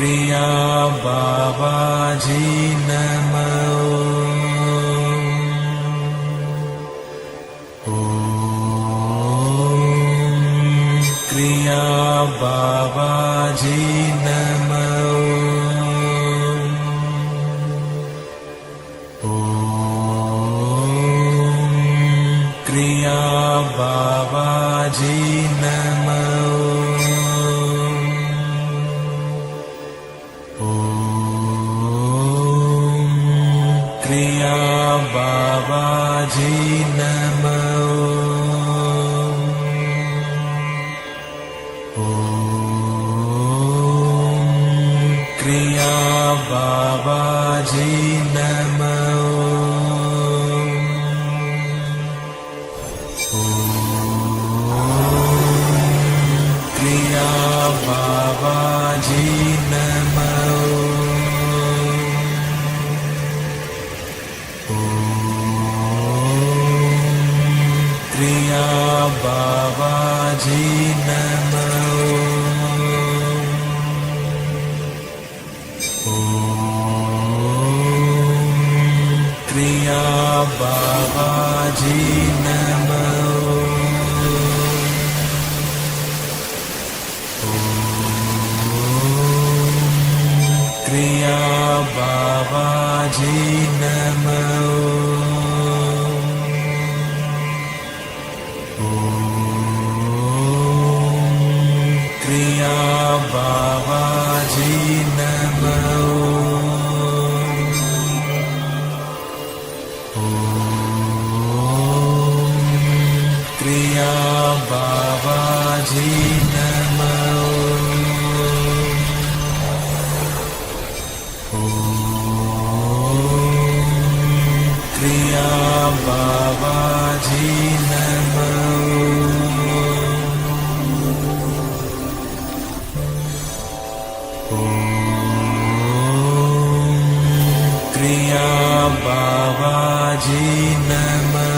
Kriya Babaji Namo. Om Kriya Babaji Namo. Om Kriya Babaji Namo. Kriya Babaji Namo. Om Kriya Babaji Namo. Om Kriya Babaji Namo. Kriya Babaji Namo. Om Kriya Babaji Namo. Om Kriya Babaji Namo. Kriya Babaji Namo. Om Kriya Babaji Namo. Om Kriya Babaji Namo. Kriya Babaji Namo.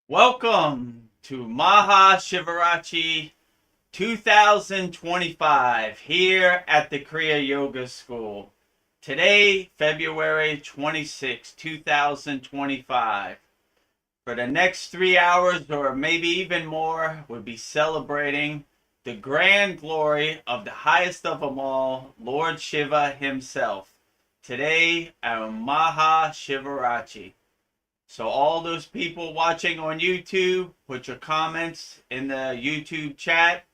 Welcome to Maha Shivaratri 2025 here at the Kriya Yoga School. Today, February 26, 2025. For the next 3 hours or maybe even more, we'll be celebrating the grand glory of the highest of them all, Lord Shiva himself. Today, our Maha Shivaratri. So all those people watching on YouTube, put your comments in the YouTube chat,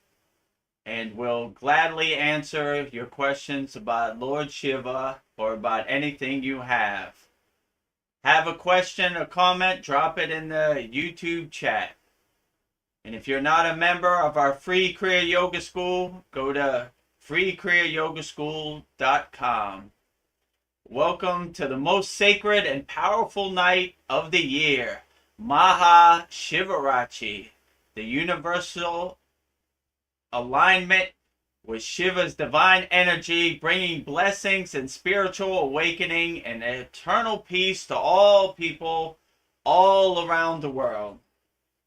and we'll gladly answer your questions about Lord Shiva or about anything you have. Have a question or comment, drop it in the YouTube chat. And if you're not a member of our free Kriya Yoga School, go to freekriyayogamasterclass.com. Welcome to the most sacred and powerful night of the year, Maha Shivaratri, the universal alignment with Shiva's divine energy, bringing blessings and spiritual awakening and eternal peace to all people all around the world.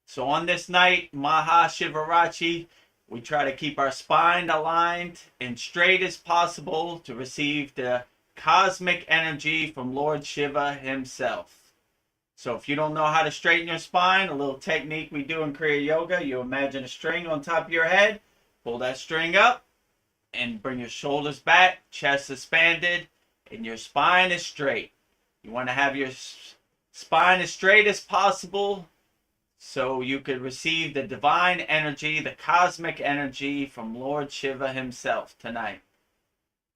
So on this night, Maha Shivaratri, we try to keep our spine aligned and straight as possible to receive the cosmic energy from Lord Shiva himself. So if you don't know how to straighten your spine, a little technique we do in Kriya Yoga, you imagine a string on top of your head, pull that string up, and bring your shoulders back, chest expanded, and your spine is straight. You want to have your spine as straight as possible so you could receive the divine energy, the cosmic energy from Lord Shiva himself tonight.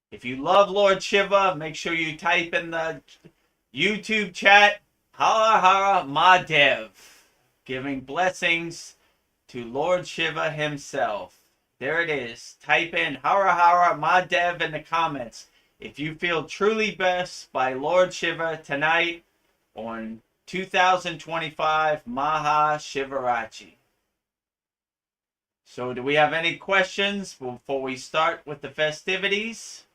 If you love Lord Shiva, make sure you type in the YouTube chat, Hara Hara Mahadev, giving blessings to Lord Shiva himself. There it is. Type in Hara Hara Mahadev in the comments if you feel truly blessed by Lord Shiva tonight on 2025 Maha Shivaratri. So do we have any questions before we start with the festivities?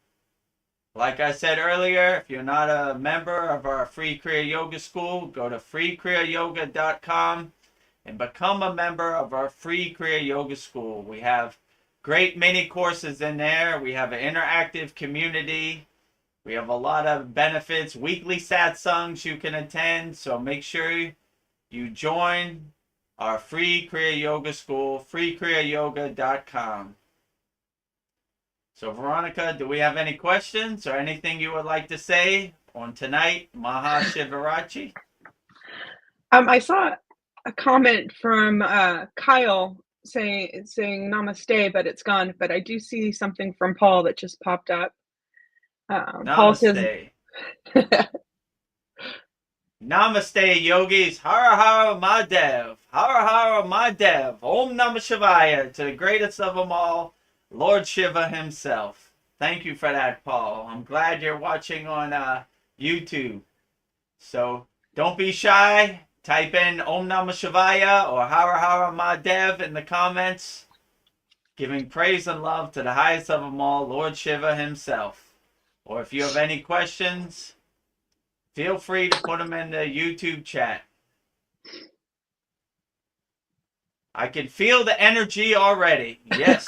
Like I said earlier, if you're not a member of our free Kriya Yoga School, go to freekriyayoga.com and become a member of our free Kriya Yoga School. We have great mini courses in there. We have an interactive community. We have a lot of benefits, weekly satsangs you can attend. So make sure you join our free Kriya Yoga School, freekriyayoga.com. So Veronica, do we have any questions or anything you would like to say on tonight, Maha Shivaratri? I saw a comment from Kyle saying namaste, but it's gone. But I do see something from Paul that just popped up. Paul says, Namaste. Namaste, yogis. Hara Hara Mahadev. Hara Hara Mahadev. Om Namah Shivaya to the greatest of them all, Lord Shiva himself. Thank you for that, Paul. I'm glad you're watching on YouTube. So don't be shy. Type in Om Namah Shivaya or Hara Hara Mahadev in the comments, giving praise and love to the highest of them all, Lord Shiva himself. Or if you have any questions, feel free to put them in the YouTube chat. I can feel the energy already. Yes,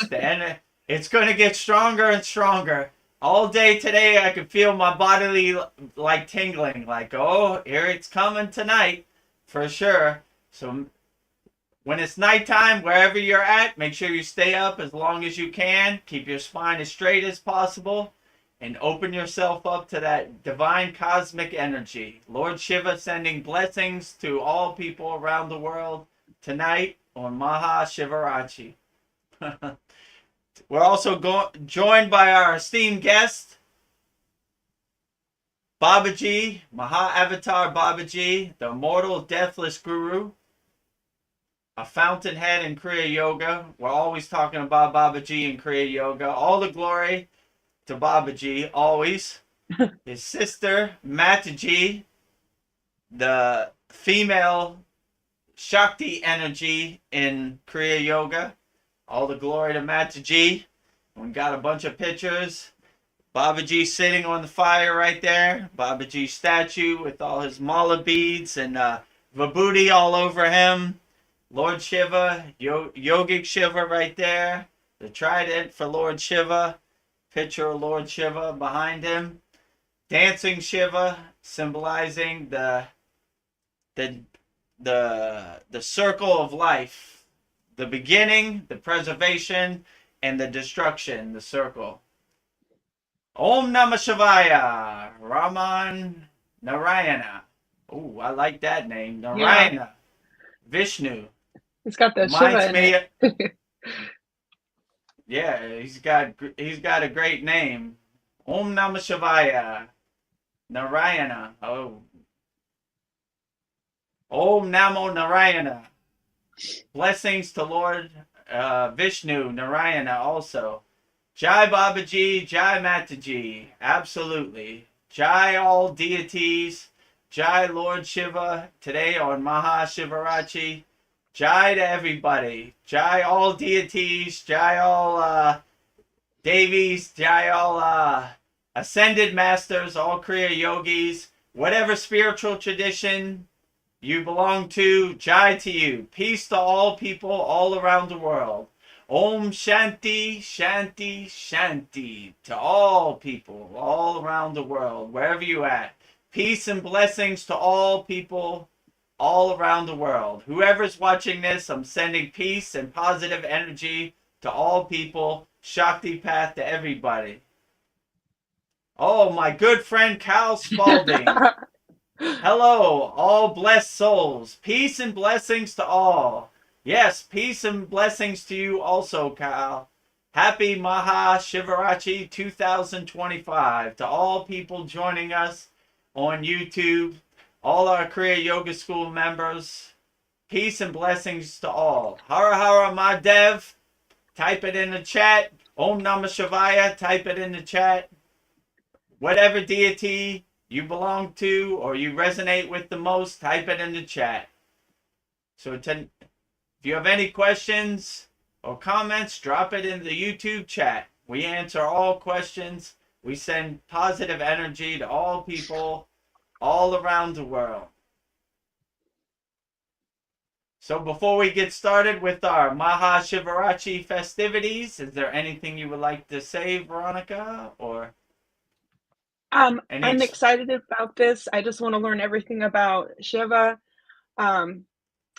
it's going to get stronger and stronger. All day today, I can feel my body like tingling. Like, oh, here it's coming tonight. For sure. So when it's nighttime, wherever you're at, make sure you stay up as long as you can. Keep your spine as straight as possible. And open yourself up to that divine cosmic energy. Lord Shiva sending blessings to all people around the world tonight on Maha Shivaratri. We're also joined by our esteemed guest, Babaji, Maha Avatar Babaji, the immortal deathless guru, a fountainhead in Kriya Yoga. We're always talking about Babaji and Kriya Yoga. All the glory to Babaji, always. His sister, Mataji, the female Shakti energy in Kriya Yoga. All the glory to Mataji. We got a bunch of pictures. Babaji sitting on the fire right there. Babaji statue with all his mala beads and vibhuti all over him. Lord Shiva, yogic Shiva right there. The trident for Lord Shiva. Picture of Lord Shiva behind him. Dancing Shiva, symbolizing the circle of life. The beginning, the preservation, and the destruction, the circle. Om Namah Shivaya, Raman Narayana. Oh, I like that name. Narayana. Yeah. Vishnu. It's got the Shiva in it. Yeah, he's got a great name. Om Namah Shivaya. Narayana. Oh. Om Namo Narayana. Blessings to Lord Vishnu, Narayana also. Jai Babaji, Jai Mataji. Absolutely. Jai all deities. Jai Lord Shiva. Today on Maha Shivaratri. Jai to everybody. Jai all deities. Jai all Devis. Jai all ascended masters. All Kriya yogis. Whatever spiritual tradition you belong to, Jai to you. Peace to all people all around the world. Om Shanti, Shanti, Shanti to all people all around the world, wherever you at. Peace and blessings to all people all around the world. Whoever's watching this, I'm sending peace and positive energy to all people. Shakti path to everybody. Oh, my good friend Cal Spalding. Hello, all blessed souls. Peace and blessings to all. Yes, peace and blessings to you also, Kyle. Happy Maha Shivaratri 2025 to all people joining us on YouTube, all our Kriya Yoga School members. Peace and blessings to all. Hara Hara Mahadev, type it in the chat. Om Namah Shivaya, type it in the chat. Whatever deity you belong to or you resonate with the most, type it in the chat. So if you have any questions or comments, drop it in the YouTube chat. We answer all questions. We send positive energy to all people all around the world. So before we get started with our Maha Shivaratri festivities, is there anything you would like to say, Veronica, or any? I'm excited about this. I just want to learn everything about Shiva. Um,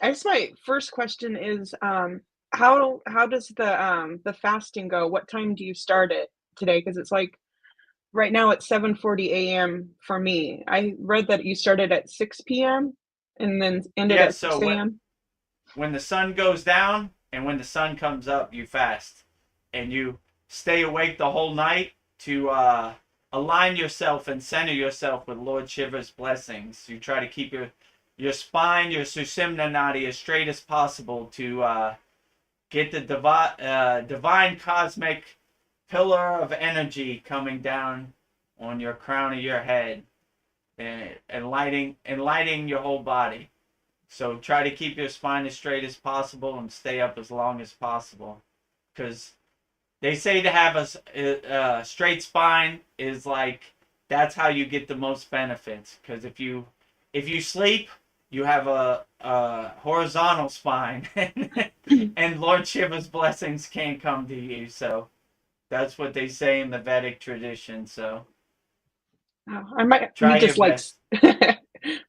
I guess my first question is, how does the fasting go? What time do you start it today? Because it's like right now it's 7:40 a.m. for me. I read that you started at 6 p.m. and then ended Yeah. at So 6 a.m. when the sun goes down and when the sun comes up, you fast, and you stay awake the whole night to align yourself and center yourself with Lord Shiva's blessings. You try to keep your spine, your Sushumna Nadi as straight as possible to get the divine cosmic pillar of energy coming down on your crown of your head and lighting your whole body. So try to keep your spine as straight as possible and stay up as long as possible. Because they say to have a straight spine is like, that's how you get the most benefits. Because if you sleep, you have a horizontal spine, and Lord Shiva's blessings can't come to you. So that's what they say in the Vedic tradition. So Oh, I might try need your just like best.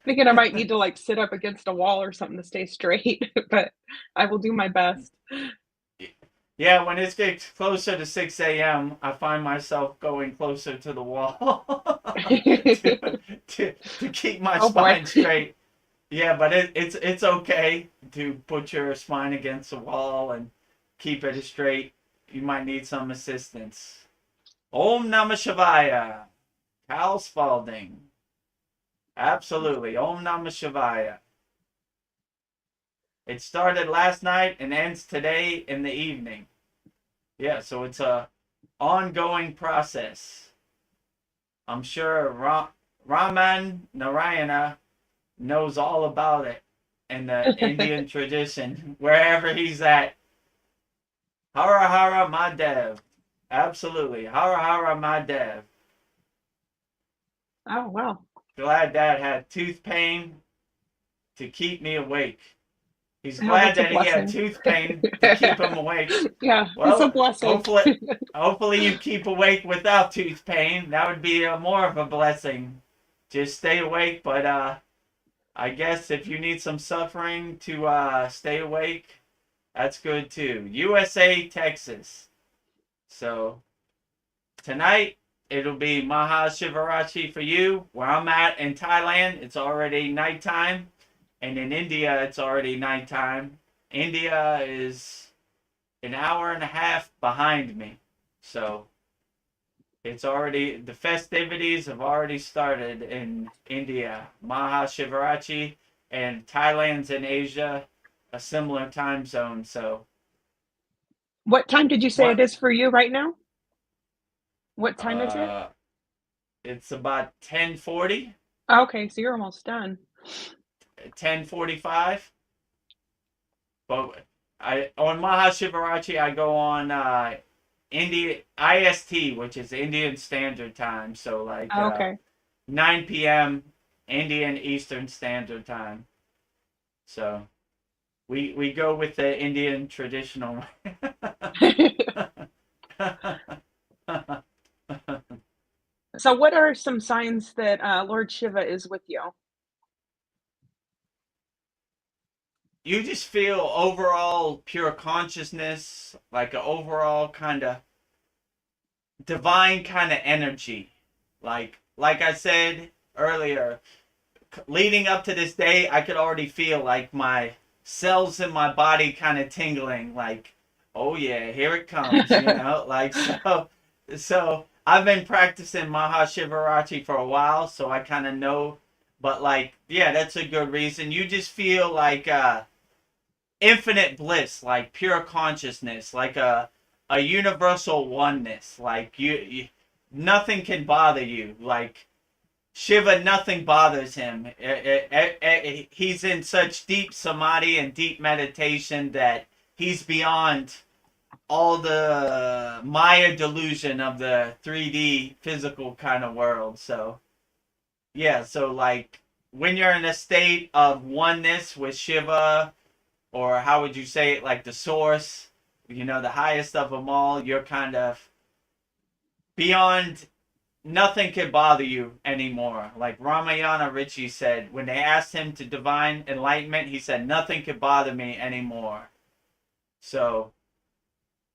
thinking I might need to like sit up against a wall or something to stay straight, but I will do my best. Yeah, when it gets closer to 6 a.m., I find myself going closer to the wall to keep my Oh boy. spine straight. Yeah, but it's okay to put your spine against the wall and keep it straight. You might need some assistance. Om Namah Shivaya. Cal Spalding. Absolutely. Om Namah Shivaya. It started last night and ends today in the evening. Yeah, so it's a ongoing process. I'm sure Raman Narayana knows all about it in the Indian tradition, wherever he's at. Hara Hara Mahadev. Absolutely. Hara Hara Mahadev. Oh wow. Glad Dad had tooth pain to keep me awake. He's Oh, glad that's a that he had blessing. tooth pain to keep him awake. Yeah, it's a Well, blessing. hopefully you keep awake without tooth pain. That would be more of a blessing. Just stay awake, but I guess if you need some suffering to stay awake, that's good too. USA, Texas. So tonight it'll be Maha Shivaratri for you. Where I'm at in Thailand, it's already nighttime, and in India, it's already nighttime. India is an hour and a half behind me, so the festivities have already started in India. Maha Shivaratri, and Thailand's in Asia, a similar time zone. So What time did you say it what? is for you right now? What time is it? Uh, it's about 10:40, Oh, okay, so you're almost done. 10:45. But I on Maha Shivaratri I go on India IST, which is Indian Standard Time. So like Oh, okay. 9 p.m. Indian Eastern Standard Time. So we go with the Indian traditional. So what are some signs that Lord Shiva is with you? You just feel overall pure consciousness, like an overall kind of divine kind of energy. Like I said earlier, leading up to this day, I could already feel like my cells in my body kind of tingling, like, oh yeah, here it comes, like so I've been practicing Maha Shivaratri for a while, so I kind of know, but like, yeah, that's a good reason. You just feel like infinite bliss, like pure consciousness, like a universal oneness, like you nothing can bother you, like Shiva, nothing bothers him. He's in such deep samadhi and deep meditation that he's beyond all the Maya delusion of the 3D physical kind of world. So, yeah, so like when you're in a state of oneness with Shiva, or how would you say it, like the source, the highest of them all. You're kind of beyond, nothing can bother you anymore. Like Ramayana Rishi said, when they asked him to divine enlightenment, he said, nothing can bother me anymore. So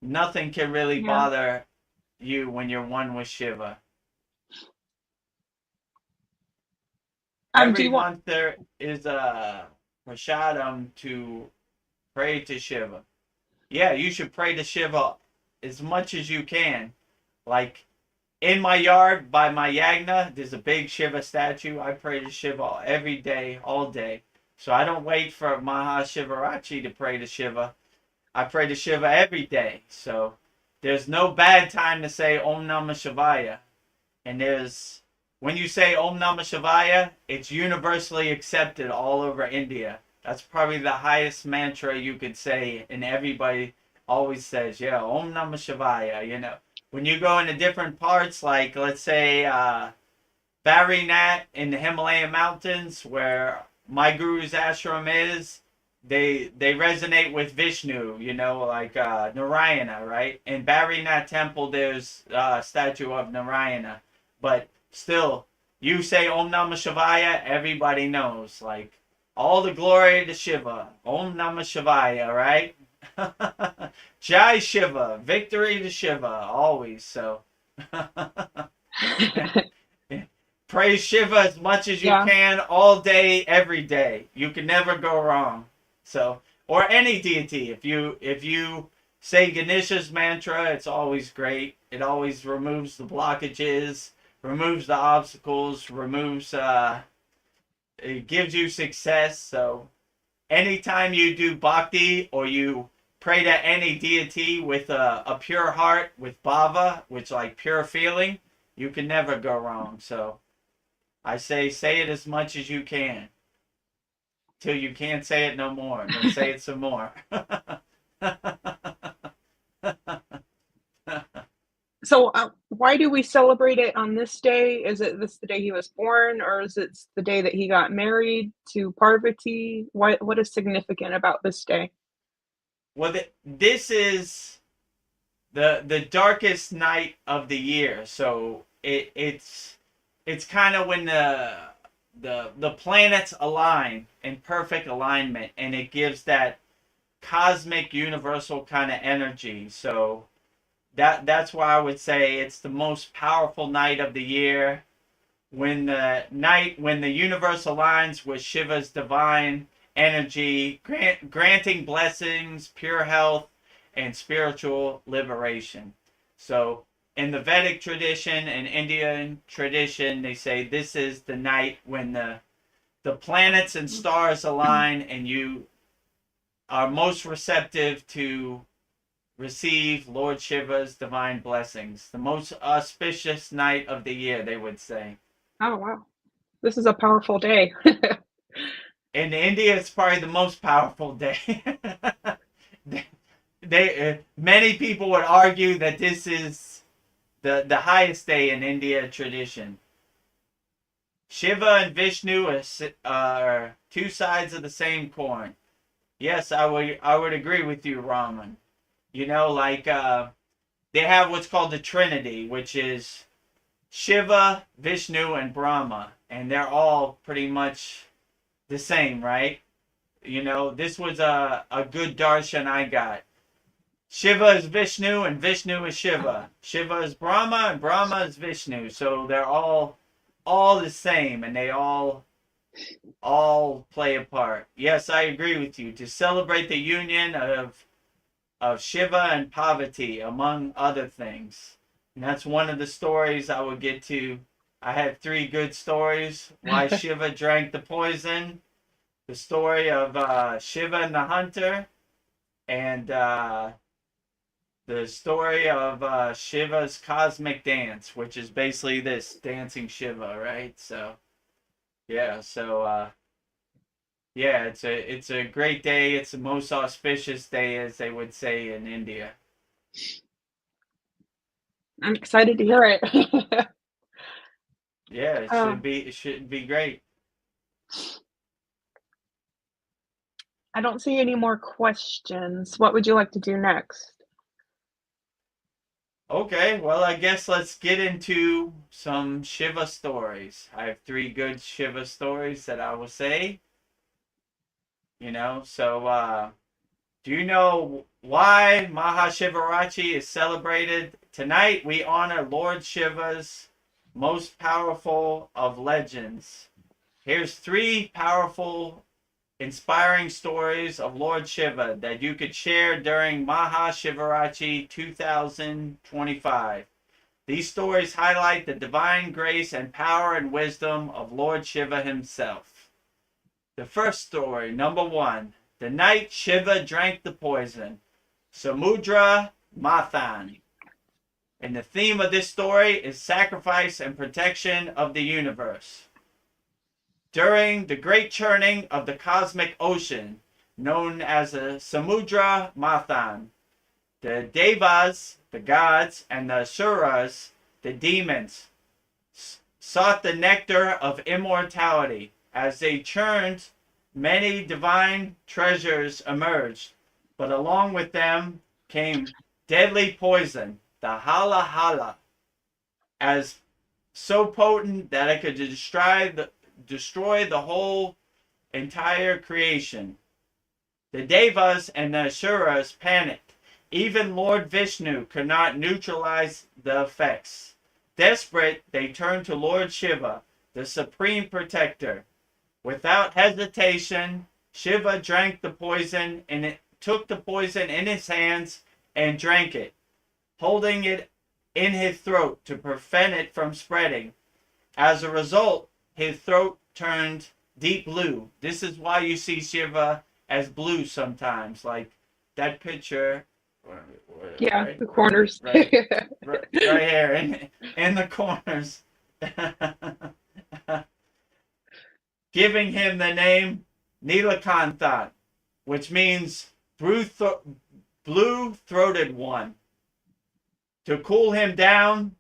nothing can really Yeah. bother you when you're one with Shiva. Do Every you want? month there is a prashadam to pray to Shiva. Yeah, you should pray to Shiva as much as you can. Like in my yard by my yagna, there's a big Shiva statue. I pray to Shiva every day, all day. So I don't wait for Maha Shivaratri to pray to Shiva. I pray to Shiva every day. So there's no bad time to say Om Namah Shivaya. And when you say Om Namah Shivaya, it's universally accepted all over India. That's probably the highest mantra you could say, and everybody always says, yeah, Om Namah Shivaya. When you go into different parts, like let's say Badrinath in the Himalayan mountains, where my guru's ashram is, they resonate with Vishnu, like Narayana, right? In Badrinath temple, there's a statue of Narayana, but still, you say Om Namah Shivaya, everybody knows, like, all the glory to Shiva, Om Namah Shivaya, right? Jai Shiva, victory to Shiva, always. So praise Shiva as much as you can, all day, every day. You can never go wrong. So, or any deity. If you say Ganesha's mantra, it's always great. It always removes the blockages, removes the obstacles, it gives you success. So anytime you do bhakti or you pray to any deity with a pure heart, with bhava, which like pure feeling, you can never go wrong. So I say it as much as you can till you can't say it no more. Then say it some more. So why do we celebrate it on this day? Is it this the day he was born, or is it the day that he got married to Parvati? What is significant about this day? Well, this is the darkest night of the year, so it's kind of when the planets align in perfect alignment, and it gives that cosmic universal kind of energy. So that's why I would say it's the most powerful night of the year, when the universe aligns with Shiva's divine energy, granting blessings, pure health, and spiritual liberation. So in the Vedic tradition and Indian tradition, they say this is the night when the planets and stars align, and you are most receptive to receive Lord Shiva's divine blessings. The most auspicious night of the year, they would say. Oh, wow. This is a powerful day. In India, it's probably the most powerful day. Many people would argue that this is the highest day in India tradition. Shiva and Vishnu are two sides of the same coin. Yes, I would agree with you, Raman. Like they have what's called the Trinity, which is Shiva, Vishnu, and Brahma, and they're all pretty much the same, right? This was a good darshan I got. Shiva is Vishnu and Vishnu is Shiva. Shiva is Brahma and Brahma is Vishnu. So they're all the same, and they all play a part. Yes, I agree with you. To celebrate the union of Shiva and Parvati, among other things. And that's one of the stories I would get to. I had 3 good stories. Why Shiva drank the poison, the story of Shiva and the hunter, and the story of Shiva's cosmic dance, which is basically this dancing Shiva, right? So, yeah. So, yeah, it's a great day. It's the most auspicious day, as they would say in India. I'm excited to hear it. Yeah, it should be great. I don't see any more questions. What would you like to do next? Okay, well, I guess let's get into some Shiva stories. I have 3 good Shiva stories that I will say. So do you know why Maha Shivaratri is celebrated? Tonight we honor Lord Shiva's most powerful of legends. Here's 3 powerful, inspiring stories of Lord Shiva that you could share during Maha Shivaratri 2025. These stories highlight the divine grace and power and wisdom of Lord Shiva himself. The first story, number 1, the night Shiva drank the poison, Samudra Mathan. And the theme of this story is sacrifice and protection of the universe. During the great churning of the cosmic ocean, known as the Samudra Mathan, the Devas, the gods, and the Asuras, the demons, sought the nectar of immortality. As they churned, many divine treasures emerged, but along with them came deadly poison, the Hala Hala, as so potent that it could destroy the whole entire creation. The Devas and the Asuras panicked. Even Lord Vishnu could not neutralize the effects. Desperate, they turned to Lord Shiva, the supreme protector. Without hesitation, Shiva drank the poison and took the poison in his hands and drank it, holding it in his throat to prevent it from spreading. As a result, his throat turned deep blue. This is why you see Shiva as blue sometimes, like that picture. Yeah, Right, the corners. right here in the corners. Giving him the name Nilakantha, which means blue-throated one. To cool him down,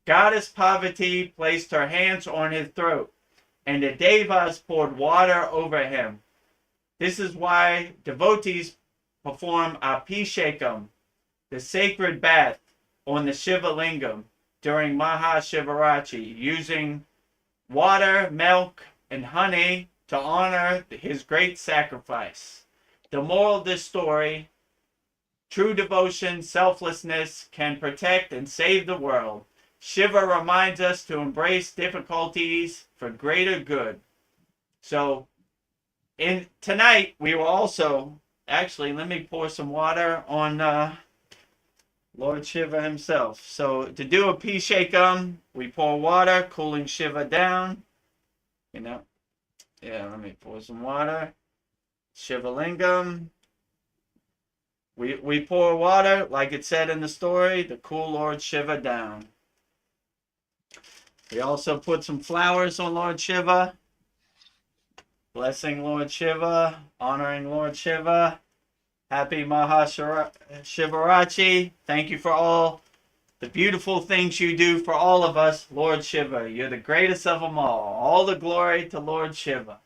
Goddess Parvati placed her hands on his throat, and the Devas poured water over him. This is why devotees perform Abhishekam, the sacred bath, on the Shiva Lingam during Maha Shivaratri, using water, milk, and honey to honor his great sacrifice. The moral of this story: true devotion, selflessness can protect and save the world. Shiva reminds us to embrace difficulties for greater good. So, tonight we will also, actually, let me pour some water on Lord Shiva himself. So, to do a Abhishekam, we pour water, cooling Shiva down. Let me pour some water. Shiva Lingam. We pour water, like it said in the story, to cool Lord Shiva down. We also put some flowers on Lord Shiva, blessing Lord Shiva, honoring Lord Shiva. Happy Maha Shivaratri. Thank you for all the beautiful things you do for all of us, Lord Shiva. You're the greatest of them all. All the glory to Lord Shiva.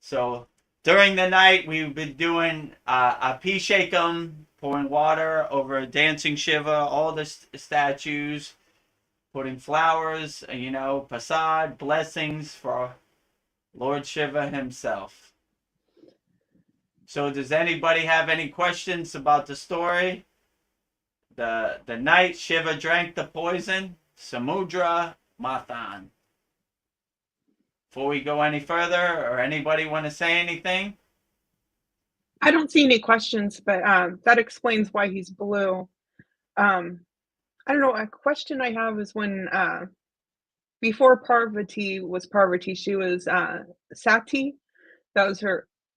So during the night, we've been doing Abhishekam, pouring water over dancing Shiva, all the statues, putting flowers, prasad, blessings for Lord Shiva himself. So does anybody have any questions about the story? The night Shiva drank the poison, Samudra Mathan. Before we go any further, or anybody want to say anything? I don't see any questions, but that explains why he's blue. I don't know. A question I have is when before Parvati was Parvati, she was Sati. That was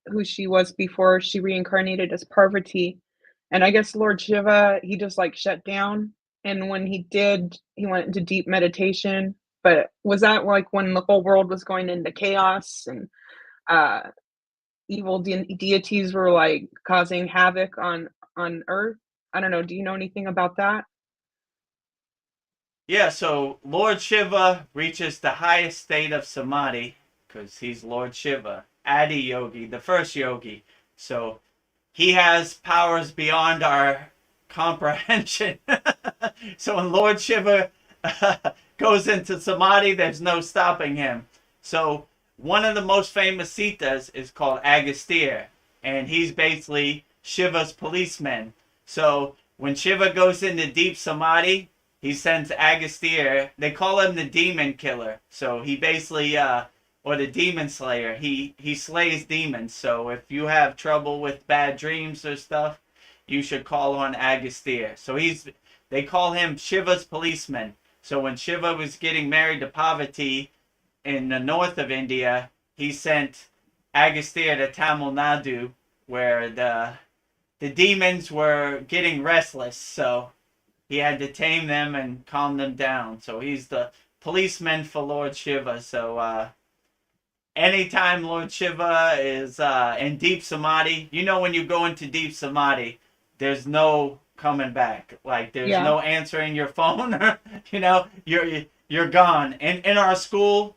who she was before she reincarnated as Parvati. And I guess Lord Shiva, he just like shut down. And when he did, he went into deep meditation. But was that like when the whole world was going into chaos and evil deities were like causing havoc on Earth? I don't know. Do you know anything about that? Yeah, so Lord Shiva reaches the highest state of samadhi, because he's Lord Shiva, Adi Yogi, the first yogi. So he has powers beyond our comprehension. So when Lord Shiva goes into samadhi, there's no stopping him. So one of the most famous Sitas is called Agastya, and he's basically Shiva's policeman. So when Shiva goes into deep samadhi, he sends Agastya. They call him the demon killer. So he basically, or the demon slayer. He slays demons. So if you have trouble with bad dreams or stuff, you should call on Agastya. So they call him Shiva's policeman. So when Shiva was getting married to Parvati in the north of India, he sent Agastya to Tamil Nadu, where the demons were getting restless. So he had to tame them and calm them down. So he's the policeman for Lord Shiva. So anytime Lord Shiva is in deep samadhi, when you go into deep samadhi, there's no coming back. Like there's no answering your phone. You're gone. And in our school,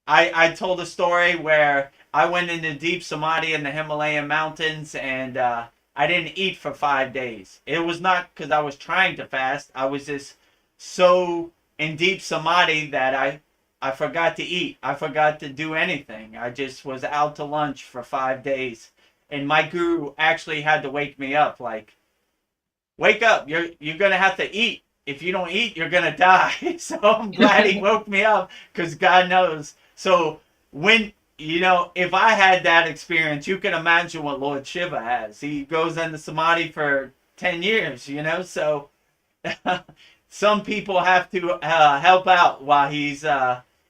I told a story where I went into deep samadhi in the Himalayan mountains, and I didn't eat for 5 days. It was not because I was trying to fast. I was just so in deep samadhi that I forgot to eat. I forgot to do anything. I just was out to lunch for 5 days. And my guru actually had to wake me up. Like, wake up. You're going to have to eat. If you don't eat, you're going to die. So I'm glad he woke me up, because God knows. So when, if I had that experience, you can imagine what Lord Shiva has. He goes into samadhi for 10 years, So some people have to help out while he's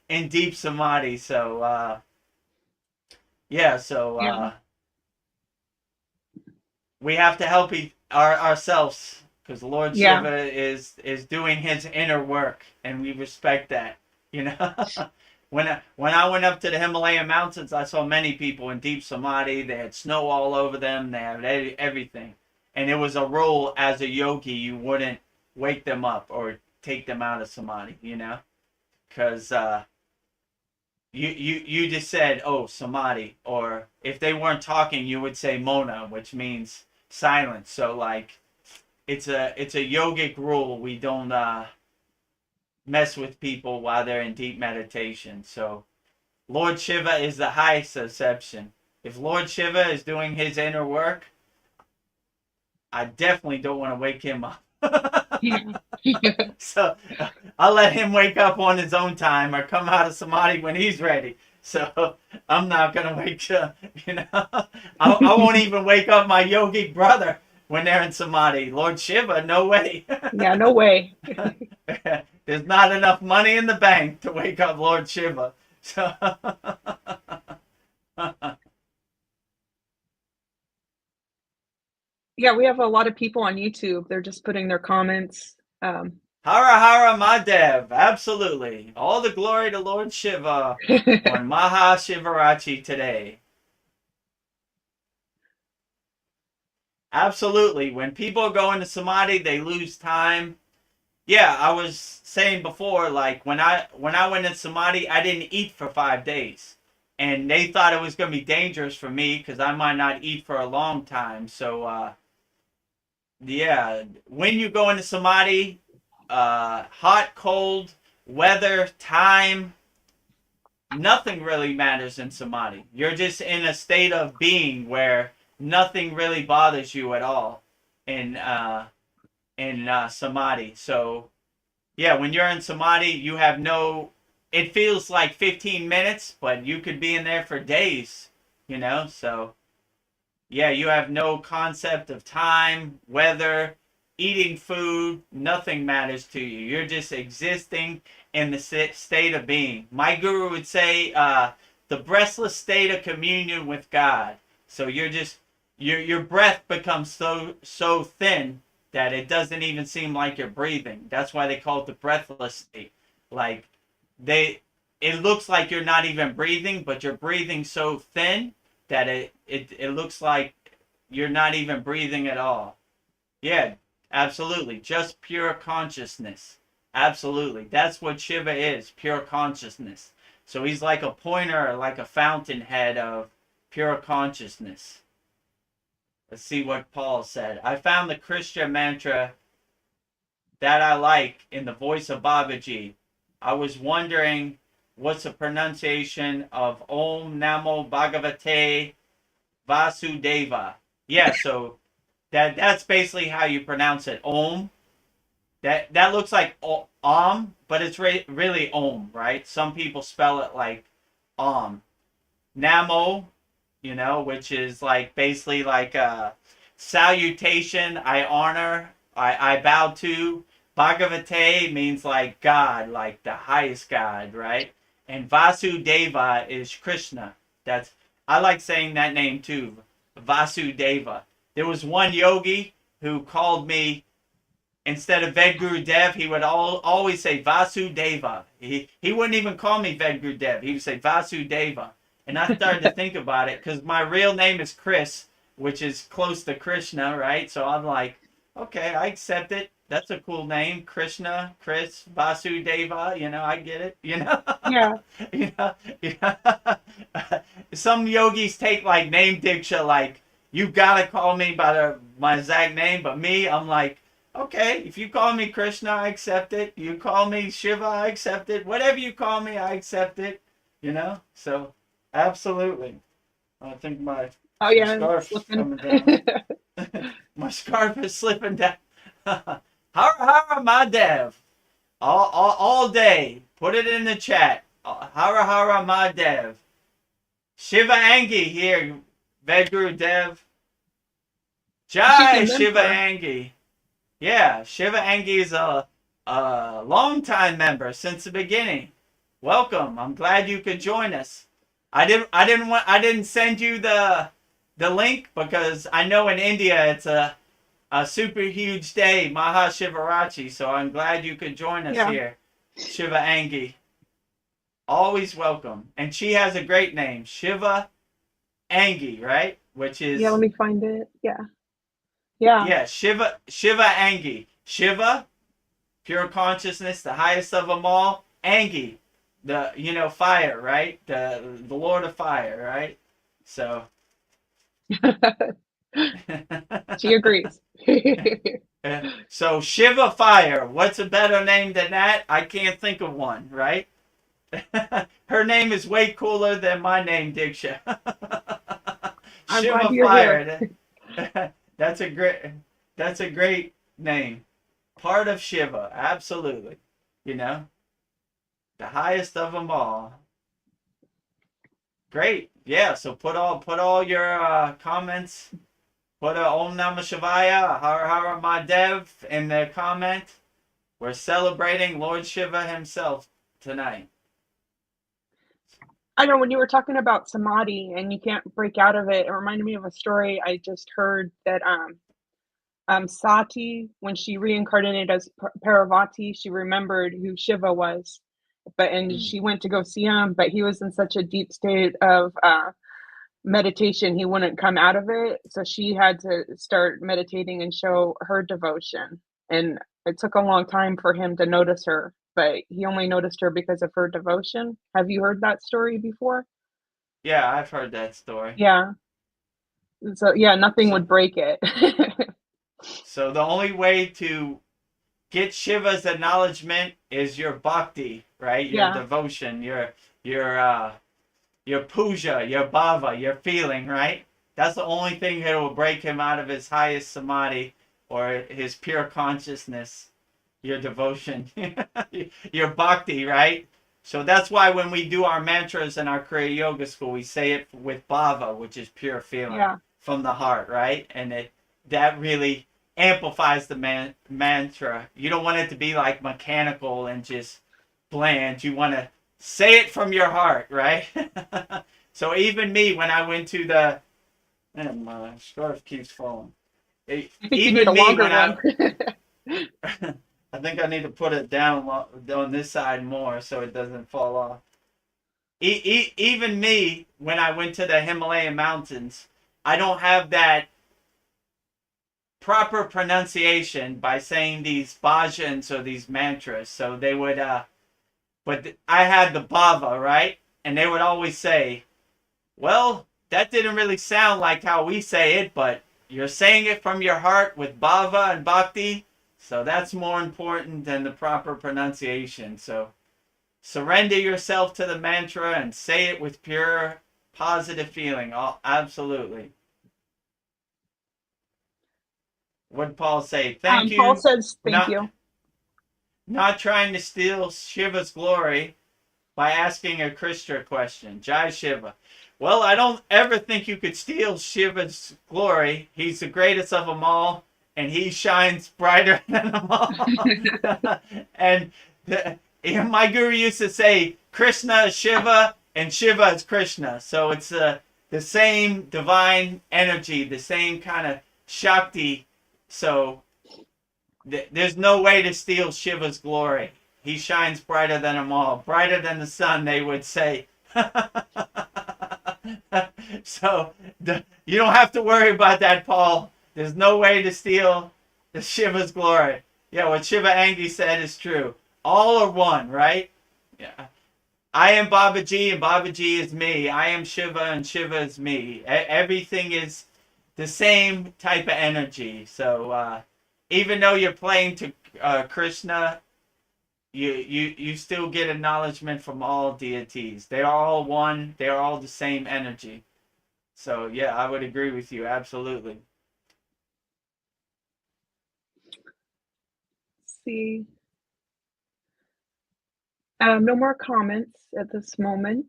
in deep samadhi. So, we have to help ourselves, because Lord Shiva is doing his inner work, and we respect that. When I went up to the Himalayan mountains, I saw many people in deep samadhi. They had snow all over them. They had everything, and it was a rule as a yogi, you wouldn't wake them up or take them out of samadhi. Because you just said, oh, samadhi, or if they weren't talking, you would say mona, which means silence. So like, it's a yogic rule. We don't mess with people while they're in deep meditation. So Lord Shiva is the highest exception. If Lord Shiva is doing his inner work, I definitely don't want to wake him up. So I'll let him wake up on his own time, or come out of samadhi when he's ready. So I'm not going to wake up, I won't even wake up my yogic brother when they're in samadhi. Lord Shiva, no way. Yeah, no way. There's not enough money in the bank to wake up Lord Shiva. So yeah, we have a lot of people on YouTube. They're just putting their comments. Hara Hara Mahadev, absolutely. All the glory to Lord Shiva on Maha Shivaratri today. Absolutely. When people go into samadhi, they lose time. Yeah, I was saying before, like when I went in samadhi, I didn't eat for 5 days. And they thought it was going to be dangerous for me, because I might not eat for a long time. So, when you go into samadhi, hot, cold, weather, time, nothing really matters in samadhi. You're just in a state of being where nothing really bothers you at all in samadhi. So, yeah, when you're in samadhi, you have it feels like 15 minutes, but you could be in there for days, So, yeah, you have no concept of time, weather, eating food, nothing matters to you. You're just existing in the state of being. My guru would say the breathless state of communion with God. So you're just, your breath becomes so thin that it doesn't even seem like you're breathing. That's why they call it the breathless state. Like, it looks like you're not even breathing, but you're breathing so thin that it looks like you're not even breathing at all. Yeah, absolutely. Just pure consciousness. Absolutely. That's what Shiva is, pure consciousness. So he's like a pointer, like a fountainhead of pure consciousness. Let's see what Paul said. I found the Christian mantra that I like in the voice of Babaji. I was wondering what's the pronunciation of Om Namo Bhagavate Vasudeva. Yeah, so that's basically how you pronounce it. Om. That looks like but it's really Om, right? Some people spell it like Om. Namo, which is like basically like a salutation. I honor. I bow to. Bhagavate means like God, like the highest God, right? And Vasudeva is Krishna. I like saying that name too, Vasudeva. There was one yogi who called me, instead of Vedguru Dev, he would always say Vasudeva. He wouldn't even call me Vedguru Dev. He would say Vasudeva. And I started to think about it because my real name is Chris, which is close to Krishna, right? So I'm like, okay, I accept it. That's a cool name, Krishna, Chris, Vasudeva. I get it. Yeah. Some yogis take like name diksha, like you gotta call me by my exact name. But me, I'm like, okay, if you call me Krishna, I accept it. You call me Shiva, I accept it. Whatever you call me, I accept it. So absolutely. I think my scarf is coming down. My scarf is slipping down. Hara Madev. All day. Put it in the chat. Hara Madev. Shiva Angi here. Vedguru Dev. Jai Shiva Angi. Yeah, Shiva Angi is a long-time member since the beginning. Welcome. I'm glad you could join us. I didn't send you the link because I know in India it's a super huge day, Maha Shivaratri. So I'm glad you could join us here, Shiva Angi. Always welcome. And she has a great name, Shiva Angi, right? Which is let me find it. Yeah. Yeah, Shiva Angi. Shiva, pure consciousness, the highest of them all. Angi, the fire, right? The Lord of Fire, right? So she agrees. So Shiva Fire, what's a better name than that? I can't think of one, right? Her name is way cooler than my name, Diksha. Shiva Fire. That's a great name. Part of Shiva, absolutely. The highest of them all. Great. Yeah, so put all your comments. Put a Om Namah Shivaya, Har Har Mahadev in the comment. We're celebrating Lord Shiva himself tonight. I know when you were talking about samadhi and you can't break out of it, it reminded me of a story I just heard that Sati, when she reincarnated as Parvati, she remembered who Shiva was, and she went to go see him, but he was in such a deep state of meditation, he wouldn't come out of it. So she had to start meditating and show her devotion. And it took a long time for him to notice her, but he only noticed her because of her devotion. Have you heard that story before? Yeah, I've heard that story. Yeah. So nothing would break it. So the only way to get Shiva's acknowledgement is your bhakti, right? Your devotion, your puja, your bhava, your feeling, right? That's the only thing that will break him out of his highest samadhi or his pure consciousness, your devotion, your bhakti, right? So that's why when we do our mantras in our Kriya Yoga school, we say it with bhava, which is pure feeling from the heart, right? And that really amplifies the mantra. You don't want it to be like mechanical and just bland. You want to say it from your heart, right? So even me, when I went to and my scarf keeps falling. Even me, when I think I need to put it down on this side more so it doesn't fall off. Even me, when I went to the Himalayan mountains, I don't have that proper pronunciation by saying these bhajans or these mantras. So they would, but I had the bhava, right? And they would always say, well, that didn't really sound like how we say it, but, you're saying it from your heart with bhava and bhakti, so that's more important than the proper pronunciation. So surrender yourself to the mantra and say it with pure positive feeling. Absolutely. What did Paul say? Thank Paul you. says thank you. Not trying to steal Shiva's glory by asking a Krishna question. Jai Shiva. Well, I don't ever think you could steal Shiva's glory. He's the greatest of them all, and he shines brighter than them all. And my guru used to say, Krishna is Shiva, and Shiva is Krishna. So it's the same divine energy, the same kind of Shakti. So there's no way to steal Shiva's glory. He shines brighter than them all. Brighter than the sun, they would say. So you don't have to worry about that, Paul. There's no way to steal the Shiva's glory. Yeah, what Shiva Angi said is true. All are one, right? Yeah. I am Babaji and Babaji is me. I am Shiva and Shiva is me. Everything is the same type of energy. So even though you're playing to Krishna, you still get acknowledgement from all deities. They are all one. They are all the same energy. So yeah, I would agree with you. Absolutely. Let's see. No more comments at this moment.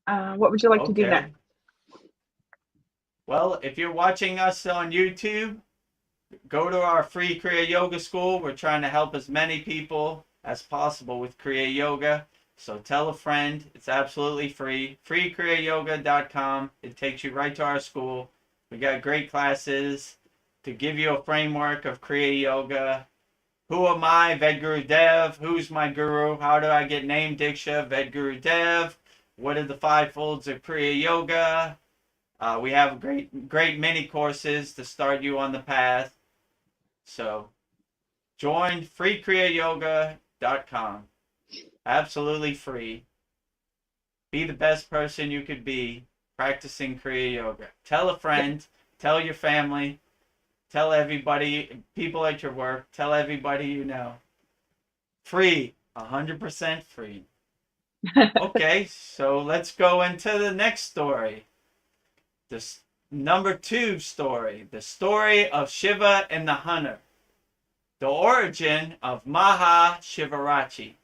What would you like to do next? Well, if you're watching us on YouTube, go to our free Kriya Yoga school. We're trying to help as many people as possible with Kriya Yoga. So tell a friend. It's absolutely free. Kriyayogamasterclass.com. It takes you right to our school. We got great classes to give you a framework of Kriya Yoga. Who am I? Vedguru Dev. Who's my guru? How do I get name Diksha? Vedguru Dev. What are the 5 folds of Kriya Yoga? We have great mini courses to start you on the path. So join freekriyayogamasterclass.com. Absolutely free. Be the best person you could be practicing Kriya Yoga. Tell a friend. Tell your family. Tell everybody, people at your work. Tell everybody you know. Free. 100% free. Okay, so let's go into the next story. This number 2 story. The story of Shiva and the hunter. The origin of Maha Shivaratri.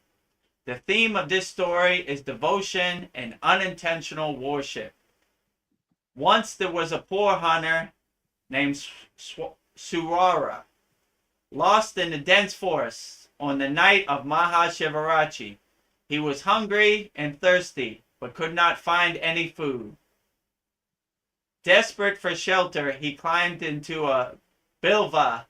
The theme of this story is devotion and unintentional worship. Once there was a poor hunter named Surara, lost in the dense forest on the night of Maha Shivaratri. He was hungry and thirsty, but could not find any food. Desperate for shelter, he climbed into a bilva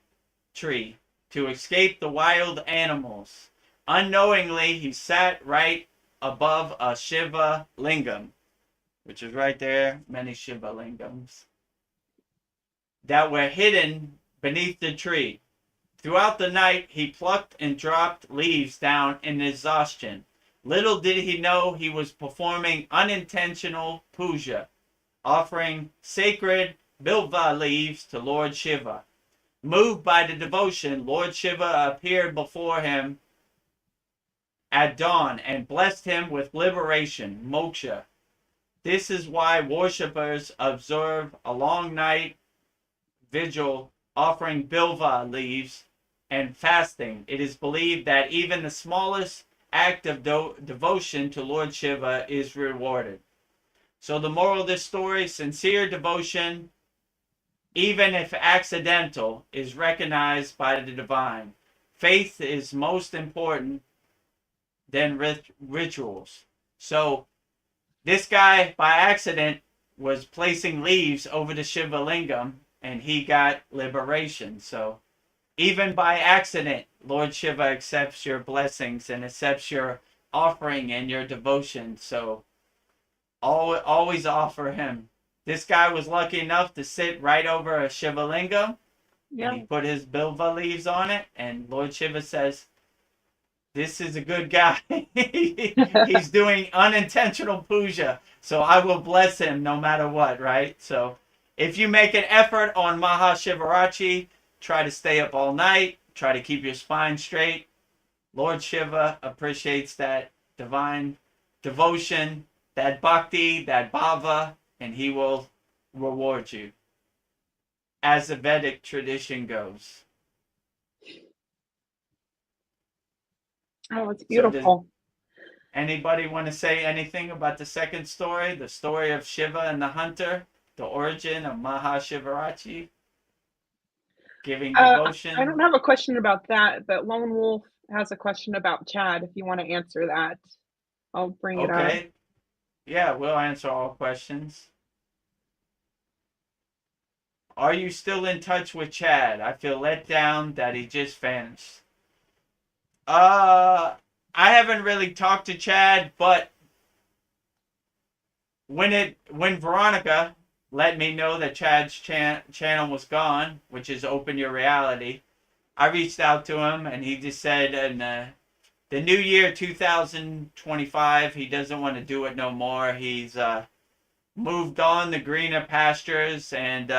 tree to escape the wild animals. Unknowingly, he sat right above a Shiva lingam, which is right there, many Shiva lingams, that were hidden beneath the tree. Throughout the night, he plucked and dropped leaves down in exhaustion. Little did he know he was performing unintentional puja, offering sacred bilva leaves to Lord Shiva. Moved by the devotion, Lord Shiva appeared before him at dawn and blessed him with liberation, moksha. This is why worshippers observe a long night vigil, offering bilva leaves and fasting. It is believed that even the smallest act of devotion to Lord Shiva is rewarded. So the moral of this story, sincere devotion, even if accidental, is recognized by the divine. Faith is most important than rituals. So this guy, by accident, was placing leaves over the Shiva lingam, and he got liberation. So even by accident, Lord Shiva accepts your blessings and accepts your offering and your devotion. So always offer him. This guy was lucky enough to sit right over a Shiva lingam. Yeah. And he put his bilva leaves on it, and Lord Shiva says, this is a good guy. He's doing unintentional puja, so I will bless him no matter what, right? So if you make an effort on Maha Shivaratri, try to stay up all night, try to keep your spine straight. Lord Shiva appreciates that divine devotion, that bhakti, that bhava, and he will reward you, as the Vedic tradition goes. Oh, it's So does beautiful. anybody want to say anything about the second story, the story of Shiva and the hunter, the origin of Maha Shivaratri, giving I don't devotion? have a question about that, but Lone Wolf has a question about Chad. If you want to answer that, I'll bring it up. Okay. Yeah, we'll answer all questions. Are you still in touch with Chad? I feel let down that he just vanished. I haven't really talked to Chad, but when Veronica let me know that Chad's channel was gone, which is Open Your Reality, I reached out to him and he just said in the new year 2025 he doesn't want to do it no more. He's moved on to greener pastures, and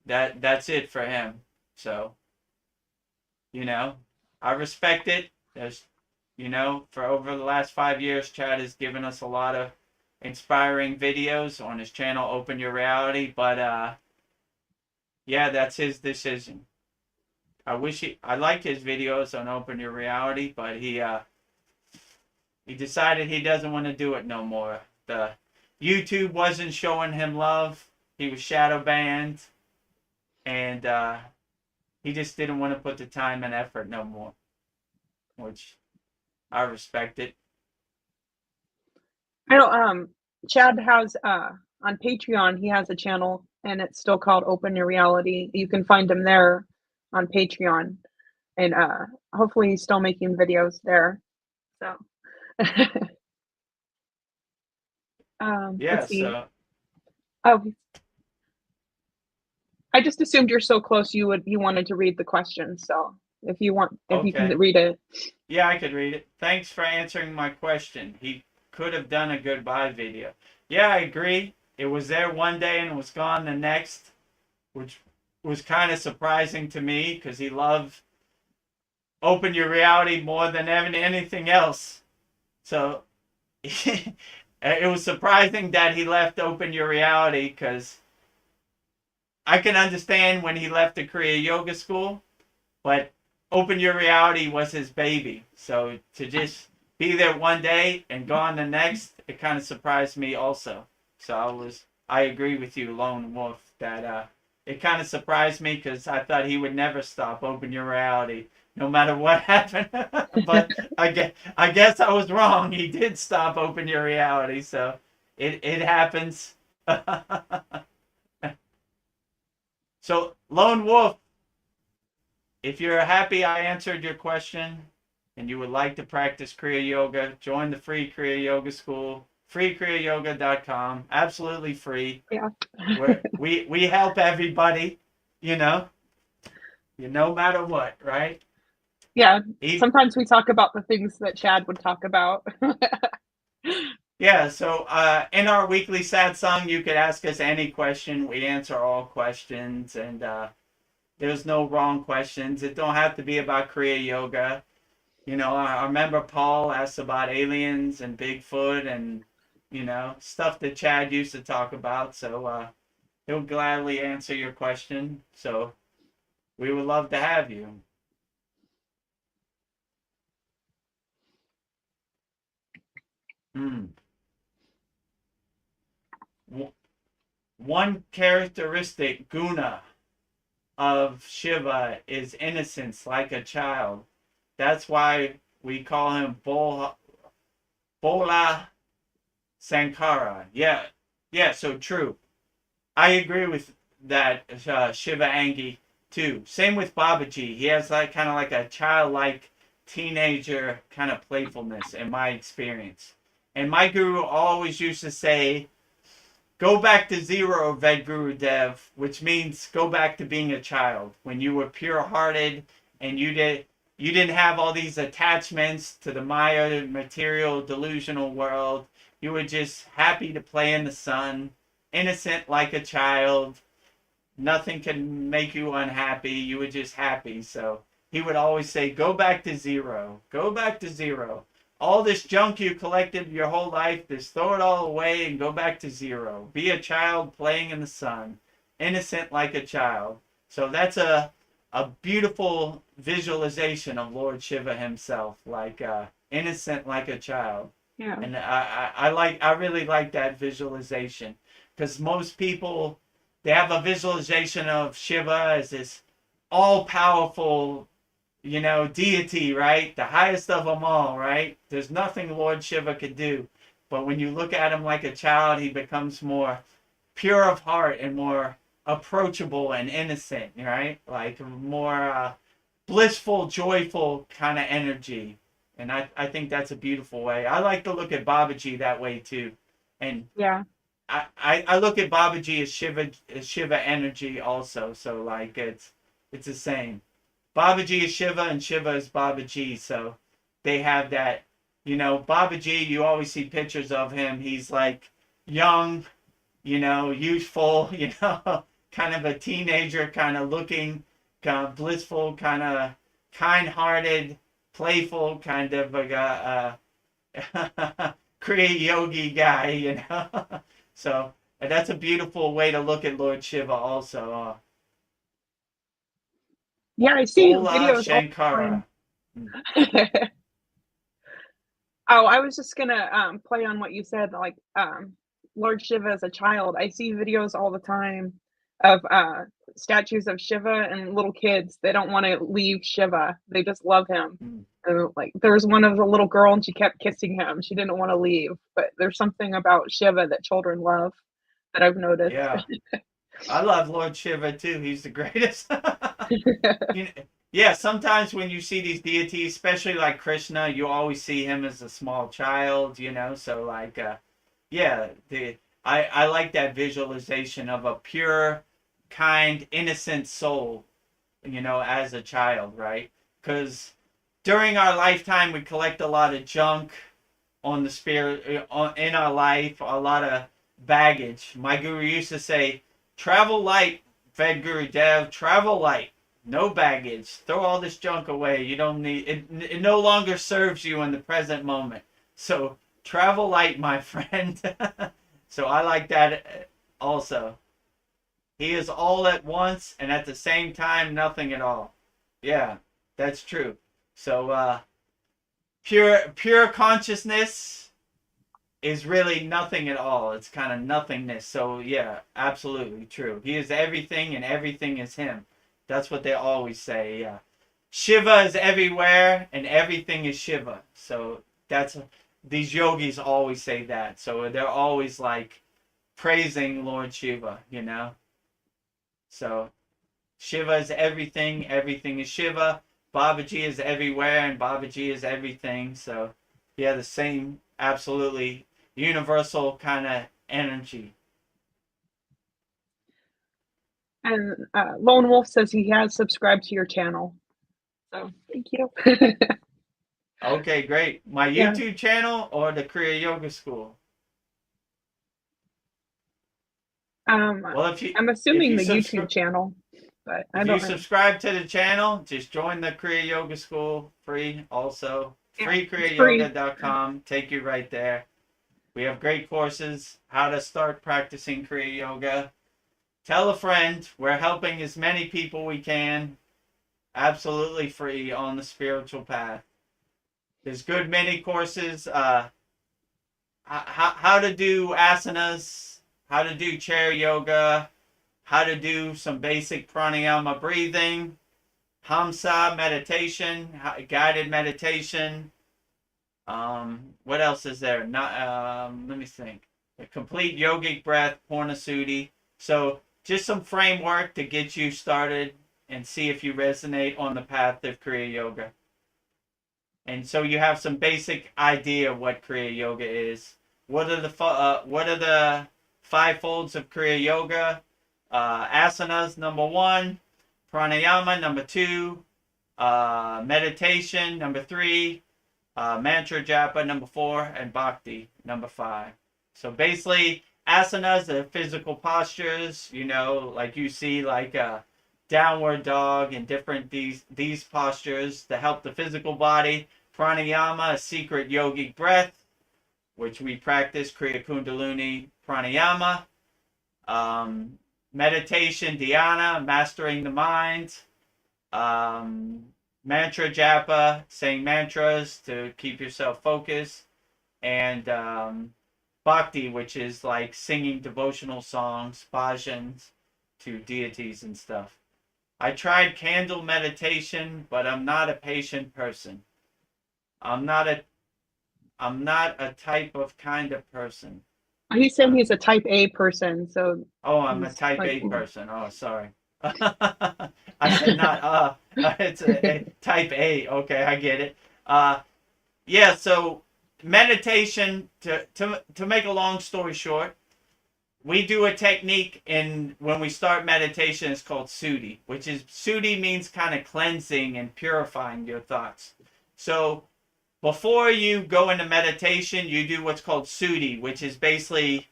that's it for him. So, I respect it. There's, for over the last 5 years, Chad has given us a lot of inspiring videos on his channel, Open Your Reality. But yeah, that's his decision. I like his videos on Open Your Reality, but he decided he doesn't want to do it no more. The YouTube wasn't showing him love. He was shadow banned, and he just didn't want to put the time and effort no more, which I respect it. I know Chad has on Patreon, he has a channel and it's still called Open Your Reality. You can find him there on Patreon, and hopefully he's still making videos there. So Yeah, let's see. so Oh, I just assumed you're so close you wanted to read the question. So if you can okay. read it. Yeah, I could read it. Thanks for answering my question. He could have done a goodbye video. Yeah, I agree. It was there one day and was gone the next, which was kind of surprising to me because he loved Open Your Reality more than anything else. So it was surprising that he left Open Your Reality, because I can understand when he left the Kriya Yoga school, but Open Your Reality was his baby. So to just be there one day and gone the next, it kind of surprised me also. So I agree with you, Lone Wolf, that it kind of surprised me because I thought he would never stop Open Your Reality, no matter what happened. But I guess I was wrong. He did stop Open Your Reality, so it happens. So, Lone Wolf, if you're happy I answered your question and you would like to practice Kriya Yoga, join the free Kriya Yoga school, freekriyayogamasterclass.com, absolutely free. Yeah. We help everybody, no matter what, right? Yeah. Sometimes we talk about the things that Chad would talk about. Yeah, so in our weekly satsang, you could ask us any question. We answer all questions, and there's no wrong questions. It don't have to be about Kriya Yoga. I remember Paul asked about aliens and Bigfoot and, stuff that Chad used to talk about. So he'll gladly answer your question. So we would love to have you. One characteristic, guna, of Shiva is innocence, like a child. That's why we call him Bola Sankara. Yeah, so true. I agree with that, Shiva Angi, too. Same with Babaji. He has kind of like a childlike teenager kind of playfulness in my experience. And my guru always used to say, go back to zero, Vedguru Dev, which means go back to being a child when you were pure-hearted and you didn't have all these attachments to the Maya material delusional world. You were just happy to play in the sun, innocent like a child. Nothing can make you unhappy. You were just happy. So he would always say, go back to zero. Go back to zero. All this junk you collected your whole life, just throw it all away and go back to zero. Be a child playing in the sun. Innocent like a child. So that's a beautiful visualization of Lord Shiva himself. Like innocent like a child. Yeah. And I really like that visualization. Because most people, they have a visualization of Shiva as this all-powerful, deity, right? The highest of them all, right? There's nothing Lord Shiva could do. But when you look at him like a child, he becomes more pure of heart and more approachable and innocent, right? Like more blissful, joyful kind of energy. And I think that's a beautiful way. I like to look at Babaji that way too. And Yeah. I look at Babaji as Shiva energy also. So like it's the same. Babaji is Shiva and Shiva is Babaji. So they have that, Babaji, you always see pictures of him. He's like young, youthful, kind of a teenager, kind of looking, kind of blissful, kind of kind-hearted, playful, kind of a Kriya yogi guy, So that's a beautiful way to look at Lord Shiva also. Yeah, I see Ola videos all the Shankara. time. Oh, I was just gonna play on what you said, like Lord Shiva as a child. I see videos all the time of statues of Shiva and little kids. They don't want to leave Shiva. They just love him. Like there was one of the little girl and she kept kissing him. She didn't want to leave. But there's something about Shiva that children love that I've noticed. Yeah. I love Lord Shiva too. He's the greatest. Yeah, sometimes when you see these deities, especially like Krishna, you always see him as a small child, So like, yeah, I like that visualization of a pure, kind, innocent soul, as a child, right? Because during our lifetime, we collect a lot of junk on the spirit in our life, a lot of baggage. My guru used to say, travel light, Ved Guru Dev, travel light. No baggage. Throw all this junk away. You don't need it. It no longer serves you in the present moment. So travel light, my friend. So I like that also. He is all at once and at the same time nothing at all. Yeah, that's true. So pure consciousness is really nothing at all. It's kind of nothingness. So yeah, absolutely true. He is everything and everything is him. That's what they always say, yeah. Shiva is everywhere and everything is Shiva. So these yogis always say that. So they're always like praising Lord Shiva, So Shiva is everything, everything is Shiva. Babaji is everywhere and Babaji is everything. So yeah, the same absolutely universal kind of energy. And Lone Wolf says he has subscribed to your channel. So thank you. Okay, great. My Yeah. YouTube channel or the Kriya Yoga School? Well, I'm assuming you the YouTube channel, but I if don't you subscribe to the channel, just join the Kriya Yoga School, free also. Yeah, freekriyayoga.com, take you right there. We have great courses, how to start practicing Kriya Yoga. Tell a friend. We're helping as many people we can. Absolutely free on the spiritual path. There's good many courses. How to do asanas, how to do chair yoga, how to do some basic pranayama breathing, hamsa meditation, guided meditation. What else is there? Let me think. A complete yogic breath, Purnasuti. So just some framework to get you started and see if you resonate on the path of Kriya Yoga. And so you have some basic idea of what Kriya Yoga is. What are the five folds of Kriya Yoga? Asanas, number 1. Pranayama, number 2. Meditation, number 3. Mantra japa, number 4. And bhakti, number 5. So basically, Asanas are physical postures, you know, like you see, like a downward dog and different these postures to help the physical body. Pranayama, a secret yogic breath, which we practice, Kriya Kundalini Pranayama. Meditation, dhyana, mastering the mind. Mantra japa, saying mantras to keep yourself focused. And bhakti, which is like singing devotional songs, bhajans to deities and stuff. I tried candle meditation, but I'm not a patient person. I'm not a type of kind of person. He's saying he's a type A person, so Oh, I'm a he's type like, A person. Oh, sorry. I said not it's a type A. Okay, I get it. Yeah, so meditation, to make a long story short, we do a technique when we start meditation. It's called Sudhi, which is, Sudhi means kind of cleansing and purifying your thoughts. So before you go into meditation, you do what's called Sudhi, which is basically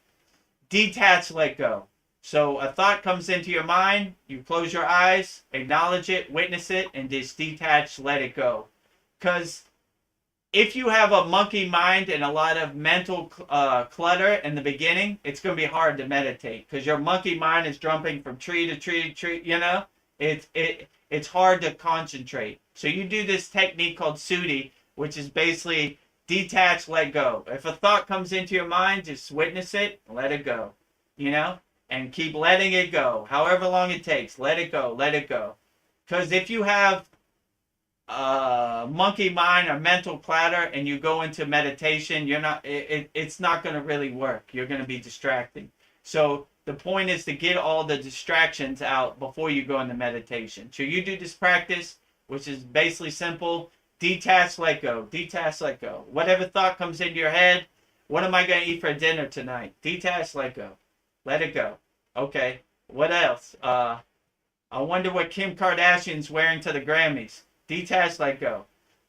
detach, let go. So a thought comes into your mind, you close your eyes, acknowledge it, witness it, and just detach, let it go. Because if you have a monkey mind and a lot of mental clutter in the beginning, it's going to be hard to meditate because your monkey mind is jumping from tree to tree to tree. You know, it's hard to concentrate. So you do this technique called Sudhi, which is basically detach, let go. If a thought comes into your mind, just witness it, let it go. You know, and keep letting it go. However long it takes, let it go, let it go. Because if you have monkey mind or mental clatter and you go into meditation, it's not going to really work. You're going to be distracting. So the point is to get all the distractions out before you go into meditation. So you do this practice, which is basically simple: detach, let go, detach, let go. Whatever thought comes into your head, what am I going to eat for dinner tonight? Detach, let go, let it go. Okay, what else? I wonder what Kim Kardashian's wearing to the Grammys. Detach, let go.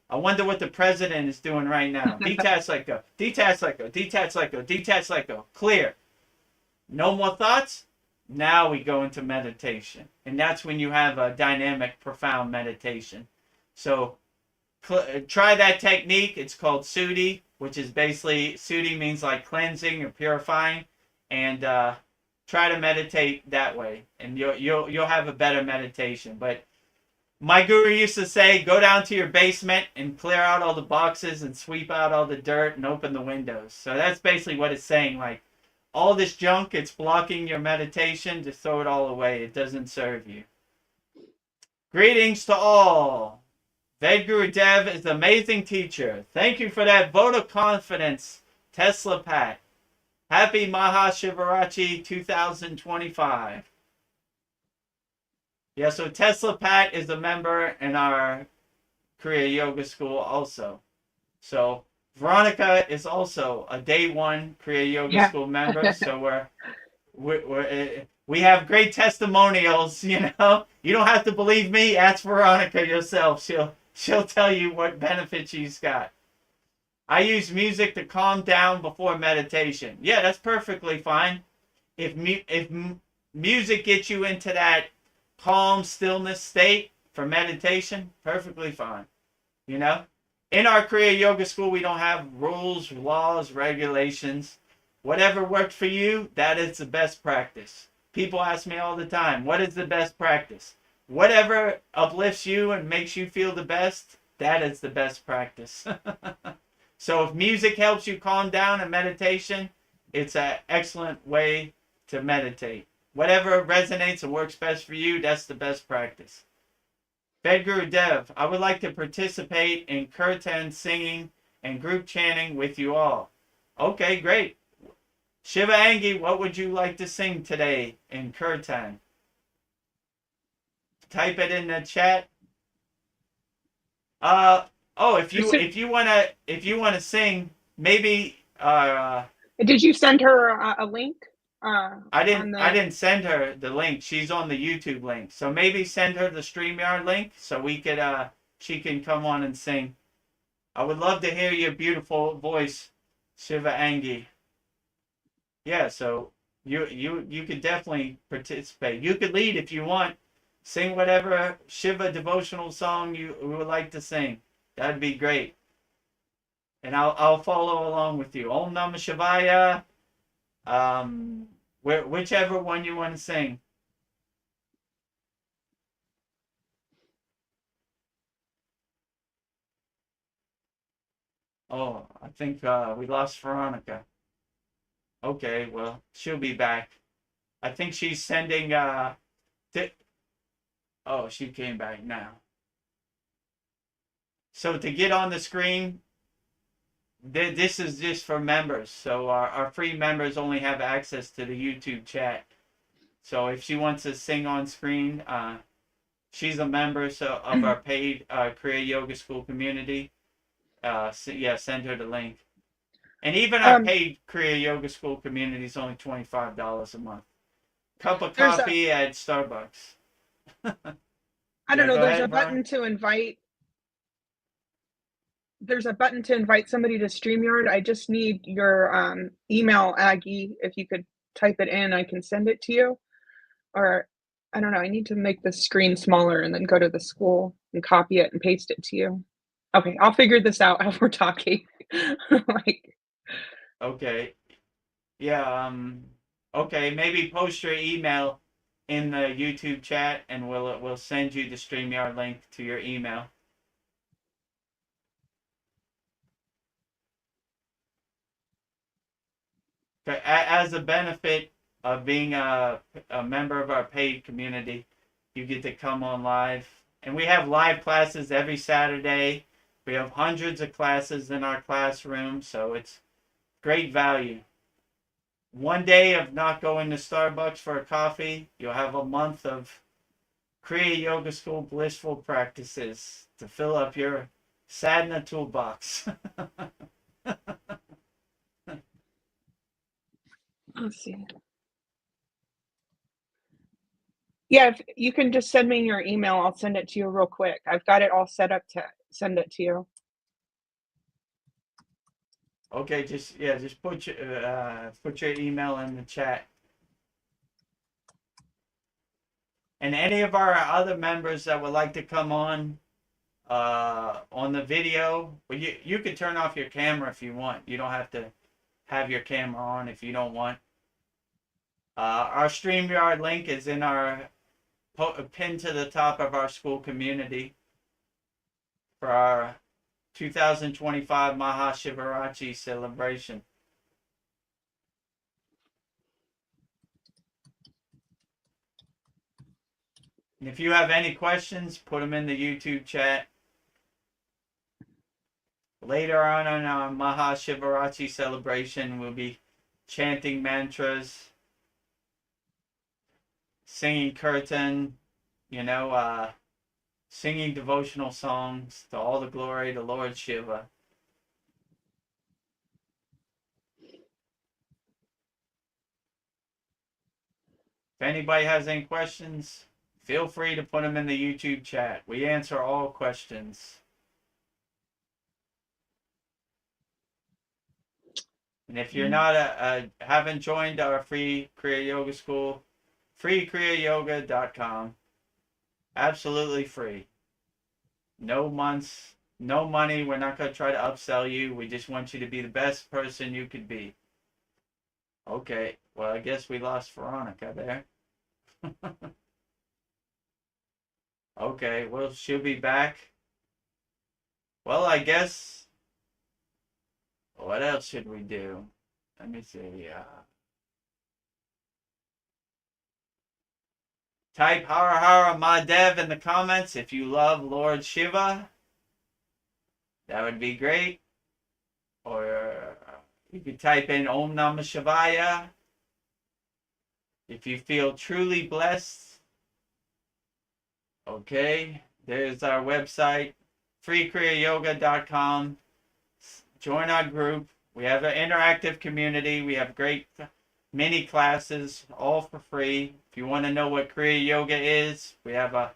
I wonder what the president is doing right now. Detach, let go. Detach, let go. Detach, let go. Detach, let go. Clear. No more thoughts. Now we go into meditation. And that's when you have a dynamic, profound meditation. So try that technique. It's called Sudhi, which is basically, Sudhi means like cleansing or purifying. And try to meditate that way. And you'll have a better meditation. But my guru used to say, go down to your basement and clear out all the boxes and sweep out all the dirt and open the windows. So that's basically what it's saying. Like, all this junk, it's blocking your meditation. Just throw it all away. It doesn't serve you. Greetings to all. Vedguru Dev is an amazing teacher. Thank you for that vote of confidence, Tesla Pat. Happy Maha Shivaratri 2025. Yeah, so Tesla Pat is a member in our Kriya Yoga School also. So Veronica is also a day one Kriya Yoga School member. So we have great testimonials. You know, you don't have to believe me. Ask Veronica yourself. She'll tell you what benefits she's got. I use music to calm down before meditation. Yeah, that's perfectly fine. If music gets you into that calm stillness state for meditation, perfectly fine. You know, in our Kriya Yoga School, we don't have rules, laws, regulations. Whatever worked for you, that is the best practice. People ask me all the time, what is the best practice? Whatever uplifts you and makes you feel the best, that is the best practice. So if music helps you calm down in meditation, it's an excellent way to meditate. Whatever resonates and works best for you, that's the best practice. Vedguru Dev, I would like to participate in kirtan singing and group chanting with you all. Okay, great. Shiva Angi, what would you like to sing today in kirtan? Type it in the chat. If you wanna sing, maybe did you send her a link? I didn't send her the link. She's on the YouTube link. So maybe send her the StreamYard link so she can come on and sing. I would love to hear your beautiful voice, Shiva Angi. Yeah, so You could definitely participate. You could lead if you want. Sing whatever Shiva devotional song you would like to sing. That'd be great. And I'll follow along with you. Om Namah Shivaya. Whichever one you want to sing. Oh, I think we lost Veronica. Okay, well, she'll be back. I think she's sending oh, she came back now. So to get on the screen, this is just for members. So our free members only have access to the YouTube chat. So if she wants to sing on screen, she's a member of our paid Kriya Yoga School community. Yeah, send her the link. And even our paid Kriya Yoga School community is only $25 a month. Cup of coffee at Starbucks. I don't know. There's a button to invite. There's a button to invite somebody to StreamYard. I just need your email, Aggie. If you could type it in, I can send it to you. Or I don't know. I need to make the screen smaller and then go to the school and copy it and paste it to you. Okay, I'll figure this out as we're talking. Okay. Yeah. Okay. Maybe post your email in the YouTube chat, and we'll send you the StreamYard link to your email. As a benefit of being a member of our paid community, you get to come on live. And we have live classes every Saturday. We have hundreds of classes in our classroom, so it's great value. One day of not going to Starbucks for a coffee, you'll have a month of Kriya Yoga School blissful practices to fill up your sadhana toolbox. Let's see. Yeah, if you can just send me your email, I'll send it to you real quick. I've got it all set up to send it to you. Okay, just put your email in the chat. And any of our other members that would like to come on the video, well, you can turn off your camera if you want. You don't have to have your camera on if you don't want. Our StreamYard link is in our pinned to the top of our school community for our 2025 Maha Shivaratri celebration. And if you have any questions, put them in the YouTube chat. Later on in our Maha Shivaratri celebration, we'll be chanting mantras, singing kirtan, singing devotional songs to all the glory to Lord Shiva. If anybody has any questions, feel free to put them in the YouTube chat. We answer all questions. And if you're not haven't joined our free Kriya Yoga School, freekriyayogamasterclass.com. Absolutely free. No months, no money. We're not going to try to upsell you. We just want you to be the best person you could be. Okay, well, I guess we lost Veronica there. Okay, well, she'll be back. Well, I guess, what else should we do? Let me see. Type Hara Hara Mahadev in the comments if you love Lord Shiva. That would be great. Or you could type in Om Namah Shivaya. If you feel truly blessed. Okay, there's our website, freekriyayogamasterclass.com. Join our group. We have an interactive community. We have great mini classes, all for free. If you want to know what Kriya Yoga is, we have a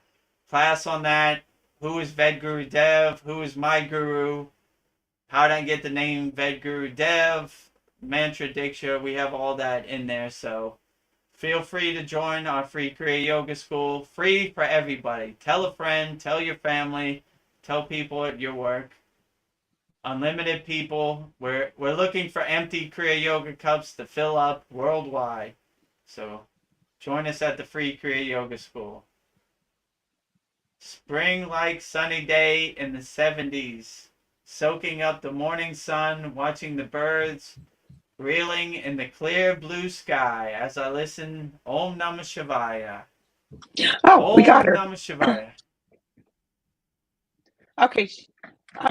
class on that. Who is Vedguru Dev? Who is my guru? How did I get the name Vedguru Dev? mantra diksha. We have all that in there. So feel free to join our free Kriya Yoga School. Free for everybody. Tell a friend, tell your family, tell people at your work. Unlimited people. We're looking for empty Kriya Yoga cups to fill up worldwide. So join us at the free Kriya Yoga School. Spring like sunny day in the 70s. Soaking up the morning sun, watching the birds, reeling in the clear blue sky as I listen. Om Namah Shivaya. Oh, we got Om her. Namah Shivaya. Okay,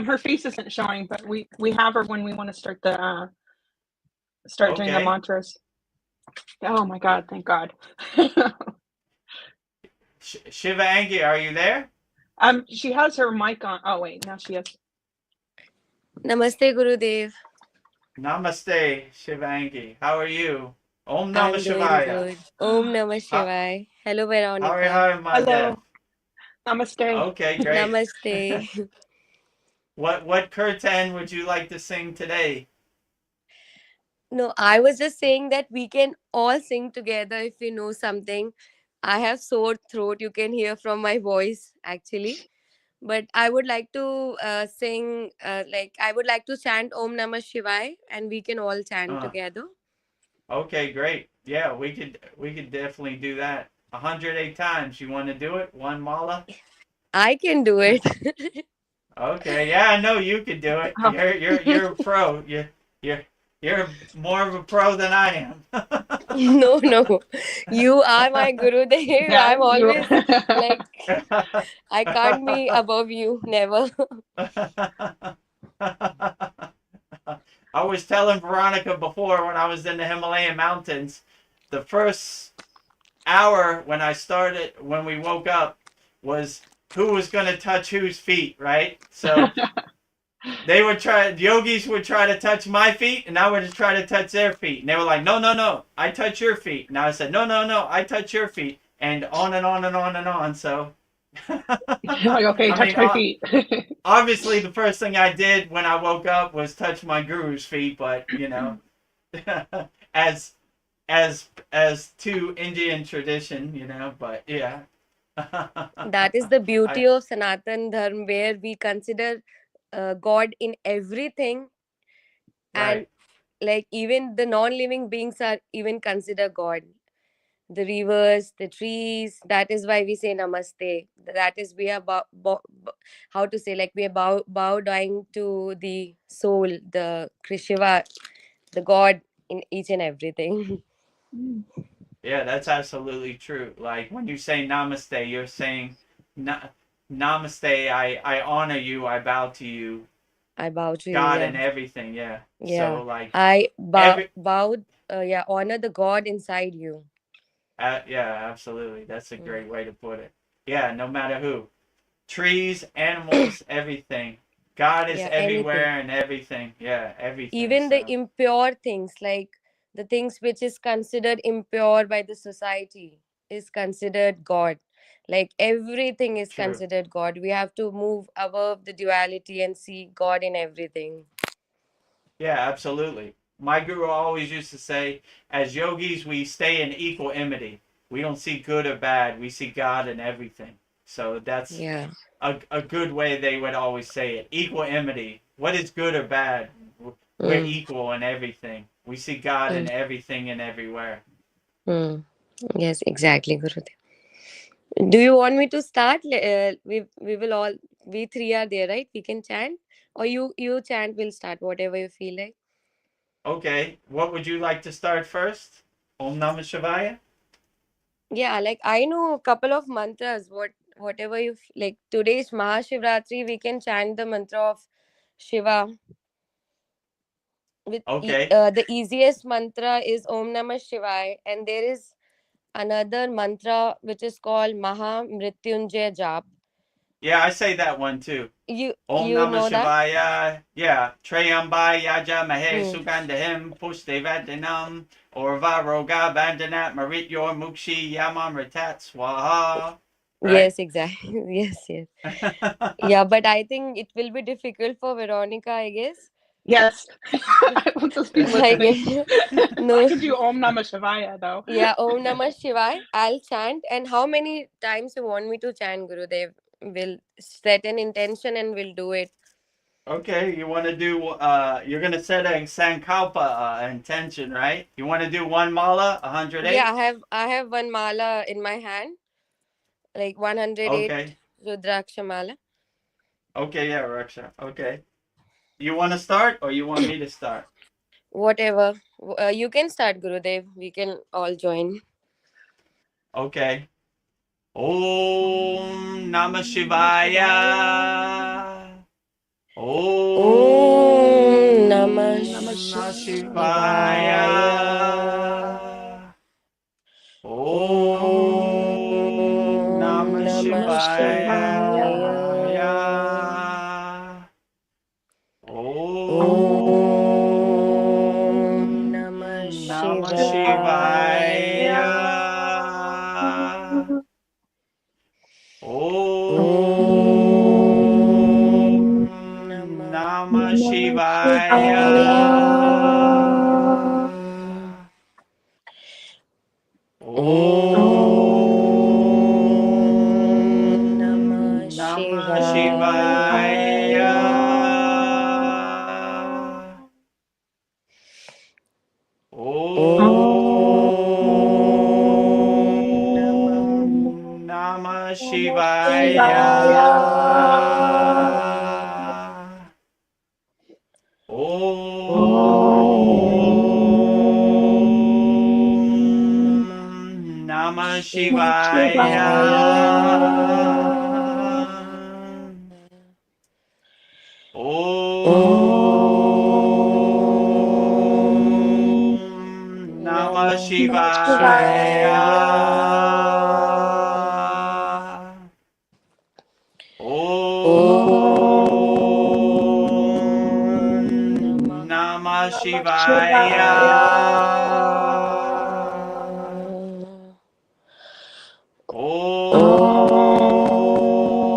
her face isn't showing, but we have her when we want to start the start doing the Okay. mantras. Oh my God! Thank God. Shiva Angi, are you there? She has her mic on. Oh wait, now she is. Namaste, Gurudev. Namaste, Shiva Angi. How are you? Om Namah I'm doing Shivaya. good. Om Namah How, Shivaya. Hello, how are Veronica. you, my dear? Hello. Namaste. Okay, great. Namaste. What kirtan would you like to sing today? No, I was just saying that we can all sing together if we know something. I have sore throat. You can hear from my voice, actually. But I would like to sing, I would like to chant Om Namah Shivaya, and we can all chant Uh, together. okay, great. Yeah, we could definitely do that. 108 times. You want to do it? One mala? I can do it. Okay, yeah, I know you could do it. Oh. You're a pro. You're you're more of a pro than I am. No. You are my Gurudev. Yeah, I'm you. always like, I can't be above you. Never. I was telling Veronica before when I was in the Himalayan mountains, the first hour when we woke up was who was going to touch whose feet, right? So yogis would try to touch my feet and I would try to touch their feet. And they were like, no, I touch your feet. And I said, no, I touch your feet. And on and on and on and on. So, Like, okay, I touch mean, my feet. obviously the first thing I did when I woke up was touch my guru's feet, but as to Indian tradition, but yeah. That is the beauty I of Sanatan Dharma, where we consider God in everything, and right. like even the non-living beings are even consider God. The rivers, the trees. That is why we say Namaste. That is we are how to say, like we are bow down to the soul, the Shiva, the God in each and everything. Yeah, that's absolutely true. Like when you say namaste, you're saying na- namaste, I honor you, I bow to you, I bow to you. God Yeah, and everything, yeah. yeah. So like I bow every bowed. Yeah, honor the God inside you. yeah, absolutely. That's a Mm. great way to put it. Yeah, no matter who. Trees, animals, everything. God is Yeah, anything. everywhere and everything. Yeah, everything. Even the So, impure things, like the things which is considered impure by the society, is considered God. Like everything is true. considered God. We have to move above the duality and see God in everything. Yeah, absolutely. My guru always used to say, as yogis, we stay in equanimity. We don't see good or bad. We see God in everything. So that's Yeah. a good way they would always say it. Equanimity. What is good or bad? We're Mm. equal in everything. We see God Mm. in everything and everywhere. Mm. Yes, exactly, Gurudev. Do you want me to start? We will all, we three are there, right? We can chant, or you chant. Will start whatever you feel like. Okay, what would you like to start first? Om Namah Shivaya? Yeah, like I know a couple of mantras. Whatever you like. Today's Mahashivratri, we can chant the mantra of Shiva. Okay. The easiest mantra is Om Namah Shivaya, and there is another mantra which is called Maha Mrityunjay Jap. Yeah, I say that one too. Om You Namah know that? Shivaya. Yeah. Treyambaya Yaja Mahe Mm. Sugandhim Pushdevadanam Orva Roga Bandhanat Marityor Mukshi Yamamritat Swaha. Right? Yes, exactly. Yes. Yeah, but I think it will be difficult for Veronica, I guess. Yes. I will just be I listening. get no. I can do Om Namah Shivaya though. Yeah, Om Namah Shivaya. I'll chant. And how many times you want me to chant, Gurudev? We'll set an intention and we'll do it. Okay, you want to do, you're going to set a Sankalpa intention, right? You want to do one mala, 108? Yeah, I have one mala in my hand, like 108 Okay. Rudraksha mala. Okay, yeah, Raksha. Okay. You want to start or you want me to start? Whatever. You can start, Gurudev. We can all join. Okay. Om Namah Shivaya. Om Namah Namah Shivaya. Shivaya. Om Om Namah Namah Shivaya. Om Om Namah Namah Shivaya. Shivaya. Om Om Namah Namah Shivaya. Shivaya. Om Namah Om Namah Shivaya. Shivaya. Om Namah Om Namah Shivaya. Om Namah Shivaya. Om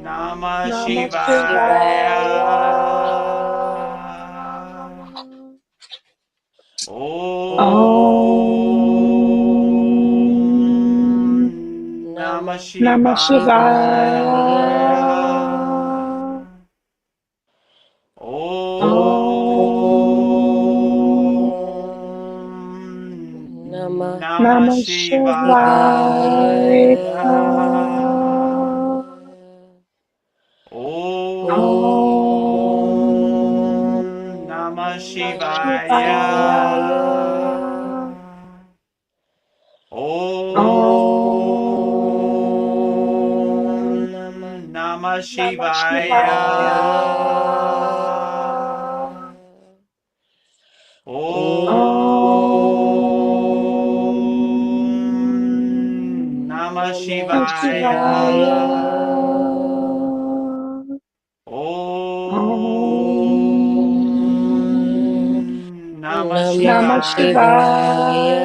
Namah Shivaya. Om Namah Shivaya. Om Namah Shivaya. Om Namah Shivaya. Om Namah Shivaya. Om Namah Shivaya. Om Namah Shivaya. Om Namah Shivaya. Om Namah Shivaya. Om Namah Shivaya.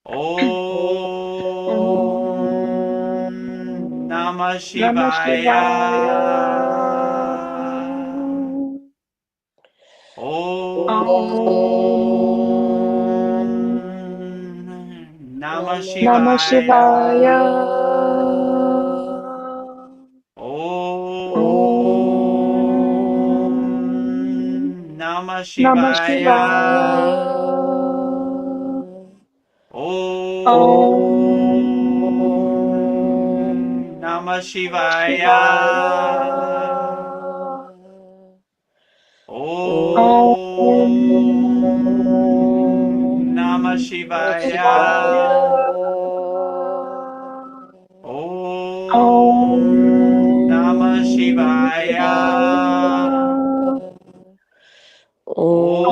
Om Namah Shivaya. Om Namah Shivaya. Om Namah Shivaya. Om Namah Shivaya. Om Namah Shivaya. Om Namah Shivaya. Om Namah Shivaya. Om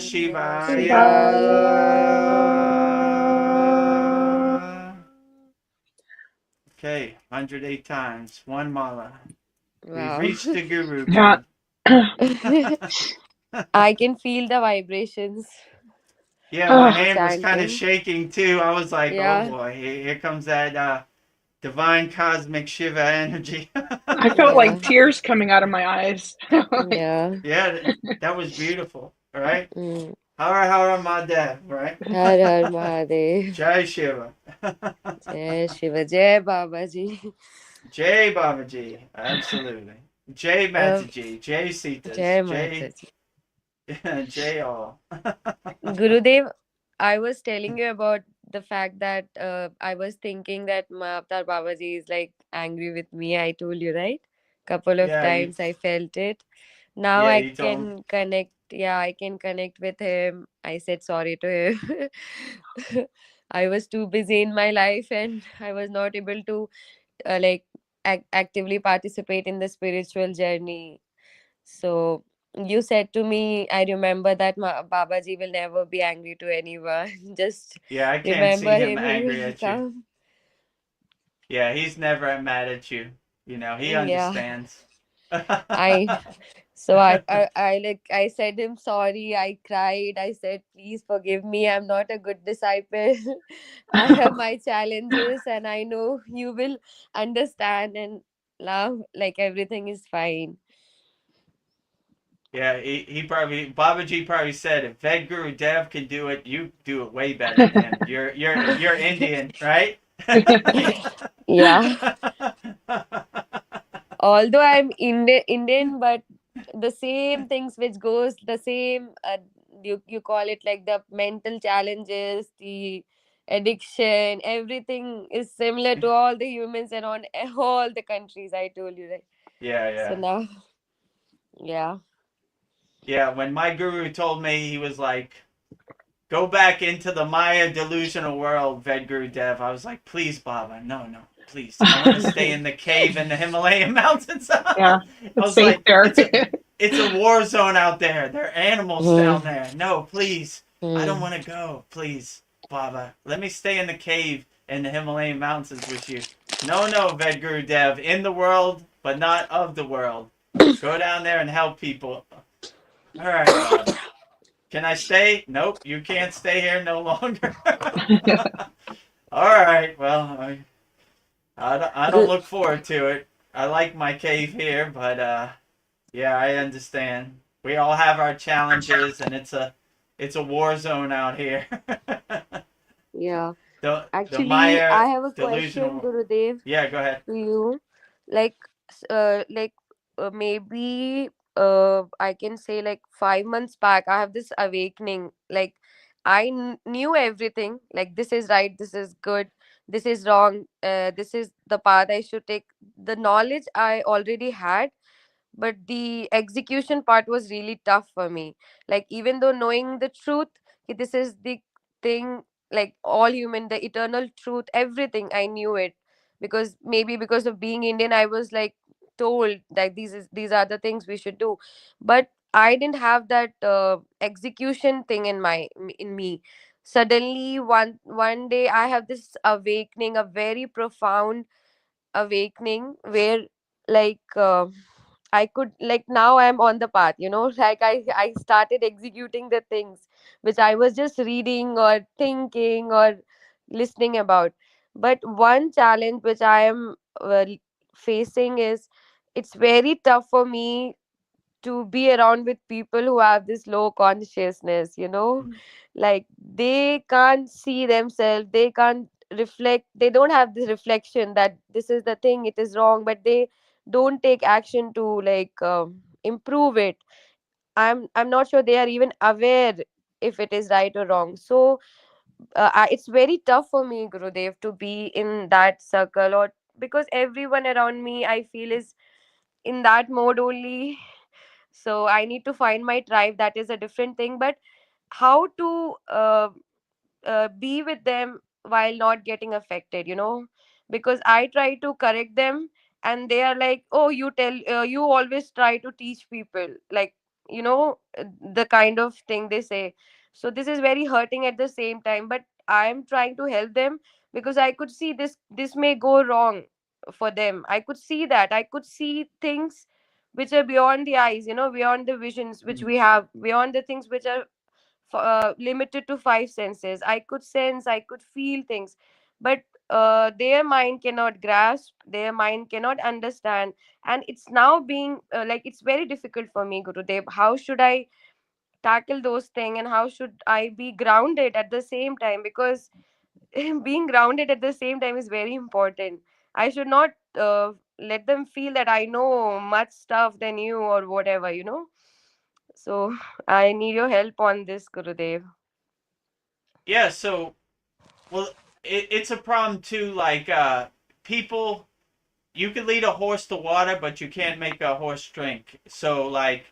Shivaya. Shivaya. Okay, 108 times, one mala. We've Wow. reached the guru Yeah. god. I can feel the vibrations, Yeah, my Oh, the hand was kind of chanting. shaking too. I was like, oh Yeah. boy, here comes that divine cosmic Shiva energy. I felt Yeah. like tears coming out of my eyes. Like, Yeah. Yeah, that was beautiful. All right. Mm. Hara Hara Mahadev, right? Har Har Mahadev. Jai Shiva. Jai Shiva. Jai Babaji. Jai Babaji. Absolutely. Jai Uh, Mataji. Jai Sitas. Jai Jai. Mataji. Jai all. Gurudev, I was telling you about the fact that I was thinking that my Avatar Babaji is like angry with me. I told you, right? Couple of Yeah, you. times I felt it. Now Yeah, I you told. can connect. Yeah, I can connect with him. I said sorry to him. I was too busy in my life and I was not able to like actively participate in the spiritual journey. So you said to me, I remember that Babaji will never be angry to anyone. Just Yeah, I can't see remember him him, he angry will at you. come. Yeah, he's never mad at you. You know, he Yeah, understands. I so I like I said him sorry. I cried. I said, please forgive me. I'm not a good disciple. I have my challenges, and I know you will understand and laugh. Like everything is fine. Yeah, he probably Babaji probably said if Vedguru Dev can do it, you do it way better than him. You're Indian, right? Yeah. Although I'm Indian, but the same things which goes the same. You call it like the mental challenges, the addiction, everything is similar to all the humans and on all the countries. I told you, right? Yeah, So yeah. now, yeah, Yeah, when my guru told me, he was like, go back into the Maya delusional world, Vedguru Dev. I was like, please, Baba, no, no, please. I want to stay in the cave in the Himalayan mountains. I yeah, it's was safe like, there. it's a war zone out there. There are animals down Hmm. there. No, please. I don't Hmm. want to go. Please, Baba. Let me stay in the cave in the Himalayan mountains with you. No, no, Vedguru Dev. In the world, but not of the world. Go down there and help people. All right, Baba. Can I stay? Nope, you can't stay here no longer. All right, well, I don't Good. look forward to it. I like my cave here, but yeah, I understand. We all have our challenges, and it's a war zone out here. Yeah. The Actually, I Maya have a question, delusional. Gurudev, Yeah, go ahead. to you. Like, like maybe I can say like 5 months back, I have this awakening. Like, I knew everything. Like, this is right, this is good, this is wrong. This is the path I should take. The knowledge I already had, but the execution part was really tough for me. Like, even though knowing the truth, कि this is the thing, like all human, the eternal truth, everything, I knew it. Because maybe because of being Indian, I was like told that these are the things we should do. But I didn't have that execution thing in me. Suddenly one day I have this awakening, a very profound awakening, where like I could, like, now I'm on the path, like I started executing the things which I was just reading or thinking or listening about. But one challenge which I am facing is, it's very tough for me to be around with people who have this low consciousness, like they can't see themselves, they can't reflect, they don't have this reflection that this is the thing, it is wrong, but they don't take action to like improve it. I'm not sure they are even aware if it is right or wrong. So it's very tough for me, Gurudev, to be in that circle, or because everyone around me I feel is in that mode only. So I need to find my tribe, that is a different thing. But how to be with them while not getting affected, because I try to correct them, and they are like, oh, you always try to teach people, like the kind of thing they say. So this is very hurting at the same time, but I am trying to help them, because I could see this may go wrong for them. I could see that. I could see things which are beyond the eyes, beyond the visions which we have, beyond the things which are limited to five senses. I could sense, I could feel things, but their mind cannot grasp, their mind cannot understand. And it's now being like, it's very difficult for me, Gurudev. How should I tackle those things, and how should I be grounded at the same time? Because being grounded at the same time is very important. I should not let them feel that I know much stuff than you or whatever. So I need your help on this, Gurudev. Yeah, so well, it's a problem too. Like people, you can lead a horse to water, but you can't make a horse drink. So like,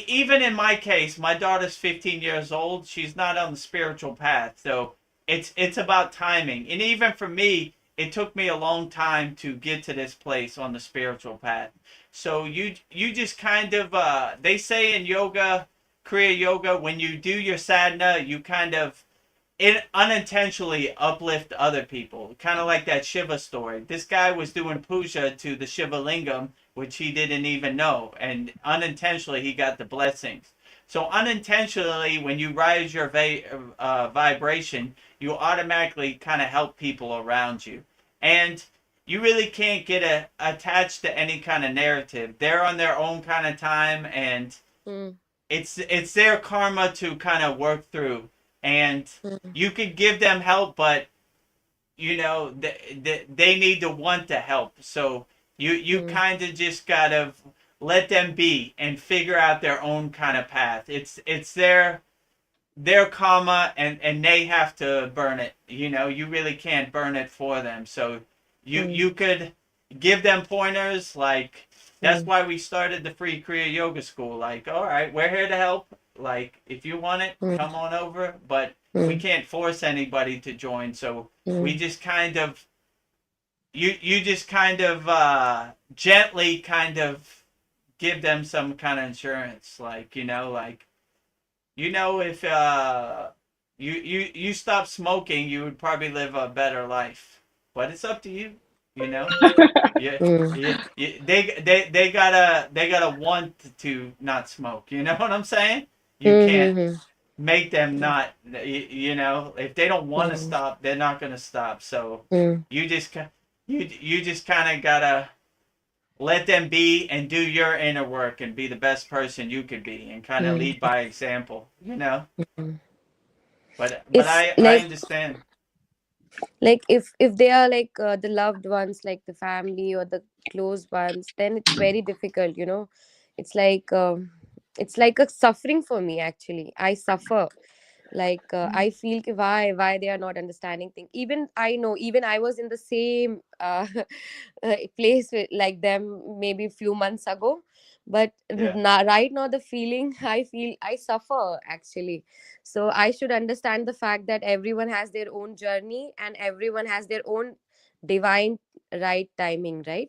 even in my case, my daughter's 15 years old. She's not on the spiritual path, so it's about timing. And even for me, it took me a long time to get to this place on the spiritual path. So you just kind of they say in yoga, Kriya yoga, when you do your sadhana, you kind of it unintentionally uplift other people. Kind of like that Shiva story. This guy was doing puja to the Shiva lingam, which he didn't even know, and unintentionally he got the blessings. So unintentionally, when you rise your vibration, you automatically kind of help people around you, and you really can't get attached to any kind of narrative. They're on their own kind of time, and Mm, it's their karma to kind of work through, and mm, you could give them help, but they need to want to help. So you mm, kind of just gotta let them be and figure out their own kind of path. It's their karma, and they have to burn it. You really can't burn it for them. So mm, you could give them pointers. Like, that's mm, why we started the free Kriya Yoga School. Like, all right, we're here to help. Like, if you want it, mm, come on over. But we mm, can't force anybody to join. So we mm, just kind of you just kind of gently kind of give them some kind of insurance. Like, like, if you stop smoking, you would probably live a better life. But it's up to you. You know. Yeah, mm, they gotta want to not smoke. You know what I'm saying? You can't mm, make them not. If they don't want to mm, stop, they're not gonna stop. So mm, you just you just kind of gotta let them be and do your inner work and be the best person you could be and kind of mm, lead by example. mm. But It's I like, understand. if they are like the loved ones, like the family or the close ones, then it's very difficult. It's like, it's like a suffering for me. Actually, I suffer. Like, I feel ki why they are not understanding things. Even I know, even I was in the same place with, like them, maybe few months ago. But Yeah. now, right now, the feeling I feel, I suffer actually. So I should understand the fact that everyone has their own journey, and everyone has their own divine right timing, right?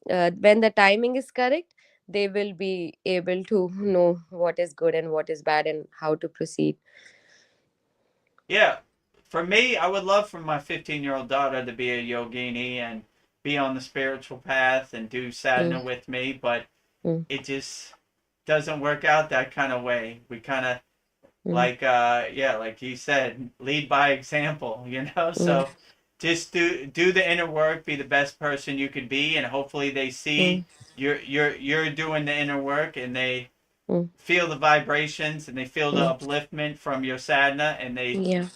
When the timing is correct, they will be able to know what is good and what is bad, and how to proceed. Yeah, for me, I would love for my 15-year-old daughter to be a yogini and be on the spiritual path and do sadhana Mm, with me, but mm, it just doesn't work out that kind of way. We kind of mm, like yeah, like you said, lead by example, mm, So just do the inner work, be the best person you could be, and hopefully they see mm, you're doing the inner work, and they mm, feel the vibrations, and they feel the mm. upliftment from your sadhana, and they Yeah.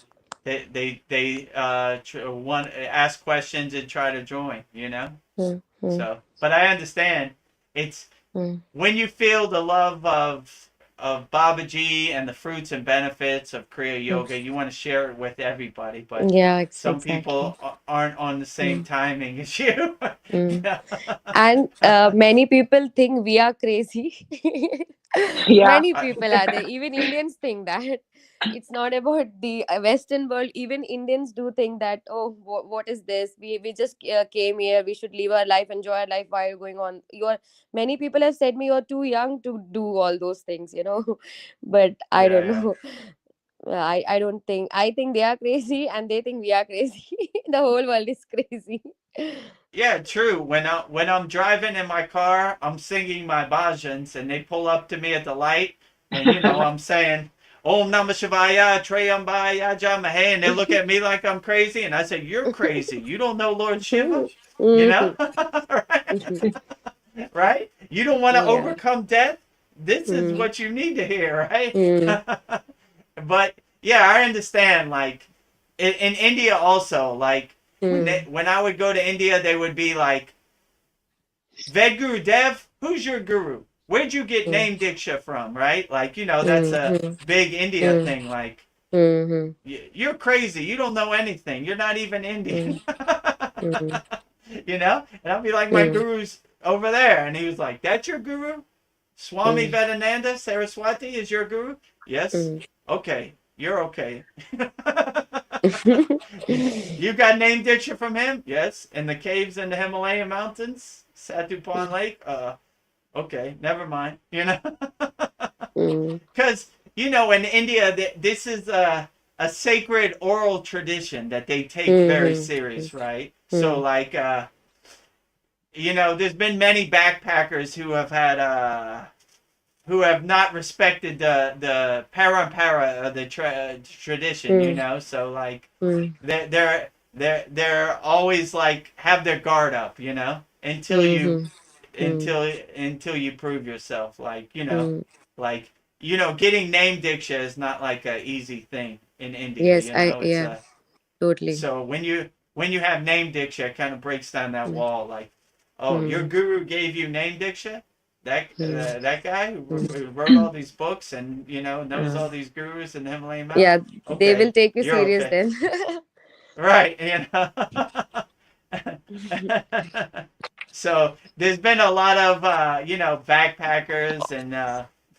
they they they want ask questions and try to join. Mm, mm, So, but I understand, it's mm. when you feel the love of Babaji and the fruits and benefits of Kriya Mm. Yoga, you want to share it with everybody, but Yeah, some exactly. people aren't on the same Mm, timing as you. mm. Yeah. And many people think we are crazy. Yeah. Many people are there. Even Indians think that. It's not about the Western world. Even Indians do think that, oh, what is this? We just came here. We should live our life, enjoy our life. Why are you going on? Many people have said me, you're too young to do all those things, But I Yeah, don't yeah. know. I don't think. I think they are crazy, and they think we are crazy. The whole world is crazy. Yeah, true. When I'm driving in my car, I'm singing my bhajans, and they pull up to me at the light, and I'm saying Om Namah Shivaya, Trayambaya Jamahe, and they look at me like I'm crazy, and I say, "You're crazy. You don't know Lord Shiva, you know, Mhm. right? Right? You don't want to Yeah. overcome death. This is Mm, what you need to hear, right?" mm, But yeah, I understand. Like in India, also, like mm, when I would go to India, they would be like, Ved Guru Dev, who's your guru? Where'd you get mm, name Diksha from, right? Like, that's mm, a mm, big India mm, thing. Like, mhm, you're crazy. You don't know anything. You're not even Indian. mm, mm, And I'll be like, my mm, guru's over there. And he was like, that's your guru? Swami mm, Vedananda Saraswati is your guru? Yes. mm. Okay. You're okay. You got name Diksha from him? Yes. In the caves in the Himalayan mountains? Satupan Lake? Okay, never mind. Mm, Because in India, this is a sacred oral tradition that they take very mhm, serious, right? So, mm, like, there's been many backpackers who have not respected the parampara of the tradition, mm, So, like, mm, they're always like have their guard up, until you mhm, mm, until you prove yourself, like mm. like getting name diksha is not like a easy thing in India, Yes, it's yeah, a totally. so when you have name diksha, it kind of breaks down that Mm, wall, like, oh, your mm, guru gave you name diksha, mm, that guy mm. who wrote all these books and knows Uh, all these gurus in the Himalayan mountain. yeah, they will Okay, take you you're serious okay. then. Right, So there's been a lot of backpackers and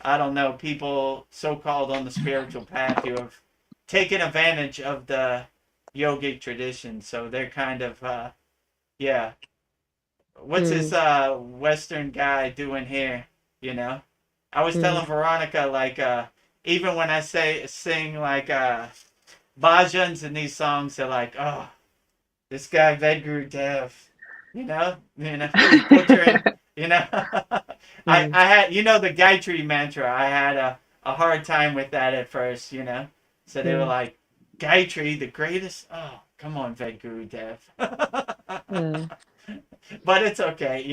I don't know, people so-called on the spiritual path who have taken advantage of the yogic tradition. So they're kind of yeah. What's this Mm, Western guy doing here? You know, I was mm, telling Veronica, like, even when I sing like bhajans in these songs, they're like, oh, this guy Vedguru Dev, he's butchering, you know. I mm, had, the Gayatri mantra. I had a hard time with that at first, So they were mm. like, Gayatri, the greatest. Oh, come on, Vedguru Dev. Uh, But it's okay,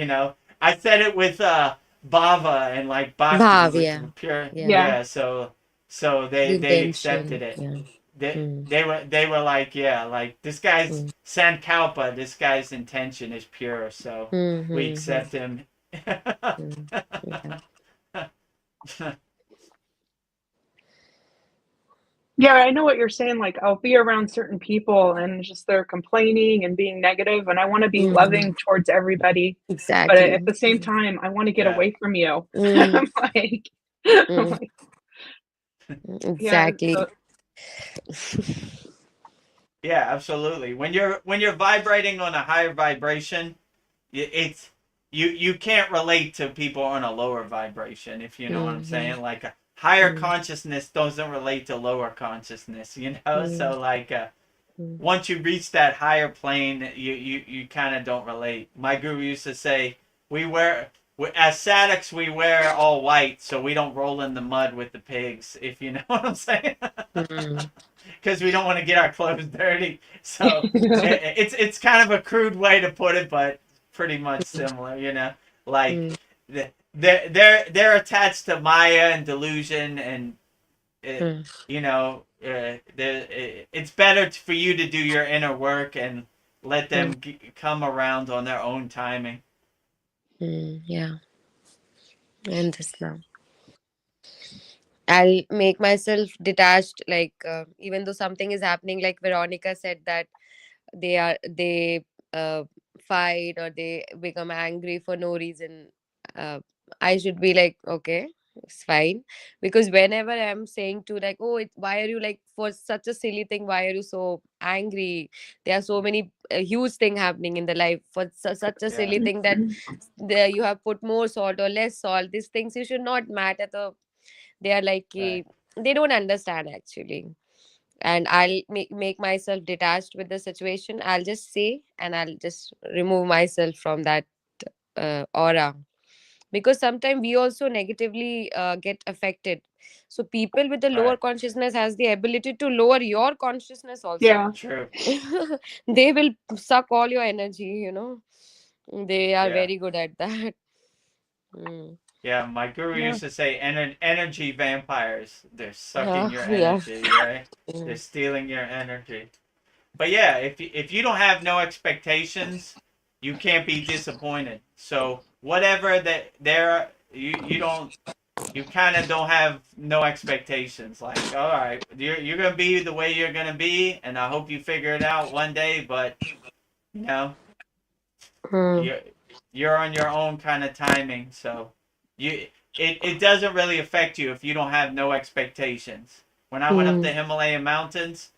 I said it with bhava and like bhakti, Bhav, with yeah, pure, yeah. Yeah. yeah. So The they accepted intention, it. yeah. they Mm, they were like, yeah, like this guy's mm, sankalpa, this guy's intention is pure, so mm, we mm, mm, accept him. mm. Yeah. Yeah, I know what you're saying. Like, I'll be around certain people and just they're complaining and being negative, and I want to be Mhm. loving towards everybody. But Exactly. at the same time, I want to get Yeah. away from you. Mm, I'm like, I'm mm, like, yeah. exactly. So Yeah, absolutely. When you're vibrating on a higher vibration, it's you can't relate to people on a lower vibration, if you know what I'm Mhm, saying. Like a higher mm, consciousness doesn't relate to lower consciousness, mm, So like mm, once you reach that higher plane, you kind of don't relate. My guru used to say, as sadhaks, we wear all white so we don't roll in the mud with the pigs, if you know what I'm saying. mm, Because we don't want to get our clothes dirty. So it's kind of a crude way to put it, but pretty much similar, Like mm, they're attached to Maya and delusion, and it, mm, it's better for you to do your inner work and let mm, them come around on their own timing. yeah, I understand. I'll make myself detached, like even though something is happening, like Veronica said that they uh, fight or they become angry for no reason. Uh, I should be like, okay. It's fine. Because whenever I'm saying to like, oh, why are you like for such a silly thing? Why are you so angry? There are so many huge thing happening in the life for such a Yeah. silly thing that there you have put more salt or less salt. These things you should not matter. They are like Right. they don't understand actually. And I'll make myself detached with the situation. I'll just say and I'll just remove myself from that aura, because sometimes we also negatively get affected. So people with the lower Right. consciousness has the ability to lower your consciousness also. Yeah. True. They will suck all your energy. They are Yeah. very good at that. Mm. Yeah. My guru Yeah. used to say energy vampires. They're sucking your Yeah. energy, right? They're Mm. stealing your energy. But yeah, if you don't have no expectations, you can't be disappointed. So whatever that there, you don't, you kind of don't have no expectations. Like, all right, you're gonna be the way you're gonna be, and I hope you figure it out one day. But you know, Mm. you're you're on your own kind of timing. So it doesn't really affect you if you don't have no expectations. When I went up the Mm. Himalayan mountains,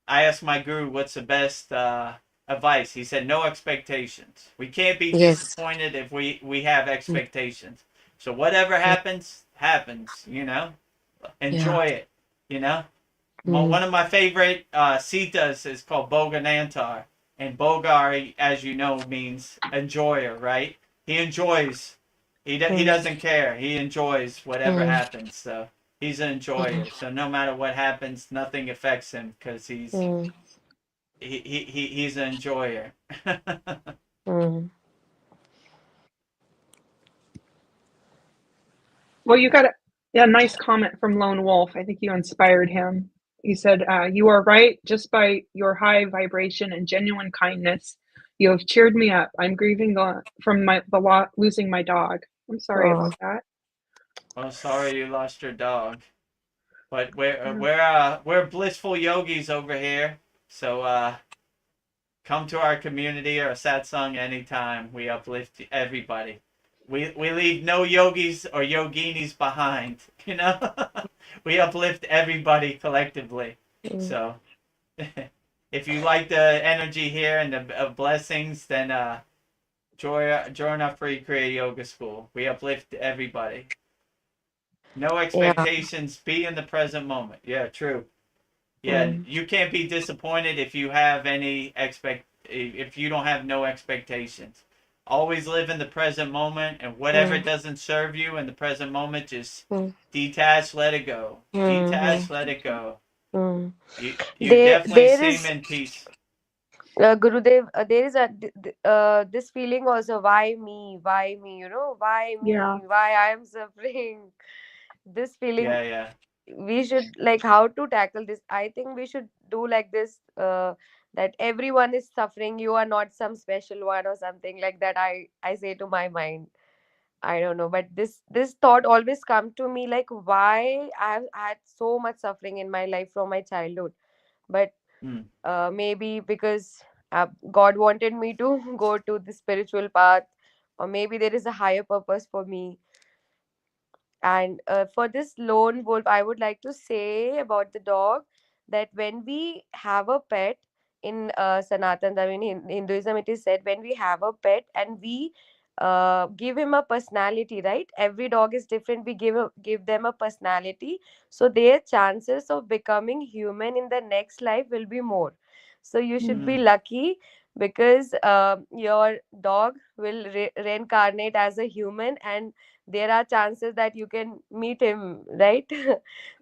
I asked my guru what's the best advice. He said no expectations. We can't be Yes. disappointed if we have Mm. expectations. So whatever Yeah. happens, happens. Yeah. Enjoy it. You know, Mm. one of my favorite sitas is called Boganantar, and Bogar, as you know, means enjoyer. Right? He enjoys. He Mm. doesn't care. He enjoys whatever Mm. happens. So he's an Mm. enjoyer. So no matter what happens, nothing affects him because Mm. he's an enjoyer. Mm. Well, you got a nice comment from Lone Wolf. I think you inspired him. He said, "You are right. Just by your high vibration and genuine kindness, you have cheered me up. I'm grieving from losing my dog. I'm sorry Oh. about that." Well, sorry you lost your dog, but Yeah. we're blissful yogis over here. So come to our community or satsang anytime. We uplift everybody. We leave no yogis or yoginis behind. We uplift everybody collectively. Mm. So if you like the energy here and the blessings, then join our free Kriya Yoga School. We uplift everybody. No Yeah. expectations. Be in the present moment. Yeah, true. Yeah, Mm. you can't be disappointed if you have if you don't have no expectations. Always live in the present moment, and whatever Mm. doesn't serve you in the present moment, just Mm. detach, let it go. Mm. Detach, let it go. Mm. You definitely There seem is in peace. Gurudev, there is this feeling also, why me, why Yeah. me, why I am suffering. This feeling, Yeah, yeah. we should like how to tackle this. I think we should do like this, that everyone is suffering. You are not some special one or something like that. I say to my mind. I don't know, but this thought always come to me like why I've had so much suffering in my life from my childhood. But Mm. maybe because God wanted me to go to the spiritual path, or maybe there is a higher purpose for me. And for this lone wolf, I would like to say about the dog that when we have a pet in Sanatan, I mean, in Hinduism, it is said when we have a pet and we give him a personality, right? Every dog is different. We give them a personality, so their chances of becoming human in the next life will be more. So you should be Mm. lucky because your dog will reincarnate as a human, and there are chances that you can meet him, right?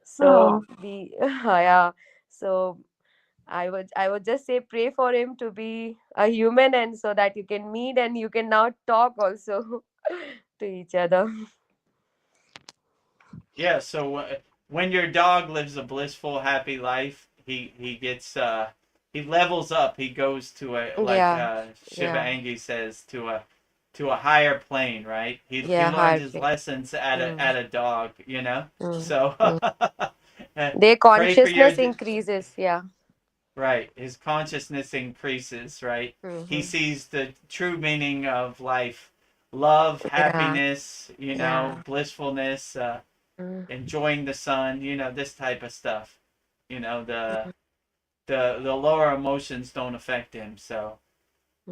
So Oh, be yeah. So I would just say pray for him to be a human, and so that you can meet and you can now talk also to each other. Yeah, so when your dog lives a blissful, happy life, he levels up. He goes to a, like Yeah, Shiva yeah, Angi says, to a higher plane, right? He yeah, learns hard his play. lessons Mm, at a dog, mm, So mm. Their pray for your consciousness increases. Yeah. right. His consciousness increases, right? He Mm-hmm. sees the true meaning of life love, Yeah. happiness, Yeah. blissfulness, Mm, enjoying the sun, this type of stuff. The lower emotions don't affect him. So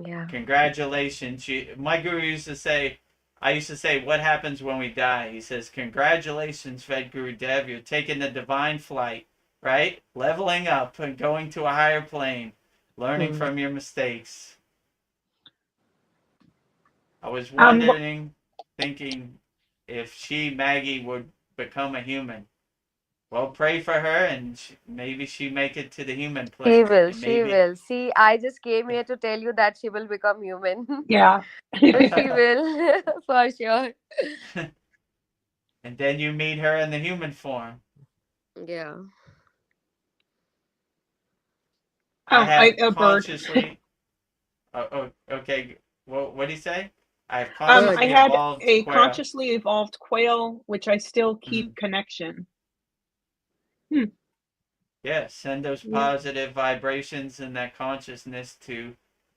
yeah. congratulations. My guru used to say, I used to say, what happens when we die? He says, congratulations, Fed Guru Dev, you're taking the divine flight, right? Leveling up and going to a higher plane, learning Mm. from your mistakes. I was Um, wondering, thinking if Maggie, would become a human. Well, pray for her, and maybe she make it to the human She plane, will. and She maybe. will. See, I just came here to tell you that she will become human. yeah. So she will, for sure. And then you meet her in the human form. Yeah. I have A bird. consciously. Oh, okay. What do you say? I have I consciously Bird. had evolved a quail. consciously evolved quail, which I still keep Mhm. connection. Hmm. Yeah, send those Yeah. positive vibrations and that consciousness to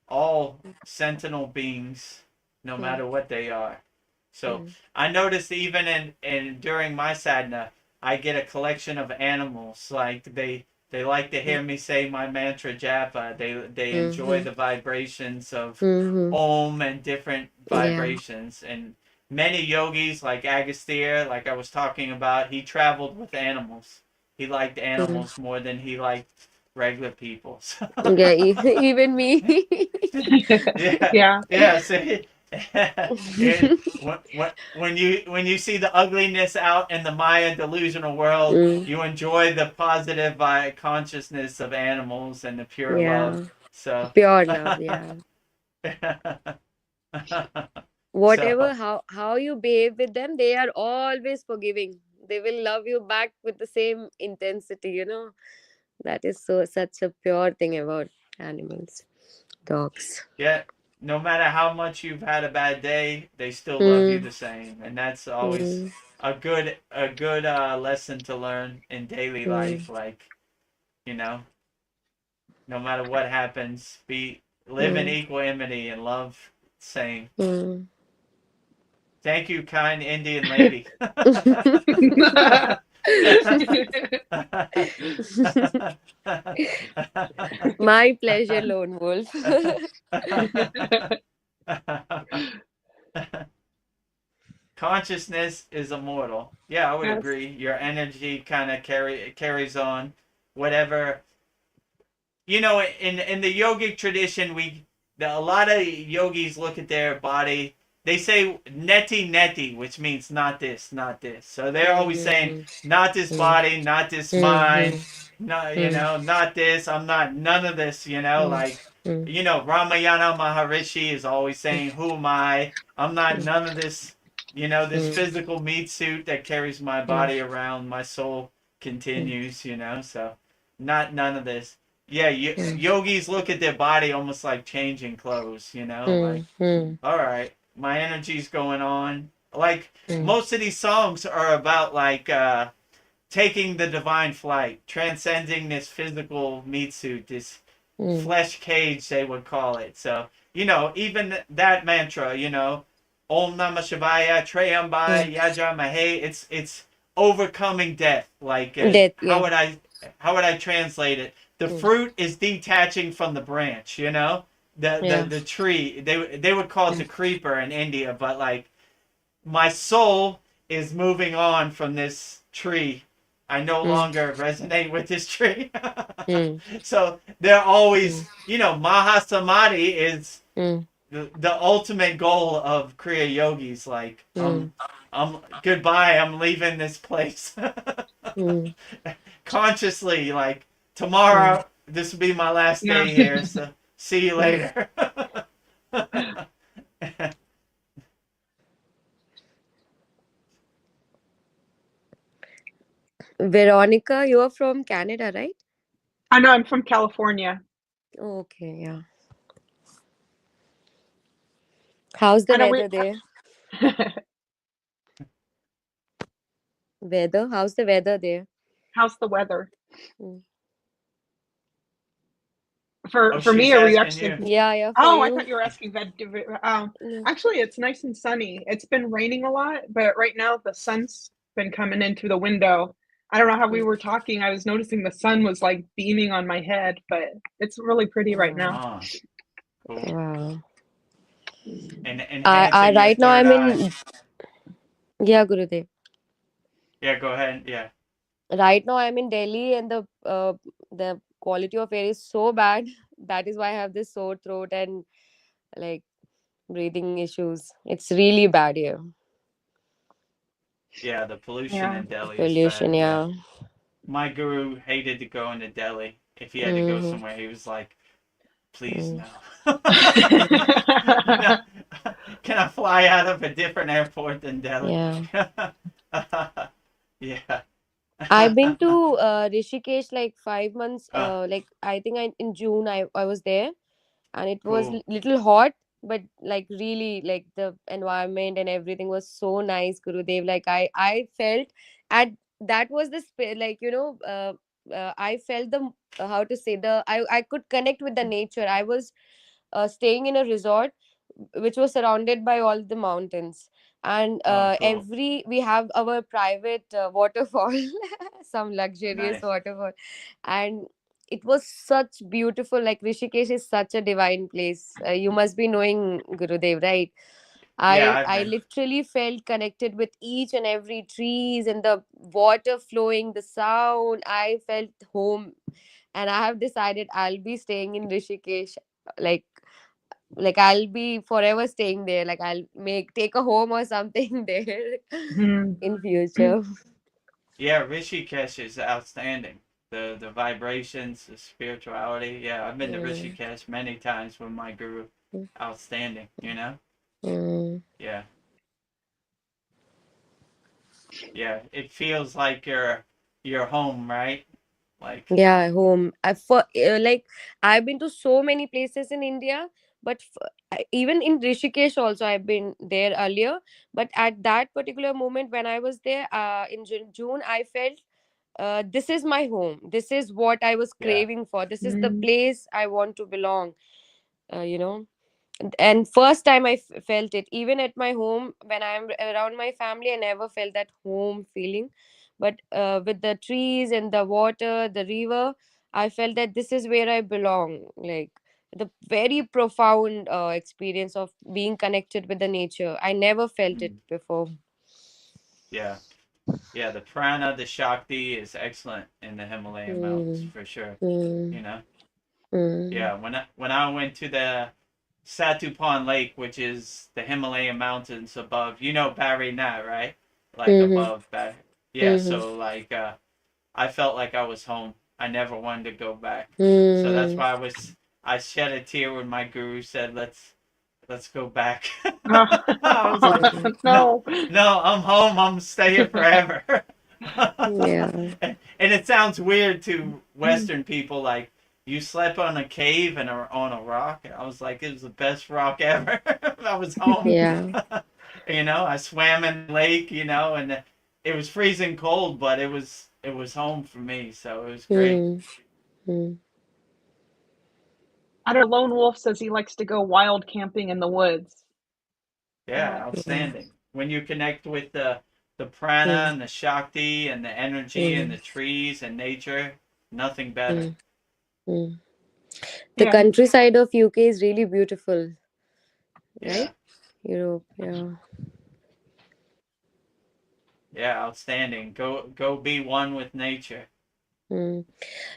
all sentinel beings, no Mm, matter what they are. So mm, I noticed even in during my sadhana, I get a collection of animals. Like they like to mm, hear me say my mantra japa. They enjoy mhm, the vibrations of mhm. om and different Yeah. vibrations. And many yogis like Agastya, like I was talking about, he traveled with animals. He liked Mm. animals more than he liked regular people. Yeah. Even me. Yeah, Yeah. yeah. So it, when you see the ugliness out in the Maya delusional world, Mm, you enjoy the positive consciousness of animals and the pure love. yeah. So, Pure love. Yeah. Whatever, so how you behave with them, they are always forgiving. They will love you back with the same intensity. That is such a pure thing about animals, dogs. yeah, no matter how much you've had a bad day, they still love you Mm, the same, and that's always mm, a good lesson to learn in daily mm, life. Like you know, no matter what happens, live in mm, equanimity and love same. mm. Thank you, kind Indian lady. My pleasure, lone wolf. Consciousness is immortal. Yeah, I would Yes. agree. Your energy kind of carries on whatever. In the yogic tradition, a lot of yogis look at their body. They say neti neti, which means not this, not this. So they're always saying Mm, not this mm, body, not this mm, mind, mm, no, mm, not this. I'm not none of this. mm, Like mm, Ramayana Maharishi is always saying, "Who am I? I'm not mm, none of this." This mm, physical meat suit that carries my mm, body around. My soul mm, continues. So not none of this. Yeah, mm, yogis look at their body almost like changing clothes, like, mm, mm, all right, my energy's going on. Like, mm, most of these songs are about, like, taking the divine flight, transcending this physical meat suit, this mm, flesh cage, they would call it. So, even that mantra, Om Namah Shivaya, mm. Trayambaya, Yaja Mahe, it's overcoming death. Like, Death, how yeah. would I translate it? The Mm, fruit is detaching from the branch, the yeah. the tree. They would call it Mm, the creeper in India, but like my soul is moving on from this tree. I no mm, longer resonate with this tree. mm, So they're mm, always, Maha Samadhi is mm, the ultimate goal of Kriya yogis. Like, mm, I'm goodbye. I'm leaving this place. mm, Consciously, like, mm. tomorrow, this will be my last Yeah. day here. So see you Mm. later. Veronica, you're from Canada, right? I know I'm from California. Okay, yeah. How's the I know we weather there? Weather? How's the weather there? how's the weather? Mm, For Oh, for me, she's or were you asking actually? you. Yeah, for Oh, I you. thought you were asking that. Yeah. Actually, it's nice and sunny. It's been raining a lot, but right now the sun's been coming in through the window. I don't know how we were talking. I was noticing the sun was like beaming on my head, but it's really pretty right now. Wow. Oh, cool. Wow. And I enhancing your right now third I'm eye. in. Yeah, Gurudev. Yeah, go ahead. Yeah. Right now I'm in Delhi, and the quality of air is so bad. That is why I have this sore throat and like breathing issues. It's really bad here. Yeah, the pollution Yeah. in Delhi is Pollution, bad. Yeah. yeah. My guru hated to go into Delhi. If he had to go Mm-hmm. somewhere, he was like, please Mm. no. No. Can I fly out of a different airport than Delhi? Yeah. Yeah. I've been to Rishikesh like 5 months. uh, Like I think in June I was there, and it was cool. little hot, but like really like the environment and everything was so nice, Gurudev. Like I felt at that was the like I felt the how to say the I could connect with the nature. I was staying in a resort which was surrounded by all the mountains, and Oh, cool. every we have our private waterfall, some luxurious Nice. waterfall, and it was such beautiful. Like Rishikesh is such a divine place. You must be knowing, Gurudev, right? Yeah, i I've i been. literally felt connected with each and every trees and the water flowing, the sound. I felt home, and I have decided I'll be staying in Rishikesh. like I'll be forever staying there. Like I'll take a home or something there Hmm. in future. Yeah, Rishikesh is outstanding. The vibrations, the spirituality. Yeah, I've been to Mm, Rishikesh many times with my guru. mm, Outstanding, you know? mm. Yeah. Yeah. It feels like you're home, right? Like, Yeah, home. Like I've been to so many places in India, but even in Rishikesh also I've been there earlier. But at that particular moment when I was there, in June, I felt this is my home. This is what I was yeah. craving for. This is the Mm. place I want to belong. You know. And first time felt it even at my home when I'm around my family. I never felt that home feeling, but with the trees and the water, the river, I felt that this is where I belong. Like the very profound experience of being connected with the nature. I never felt it Mm. before. Yeah. Yeah, the prana, the shakti is excellent in the Himalayan mountains mm, for sure. mm, You know? mm, Yeah, when I went to the Satupan Lake, which is the Himalayan mountains above, you know Barry Nat, right? Like mm, above that. Yeah, mm, so like I felt like I was home. I never wanted to go back. So that's mm. why I shed a tear when my guru said let's go back. I was like, Mm. no, No. no, I'm home. I'm staying forever. Yeah. And it sounds weird to Western people, like you slept on a cave and on a rock. I was like, it was the best rock ever. I was home. Yeah. I swam in the lake, and it was freezing cold, but it was home for me, so it was great. Mm, mm, I don't know. Lone Wolf says he likes to go wild camping in the woods. Yeah, yeah. outstanding. When you connect with the prana Mm, and the shakti and the energy and mm, the trees and nature, nothing better. mm, mm. The Yeah. countryside of UK is really beautiful, right? Yeah. Europe, yeah. Yeah, outstanding. Go be one with nature. Mm.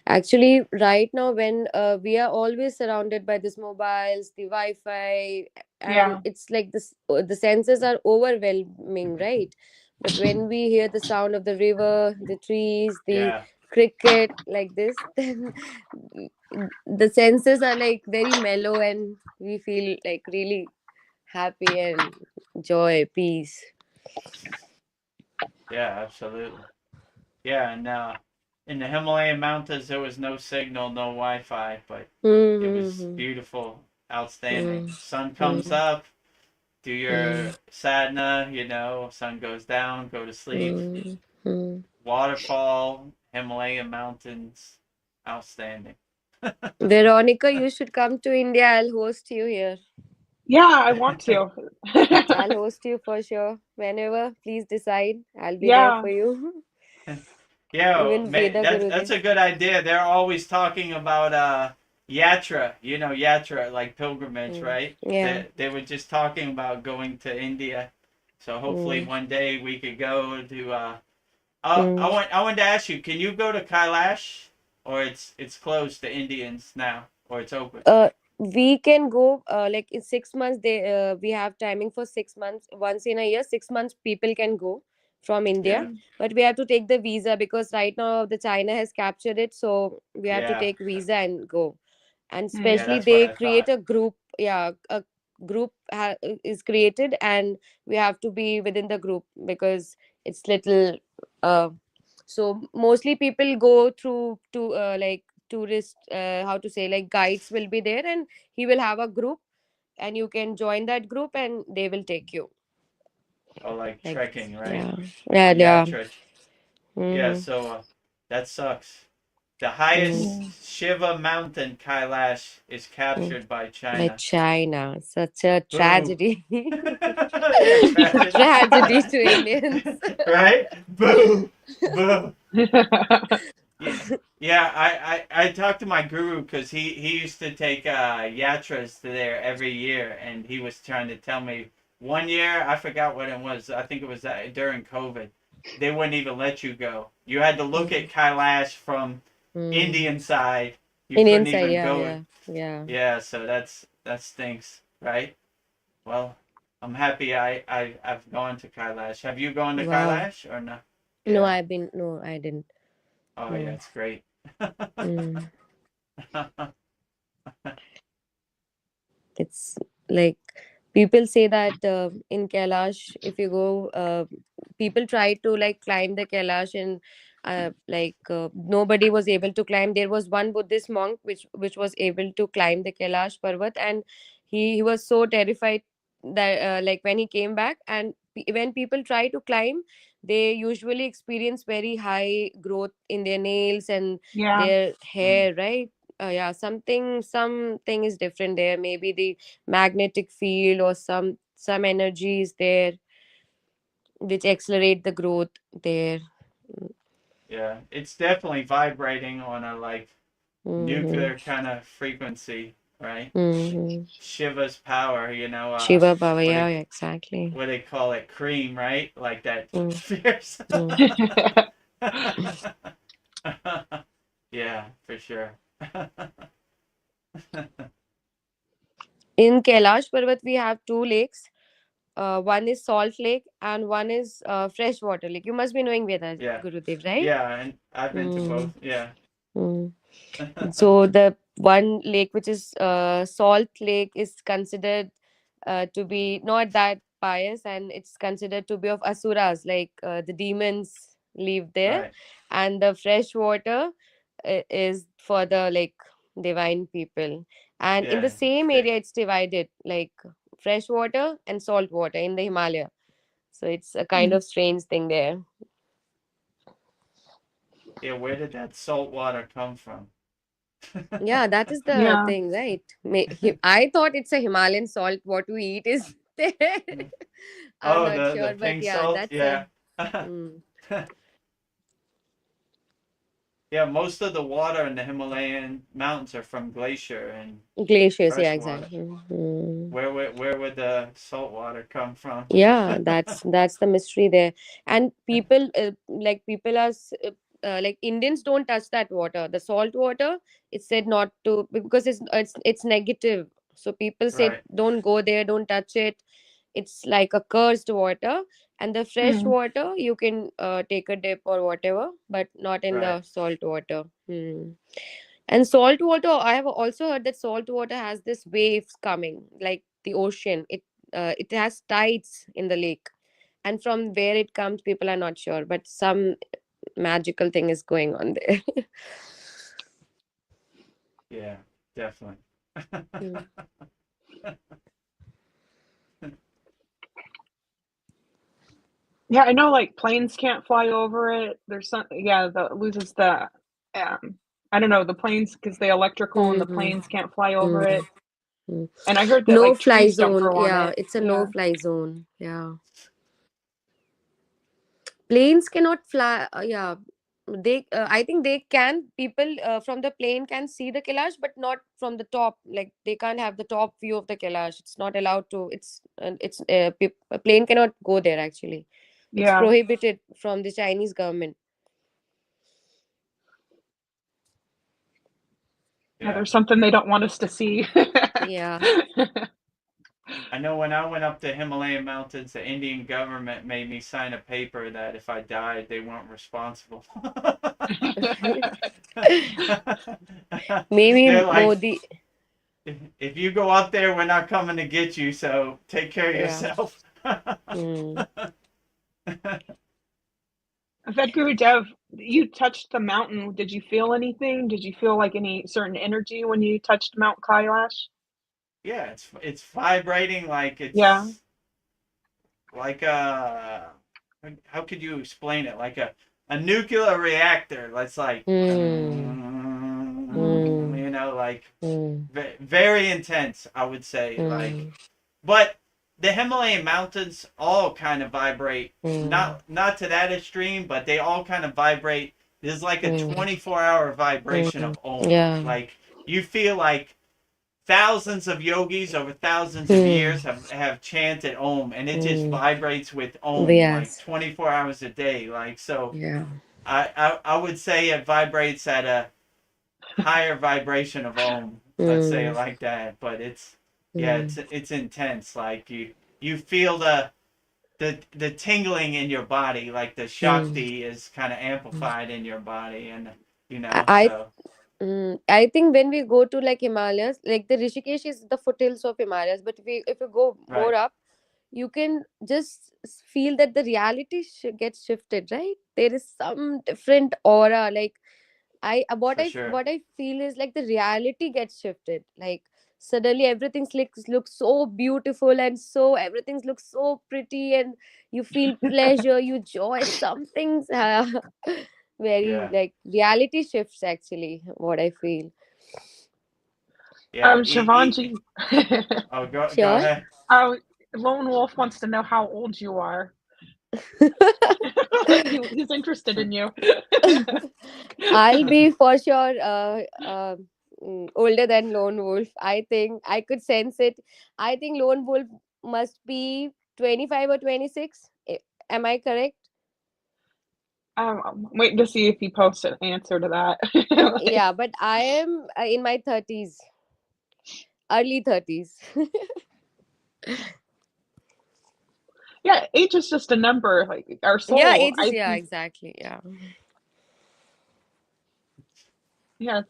Actually, right now, when we are always surrounded by these mobiles, the Wi-Fi, and Yeah. it's like this, the senses are overwhelming, right? But when we hear the sound of the river, the trees, the Yeah. cricket, like this, then the senses are like very mellow, and we feel like really happy and joy, peace. Yeah, absolutely. Yeah, and in the Himalayan mountains there was no signal, no Wi-Fi, but it was Mm-hmm. beautiful, outstanding. Mm, Sun comes mm, up, do your mm, sadhana, sun goes down, go to sleep. mm, mm. Waterfall, Himalayan mountains, outstanding. Veronica, you should come to India. I'll host you here. Yeah, I want to. I'll host you for sure. Whenever, please decide. I'll be there Yeah. for you. Yeah, Even Veda that's Gurudev. a good idea. They're always talking about yatra, yatra like pilgrimage, right? Yeah. They were just talking about going to India. So hopefully Mm. one day we could go to Mm. I wanted to ask you, can you go to Kailash, or it's closed to Indians now, or it's open? We can go like in 6 months. We have timing for 6 months. Once in a year, 6 months people can go from India, Yeah. but we have to take the visa because right now the China has captured it, so we have to Yeah. take visa and go. And Mm. Yeah, especially that's what they I create thought. a group. Yeah, a group is created, and we have to be within the group because it's little. So mostly people go through to like tourist, how to say, like guides will be there, and he will have a group, and you can join that group and they will take you Oh, like like this. trekking, right? Yeah, yeah, yeah. Yatra. Yeah, Mm-hmm. so that sucks. The Mm. Yeah. highest Shiva mountain, Kailash, is Mm. captured by By China. China, such a Boo. tragedy. Yeah, tragedy. Tragedy to Indians. Right? Boo. Boo. Yeah. Yeah, I talked to my guru because he used to take yatras to there every year, and he was trying to tell me one year, I forgot what it was. I think it was during COVID. They wouldn't even let you go. You had to look Mm. at Kailash from Mm. Indian side. You In couldn't inside, even yeah, go. yeah, yeah. Yeah, so that stinks, right? Well, I'm happy I've gone to Kailash. Have you gone to Wow. Kailash or no? No, Yeah. no, I didn't. Oh yeah, No. it's great. Mm. It's like people say that in Kailash, if you go, people try to like climb the Kailash, and nobody was able to climb. There was one Buddhist monk which was able to climb the Kailash Parvat, and he was so terrified that like when he came back, and when people try to climb, they usually experience very high growth in their nails and Yeah. their Mm, hair, right? Yeah, something is different there. Maybe the magnetic field or some energy is there which accelerate the growth there. yeah, it's definitely vibrating on a like Mm-hmm. nuclear kind of frequency, right? Mm-hmm. Shiva's power, Shiva Baba, what yeah, they yeah, exactly. what they call it, cream, right? Like that Mm, fierce. mm. Yeah, for sure. In Kailash Parvat we have two lakes. One is salt lake and one is freshwater lake. You must be knowing Veda Yeah, Gurudev, right? yeah, and I've been to both. Mm. Yeah. Mm. So the one lake which is salt lake is considered to be not that pious, and it's considered to be of asuras, like the demons live there, Right. and the fresh water is for the like divine people. And in the Yeah. same They, area it's divided like fresh water and salt water in the Himalaya, so it's a kind Mm. of strange thing there. yeah. Where did that salt water come from? Yeah, that is the Yeah. thing, right? I thought it's a Himalayan salt. What we eat is there. I'm Oh, not the sure, but pink yeah, salt. that's a Yeah. mm, Yeah, most of the water in the Himalayan mountains are from glacier and glaciers. Yeah, fresh water. exactly. Mm. Where would the salt water come from? Yeah, that's the mystery there. And people like people are like Indians don't touch that water. The salt water, it's said not to because it's negative. So people say Right, don't go there, don't touch it. It's like a cursed water. And the fresh Mm. water you can take a dip or whatever, but not in right. the salt water. And salt water, I have also heard that salt water has this waves coming like the ocean. It has tides in the lake, and from where it comes people are not sure, but some magical thing is going on there. Yeah, definitely. Mm. Yeah, I know like planes can't fly over it. There's some, yeah, the loses the I don't know, the planes, because the electrical and the Mm-hmm. planes can't fly over Mm-hmm. it. And I heard that No like fly trees don't zone. grow on Yeah, it. it's a no Yeah. fly zone. Yeah. Planes cannot fly. Yeah. They, I think they can, people from the plane can see the Kailash, but not from the top. Like they can't have the top view of the Kailash. It's not allowed to. A plane cannot go there actually. It's Yeah. prohibited from the Chinese government. Yeah, Yeah. there's something they don't want us to see. Yeah. I know when I went up the Himalayan mountains, the Indian government made me sign a paper that if I died, they weren't responsible. Maybe They're like, Modi. if you go up there, we're not coming to get you, so take care of Yeah. yourself. Mm. Vedguru Dev, you touched the mountain. Did you feel anything? Did you feel like any certain energy when you touched Mount Kailash? Yeah, it's vibrating like Yeah. it's like a, how could you explain it? Like a nuclear reactor. That's like, Mm. Mm. you know, like Mm. very intense, I would say. Like, Mm. but the Himalayan mountains all kind of vibrate. Mm. Not to that extreme, but they all kind of vibrate. There's like a Mm. 24-hour vibration Mm. of Om. Yeah. Like you feel like thousands of yogis over thousands of Mm. years have chanted Om, and it just Mm. vibrates with Om like Yes. 24 hours a day. Like so, Yeah. I would say it vibrates at a higher vibration of Om. Let's say it Mm. like that. But yeah, Mm. it's intense. Like you feel the tingling in your body, like the Mm. Shakti is kind of amplified in your body, and I so I think when we go to like Himalayas, like the Rishikesh is the foothills of Himalayas, but if we go more right up, you can just feel that the reality gets shifted, right? There is some different aura. Like for sure. what I feel is like the reality gets shifted. Like suddenly everything looks so beautiful, and so everything looks so pretty, and you feel pleasure, you joy, something's very Yeah, like reality shifts actually, what I feel. yeah. Shivanji. Oh, go Sure. ahead. Oh, Lone Wolf wants to know how old you are. He's interested in you. I'll be for sure older than Lone Wolf. I think I could sense it. I think Lone Wolf must be 25 or 26. Am I correct? I'm waiting to see if he posts an answer to that. Like, Yeah, but I am in my 30s, early 30s. yeah, age is just a number. Like our Yeah, soul, ages. Yeah, exactly. Yeah. yeah,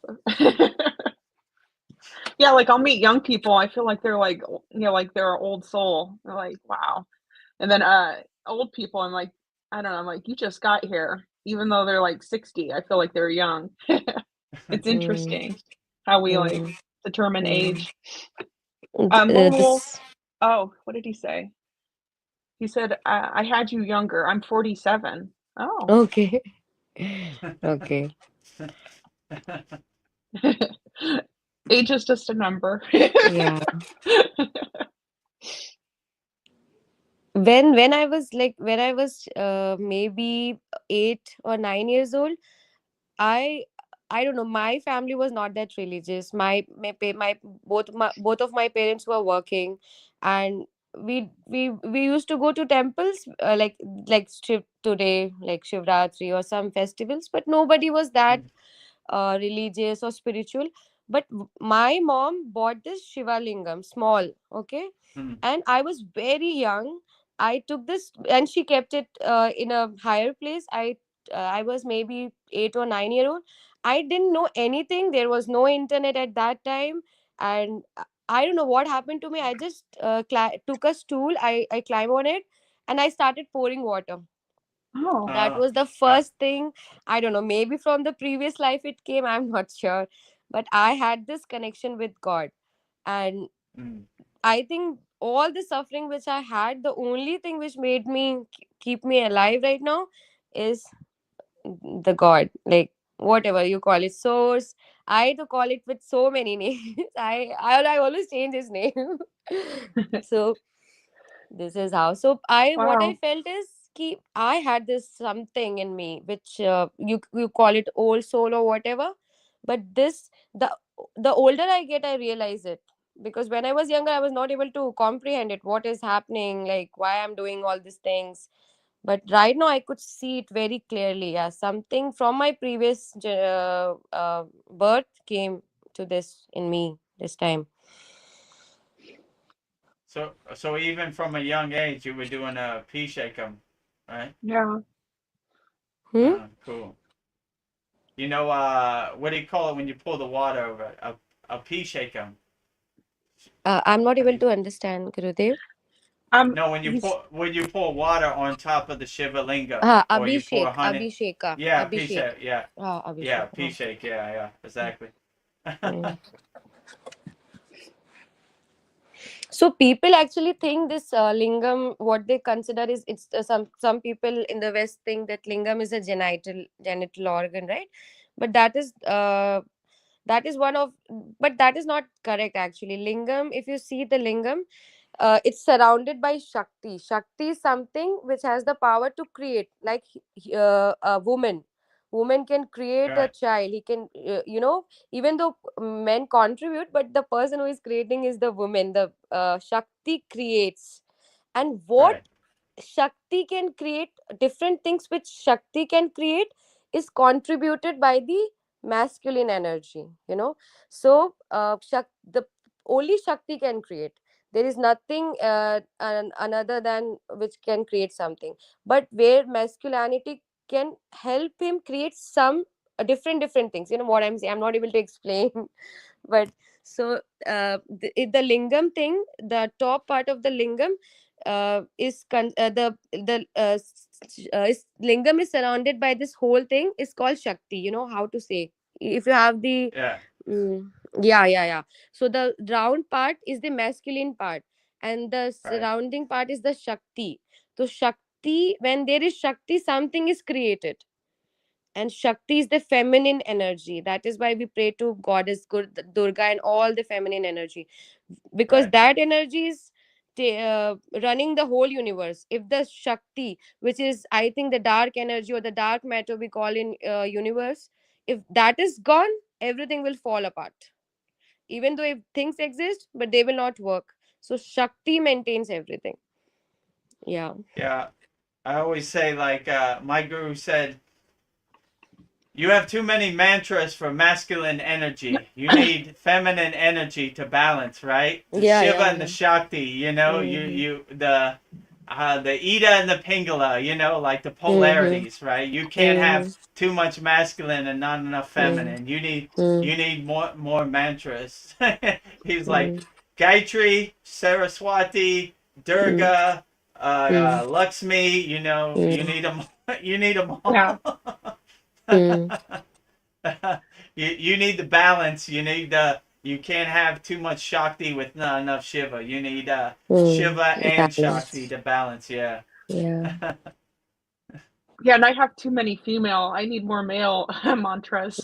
yeah. Like I'll meet young people. I feel like they're like, like they're an old soul. They're like, wow. And then old people, I'm like, I don't know. I'm like, you just got here, even though they're like 60. I feel like they're young. It's Mm, interesting how we like mm, determine mm. age. Lone Wolf. This. Oh, what did he say? He said, I had you younger. I'm 47. Oh. Okay. Okay. Age is just a number. Yeah. When I was maybe 8 or 9 years old, I I don't know. My family was not that religious. Both of my parents were working, and we used to go to temples like today, like Shivaratri or some festivals, but nobody was that religious or spiritual. But my mom bought this Shiva lingam, small, okay, Hmm. and I was very young. I took this, and she kept it in a higher place. I was maybe 8 or 9 year old. I didn't know anything. There was no internet at that time, and I don't know what happened to me. I just took a stool. I climbed on it, and I started pouring water. Oh. That was the first thing. I don't know, maybe from the previous life it came, I'm not sure, but I had this connection with God. And Mm. I think all the suffering which I had, the only thing which made me keep me alive right now is the God. Like whatever you call it, source. I to call it with so many names. I always change his name. So this is how. So I what I Wow. felt is ki I had this something in me which you call it old soul or whatever, but this the the older I get, I realize it, because when I was younger I was not able to comprehend it, what is happening, like why I'm doing all these things. But right now I could see it very clearly. Yeah, something from my previous birth came to this in me this time. So even from a young age, you were doing a pea shake 'em, right? Yeah. Hmm? Cool. You know, what do you call it when you pour the water over it? A pea shake 'em. I'm not Have able you? to understand, Gurudev. No, He's when you pour water on top of the Shiva lingam, or you pour honey. Abhisheka, Yeah, pea Abhishek. shake. Yeah, yeah, Abhishek. pea shake. Yeah, yeah, exactly. Mm. So people actually think this lingam, what they consider is, it's some people in the West think that lingam is a genital organ, right? But that is one of, but that is not correct actually. Lingam, if you see the lingam, it's surrounded by Shakti. Shakti is something which has the power to create, like a woman can create a Right, child. He can, even though men contribute, but the person who is creating is the woman. The Shakti creates. And what right, Shakti can create, different things which Shakti can create, is contributed by the masculine energy, So the only Shakti can create. There is nothing another than which can create something. But where masculinity can help him create some different things. You know what I'm saying? I'm not able to explain. But so the lingam thing, the top part of the lingam lingam is surrounded by this whole thing is called Shakti. You know how to say, if you have the yeah, mm, yeah. So the round part is the masculine part, and the right, surrounding part is the Shakti. So Shakti, when there is Shakti, something is created. And Shakti is the feminine energy. That is why we pray to goddess Durga and all the feminine energy, because right. that energy is running the whole universe. If the Shakti, which is I think the dark energy or the dark matter we call in universe, if that is gone, everything will fall apart. Even though if things exist, but they will not work. So Shakti maintains everything. Yeah. Yeah, I always say like my guru said, you have too many mantras for masculine energy. You need feminine energy to balance, right? The Yeah, Shiva yeah, and the yeah. Shakti, Mm-hmm. the Ida and the Pingala, like the Mm-hmm. polarities, right? You can't have Mm-hmm. too much masculine and not enough feminine. Mm-hmm. You need more mantras. He's like Mm-hmm. Gayatri, Saraswati, Durga, Lakshmi. You Mm-hmm. need them. You need them yeah. all. You need the balance. You can't have too much Shakti with not enough Shiva. You need Shiva and Shakti Balance. to balance. Yeah. Yeah. Yeah, and I have too many female. I need more male mantras.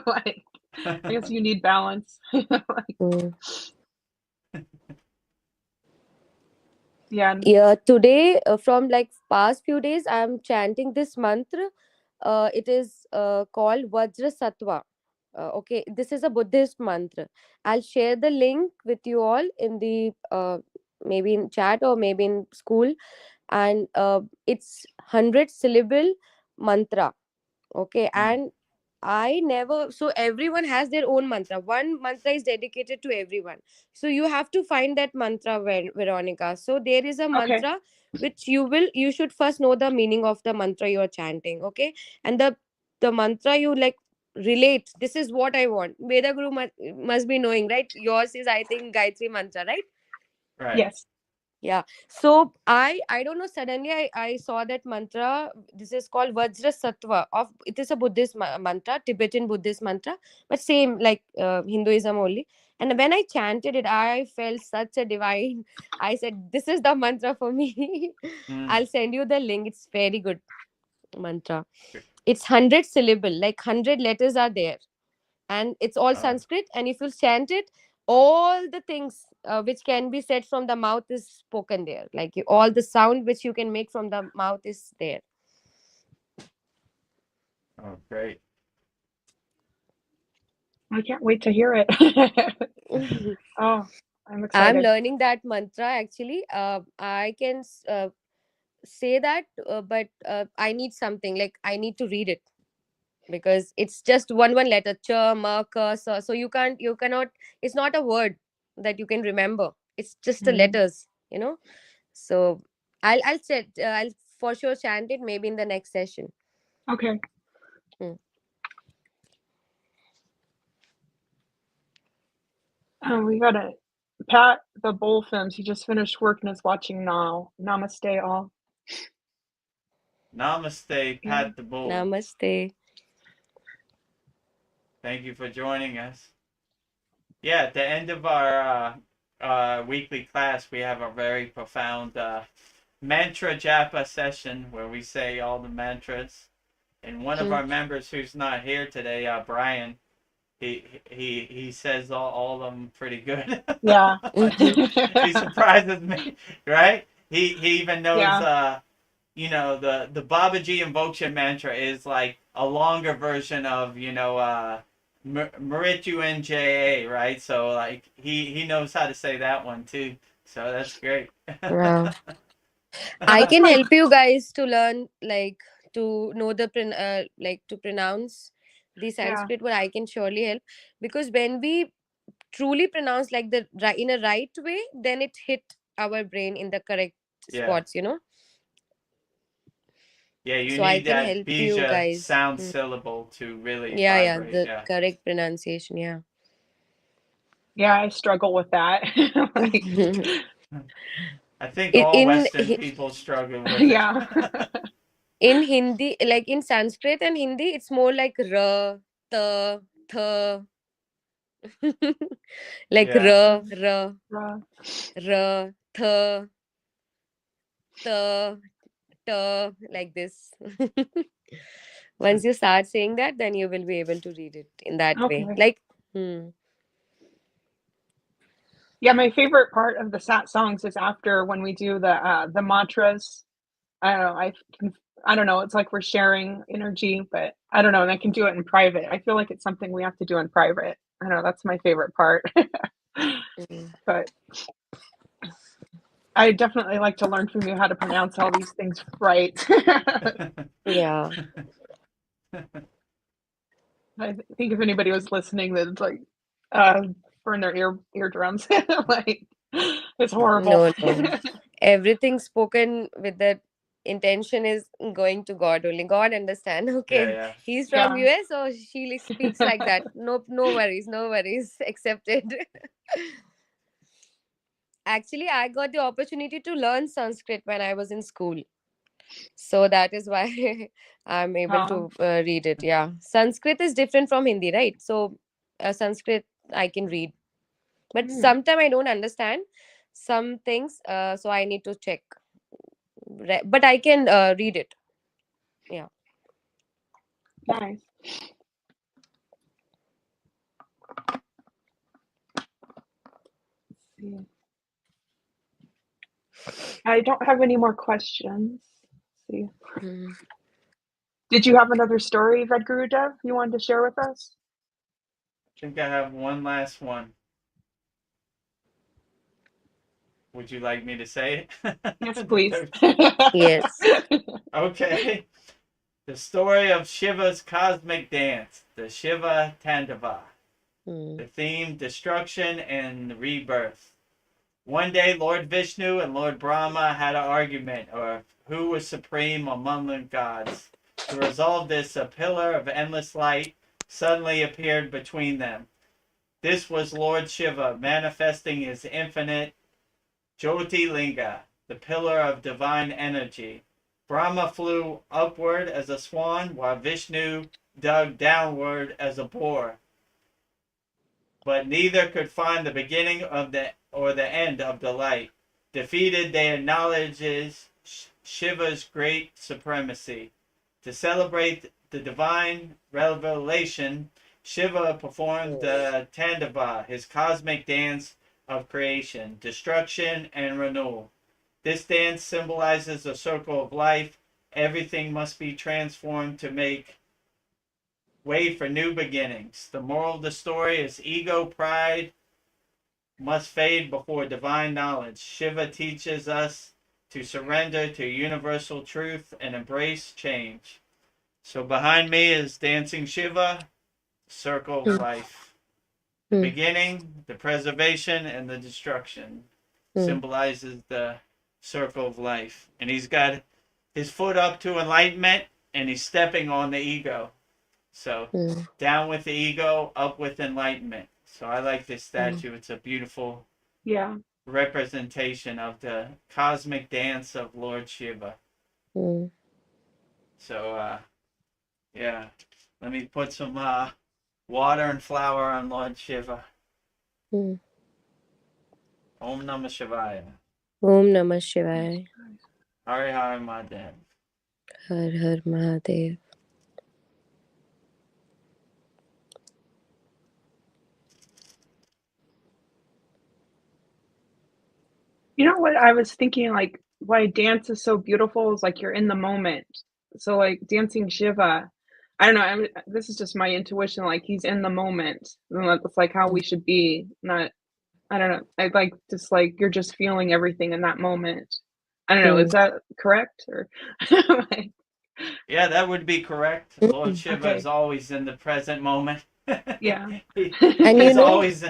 Like, I guess you need balance. Like, Mm. yeah, Yeah, today from like past few days I'm chanting this mantra. It is called Vajra Sattva. Okay, this is a Buddhist mantra. I'll share the link with you all in the maybe in chat or maybe in SKOOL. And it's 100 syllable mantra. Okay, Mm, and I never, so everyone has their own mantra. One mantra is dedicated to everyone. So you have to find that mantra, Veronica. So there is a okay. mantra which you should first know the meaning of the mantra you are chanting. Okay, and the mantra you like relate. This is what I want. Veda Guru must be knowing, right? Yours is, I think, Gayatri mantra, right? right. Yes. Yeah. So I don't know. Suddenly I saw that mantra. This is called Vajra Sattva. It is a Buddhist mantra, Tibetan Buddhist mantra, but same like Hinduism only. And when I chanted it, I felt such a divine. I said, "This is the mantra for me." Mm, I'll send you the link. It's very good mantra. It's 100 syllable, like 100 letters are there, and it's all Sanskrit. And if you chant it, all the things which can be said from the mouth is spoken there. Like all the sound which you can make from the mouth is there. Oh, great. I can't wait to hear it. Oh, I'm I'm excited. learning that mantra actually. I can say that, but I need something, like I need to read it, because it's just one letter, cha ma ka sa, so you cannot, it's not a word that you can remember, it's just the Mhm. letters, so I'll set I'll for sure chant it maybe in the next session. Okay. Hmm. We got it. Pat, the Bull Films, he just finished work and is watching now. Namaste, all. Namaste, Yeah. Pat the Bull. Namaste. Thank you for joining us. Yeah, at the end of our weekly class, we have a very profound mantra japa session where we say all the mantras. And one of our members who's not here today, Brian, he says all of them pretty good. Yeah. He surprises me, right? He even knows Yeah. the Babaji Invocation mantra is like a longer version of Mritu NJA, right? So like he knows how to say that one too. So that's great. Wow. I can help you guys to learn, like to know the like to pronounce the Sanskrit, but I can surely help, because when we truly pronounce like the in a right way, then it hit our brain in the correct Yeah. spots, Yeah, you so I need can that help you bija guys. sound syllable to really Yeah, vibrate. the Yeah. correct pronunciation. Yeah. Yeah, I struggle with that. Like, I think all in Western people struggle with it. yeah. in Hindi, like in Sanskrit and Hindi, it's more like ra, ta, tha. Like Yeah. ra, tha, ta, ta, like this. Once you start saying that, then you will be able to read it in that way. Okay. Like, Yeah, my favorite part of the sat songs is after when we do the mantras. I don't know. I don't know. It's like we're sharing energy, but I don't know. And I can do it in private. I feel like it's something we have to do in private. I don't know. That's my favorite part. But I definitely like to learn from you how to pronounce all these things right. yeah. I think if anybody was listening, that it's like burn their eardrums. Like it's horrible. No. Everything spoken with that intention is going to God only. God understand. Okay, Yeah. he's from Yeah. US, so she speaks like that. No worries, no worries. Accepted. Actually, I got the opportunity to learn Sanskrit when I was in school, so that is why I'm able Oh. to read it. Yeah, Sanskrit is different from Hindi, right? So Sanskrit I can read, but Mm, sometimes I don't understand some things, so I need to check. But I can read it. Yeah. nice. Let's see. I don't have any more questions. Let's see. Mm. Did you have another story, Red Guru Dev, you wanted to share with us? I think I have one last one. Would you like me to say it? Yes, please. Yes. Okay. The story of Shiva's cosmic dance, the Shiva Tandava. Mm. The theme, destruction and rebirth. One day, Lord Vishnu and Lord Brahma had an argument of who was supreme among the gods. To resolve this, a pillar of endless light suddenly appeared between them. This was Lord Shiva manifesting his infinite Jyoti Linga, the pillar of divine energy. Brahma flew upward as a swan, while Vishnu dug downward as a boar. But neither could find the beginning of the end of the light. Defeated, they acknowledges Shiva's great supremacy. To celebrate the divine revelation, Shiva performed the Tandava, his cosmic dance of creation, destruction, and renewal. This dance symbolizes a circle of life. Everything must be transformed to make way for new beginnings. The moral of the story is ego, pride must fade before divine knowledge. Shiva teaches us to surrender to universal truth and embrace change. So behind me is Dancing Shiva, Circle of Life. The beginning, the preservation, and the destruction symbolizes the circle of life. And he's got his foot up to enlightenment, and he's stepping on the ego. So down with the ego, up with enlightenment. So I like this statue. It's a beautiful representation of the cosmic dance of Lord Shiva. So yeah, let me put some water and flour on Lord Shiva. Om Namah Shivaya. Om Namah Shivaya. Hari Hari Mahadev. Har Har Mahadev. You know what I was thinking, like, why dance is so beautiful is, like, you're in the moment. So, like, dancing Shiva, I don't know, this is just my intuition, like, he's in the moment, and that's, like, how we should be, not I don't know, I like, just, like, you're just feeling everything in that moment. I don't know, is that correct? Or like Yeah, that would be correct. Lord Shiva Okay. is always in the present moment. Yeah. And He's always...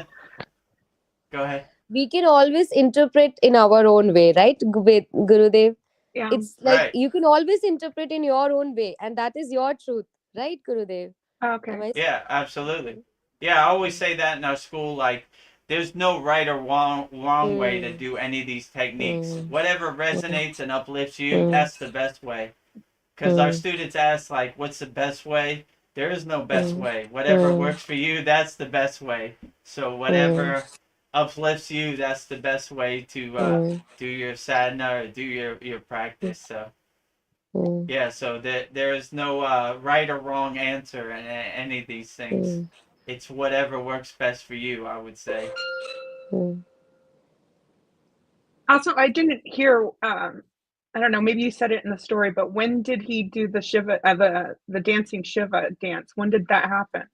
Go ahead. We can always interpret in our own way, right, with Gurudev? Yeah. It's like Right. you can always interpret in your own way, and that is your truth, right, Gurudev? Okay. Yeah, absolutely. Yeah, I always say that in our school, like, there's no right or wrong way to do any of these techniques. Whatever resonates and uplifts you, that's the best way. Because our students ask, like, what's the best way? There is no best way. Whatever works for you, that's the best way. So whatever uplifts you, that's the best way to do your sadhana or do your practice. So yeah, so there is no right or wrong answer in any of these things. It's whatever works best for you, I would say. Also, I didn't hear, I don't know, maybe you said it in the story, but when did he do the Shiva, the dancing Shiva dance? When did that happen?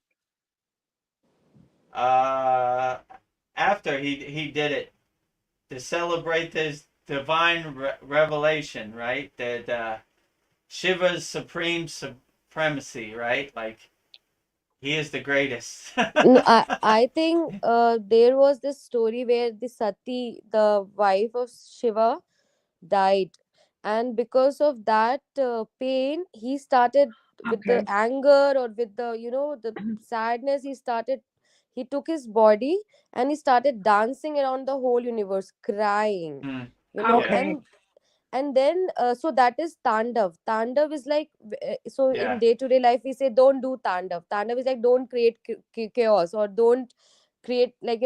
After he did it to celebrate this divine revelation, right? That Shiva's supreme supremacy, right? Like, he is the greatest. No, I think there was this story where the Sati, the wife of Shiva, died, and because of that pain, he started with the Okay. anger, or with the the sadness. He took his body and he started dancing around the whole universe, crying, Okay. and then so that is tandav is like so Yeah. in day to day life we say don't do tandav is like don't create chaos, or don't create, like,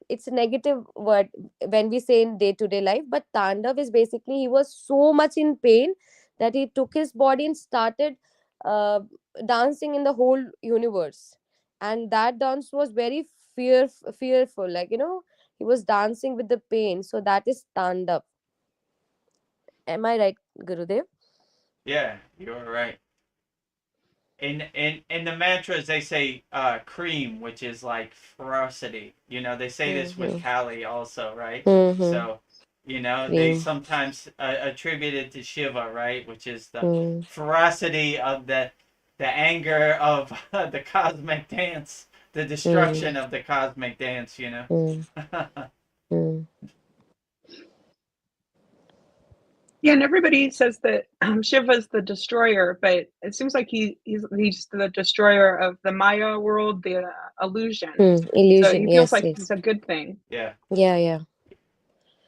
it's a negative word when we say in day to day life. But tandav is basically he was so much in pain that he took his body and started uh, dancing in the whole universe, and that dance was very fearful, like, he was dancing with the pain, so that is tandav. Am I right, Gurudev? Yeah, you're right. In the mantras they say cream, which is like ferocity. They say this with Kali also, right? So they sometimes attribute it to Shiva, right? Which is the ferocity of the anger of the cosmic dance, the destruction of the cosmic dance. Yeah, and everybody says that Shiva's the destroyer, but it seems like he's the destroyer of the Maya world, the illusion. So Illusion, he feels yes, like yes. it's a good thing. Yeah. Yeah.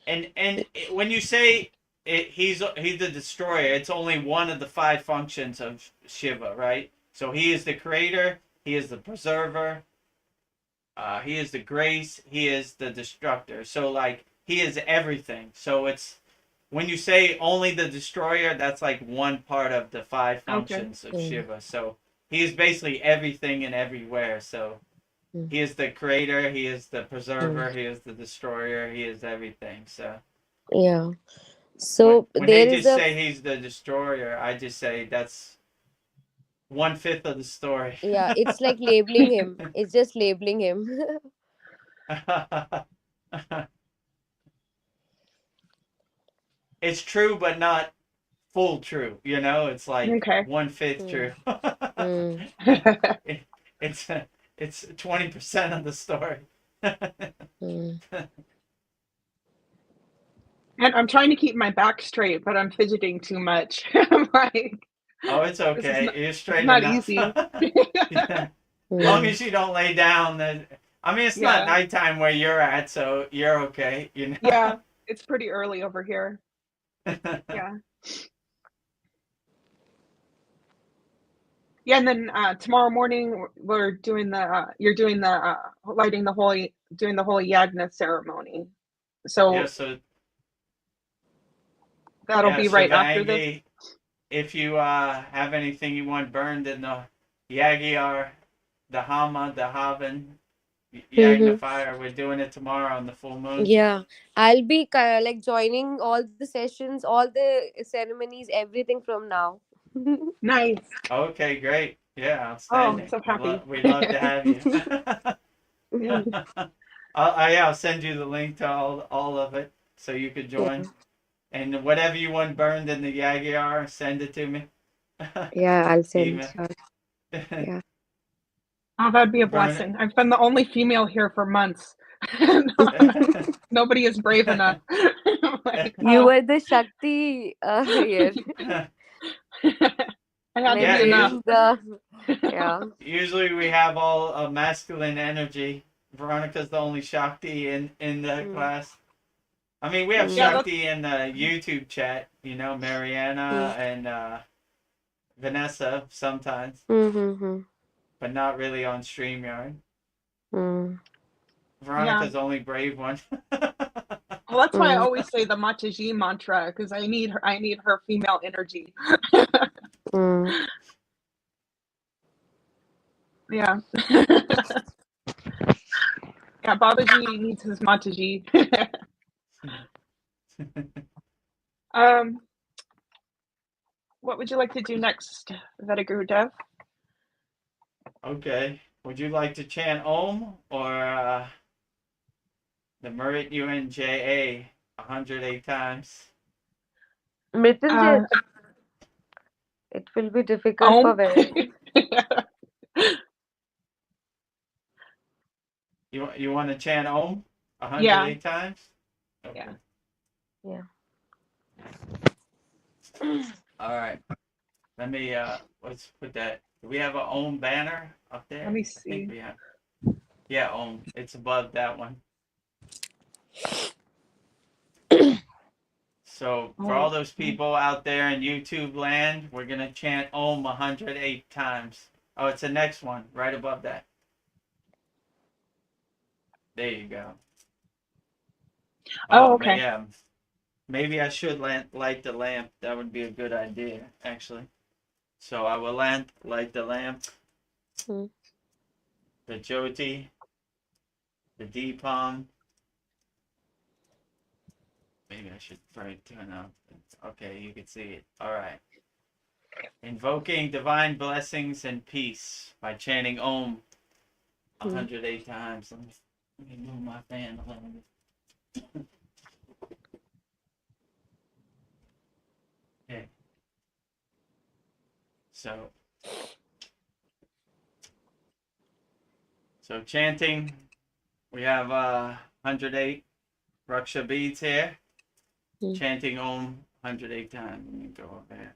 And when you say he's the destroyer, it's only one of the 5 functions of Shiva, right? So he is the creator, he is the preserver, he is the grace, he is the destructor. So, like, he is everything. So it's, when you say only the destroyer, that's like one part of the 5 functions of Shiva. So he is basically everything and everywhere. So Mm. he is the creator, he is the preserver, he is the destroyer, he is everything. So Yeah. when So when they there is just a say he's the destroyer, I just say that's 1/5 of the story. yeah, it's like labeling him. It's just labeling him. It's true, but not full true. It's like Okay. 1/5 Mm. true. Mm. It- it's it's 20% of the story. Mm. And I'm trying to keep my back straight, but I'm fidgeting too much. I'm like, Oh, it's this is okay. not, You're it's straight not enough. easy. Yeah. Long Mm. as you don't lay down, then I mean it's not Yeah. nighttime where you're at, so you're okay. Yeah. It's pretty early over here. Yeah. Yeah. And then tomorrow morning we're doing you're doing the lighting the holy, doing the holy yagna ceremony. Yeah. So So that'll yeah, be right after this. Shivangi, if you have anything you want burned in the Yagi, the Hama, the Havan, Yagna Mm-hmm. fire, we're doing it tomorrow on the full moon. Yeah, I'll be like joining all the sessions, all the ceremonies, everything from now. Nice. Okay, great. Yeah, Oh, I'm outstanding. so happy. We'd love to have you. I'll send you the link to all of it so you could Yeah, join. And whatever you want burned in the Yagi, send it to me. yeah, I'll send. Email. Sure. Yeah. Oh, that'd be a Burn it. blessing. I've been the only female here for months. Nobody is brave enough. I'm like, You were the Shakti here, I had to be Yeah, enough. maintaining the yeah. usually we have all masculine energy. Veronica's the only Shakti in the Mm. class. I mean, we have Yeah, Mm. that's Shakti in the YouTube chat, Mariana Mm. and Vanessa sometimes, Mm-hmm. but not really on StreamYard. Mm. yeah. Veronica's the only brave one. Well, that's why I Mm. always say the Mataji mantra because I need her female energy. Mm. Yeah. Yeah, Babaji needs his Mataji. What would you like to do next, Vedaguru Dev? Okay. Would you like to chant Om or the Merit UNJA 108 times? Uh, Mrityunjay, it will be difficult for Om. Vedas. You want to chant Om Yeah, 108 times? Okay. yeah. Yeah. All right. Let me let's put that. Do we have a Om banner up there? Let me I think see. we have. Yeah, Om. It's above that one. So for all those people out there in YouTube land, we're gonna chant Om 108 times. Oh, it's the next one, right above that. There you go. Oh, Oh, okay. yeah. Maybe I should light the lamp. That would be a good idea, actually. So I will light the lamp, Mm. the Jyoti, the Deepam. Maybe I should probably turn off. Okay, you can see it. All right. Invoking divine blessings and peace by chanting Om 108 times. Let me move my fan a little bit. Okay. So chanting, we have 108 Raksha beads here. Mm. Chanting Om 108 times. Let me go over there.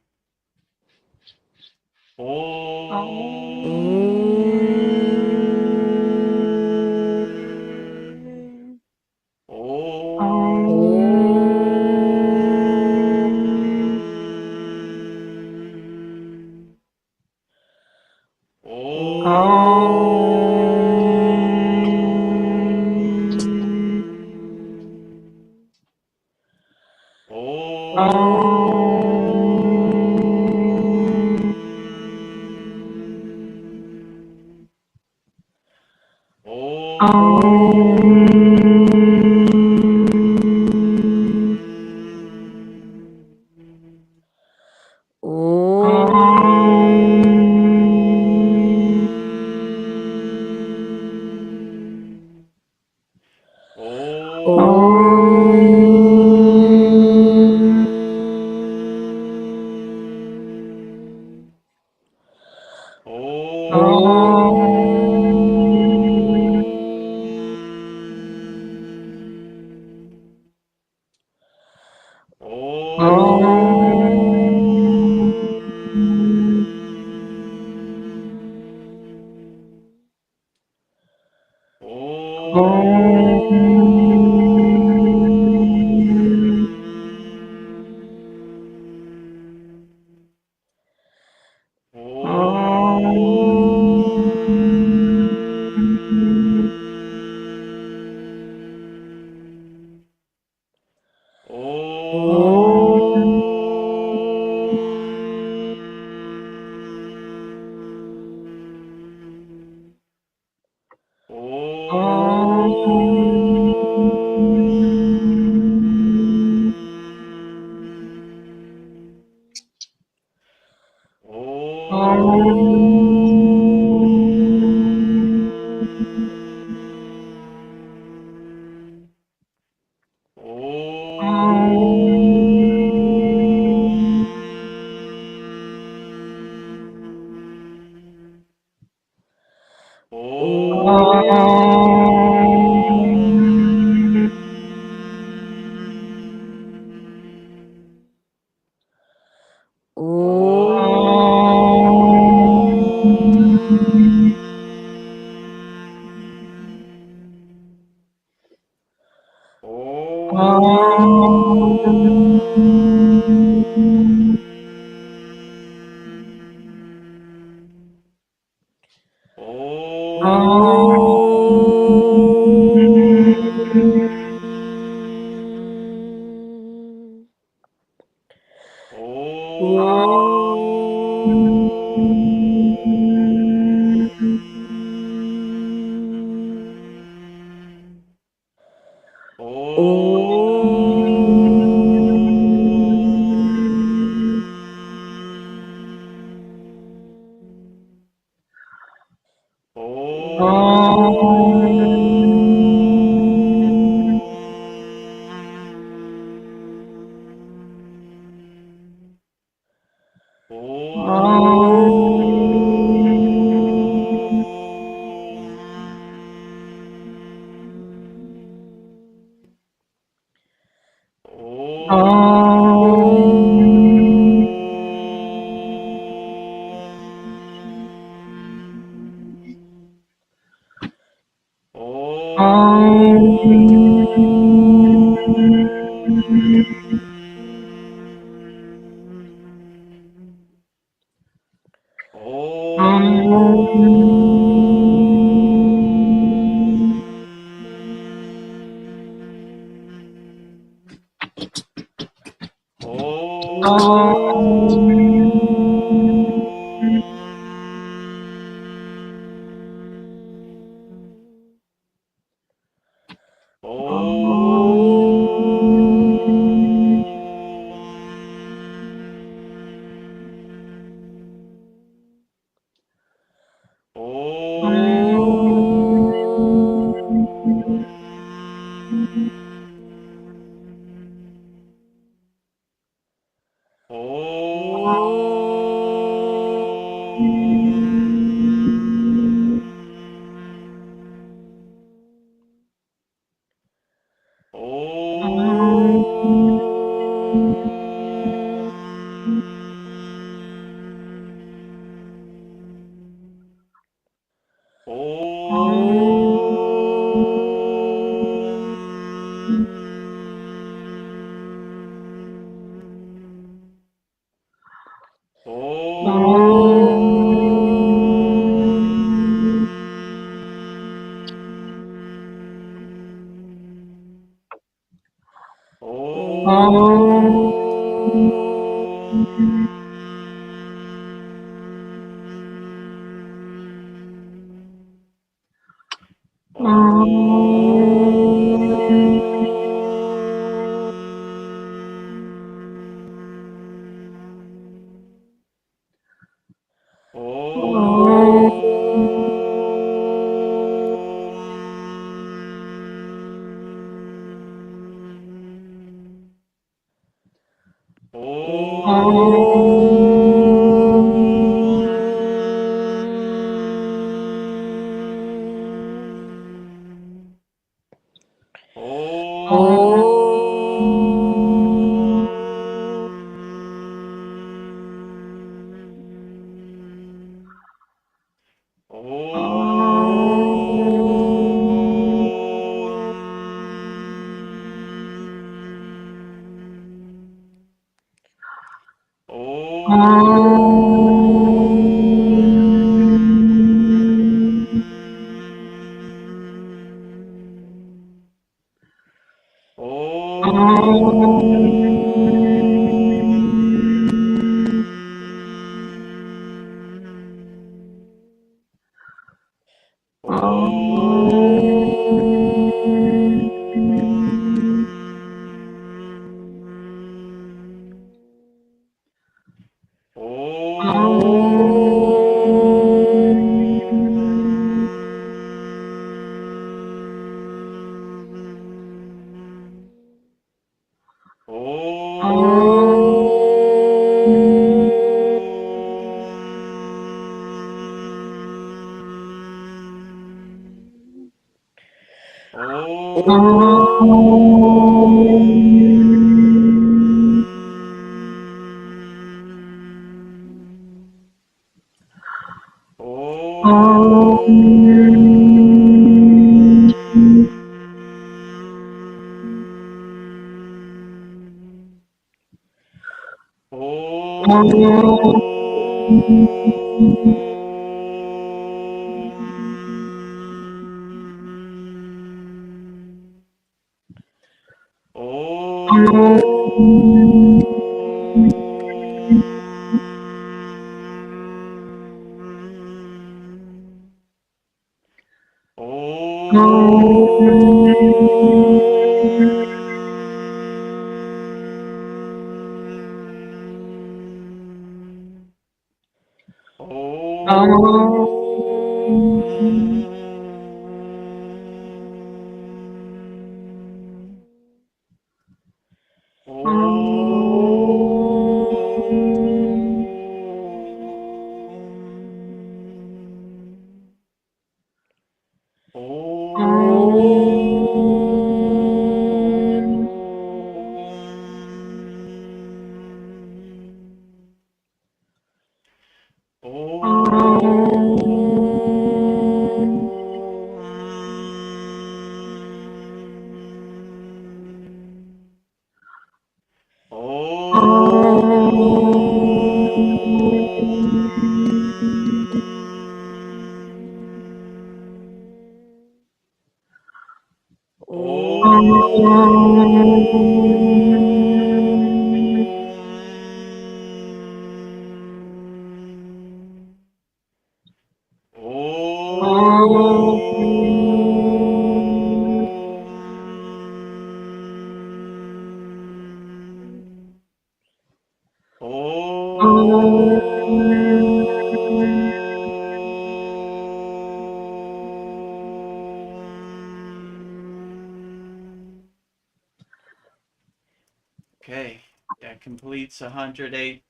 Okay, that completes 108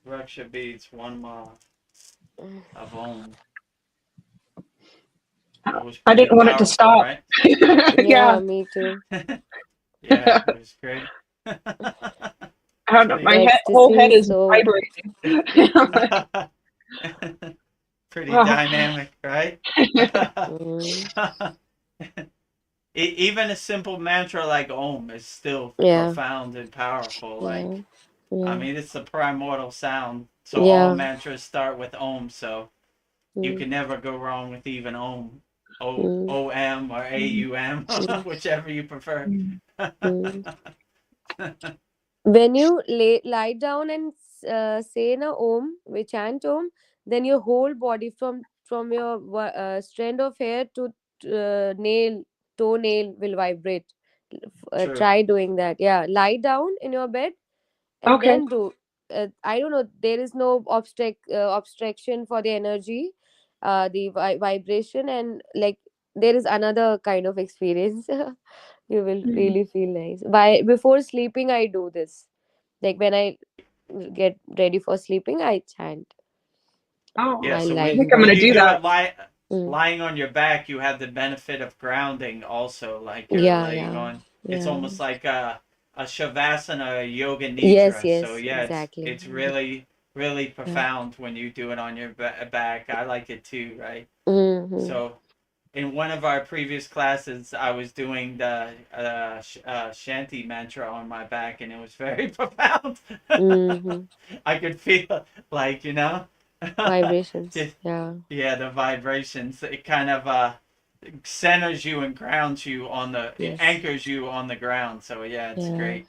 Raksha beads, 1 Maha of Om. That was I pretty didn't want it to powerful, stop. right? Yeah. Me too. Yeah, it was great. I don't know. Pretty, My whole Ecstasy head is is so. vibrating. pretty Oh. dynamic, right? Mm, Even a simple mantra like Om is still yeah, profound and powerful. yeah, Like, I yeah, mean, it's the primordial sound. So all yeah. mantras start with Om. So you Mm, can never go wrong with even Om. mm, O-M or A-U-M, mm, whichever you prefer. mm. When you lie down and say na Om, we chant Om, then your whole body from your strand of hair to nail, toenail will vibrate. True. Try doing that. Yeah, lie down in your bed and Okay. then do. I don't know. There is no obstruction for the energy, the vibration, and like there is another kind of experience. You will really feel nice. Why before sleeping I do this. Like when I get ready for sleeping, I chant Oh, Yeah, while so I lying think I'm when gonna down. you do do that. it Mm. lying on your back, you have the benefit of grounding also. Like you're Yeah, laying yeah, on, it's yeah. almost like a shavasana, a yoga Yes, nidra. So yes, yeah, exactly. it's really Yeah. profound when you do it on your back. I like it too, right? Mm-hmm. So in one of our previous classes, I was doing the Shanti mantra on my back, and it was very profound. Mm-hmm. I could feel, like, Vibrations. just, Yeah. yeah, the vibrations. It kind of centers you and grounds you on it Yes. anchors you on the ground. So yeah, it's Yeah. great.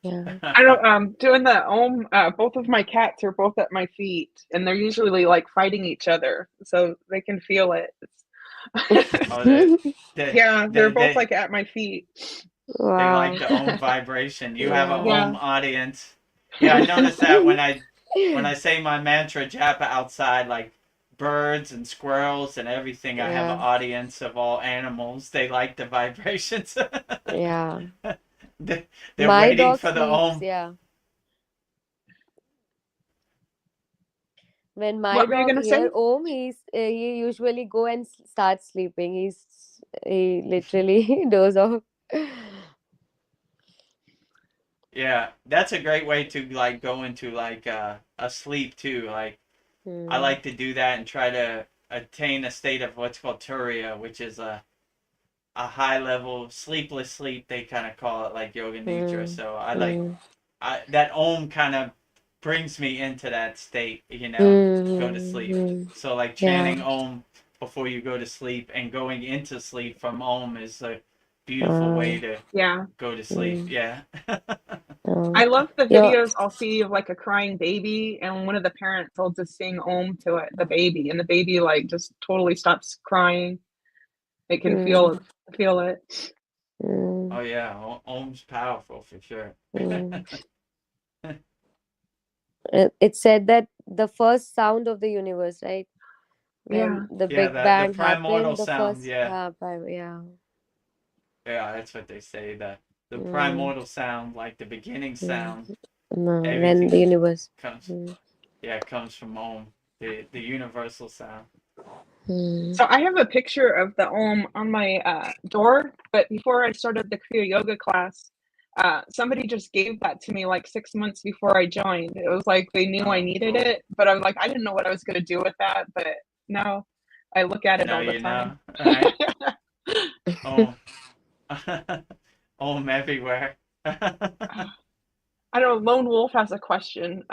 Yeah. I don't doing the Om. Both of my cats are both at my feet, and they're usually like fighting each other, so they can feel it. Oh, they, Yeah, they're they, both they, like at my feet. they Wow. like the Om vibration. You have a Yeah. Yeah. Om audience. Yeah, I noticed that when I say my mantra japa outside, like birds and squirrels and everything, I have an Yeah. audience of all animals. They like the vibrations. Yeah. They're My waiting dog for the sleeps. Om. Yeah. When my What were you dog gonna hear say? Om, he usually go and start sleeping. He literally doze off. Yeah, that's a great way to like go into like a sleep too. Like I Hmm. like to do that and try to attain a state of what's called turiya, which is a high level sleepless sleep. They kind of call it like yoga nidra. Hmm. So Hmm. that Om kind of brings me into that state, to go to Hmm. sleep. Hmm. So like Yeah. chanting Om before you go to sleep and going into sleep from Om is a beautiful Uh, way to Yeah. go to sleep. hmm. Yeah. I love the Yeah. videos I'll see of like a crying baby, and one of the parents will just sing Om to it, the baby, and the baby like just totally stops crying. It can Hmm. feel it. Oh Hmm. yeah, Om's powerful for sure. Hmm. It said that the first sound of the universe, right? Yeah. When the Yeah, Big the Bang primordial happened, the sound. first, Yeah, yeah. yeah, that's what they say. The Mm, primordial sound, like the beginning mm, sound, no, when the everything universe. comes. Mm, Yeah, comes from Om, the universal sound. mm, So I have a picture of the Om on my door, but before I started the Kriya yoga class, somebody just gave that to me like 6 months before I joined. It was like they knew I Oh, needed cool. it, but I'm like, I didn't know what I was going to do with that, but now I look at it Now all the you time. know, right? Om, Om everywhere. I know Lone Wolf has a question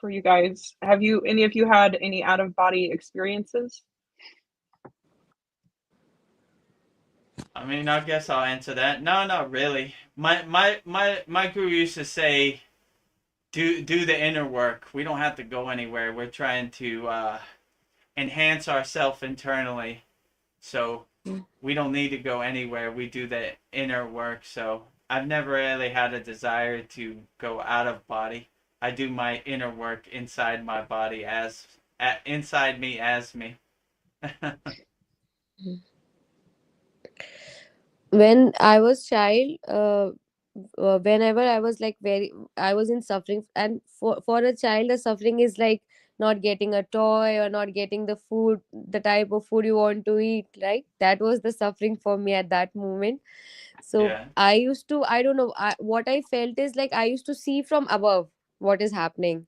for you guys. Have you any of you had any out of body experiences? I mean, I guess I'll answer that. No, not really. My guru used to say, do the inner work. We don't have to go anywhere. We're trying to enhance ourselves internally. So mm. we don't need to go anywhere. We do the inner work. So I've never really had a desire to go out of body. I do my inner work inside my body inside me as me. When I was child, whenever I was like I was in suffering, and for a child, the suffering is like not getting a toy or not getting the food, the type of food you want to eat, right? That was the suffering for me at that moment. So Yeah. I used to, I don't know, what I felt is like I used to see from above what is happening,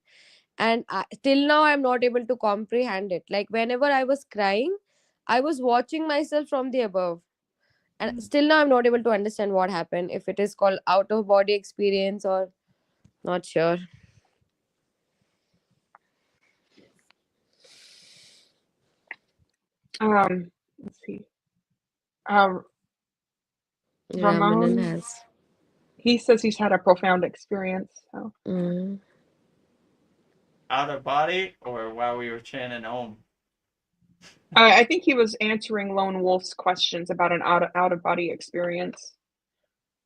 and till now I'm not able to comprehend it. Like whenever I was crying, I was watching myself from the above, and still now I'm not able to understand what happened, if it is called out of body experience or not sure. Let's see. Uh, Yeah, Manan Ramon, has. he says he's had a profound experience. So Mm. Out of body or while we were chanting Om? I think he was answering Lone Wolf's questions about an out of body experience.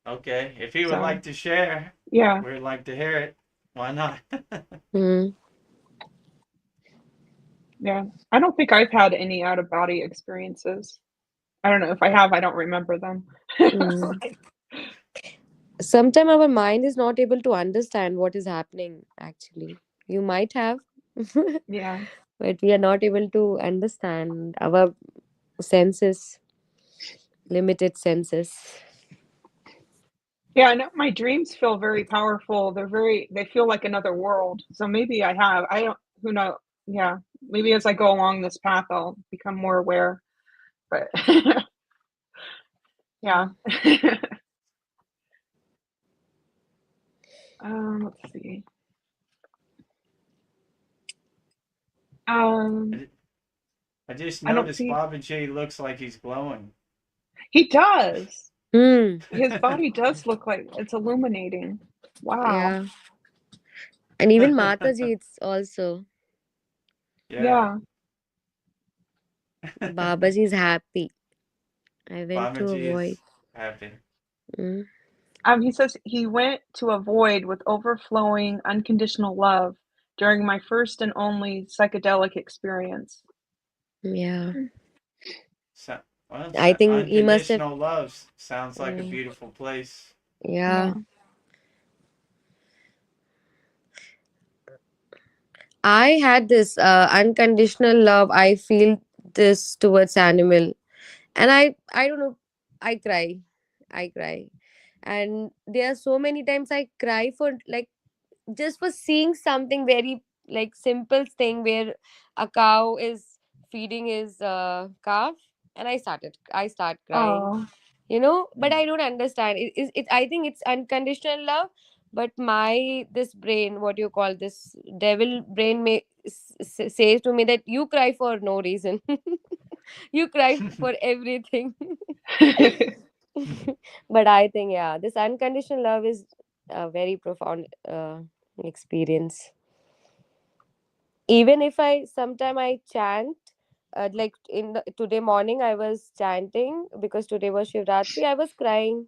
Okay. If he would So like to share, yeah, we'd like to hear it. Why not? Mm. yeah. I don't think I've had any out of body experiences. I don't know if I have. I don't remember them. Mm. Sometimes our mind is not able to understand what is happening actually. You might have, Yeah. but we are not able to understand our senses, limited senses. Yeah, I know my dreams feel very powerful. They feel like another world. So maybe I have. I don't, who know. Yeah. Maybe as I go along this path, I'll become more aware. but yeah. Let's see. I just I don't noticed see. Babaji looks like he's glowing. He does. Hmm. His body does look like it's illuminating. Wow. Yeah. And even Mataji, it's also. Yeah. Babaji is happy. I went to Babaji avoid. is happy. Mm. He says he went to a void with overflowing unconditional love during my first and only psychedelic experience. Yeah. So, well, I think he must have. unconditional love sounds like a Mm, beautiful place. yeah. Yeah. I had this unconditional love. I feel this towards animal, and I don't know. I cry, and there are so many times I cry for like just for seeing something very like simple thing where a cow is feeding his calf, and I start crying, Oh. but I don't understand it. I think it's unconditional love, but my this brain, what you call this devil brain, says to me that you cry for no reason. You cry for everything. But I think, yeah, this unconditional love is a very profound experience. Even if I sometime I chant, like today morning I was chanting because today was Shivaratri. I was crying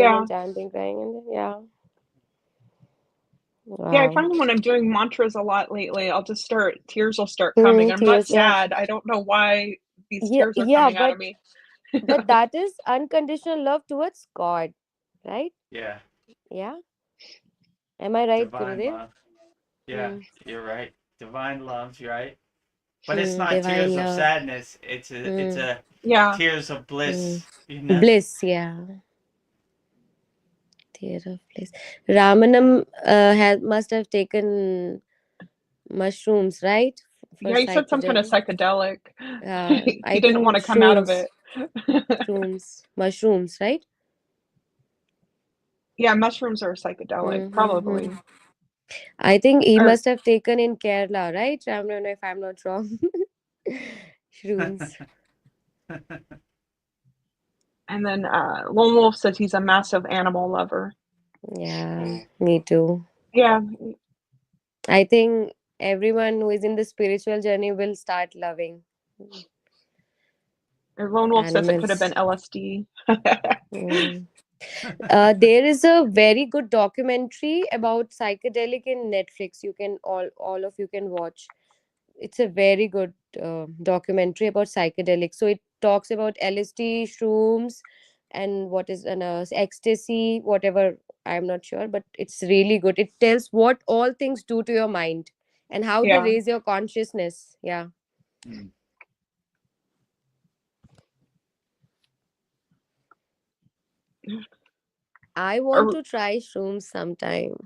Yeah. and chanting, crying, and yeah. Yeah, I Wow. find when I'm doing mantras a lot lately, tears will start coming. I'm not Tears, yeah. sad. I don't know why these Yeah, tears are yeah, coming out but of me. that is unconditional love towards God, right? Yeah, Yeah. Am I right, divine Gurudev? love. Yeah, Mm. you're right. Divine love, you're right. But it's not Divine tears of love. sadness. It's Mm. a Yeah. tears of Mm. bliss. Bliss, yeah. Tear of bliss. Ramanam must have taken mushrooms, right? For Yeah, he said some kind of psychedelic. psychedelic. I He didn't want think to come out of shrooms, it. mushrooms, right? Yeah, mushrooms are psychedelic, Mm-hmm. probably. I think he Or must have taken in Kerala, right, Ramran, if I'm not wrong. Shrooms. and then Lone Wolf says he's a massive animal lover. Yeah, Oh. me too. Yeah, I think everyone who is in the spiritual journey will start loving or Lone Wolf says it could have been animals. LSD. Mm. There is a very good documentary about psychedelic in Netflix. You can all of you can watch. It's a very good documentary about psychedelics. So it talks about LSD, shrooms, and what is ecstasy, whatever. I'm not sure, but it's really good. It tells what all things do to your mind and how they Yeah. raise your consciousness. Yeah. Mm. I want Or, to try shrooms sometime.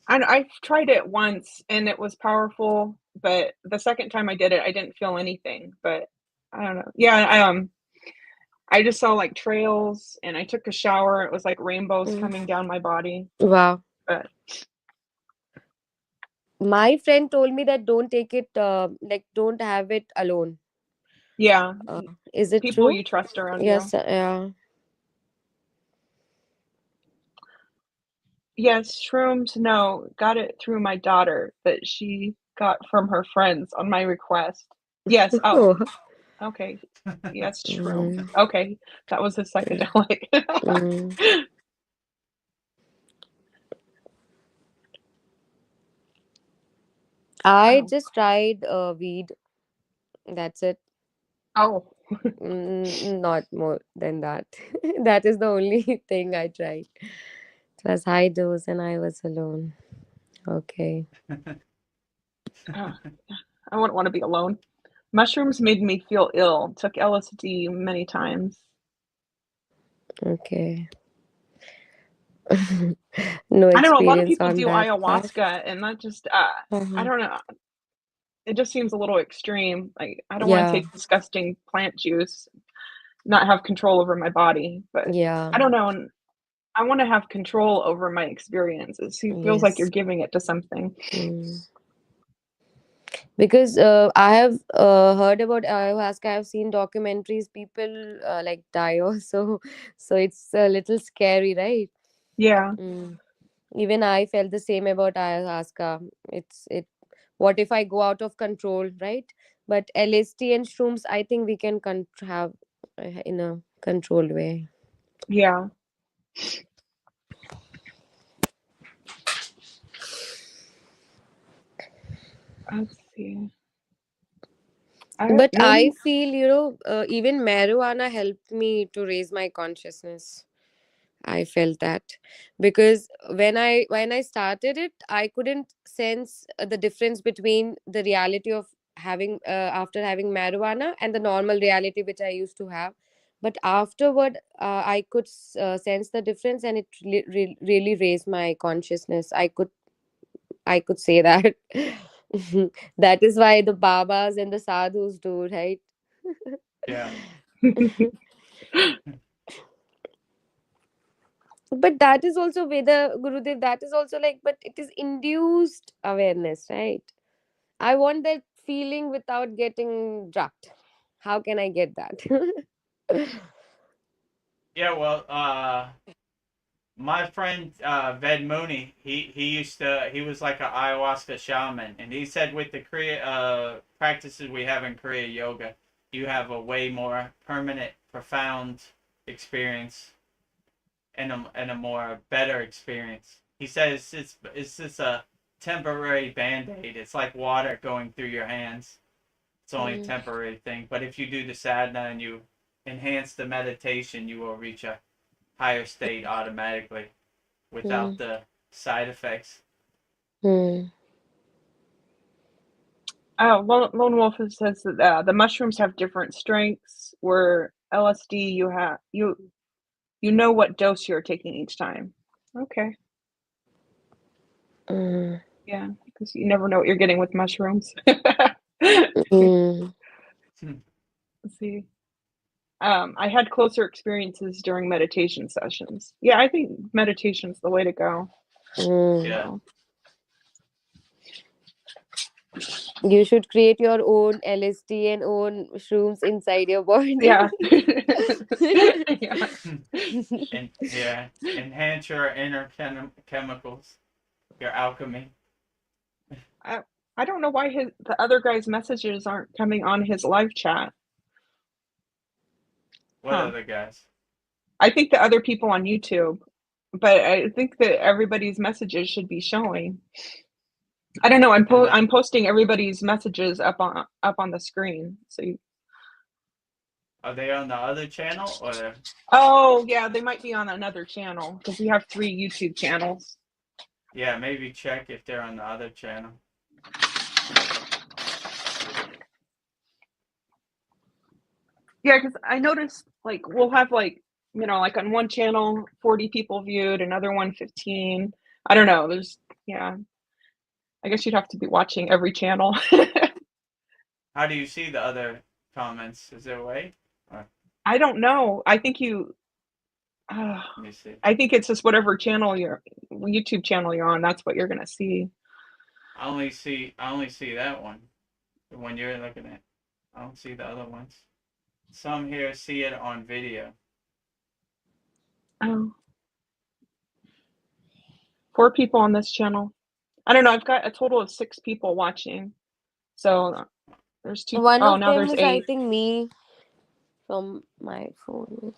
and I've tried it once and it was powerful, but the second time I did it, I didn't feel anything. But I don't know. Yeah, I just saw like trails and I took a shower. It was like rainbows Mm. coming down my body. Wow. But My friend told me that don't take it, like, don't have it alone. yeah, Is it people true? you trust around you. Yes. Yeah. Yes, shrooms, no, got it through my daughter that she got from her friends on my request. Yes, oh, okay. Yes, shroom. Mm, Okay, that was a psychedelic. mm. I Oh. just tried weed. That's it. Oh. Not more than that. That is the only thing I tried. It was high dose and I was alone. Okay. Oh, I wouldn't want to be alone. Mushrooms made me feel ill. Took LSD many times. Okay. No I don't know, a lot of experience people on do that part. ayahuasca and that just I Uh-huh. don't know. it just seems a little extreme. Like, I don't want to Yeah, take disgusting plant juice, not have control over my body, but yeah, I don't know. And I want to have control over my experiences. It feels like you're yes. giving it to something. Mm. Because I have heard about ayahuasca. I've seen documentaries. People like die also, so it's a little scary, right? Yeah. Mm. Even I felt the same about ayahuasca. It. What if I go out of control, right? But LSD and shrooms, I think we can have in a controlled way. Yeah. Let's see. But I One. feel, even marijuana helped me to raise my consciousness. I felt that because when I started it, I couldn't sense the difference between the reality of having after having marijuana and the normal reality which I used to have. But afterward, I could sense the difference, and it really raised my consciousness. I could say that. That is why the babas and the sadhus do, right? Yeah. But that is also Veda Gurudev, that is also like, but it is induced awareness, right? I want that feeling without getting drugged. How can I get that? Yeah, well, my friend Ved Mooney, he was like an ayahuasca shaman, and he said with the Kriya practices we have in Kriya yoga, you have a way more permanent, profound experience and a more better experience. He says it's just a temporary band-aid. It's like water going through your hands. It's only a Mm, temporary thing. But if you do the sadhana and you enhance the meditation, you will reach a higher state automatically without mm, the side effects. mm, Oh, Lone Wolf says that the mushrooms have different strengths. Where LSD, you know what dose you're taking each time. Okay, mm, yeah, because you never know what you're getting with mushrooms. mm, Let's see. I had closer experiences during meditation sessions. Yeah, I think meditation's the way to go. mm. Yeah. So, You should create your own LSD and own shrooms inside your body. yeah. Yeah. And yeah, enhance your inner chemicals, your alchemy. I, I don't know why the other guy's messages aren't coming on his live chat. What Huh. other guys? I think the other people on YouTube, but I think that everybody's messages should be showing. I don't know. And the, I'm posting everybody's messages up on the screen. So are they on the other channel or? oh yeah, they might be on another channel because we have 3 YouTube channels. Yeah, maybe check if they're on the other channel. Yeah, because I noticed like we'll have like like on one channel 40 people viewed, another one 15. I don't know. Yeah. I guess you'd have to be watching every channel. How do you see the other comments? Is there a way? Or, I don't know. I think uh, let me see. I think it's just whatever YouTube channel you're on. That's what you're gonna see. I only see that one. The one you're looking at. I don't see the other ones. Some here see it on video. Oh, 4 people on this channel. I don't know. I've got a total of 6 people watching. So there's 2. One Oh, of now them there's is, I 8. think, me from my phone.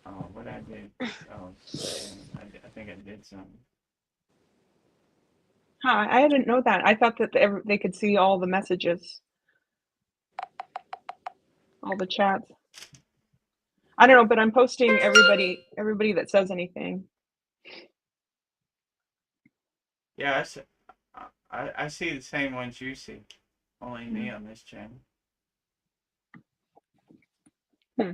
Oh, what I did? Oh, I think I did something. Huh, I didn't know that. I thought that they could see all the messages, all the chats. I don't know, but I'm posting everybody that says anything. Yeah, I see the same ones you see. Only me on this channel. Hmm.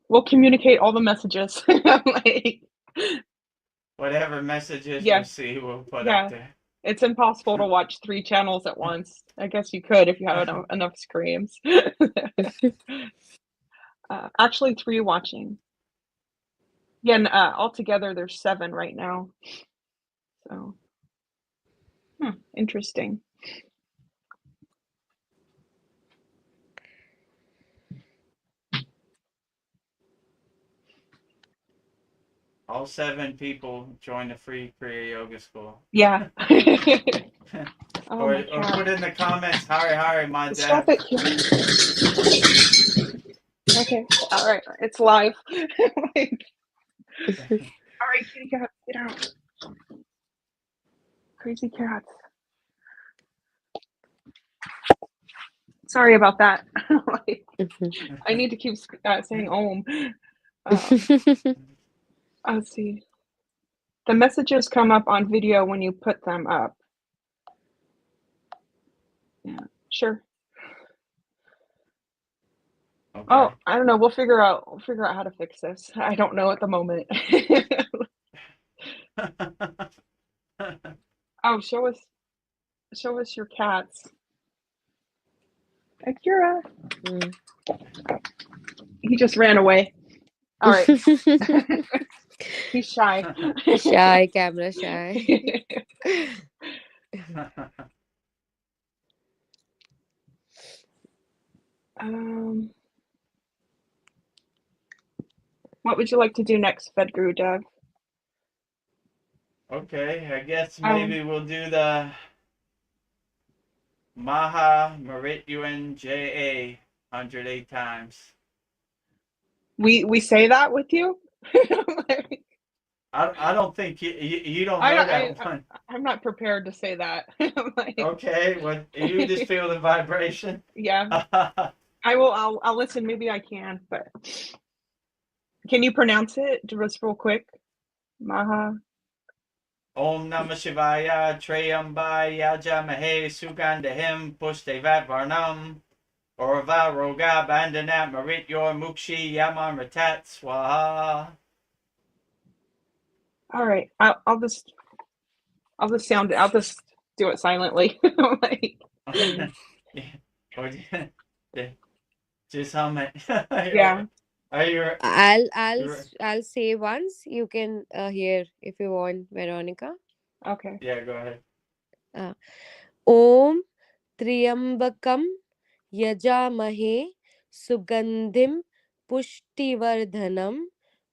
We'll communicate all the messages. Like, whatever messages Yeah. we see, we'll put Yeah. up there. It's impossible to watch 3 channels at once. I guess you could if you have enough screams. Actually 3 watching. Yeah, and altogether there's 7 right now. So, interesting. All 7 people join the free Kriya Yoga School. Yeah. Oh or my God. put in the comments, Hari, my Stop dad. it. Okay. All right. It's live. Like, all right, kitty cat, get out. Crazy cats. Sorry about that. Like, I need to keep saying Om. Let's see. The messages come up on video when you put them up. Yeah, sure. Okay. Oh, I don't know. We'll figure out how to fix this. I don't know at the moment. Oh, show us your cats. Akira. He just ran away. All right. He's shy. Shy, camera shy. What would you like to do next, Fedguru Dev? Okay, I guess maybe we'll do the Maha Marit-UN-JA 108 times. We say that with you? Like, I don't think you don't know that one. I'm not prepared to say that. Like, okay, well, you just feel the vibration. Yeah. I will. I'll listen. Maybe I can, but can you pronounce it just real quick? Maha. Om Namah Shivaya Trayambaya Jamahe Sugandahim Pushdevat Varnam Orva Roga Bandanat Marit Yor Mukshi Yamamritat Swaha. All right. I'll just sound it. I'll just do it silently. Like, just hum it. yeah. Are you? I'll say once. You can hear if you want, Veronica. Okay. Yeah, go ahead. Om Triambakam Yajamahe Sugandhim Pushtivardhanam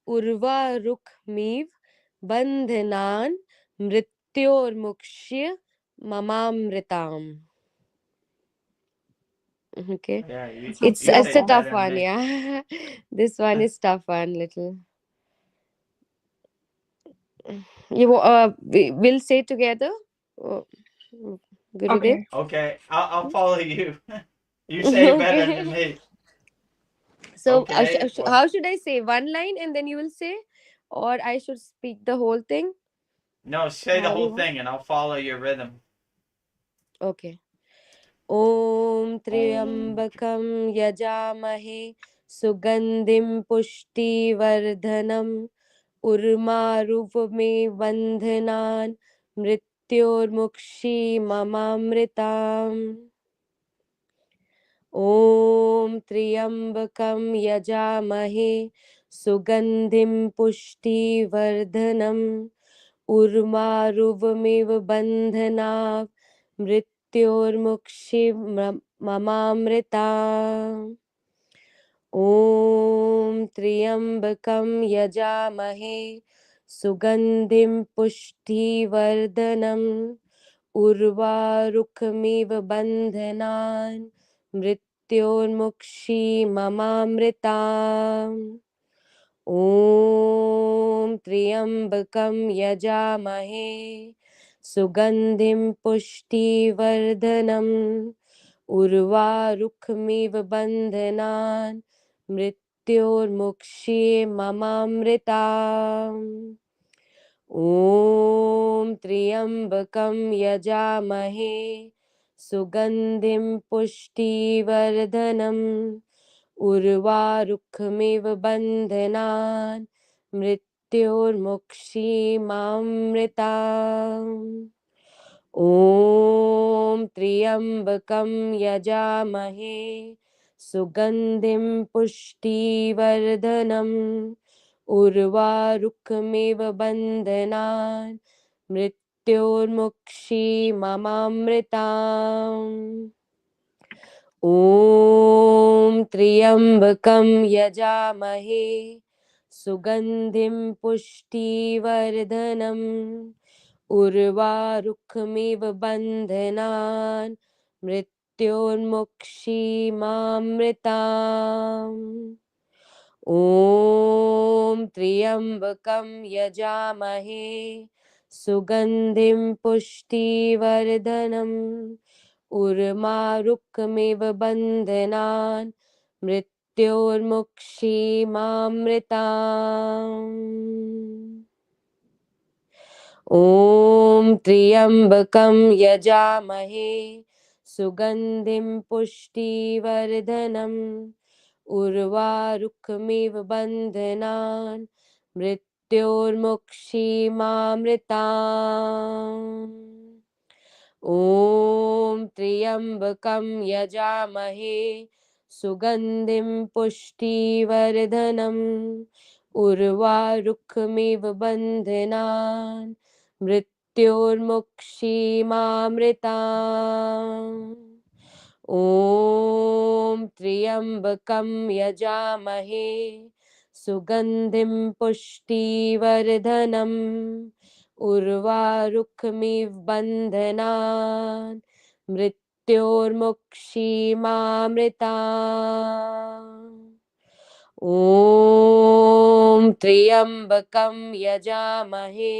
Urvarukmiv Bandhanan Mrityormukshya Mamamritam. Okay. Yeah, It's a tough one, yeah. This one is tough one, little. We'll say together. Gurudev. Okay, I'll follow you. You say it better than me. So okay, how should I say? One line and then you will say, or I should speak the whole thing? No, say the whole thing and I'll follow your rhythm. Okay. Om Triambakam Yajamahe Sugandhim Pushtivardhanam Urmaruvame Bandhanan Mrityormukshi Mamamritam. Om Triambakam Yajamahe Sugandhim Pushtivardhanam Urmaruvamiv Bandhanav Mrityormukshi Mamamrita. Om Triambakam Yajamahe Sugandhim Pushtivardhanam Urvarukamiv Bandhanan Mrityormukshi Mamamrita. Om Triambakam Yajamahe Sugandhim Pushtivardhanam Urvarukmiv Bandhanan Mrityormukshi Mamamrita. Om Triambakam Yajamahe Sugandhim Pushtivardhanam Urvarukmiv Bandhanan मृत्योर्मुक्षीमामृताम्। ॐ त्र्यम्बकं यजामहे सुगन्धिं पुष्टिवर्धनम् उर्वारुकमिव बन्धनान् मृत्योर्मुक्षीममामृताम्। ॐ त्र्यम्बकं यजामहे सुगन्धिं पुष्टिवर्धनम् उर्वारुकमिव बन्धनान् मृत्योर्मुक्षीमामृताम्। ॐ त्र्यम्बकं यजामहे सुगन्धिं पुष्टिवर्धनम् उर्वारुकमिव बन्धनान् मृत्योर्मुक्षीमामृताम्। ॐ त्र्यम्बकं यजामहे सुगन्धिं पुष्टिवर्धनम् उर्वारुकमिव बन्धनान् मृत्योर्मुक्षीमामृताम्। ॐ त्र्यम्बकं यजामहे सुगन्धिं पुष्टिवर्धनम् उर्वारुकमिव बन्धनान् मृत्योर्मुक्षीमामृताम्। ॐ त्र्यम्बकं यजामहे सुगन्धिं पुष्टिवर्धनम् उर्वारुकमिव बन्धनान् मृत्योर्मुक्षीमामृताम्। ॐ त्र्यम्बकं यजामहे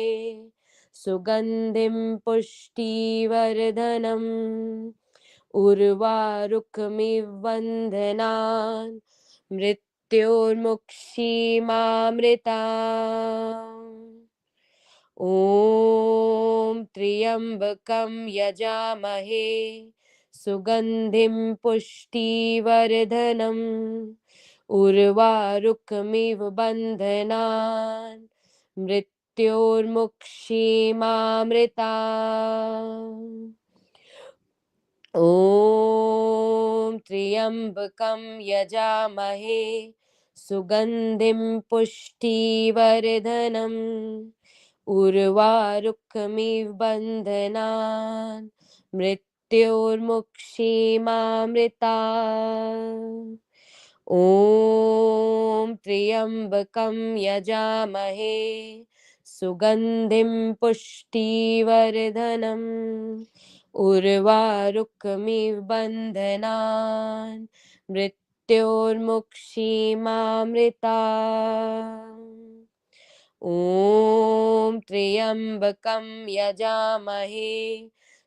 सुगन्धिं पुष्टिवर्धनम् उर्वारुकमिव बन्धनान् मृत्योर्मुक्षीमामृताम्। ॐ त्र्यम्बकं यजामहे सुगन्धिं पुष्टिवर्धनम् उर्वारुकमिव बन्धनान् मृत्योर्मुक्षीमामृताम्। ॐ त्र्यम्बकं यजामहे सुगन्धिं पुष्टिवर्धनम् उर्वारुकमिव बन्धनान् मृत्योर्मुक्षीमामृताम्। ॐ त्र्यम्बकं यजामहे सुगन्धिं पुष्टिवर्धनम् उर्वारुकमिव बन्धनान् मृत्योर्मुक्षीमामृताम्। ॐ त्र्यम्बकं यजामहे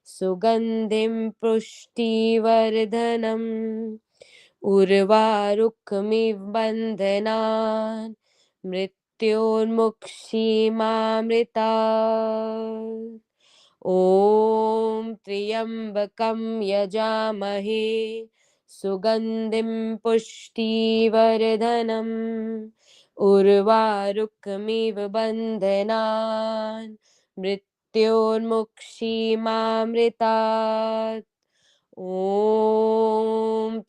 सुगन्धिं पुष्टिवर्धनम् उर्वारुकमिव बन्धनान् मृत्योर्मुक्षीमामृतात्। ॐ त्र्यम्बकं यजामहे सुगन्धिं पुष्टिवर्धनम् उर्वारुकमिव बन्धनान् मृत्योर्मुक्षीमामृतात्। ॐ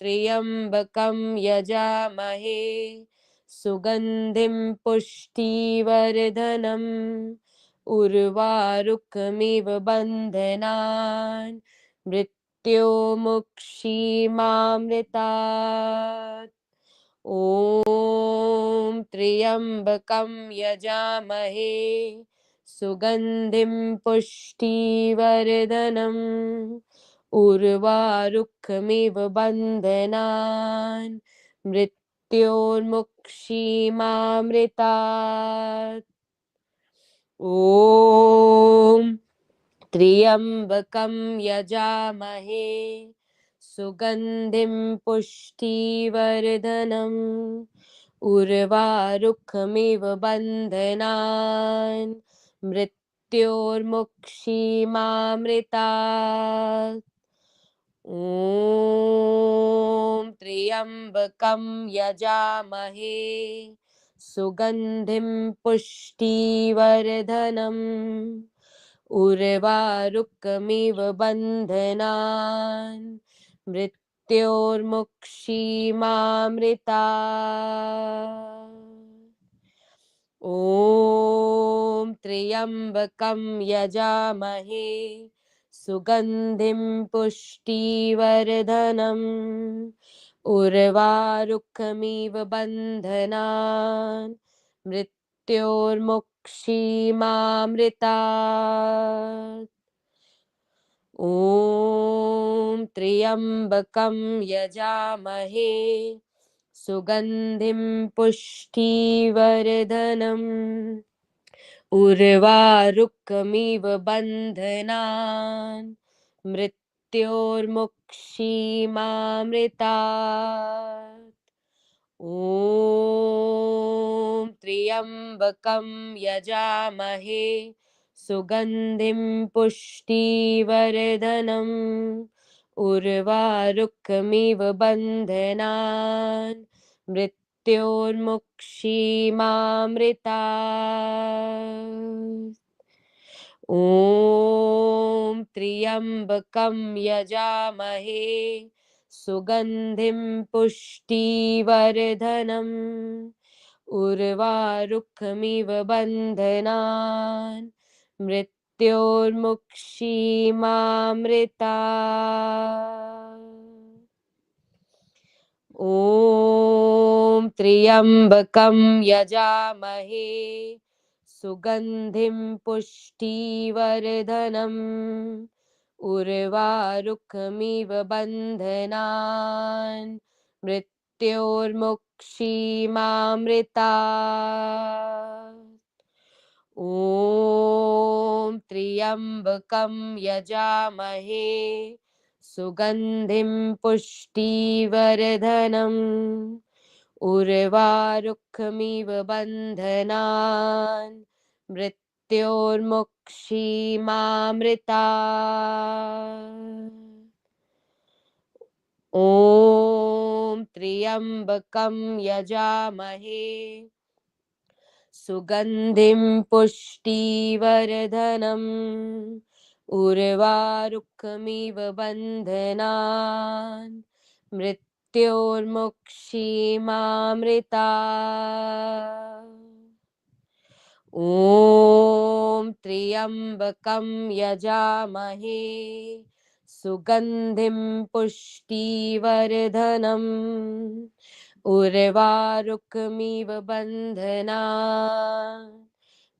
त्र्यम्बकं यजामहे सुगन्धिं पुष्टिवर्धनम् उर्वारुकमिव बन्धनान् मृत्योर्मुक्षीमामृतात्। ॐ त्र्यम्बकं यजामहे सुगन्धिं पुष्टिवर्धनम् उर्वारुकमिव बन्धनान् मृत्योर्मुक्षीमामृतात्। ॐ त्र्यम्बकं यजामहे सुगन्धिं पुष्टिवर्धनम् उर्वारुकमिव बन्धनान् मृत्योर्मुक्षीमामृतात्। ॐ त्र्यम्बकं यजामहे सुगन्धिं पुष्टिवर्धनम् उर्वारुकमिव बन्धनान् मृत्योर्मुक्षीमामृता ॐ त्र्यम्बकं यजामहे सुगन्धिं पुष्टिवर्धनम् उर्वारुकमिव बन्धनान् मृत्योर्मुक्षीमामृतात् ॐ त्र्यम्बकं यजामहे सुगन्धिं पुष्टिवर्धनम् उर्वारुकमिव बन्धनान् मृत्योर्मुक्षीमामृतात् ॐ त्र्यम्बकं यजामहे सुगन्धिं पुष्टिवर्धनम् उर्वारुकमिव बन्धनान् मृत्योर्मुक्षीमामृतात् ॐ त्र्यम्बकं यजामहे सुगन्धिं पुष्टिवर्धनम् उर्वारुकमिव बन्धनान् मृत्योर्मुक्षीमामृतात् ॐ त्र्यम्बकं यजामहे सुगन्धिं पुष्टिवर्धनम् उर्वारुकमिव बन्धनान् मृत्योर्मुक्षीमामृतात् ॐ त्र्यम्बकं यजामहे सुगन्धिं पुष्टिवर्धनम् उर्वारुकमिव बन्धनान् मृत्योर्मुक्षीमामृतात् ॐ त्र्यम्बकं यजामहे सुगन्धिं पुष्टिवर्धनम् उर्वारुकमिव बन्धनान् मृत्योर्मुक्षीमामृतात् ॐ त्र्यम्बकं यजामहे सुगन्धिं पुष्टिवर्धनम् उर्वारुकमिव बन्धनान्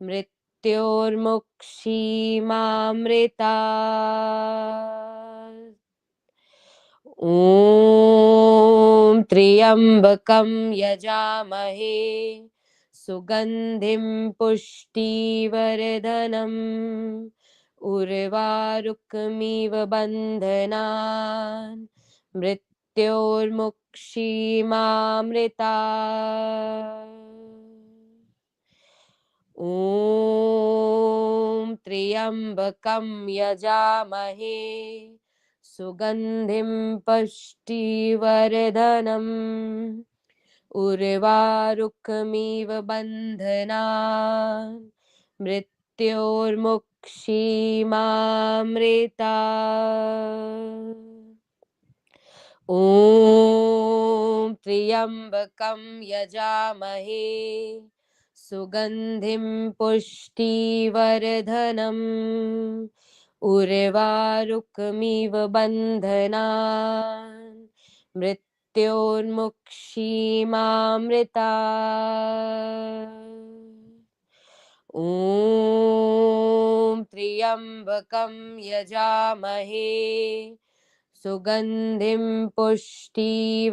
मृत्योर्मुक्षीमामृतात् ॐ त्र्यम्बकं यजामहे सुगन्धिं पुष्टिवर्धनम् उर्वारुकमिव बन्धनान् मृत्योर्मुक्षीमामृतात् ॐ त्र्यम्बकं यजामहे सुगन्धिं पुष्टिवर्धनम् उर्वारुकमिव बन्धनान् मृत्योर्मुक्षीमामृतात् ॐ त्र्यम्बकं यजामहे सुगन्धिं पुष्टिवर्धनम् उर्वारुकमिव बन्धनान् मृत्योर्मुक्षीमामृतात् ॐ त्र्यम्बकं यजामहे सुगन्धिं पुष्टिवर्धनम्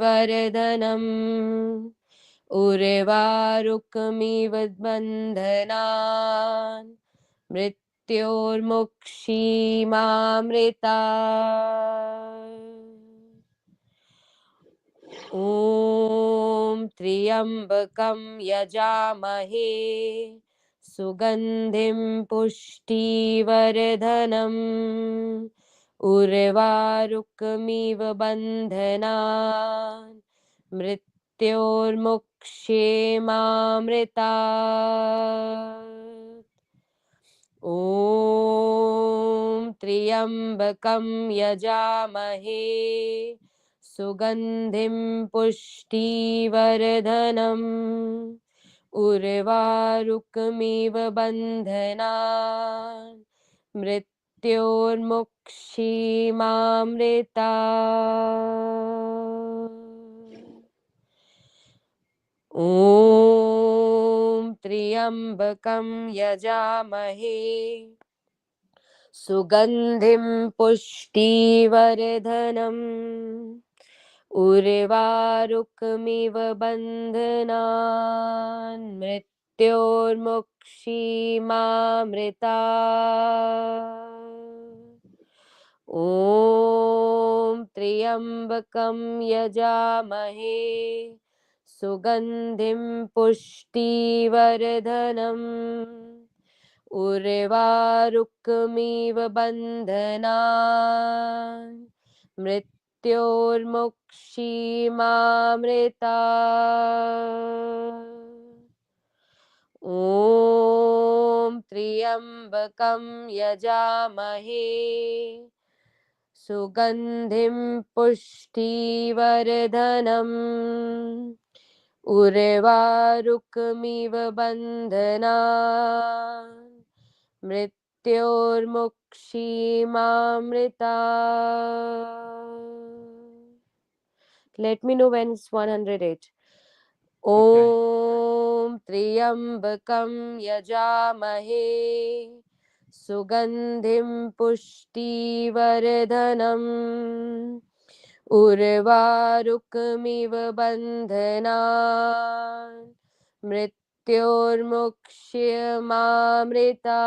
उर्वारुकमिव बन्धनान् मृत्योर्मुक्षीमामृतात् ॐ त्र्यम्बकं यजामहे सुगन्धिं पुष्टिवर्धनम् उर्वारुकमिव बन्धनान् मृत्योर्मुक्षीमामृतात् ॐ त्र्यम्बकं यजामहे सुगन्धिं पुष्टिवर्धनम् उर्वारुकमिव बन्धनान् मृत्योर्मुक्षीमामृता ॐ त्र्यम्बकं यजामहे सुगन्धिं पुष्टिवर्धनम् उर्वारुकमिव बन्धनान् मृत्योर्मुक्षीमामृता ॐ त्र्यम्बकं यजामहे सुगन्धिं पुष्टिवर्धनम् उर्वारुकमिव बन्धनान् मृत्योर्मुक्षीमामृता ॐ त्र्यम्बकं यजामहे सुगन्धिं पुष्टिवर्धनम् उर्वारुकमिव बन्धनान् मृत्योर्मुक्षीमामृता Let me know when it's 108. Okay. ॐ त्र्यम्बकं यजामहे सुगन्धिं पुष्टिवर्धनम् उर्वारुकमिव बन्धनान् मृत्योर्मुक्षीमामृता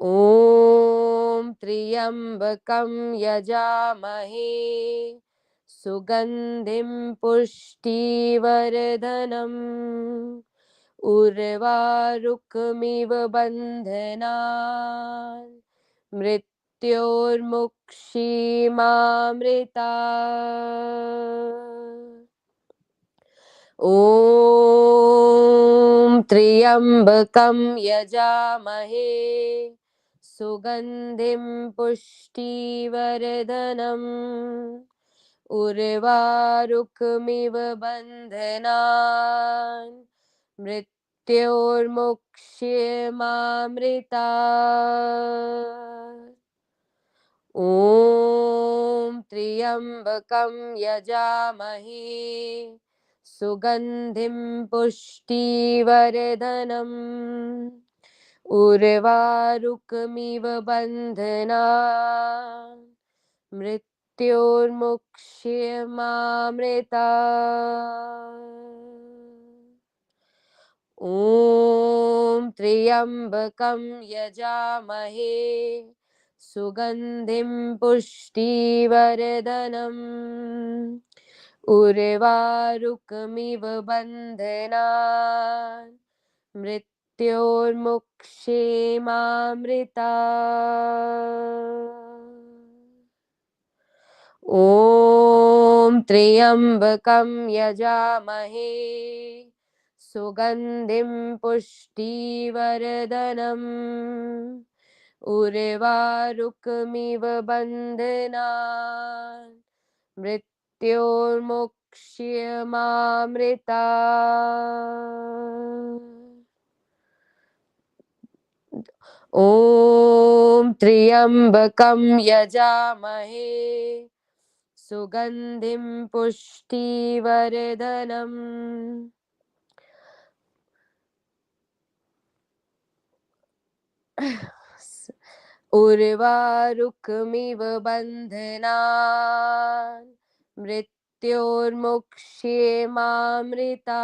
ॐ त्र्यम्बकं यजामहे सुगन्धिं पुष्टिवर्धनम् उर्वारुकमिव बन्धनान् मृत्योर्मुक्षीमामृता ॐ त्र्यम्बकं यजामहे सुगन्धिं पुष्टिवर्धनम् उर्वारुकमिव बन्धनान् मृत्योर्मुक्षीमामृता ॐ त्र्यम्बकं यजामहे सुगन्धिं पुष्टिवर्धनम् उर्वारुकमिव बन्धनान् मृत्योर्मुक्षीमामृता ॐ त्र्यम्बकं यजामहे सुगन्धिं पुष्टिवर्धनम् उर्वारुकमिव बन्धनान् मृत्योर्मुक्षीमामृता ॐ त्र्यम्बकं यजामहे सुगन्धिं पुष्टिवर्धनम् उर्वारुकमिव बन्धनान् मृत्योर्मुक्षीमामृता ॐ त्र्यम्बकं यजामहे सुगन्धिं पुष्टिवर्धनम् उर्वारुकमिव बन्धनान् मृत्योर्मुक्षीमामृता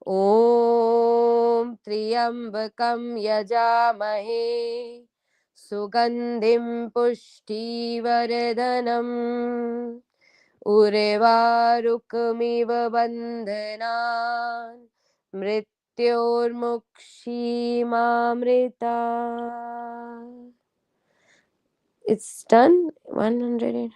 ॐ त्र्यम्बकं यजामहे सुगन्धिं पुष्टिवर्धनम् उर्वारुकमिव बन्धनान् मृत्योर्मुक्षीमामृता It's done. 100.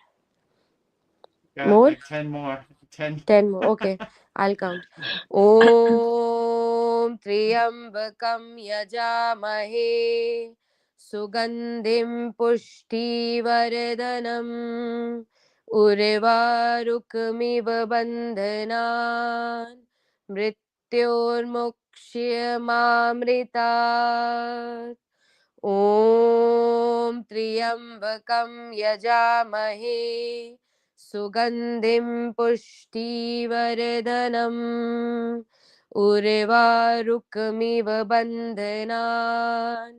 got More? like 10 more. 10. 10 more. Okay, I'll count. Om Triambakam Yajamahe Sugandhim Pushtivardanam Urvarukmiv Bandhanan Mrityurmukshya Om Triambakam Yajamahe Sugandhim Pushtivardanam Urvarukmiv Bandhanan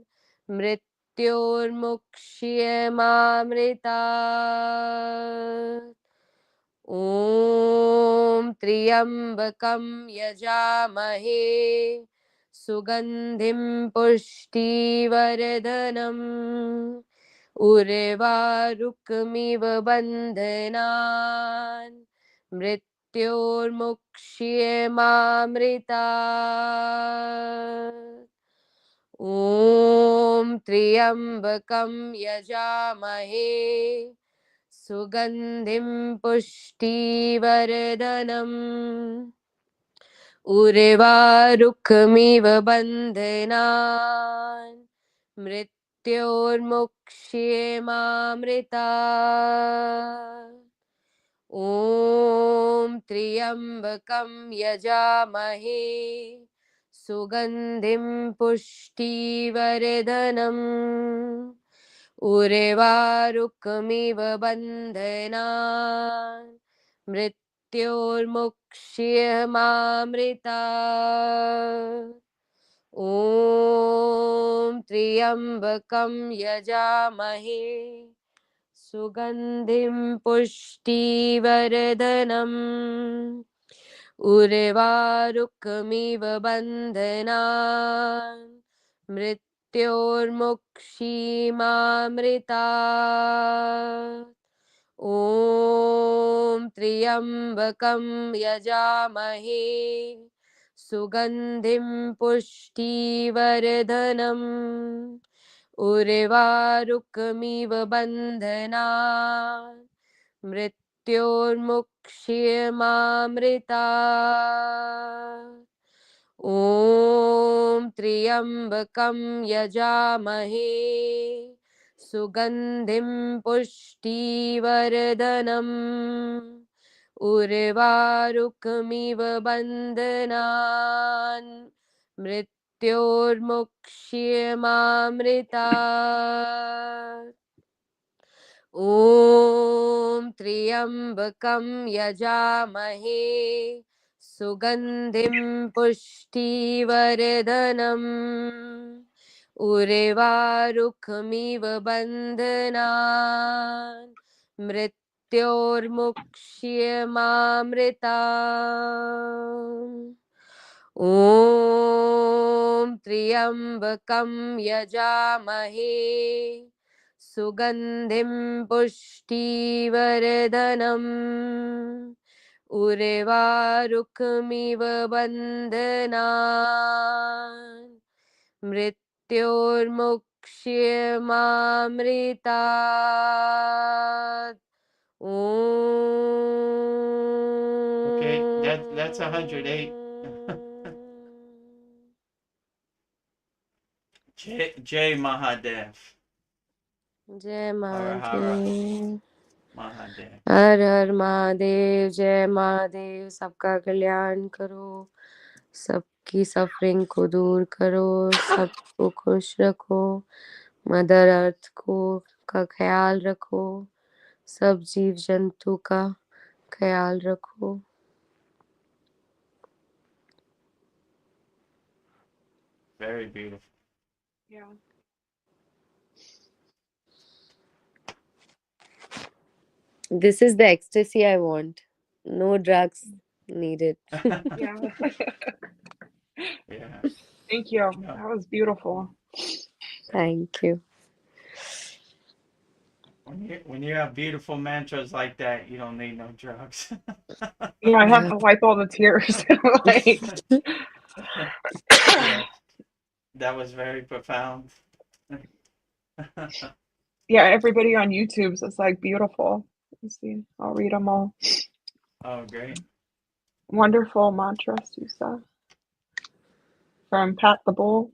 Mrityurmukshya Om Triambakam Yajamahe Sugandhim Pushtivardanam Urvarukmiv Bandhanan Mrityurmukshya Om Triambakam Yajamahe Sugandhim Pushtivardanam Urvarukmiv Bandhanan Mrityurmukshya Om Triambakam Yajamahe Sugandhim Pushtivardanam Urvarukmiv Bandhanan Mrityurmukshya Om Triambakam Yajamahe Sugandhim Pushtivardanam Urvarukmiv Bandhanan Mrityurmukshya Om Triambakam Yajamahe Sugandhim Pushtivardanam Urvarukmiv Bandhanan Mrityurmukshya Om Triambakam Yajamahe Sugandhim Pushtivardanam Urvarukmiv Bandhanan Mrityurmukshya Om Triambakam Yajamahe Sugandhim Pushtivardanam Urvarukmiv Bandhanan Mrityurmukshya Om Triambakam Yajamahe Sugandhim Pushtivardanam Urvarukmiv Bandhanan Mrityurmukshya Okay, that's 108. Jai Mahadev. Jai Hara Hara Mahadev. Mahadev. हर हर महादेव जय महादेव सबका कल्याण करो सबकी suffering को दूर करो सबको खुश रखो मदर अर्थ को का ख्याल रखो सब जीव जंतु का ख्याल रखो Very beautiful. Yeah. This is the ecstasy I want. No drugs needed. Yeah. Yeah. Thank you. No. That was beautiful. Thank you. When you have beautiful mantras like that, you don't need no drugs. Yeah, I have to wipe all the tears. Like, Yeah, that was very profound. yeah, everybody on YouTube's is like beautiful. Let's see. I'll read them all. Oh, great. Wonderful mantra, Susa. From Pat the Bull.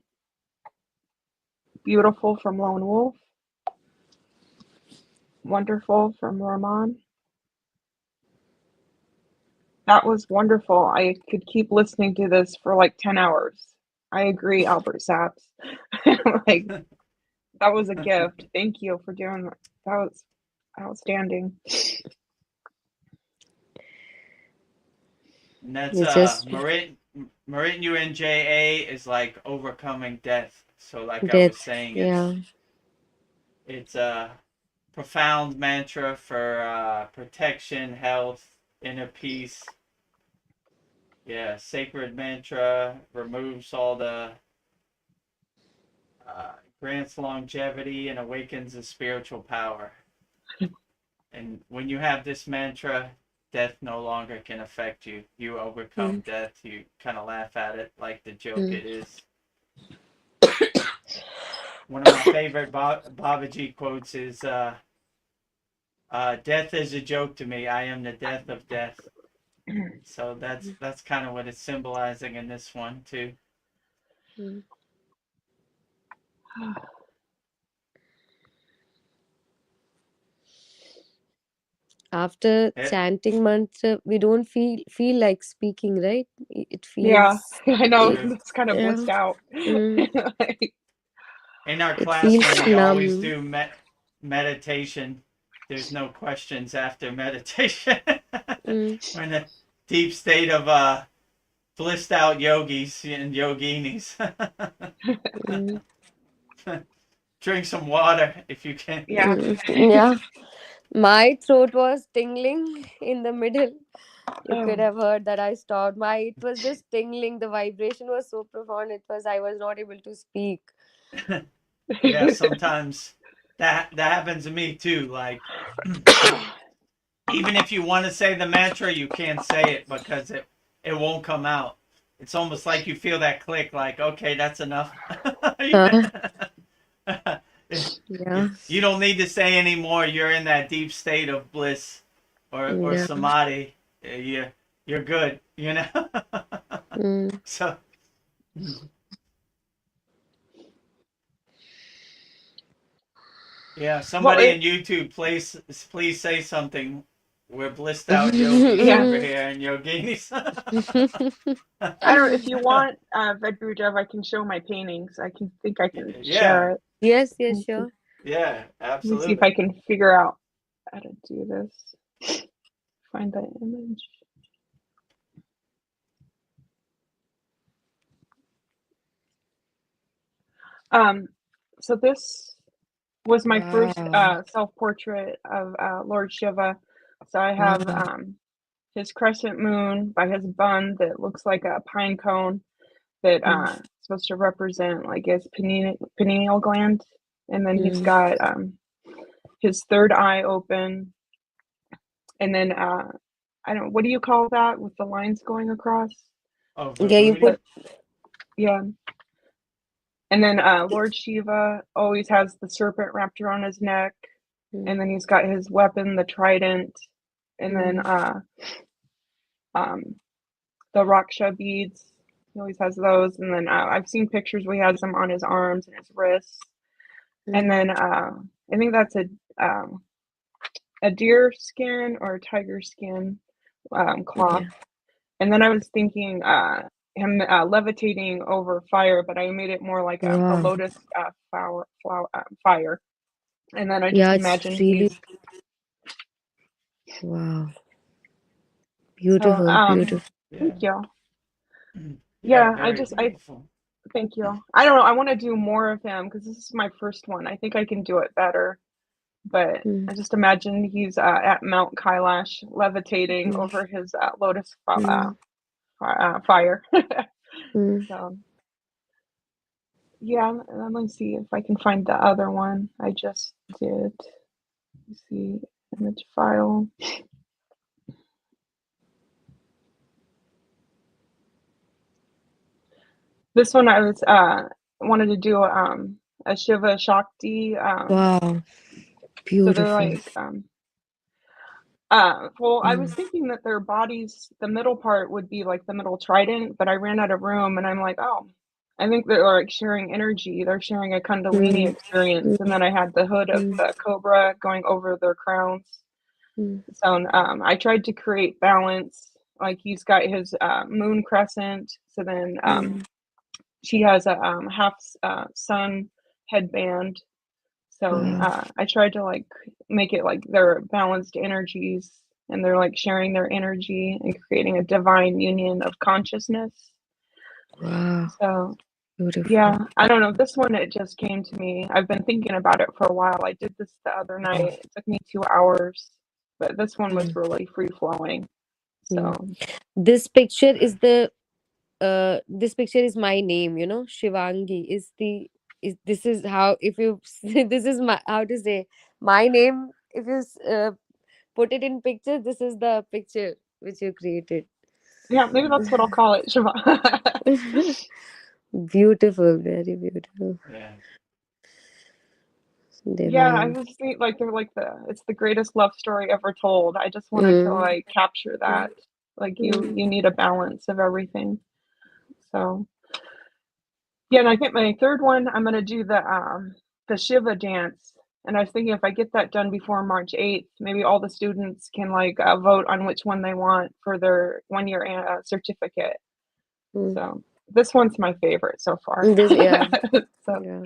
Beautiful from Lone Wolf. Wonderful from Rahman. That was wonderful. I could keep listening to this for like 10 hours. I agree, Albert Saps. Like, that was a gift. Thank you for doing that. That was outstanding. And that's It's just Marin UNJA is like overcoming death. So like I was death. saying, Yeah. it's a profound mantra for protection, health, inner peace. Yeah, sacred mantra removes all the grants longevity and awakens the spiritual power. And when you have this mantra, death no longer can affect you. You overcome death. You kind of laugh at it like the joke it is. One of my favorite Babaji quotes is, "Death is a joke to me. I am the death of death." So that's kind of what it's symbolizing in this one too. After Yeah, chanting mantra, we don't feel like speaking, right? It Yeah, feels I know. it, true. It's kind of yeah. blissed out. Like, In our It class, when feels we always numb. do meditation, there's no questions after meditation. Mm, We're in a deep state of blissed out yogis and yoginis. mm, Drink some water if you can. yeah. yeah. My throat was tingling in the middle. You could Oh, have heard that I stopped. It was just tingling. The vibration was so profound. I was not able to speak. Yeah, sometimes that happens to me too. Like even if you want to say the mantra, you can't say it because it won't come out. It's almost like you feel that click, like, okay, that's enough. Uh, yeah. You don't need to say anymore. You're in that deep state of bliss or Yeah. samadhi. You're good, you know? Mm. So, yeah, well, somebody in YouTube, please say something. We're blissed out yogis yeah. over here and yoginis. I don't. If you want, Vedrudev, I can show my paintings. I can Yeah, share it. Yes, yes, Let me see, sure. yeah, let me see if I absolutely. can figure out how to do this. Find the image. So this was my first Wow. self-portrait of Lord Shiva. So I have Wow. his crescent moon by his bun that looks like a pine cone that Mm, supposed to represent like his pineal gland, and then he's mm. got his third eye open, and then I don't, what do you call that with the lines going across? Oh, Yeah, you put. But yeah, and then Lord Shiva always has the serpent wrapped around his neck, Mm, and then he's got his weapon, the trident, and then mm, um, the raksha beads. He always has those, and then I've seen pictures where he has them on his arms and his wrists, and mm. then I think that's a deer skin or a tiger skin cloth. Okay. And then I was thinking him levitating over fire, but I made it more like a Wow. lotus fire. And then I just Yeah, it's imagined really he's wow. so. Beautiful, beautiful. yeah, Thank you. yeah, Yeah, very I beautiful. thank you. I don't know. I want to do more of him because this is my first one. I think I can do it better. But Mm, I just imagine he's at Mount Kailash levitating mm, over his lotus mm, fire. mm. So yeah, let me see if I can find the other one I just did. Let's see, image file. This one I was wanted to do a Shiva Shakti. Wow. So they're Beautiful. like Well, I was thinking that their bodies, the middle part would be like the middle trident, but I ran out of room and I'm like, oh, I think they're like sharing energy. They're sharing a Kundalini experience. And then I had the hood of the cobra going over their crowns. So I tried to create balance. Like he's got his moon crescent. So then she has a half sun headband. So I tried to like make it like they're balanced energies and they're like sharing their energy and creating a divine union of consciousness. Wow. So Beautiful. yeah, I don't know. This one, it just came to me. I've been thinking about it for a while. I did this the other night. It took me 2 hours, but this one was really free flowing. So This picture is this picture is my name, you know. Shivangi is this is how, if you this is my, how to say, my name. If you put it in picture, this is the picture which you created. yeah, maybe that's what I'll call it, Shiva. Beautiful, very beautiful. Yeah. Yeah, I Divine. just think like they're like it's the greatest love story ever told. I just wanted to like capture that. Like you need a balance of everything. So yeah, and I think my third one, I'm gonna do the Shiva dance. And I was thinking if I get that done before March 8th, maybe all the students can like vote on which one they want for their 1 year certificate. So this one's my favorite so far. This, yeah. So Yeah.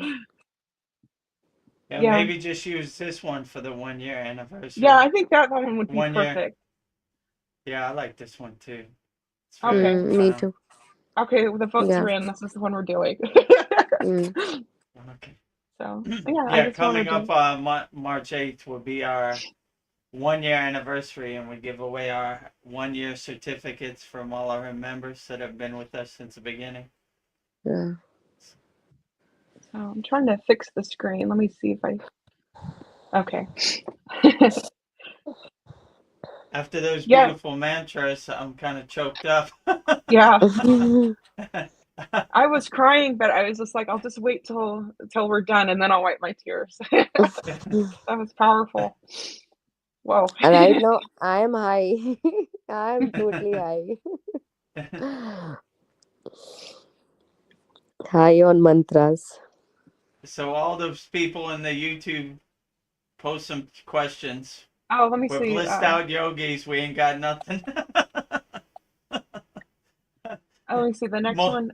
Yeah, yeah. maybe just use this one for the 1 year anniversary. Yeah, I think that one would be 1 year. perfect. Yeah, I like this one too. It's Okay. very Me profound. too. Okay, the votes Yeah. are in. This is the one we're doing. Okay. So yeah, I Yeah, just coming wanted up to. March 8th will be our 1 year anniversary, and we give away our 1 year certificates from all our members that have been with us since the beginning. Yeah. So I'm trying to fix the screen. Let me see if I. Okay. After those Yeah. beautiful mantras, I'm kind of choked up. Yeah. I was crying, but I was just like, I'll just wait till we're done, and then I'll wipe my tears. That was powerful. Whoa. Right now, I am high. I am totally high. High on mantras. So all those people in the YouTube post some questions. Oh, let me We're see. blissed out yogis. We ain't got nothing. Let me see. The next one.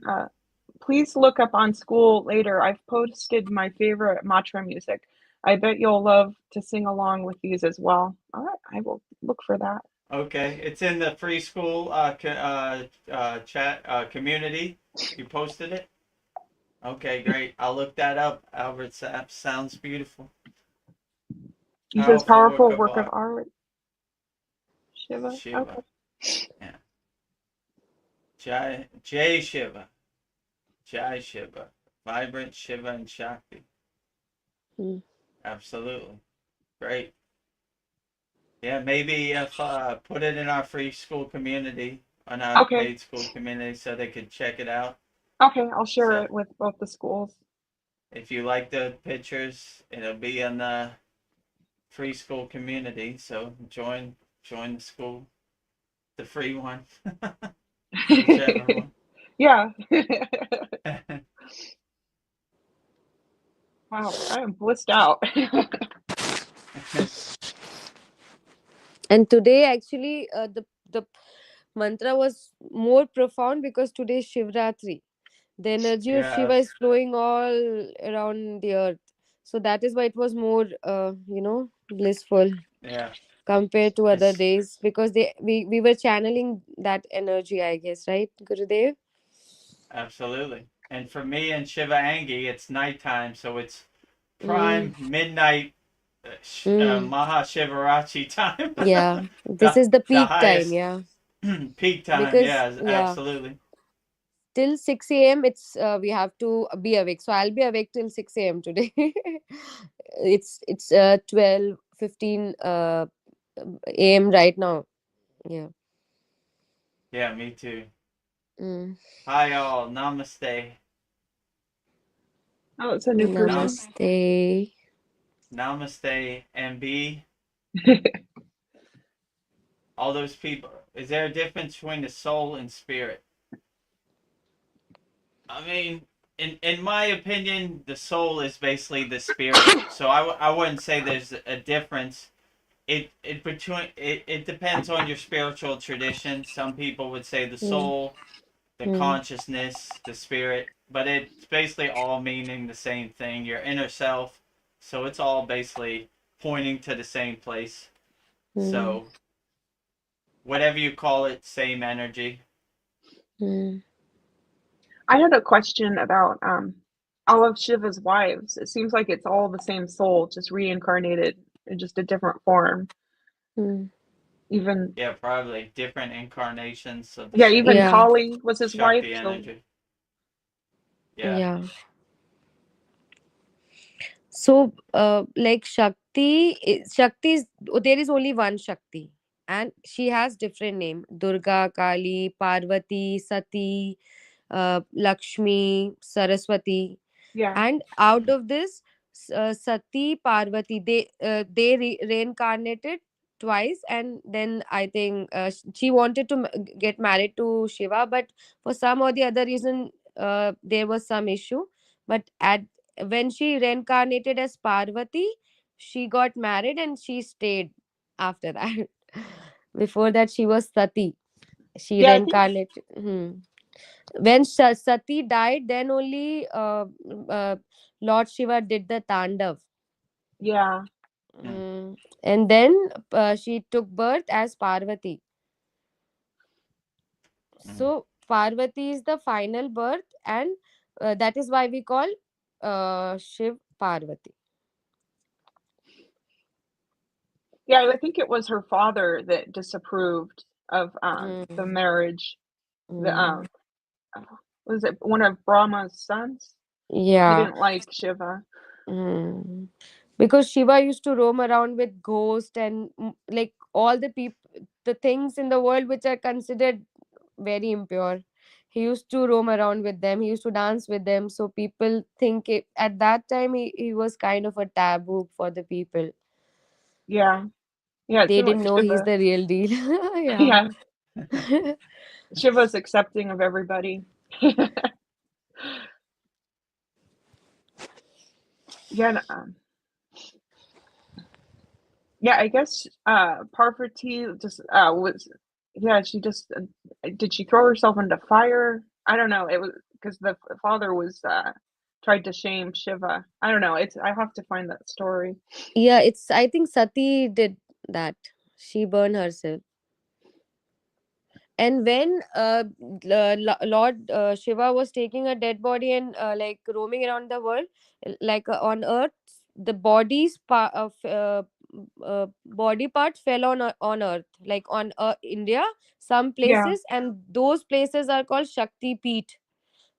Please look up on SKOOL later. I've posted my favorite mantra music. I bet you'll love to sing along with these as well. All right, I will look for that. Okay, it's in the free SKOOL chat community. You posted it? Okay, great. I'll look that up. Albert Sapp sounds beautiful. He says powerful work of art. Shiva. Shiva. Okay. Yeah. Jai Shiva. Jai Shiva. Vibrant Shiva and Shakti. Absolutely. Great. Yeah, maybe if put it in our free SKOOL community, on our paid SKOOL community, so they could check it out. Okay, I'll share it with both the schools. If you like the pictures, it'll be in the free SKOOL community. So join the SKOOL, the free one, whichever one. Yeah. Wow, I am blissed out. And today, actually, the mantra was more profound because today is Shivaratri. The energy of Shiva is flowing all around the earth. So that is why it was more, blissful. Yeah. Compared to other days, because we were channeling that energy, I guess, right, Gurudev? Absolutely. And for me and Shiva Angi, it's nighttime, so it's prime midnight Maha Shivaratri time. Yeah, this is the peak time. Yeah, peak time. because Absolutely. Till 6 a.m. it's we have to be awake. So I'll be awake till 6 a.m. today. it's 12:15 a.m. right now. Yeah. Yeah, me too. Hi all. Namaste. Oh, it's a new person. Namaste. Namaste, MB. all those people. Is there a difference between the soul and spirit? I mean, in my opinion, the soul is basically the spirit. So I wouldn't say there's a difference. It depends on your spiritual tradition. Some people would say the Mm, soul, the mm, consciousness, the spirit, but it's basically all meaning the same thing. Your inner self. So it's all basically pointing to the same place. mm, So whatever you call it, same energy. mm. I had a question about all of Shiva's wives. It seems like it's all the same soul, just reincarnated in just a different form. Mm. Even Yeah, probably different incarnations of the yeah, even same Yeah, Kali was his wife. Shakti So energy. Yeah. yeah. So, like Shakti is, there is only one Shakti, and she has different name: Durga, Kali, Parvati, Sati, Lakshmi, Saraswati. yeah, And out of this, Sati, Parvati, they reincarnated twice, and then I think she wanted to get married to Shiva, but for some or the other reason, there was some issue. But at when she reincarnated as Parvati, she got married and she stayed after that. Before that, she was Sati. She yeah. I think reincarnated. When Sati died, then only Lord Shiva did the Tandav. yeah, Mm, And then she took birth as Parvati. mm, So Parvati is the final birth, and that is why we call Shiv Parvati. yeah. I think it was her father that disapproved of the Mm, marriage. The mm. uh, was it one of Brahma's sons? He Yeah. didn't like Shiva. Mm. Because Shiva used to roam around with ghosts and like all the people, the things in the world which are considered very impure. He used to roam around with them. He used to dance with them. So people think at that time he was kind of a taboo for the people. Yeah, yeah. It They seemed didn't like know he's Shiva. the real deal. Yeah. Yeah, Shiva's accepting of everybody. Yeah, and, yeah. I guess Parvati just was. Yeah, she just did she throw herself into fire? I don't know. It was because the father was tried to shame Shiva. I don't know. It's I have to find that story. Yeah, it's I think Sati did that. She burned herself. And when Lord Shiva was taking a dead body and like roaming around the world, like on Earth, the body part fell on Earth, like on India, some Yeah, places, and those places are called Shakti Peeth.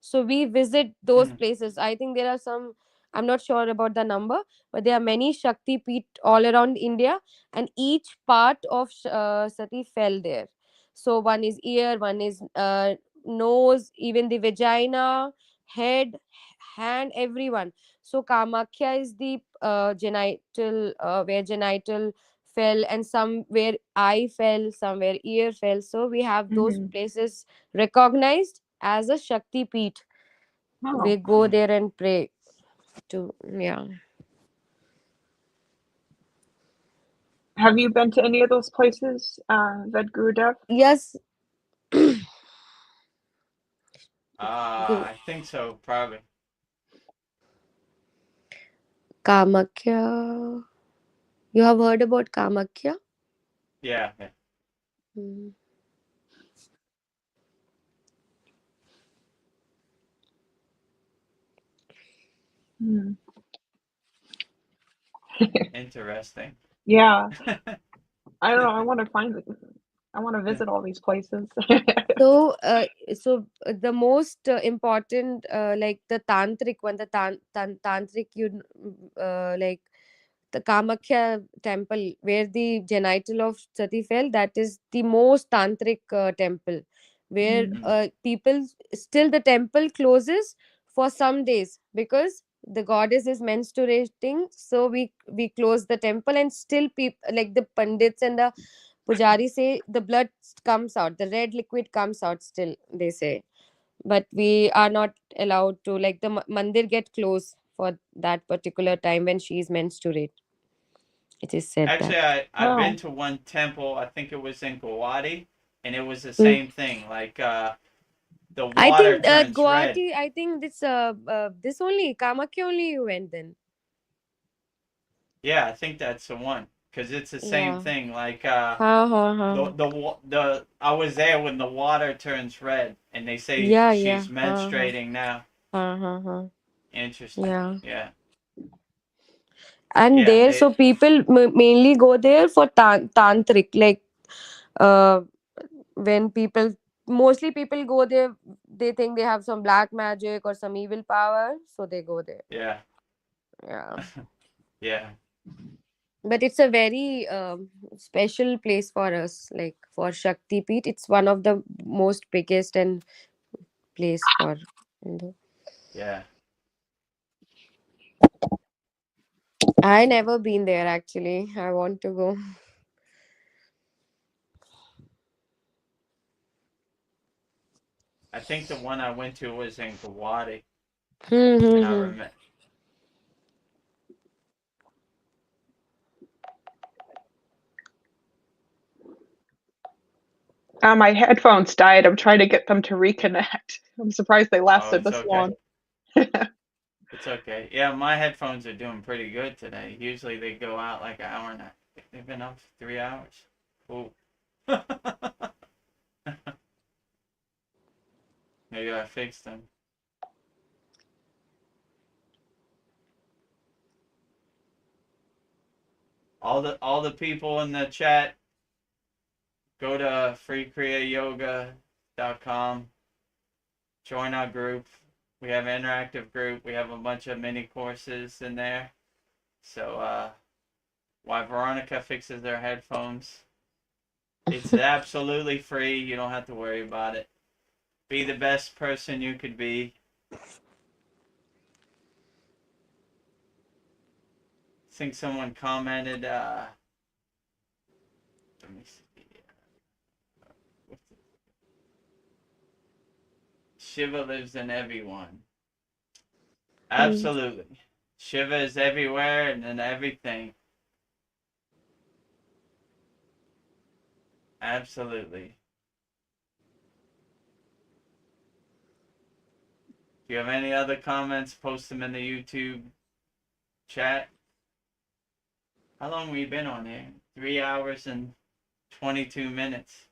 So we visit those mm, places. I think there are some, I'm not sure about the number, but there are many Shakti Peeth all around India, and each part of Sati fell there. So one is ear, one is nose, even the vagina, head, hand, everyone. So Kamakhya is the genital, where genital fell, and somewhere eye fell, somewhere ear fell. So we have those hmm. places recognized as a Shakti Peeth. We Oh, go mm. there and pray to, yeah. have you been to any of those places, Vedgurudev? Yes. I think so, probably. Kamakhya. You have heard about Kamakhya? Yeah. Yeah. Mm. Hmm. Interesting. Yeah, I don't know. I want to find it. I want to visit all these places. So, the most important, like the tantric one, the tantric, like the Kamakhya temple where the genital of Sati fell, that is the most tantric temple where Mm, Mm, people still the temple closes for some days because the goddess is menstruating. So we close the temple, and still people like the pandits and the Pujari say the blood comes out, the red liquid comes out still, they say. But we are not allowed to, like, the mandir get closed for that particular time when she is menstruate. It is said Actually, that. I've been Oh. to one temple. I think it was in Guwahati, and it was the Mm. same thing. Like the I water think turns red. Guwahati, I think this only, Kamakya only you went then. Yeah, I think that's the one because it's the same Yeah. thing. Like Ha ha ha. the I was there when the water turns red, and they say Yeah, yeah. she's Ha ha. menstruating now. Ha ha ha. Interesting. Yeah. Yeah. And Yeah. there, so people mainly go there for tantric, like uh when people, mostly people go there, they think they have some black magic or some evil power, so they go there. Yeah. Yeah. Yeah. But it's a very special place for us, like for Shakti Peeth. It's one of the most biggest and place for Hindu. Yeah. I never been there actually. I want to go. I think the one I went to was in Guwahati, Hmm, and hmm, I hmm. remember. My headphones died. I'm trying to get them to reconnect. I'm surprised they Oh, lasted it's this okay. long. It's okay. Yeah, my headphones are doing pretty good today. Usually they go out like an hour and a. They've been up for 3 hours. Ooh. Maybe I fixed them. All the people in the chat, go to kriyayogamasterclass.com. Join our group. We have an interactive group. We have a bunch of mini courses in there. So while Veronica fixes their headphones, it's absolutely free. You don't have to worry about it. Be the best person you could be. I think someone commented, let me see. Shiva lives in everyone. Hmm. Absolutely. Shiva is everywhere and in everything. Absolutely. If you have any other comments, post them in the YouTube chat. How long have we been on here? 3 hours and 22 minutes.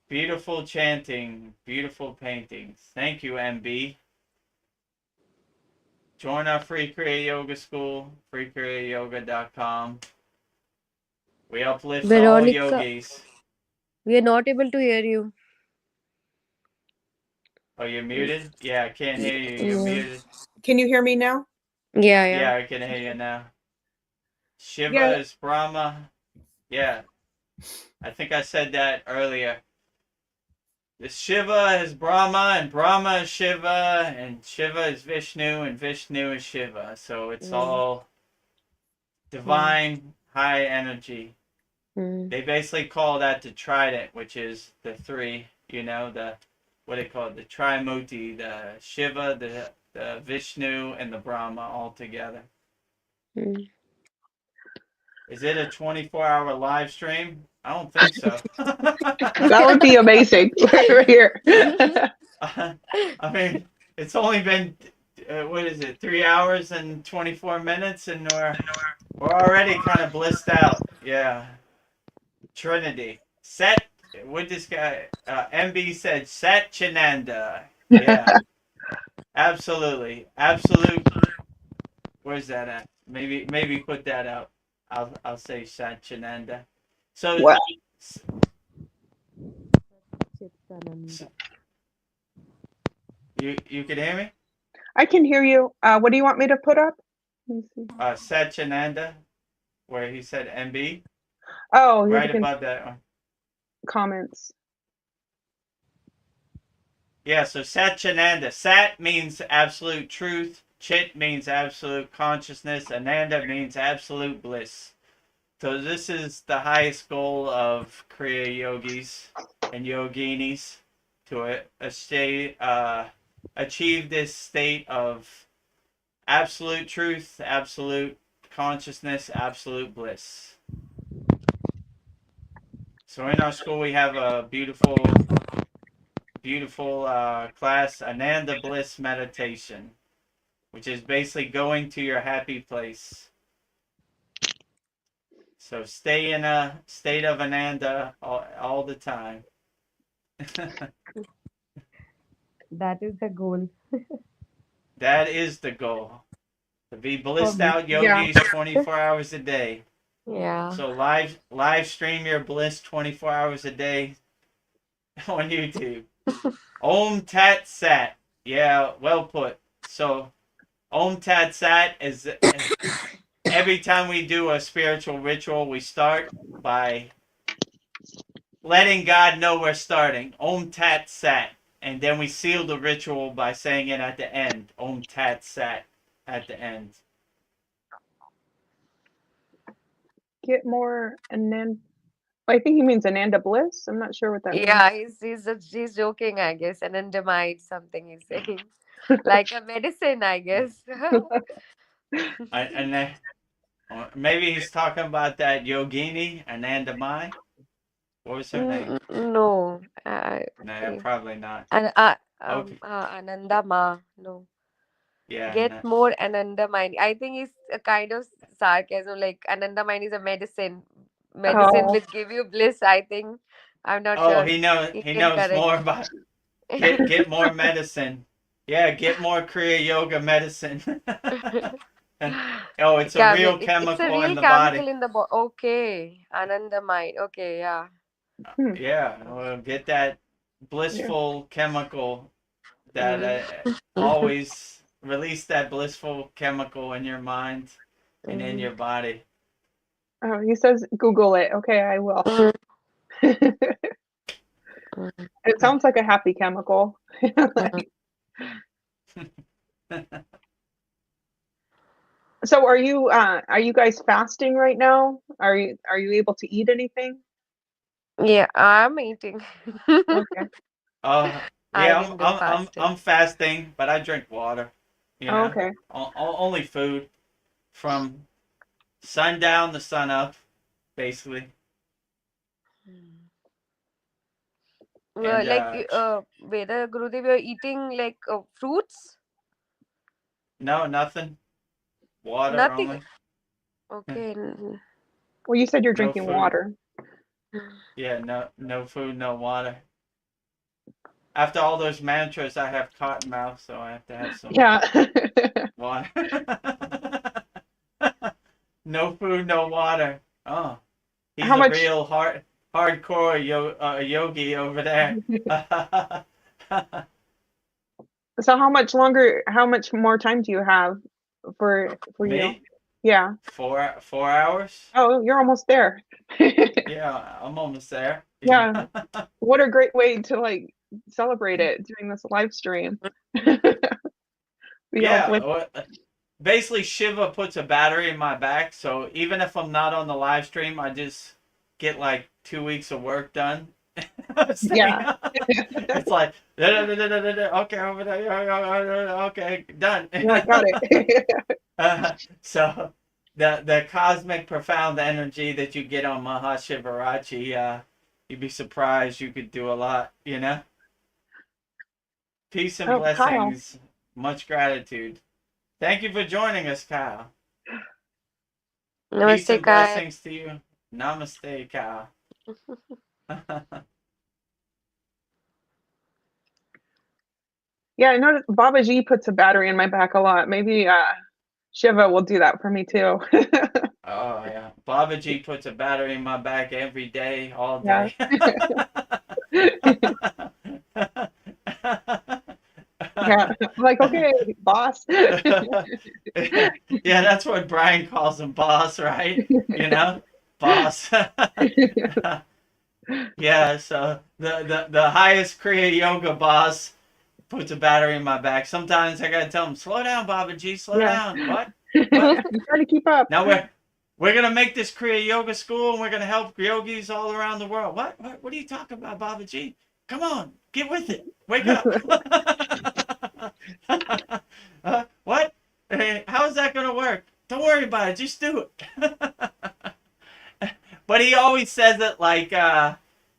Beautiful chanting, beautiful paintings. Thank you, MB. Join our free Kriya Yoga school, freekriyayoga.com. We uplift all Veronica, yogis. we are not able to hear you. Oh, you're muted? Yeah, I can't hear you. You're Yeah. muted. Can you hear me now? Yeah, yeah. Yeah, I can hear you now. Shiva Yeah. is Brahma. Yeah, I think I said that earlier. The Shiva is Brahma, and Brahma is Shiva, and Shiva is Vishnu, and Vishnu is Shiva. So it's all divine, high energy. Mm. They basically call that the trident, which is the three, the, what they call it, the Trimurti, the Shiva, the Vishnu, and the Brahma all together. Mm. Is it a 24-hour live stream? I don't think so. That would be amazing. We're here. I mean, it's only been, what is it, 3 hours and 24 minutes, and we're already kind of blissed out. Yeah. Trinity. Set, what this guy, MB said, Sat Chinanda. Yeah. Absolutely. Absolute. Where's that at? Maybe put that up. I'll say Sat Chinanda. So, Well, you can hear me? I can hear you. What do you want me to put up? Let me see. Satchinanda, where he said MB, Oh, you're right looking above that one. comments. Yeah, so Satchinanda. Sat means absolute truth. Chit means absolute consciousness. Ananda means absolute bliss. So this is the highest goal of Kriya yogis and yoginis to achieve this state of absolute truth, absolute consciousness, absolute bliss. So in our school we have a beautiful class, Ananda Bliss Meditation, which is basically going to your happy place. So stay in a state of Ananda all the time. That is the goal. That is the goal. To be blissed me. out Yeah. yogis 24 hours a day. Yeah. So live stream your bliss 24 hours a day on YouTube. Om Tat Sat. Yeah, well put. So Om Tat Sat is every time we do a spiritual ritual, we start by letting God know we're starting. Om Tat Sat. And then we seal the ritual by saying it at the end. Om Tat Sat at the end. Get more Ananda. I think he means Ananda Bliss. I'm not sure what that means. Yeah, he's joking, I guess. Anandamide, something he's saying. Like a medicine, I guess. And then, maybe he's talking about that yogini, Ananda Mai. What was her name? No. No, probably not. Okay. Anandama. No. Yeah. Get No. more Anandamide. I think it's a kind of sarcasm. Like Anandamide is a medicine. Medicine Oh. which give you bliss, I think. I'm not Oh, sure. he knows. You He can knows correct. more about. Get more medicine. Yeah, get more Kriya yoga medicine. Oh, it's a real It's a chemical real in the chemical body. in the body. Okay. Anandamide. Okay, yeah. Yeah, well, get that blissful chemical that Mm. always release that blissful chemical in your mind and in your body. Oh, he says Google it. Okay, I will. It sounds like a happy chemical. So are you guys fasting right now? Are you able to eat anything? Yeah, I'm eating. Okay. Yeah, I do fasting. I'm fasting, but I drink water. You Oh, know, okay. only food from sundown to sun up, basically. And Veda Gurudev, you're eating like fruits? no, nothing. Water Nothing. only. Okay. Well, you said you're No drinking food. water. Yeah, no food, no water. After all those mantras, I have cotton mouth, so I have to have some Yeah. water. No food, no water. Oh, he's How a much real hardcore yogi over there. so how much more time do you have for you? Me? Yeah. 4 hours? Oh, you're almost there. Yeah, I'm almost there. Yeah. What a great way to like celebrate it during this live stream. Be all bliss. Yeah. Basically, Shiva puts a battery in my back, so even if I'm not on the live stream, I just get like 2 weeks of work done. Yeah. It's like, okay, over there, okay, done. Yeah, got it. So the cosmic profound energy that you get on Maha Shivaratri, you'd be surprised you could do a lot, you know? Peace and Oh, blessings. Much gratitude. Thank you for joining us, Kyle. Peace Namaste, and Kyle. blessings to you. Namaste, Kyle. Yeah, I noticed Babaji puts a battery in my back a lot. Maybe Shiva will do that for me too. Oh, yeah. Babaji puts a battery in my back every day, all Yeah. day. Yeah. I'm like, okay, boss. Yeah, that's what Brian calls him, boss, right? You know? Boss. Yeah, so the highest Kriya yoga boss puts a battery in my back. Sometimes I gotta tell him, slow down, Babaji, slow Yeah. down. What? I'm trying to keep up. Now we're gonna make this Kriya yoga school and we're gonna help yogis all around the world. What are you talking about, Babaji? Come on, get with it. Wake up. What? Hey, how is that gonna work? Don't worry about it. Just do it. But he always says it like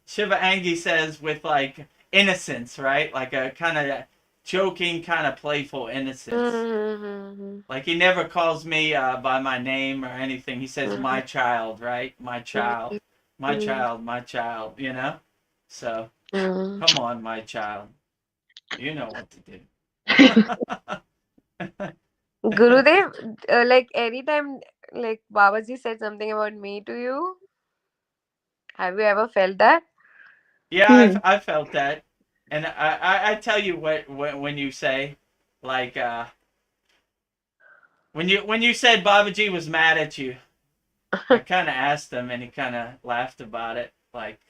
Shiva Angi says, with like innocence, right? Like a kind of joking, kind of playful innocence. Mm-hmm. Like he never calls me by my name or anything. He says my child, right? My child, my child, my child. You know. So come on, my child. You know what to do. Gurudev, like anytime, like Babaji said something about me to you. Have you ever felt that? Yeah, I felt that, and I tell you what when you say, like when you said Babaji was mad at you, I kind of asked him, and he kind of laughed about it. Like,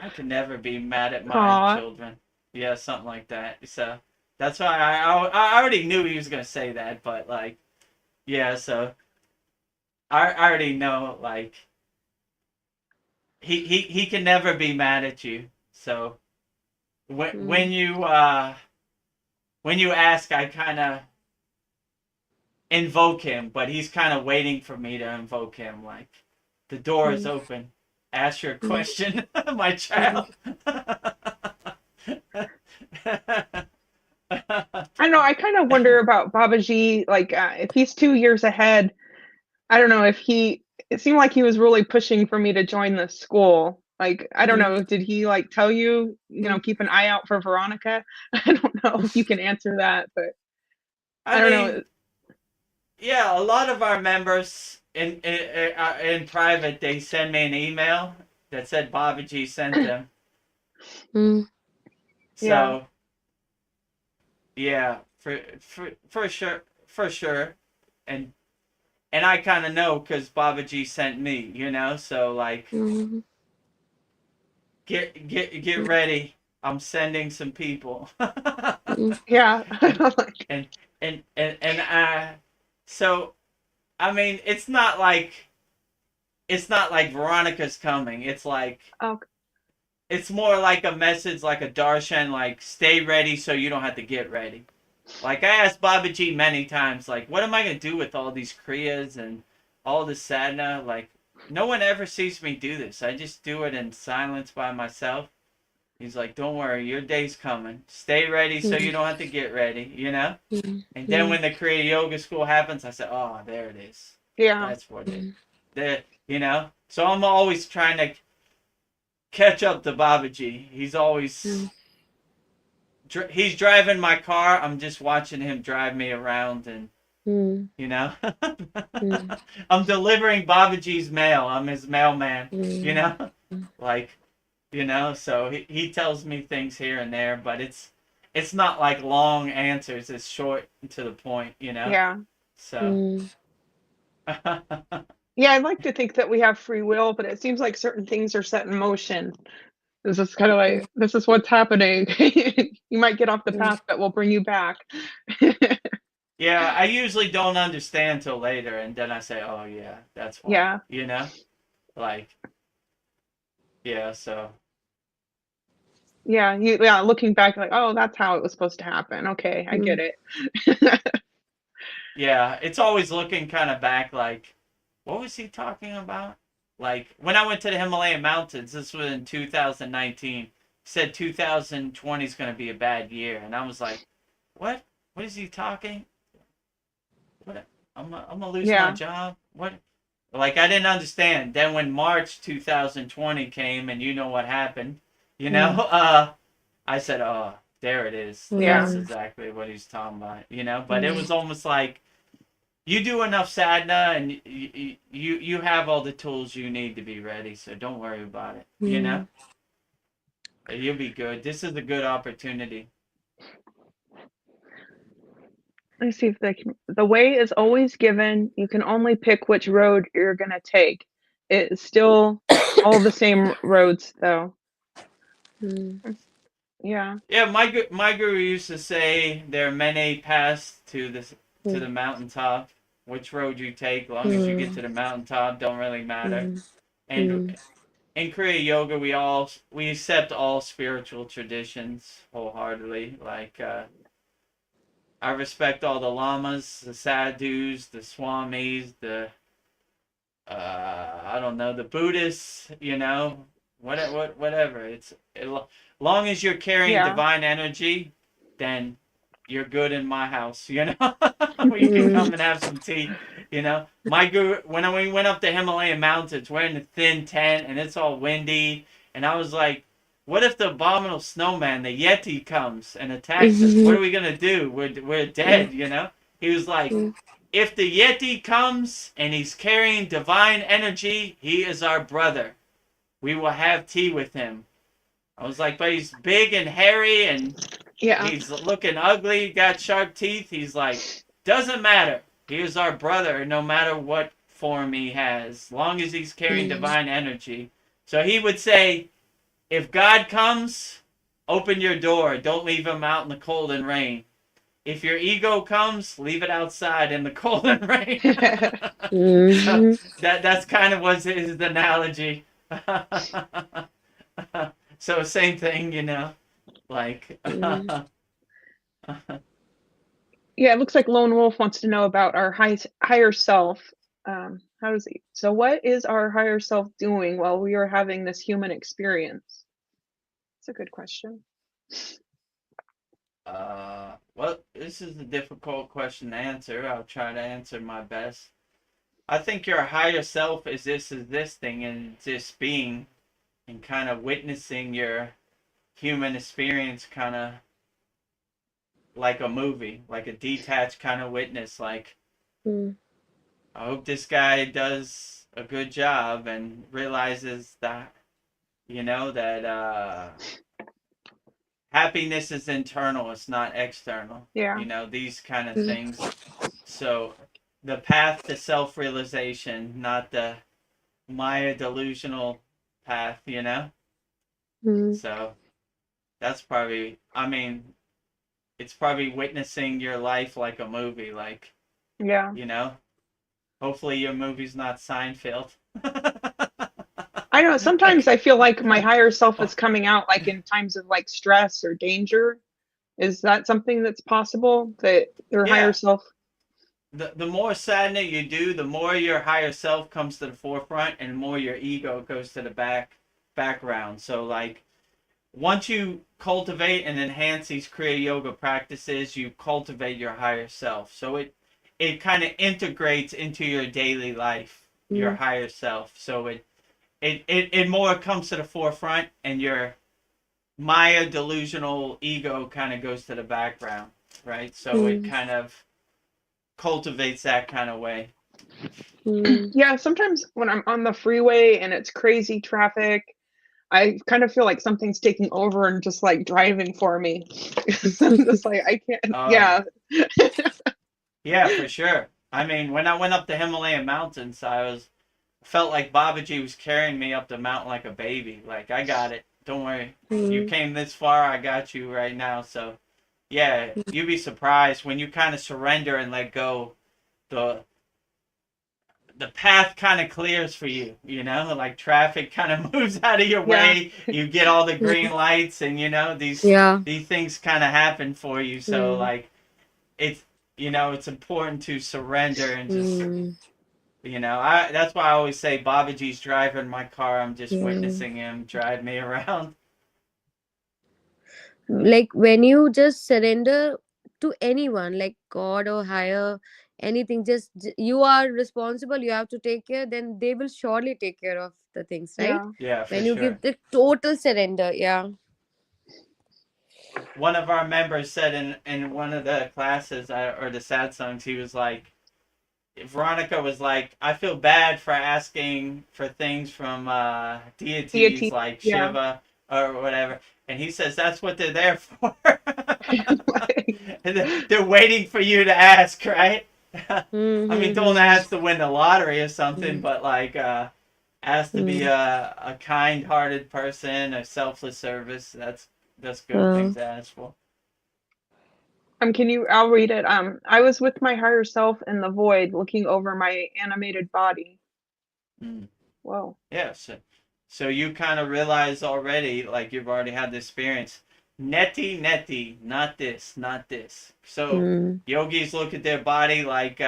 I could never be mad at my children. Yeah, something like that. So that's why I already knew he was gonna say that, but like, yeah. So I already know, like, he can never be mad at you. So when you ask, I kind of invoke him, but he's kind of waiting for me to invoke him. Like, the door is open. Ask your question, my child. I know. I kind of wonder about Babaji, like if he's 2 years ahead. I don't know if he. It seemed like he was really pushing for me to join the school. Like, I don't know. Did he like tell you, keep an eye out for Veronica? I don't know if you can answer that, but I don't know. Yeah, a lot of our members in private, they send me an email that said Babaji sent them. So yeah, for sure, and I kind of know because Babaji sent me, So like, get ready. I'm sending some people. Yeah. and so I mean, it's not like Veronica's coming. It's like, it's more like a message, like a darshan, like, stay ready so you don't have to get ready. Like, I asked Babaji many times, like, what am I going to do with all these kriyas and all this sadhana? Like, no one ever sees me do this. I just do it in silence by myself. He's like, don't worry, your day's coming. Stay ready so you don't have to get ready, And then when the Kriya Yoga School happens, I said, oh, there it is. Yeah. That's what it is. So I'm always trying to catch up to Babaji. He's always... He's driving my car. I'm just watching him drive me around, and I'm delivering Babaji's mail. I'm his mailman. Like, So he tells me things here and there, but it's not like long answers. It's short and to the point. Yeah. So. Yeah, I'd like to think that we have free will, but it seems like certain things are set in motion. This is kind of like, this is what's happening. You might get off the path, but we'll bring you back. Yeah, I usually don't understand till later, and then I say, oh, yeah, that's why. Yeah. Like, yeah, so. Yeah, looking back, like, oh, that's how it was supposed to happen. Okay, I get it. Yeah, it's always looking kind of back, like, what was he talking about? Like, when I went to the Himalayan mountains, this was in 2019, he said 2020 is going to be a bad year. And I was like, what? What is he talking? What? I'm going to lose my job? What? Like, I didn't understand. Then when March 2020 came, and you know what happened, I said, oh, there it is. Yeah. That's exactly what he's talking about, But it was almost like, you do enough sadhana, and you have all the tools you need to be ready, so don't worry about it, You'll be good. This is a good opportunity. Let's see if the way is always given. You can only pick which road you're going to take. It's still all the same roads, though. Yeah. Yeah, my guru used to say there are many paths to the mountaintop, which road you take, as long as you get to the mountaintop, don't really matter. And in Kriya Yoga, we accept all spiritual traditions wholeheartedly. Like I respect all the lamas, the sadhus, the swamis, the I don't know, the Buddhists. You know, whatever. Long as you're carrying Yeah. divine energy, then you're good in my house. You know, you can come and have some tea. You know, my guru, when we went up the Himalayan mountains, we're in a thin tent and it's all windy, and I was like, what if the abominable snowman, the Yeti, comes and attacks us? What are we gonna do? We're dead, you know? He was like, if the Yeti comes and he's carrying divine energy, he is our brother. We will have tea with him. I was like, but he's big and hairy and Yeah. he's looking ugly, got sharp teeth. He's like, doesn't matter. He is our brother no matter what form he has, as long as he's carrying divine energy. So he would say, if God comes, open your door. Don't leave him out in the cold and rain. If your ego comes, leave it outside in the cold and rain. So that's kind of was his analogy. So same thing, you know, like. Yeah, it looks like Lone Wolf wants to know about our higher self. How does he? So, what is our higher self doing while we are having this human experience? It's a good question. Well, this is a difficult question to answer. I'll try to answer my best. I think your higher self is this thing, and this being, and kind of witnessing your human experience, kind of like a movie, like a detached kind of witness. Like, I hope this guy does a good job and realizes that, you know, that happiness is internal, it's not external. Yeah. You know, these kind of things. So the path to self-realization, not the Maya delusional path, you know? So that's probably, I mean, it's probably witnessing your life like a movie, like, Yeah. you know? Hopefully your movie's not Seinfeld. I know sometimes I feel like my higher self is coming out like in times of like stress or danger. Is that something that's possible that your higher self? The more sadhana you do, the more your higher self comes to the forefront and the more your ego goes to the background. So like once you cultivate and enhance these Kriya Yoga practices, you cultivate your higher self. So it kind of integrates into your daily life, your higher self. So it more comes to the forefront and your Maya delusional ego kind of goes to the background, right? So it kind of cultivates that kind of way. Yeah, sometimes when I'm on the freeway and it's crazy traffic, I kind of feel like something's taking over and just like driving for me. I'm just like I can't. Yeah. Yeah, for sure. I mean, when I went up the Himalayan mountains, felt like Babaji was carrying me up the mountain like a baby. Like, I got it. Don't worry. You came this far, I got you right now. So, yeah, you'd be surprised when you kind of surrender and let go. The path kind of clears for you, you know, like traffic kind of moves out of your way. You get all the green lights, and you know these things kind of happen for you. So like, it's, you know, it's important to surrender and just, you know, that's why I always say Babaji's driving my car. I'm just witnessing him drive me around. Like when you just surrender to anyone, like God or higher anything, just you are responsible, you have to take care, then they will surely take care of the things, right? Yeah, for When you sure. give the total surrender. One of our members said in one of the classes or the satsangs, he was like, Veronica was like, I feel bad for asking for things from deities like Shiva or whatever. And he says that's what they're there for. They're waiting for you to ask, right? I mean, don't ask to win the lottery or something, but like ask to be a kind-hearted person, a selfless service. That's good things to ask for. I'll read it. I was with my higher self in the void, looking over my animated body. Mm. Whoa. Yeah, so you kind of realize already, like you've already had the experience. Neti, not this, not this. So Mm. yogis look at their body like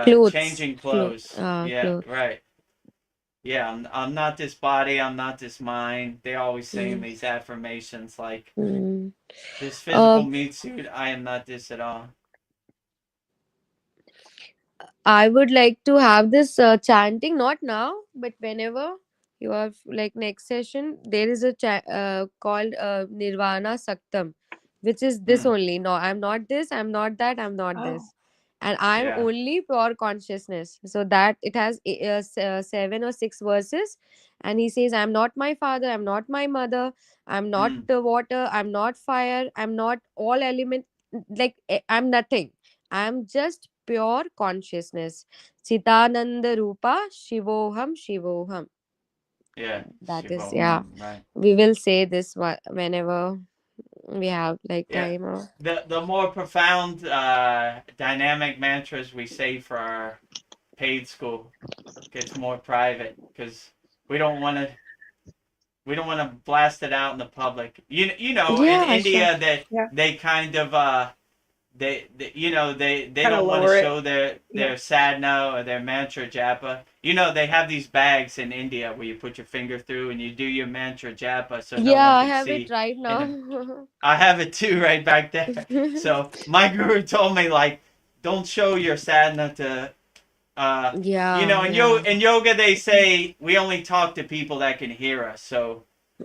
Clothes. changing clothes. Yeah, Clothes. right. Yeah, I'm not this body, I'm not this mind. They always saying Mm. these affirmations like Mm. this Uh, physical meat suit, I am not this at all. I would like to have this chanting, not now, but whenever you have like next session, there is a called Nirvana Saktam, which is this Mm, only. No, I'm not this, I'm not that, I'm not Oh. this. And I'm yeah. only pure consciousness. So that it has 7 or 6 verses. And he says, I'm not my father, I'm not my mother, I'm not Mm, water, I'm not fire, I'm not all element, like I'm nothing. I'm just pure consciousness. Chitananda Rupa Shivoham Shivoham. yeah. That is, yeah. Shivam, right. We will say this whenever we have like Yeah. time. Or... The more profound dynamic mantras we say for our paid school gets more private because we don't want to we don't want to blast it out in the public. You know in Yeah, sure. India that Yeah. they kind of they you know they Kind of don't want to lower it. show their Yeah. sadhana or their mantra japa. You know they have these bags in India where you put your finger through and you do your mantra japa so no Yeah, one I can have it see. right And now. I have it too right back there. So my guru told me like don't show your sadhana to you Yeah, know yeah. in yoga they say we only talk to people that can hear us. So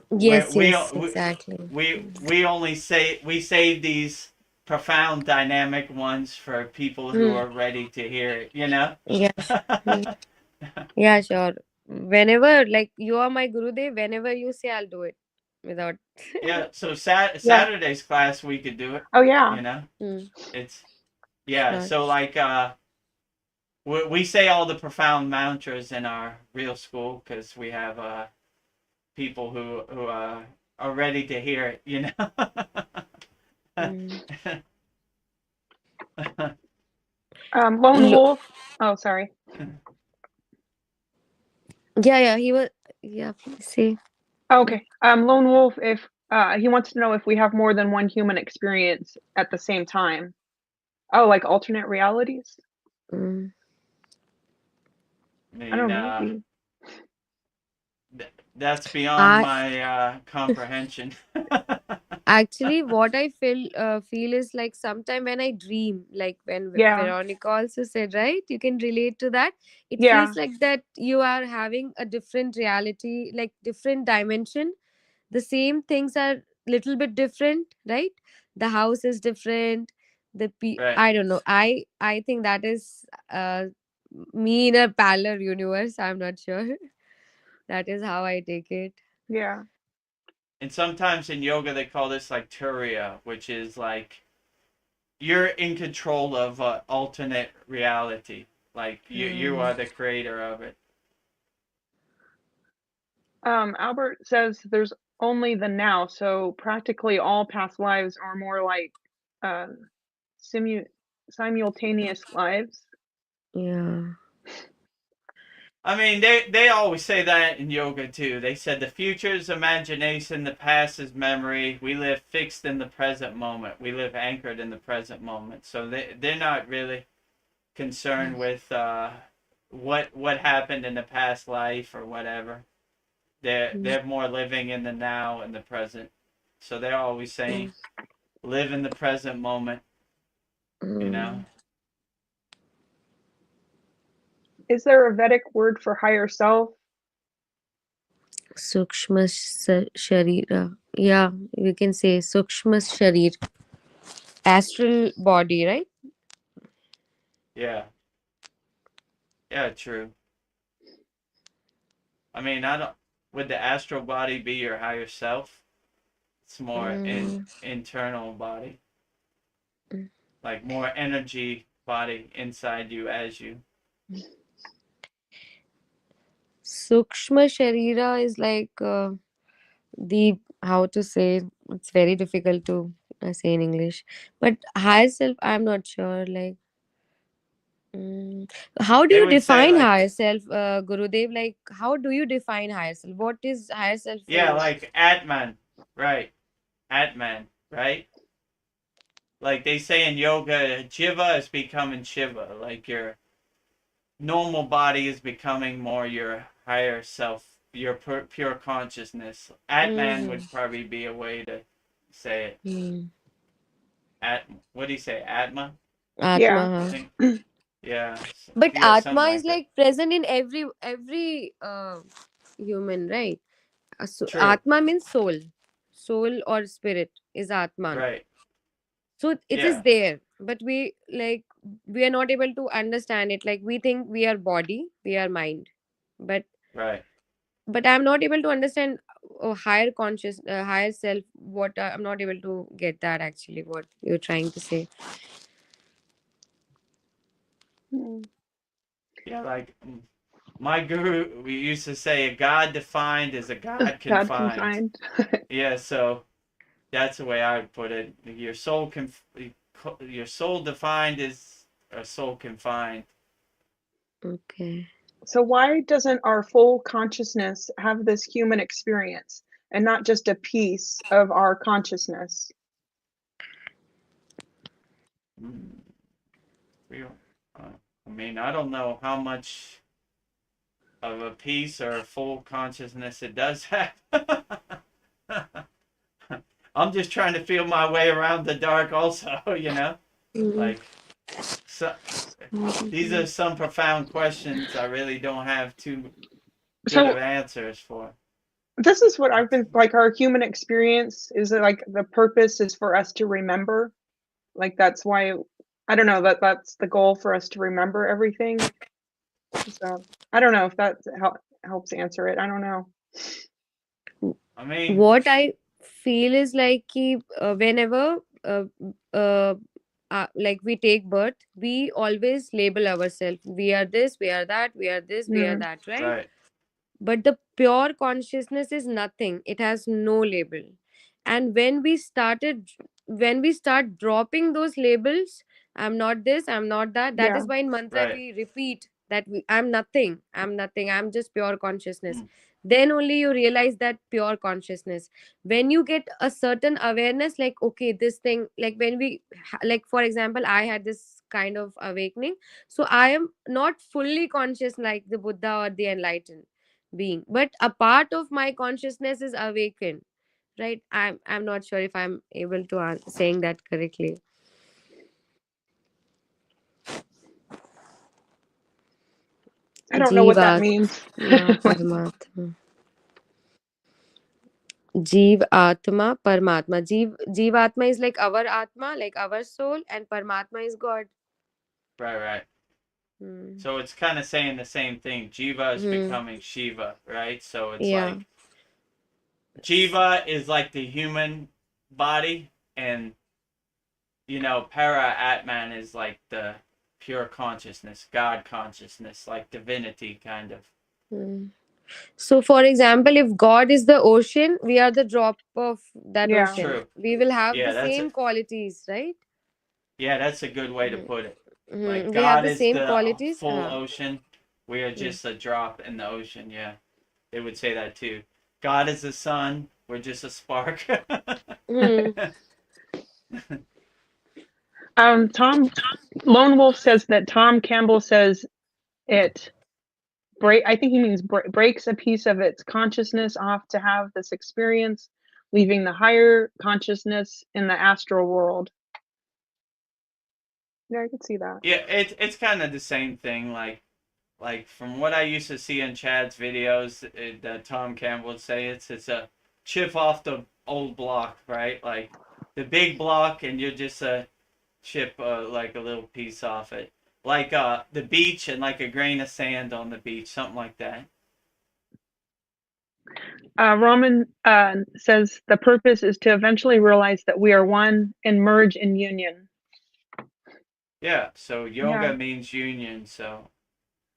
we Yes, we yes, exactly. we only say we save these profound dynamic ones for people who Hmm. are ready to hear it, you know. Yeah, hmm. Yeah, sure. Whenever, like, you are my Gurudev, whenever you say, I'll do it without. Yeah, so Yeah. Saturday's class we could do it, Oh yeah. you know. Hmm. It's yeah, Sure. so like we say all the profound mantras in our real school because we have people who are ready to hear it, you know. Hmm. Lone Wolf. Oh, sorry. Yeah, yeah, he was. Yeah, please say. Oh, okay. Lone Wolf. If he wants to know if we have more than one human experience at the same time. Oh, like alternate realities? Mm. I I don't mean, know. Maybe. that's beyond I my comprehension. actually, what I feel is like sometime when I dream, like when Yeah. Veronica also said, right? You can relate to that. It Yeah. feels like that you are having a different reality, like different dimension. The same things are little bit different, right? The house is different. Right. I don't know. I think that is me in a parallel universe. I'm not sure. That is how I take it. Yeah. And sometimes in yoga they call this like turiya, which is like you're in control of alternate reality. Like you Mm. are the creator of it. Albert says there's only the now, so practically all past lives are more like uh, simu- simultaneous lives. Yeah. I mean, they always say that in yoga too. They said the future is imagination, the past is memory. We live fixed in the present moment. We live anchored in the present moment. So they're not really concerned with what happened in the past life or whatever. They're more living in the now and the present. So they're always saying live in the present moment. You know. Mm. Is there a Vedic word for higher self? Sukshma Sharira. Yeah, we can say Sukshma Sharir. Astral body, right? Yeah. Yeah. True. I mean, I don't. Would the astral body be your higher self? It's more Mm. internal body, Mm. like more energy body inside you as you. Sukshma Sharira is like the, how to say, it's very difficult to I say in English. But higher self, I'm not sure. Like, how do They you would say define like, higher self, Gurudev? Like, how do you define higher self? What is higher self for yeah, you? like Atman, right? Atman, right? Like they say in yoga, Jiva is becoming Shiva. Like your normal body is becoming more your higher self, your pure consciousness. Atman Mm-hmm. would probably be a way to say it. Mm. At what do you say? Atma, Atma. Yeah. I Huh? think. Yeah, But yeah, something Atma is like that. like present in every human, right? So True. Atma means soul, soul or spirit is Atman. Right. So it is Yeah. there, but we are not able to understand it. Like we think we are body, we are mind, but Right. I'm not able to understand higher conscious, higher self. What I'm not able to get that actually. What you're trying to say? Mm. Yeah. Like my guru, we used to say, a God defined is a God God confined. confined. Yeah. So that's the way I would put it. Your soul defined is a soul confined. Okay. So why doesn't our full consciousness have this human experience and not just a piece of our consciousness? Mm, real. I mean, I don't know how much of a piece or a full consciousness it does have. I'm just trying to feel my way around the dark, also. Mm. Like, so these are some profound questions I really don't have too good of So answers for. this is what I've been like, our human experience is that, like, the purpose is for us to remember. Like that's why, I don't know, that's the goal, for us to remember everything. So I don't know if that helps answer it. I don't know. I mean, What I feel is like whenever uh, like we take birth, we always label ourselves. We are this, we are that, we are this, we are Mm, that, right? right, But the pure consciousness is nothing. It has no label. And when we start dropping those labels, I'm not this, I'm not that. That yeah. is why in mantra right. we repeat that I'm nothing, I'm nothing, I'm just pure consciousness. Mm, Then only you realize that pure consciousness. When you get a certain awareness, like okay, this thing, like when like for example, I had this kind of awakening. So I am not fully conscious like the Buddha or the enlightened being, but a part of my consciousness is awakened, right? I'm not sure if I'm able to saying that correctly. I don't know what that Jiva means. Paramatma. Jeev Atma Paramatma. Jeev Atma is like our Atma, like our soul, and Paramatma is God. right, right. Hmm. So it's kind of saying the same thing. Jiva is Hmm. becoming Shiva, right? So it's Yeah. like Jiva is like the human body, and para Atman is like the pure consciousness, God consciousness, like divinity, kind of. Hmm. So, for example, if God is the ocean, we are the drop of that Yeah. ocean. True. We will have the Yeah, same qualities, right? that's a good way to put it. Like We have God the is same the qualities. full ocean. We are Mm. just a drop in the ocean. Yeah, they would say that too. God is the sun. We're just a spark. Hmm. Tom Lone Wolf says that Tom Campbell says it I think he means breaks a piece of its consciousness off to have this experience, leaving the higher consciousness in the astral world. Yeah, I could see that. Yeah, it's kind of the same thing. Like from what I used to see in Chad's videos, that Tom Campbell would say, it's a chip off the old block, right? Like the big block, and you're just a chip, like a little piece off it, like the beach and like a grain of sand on the beach, something like that. Roman says the purpose is to eventually realize that we are one and merge in union. Yeah. So Yeah. yoga means union. So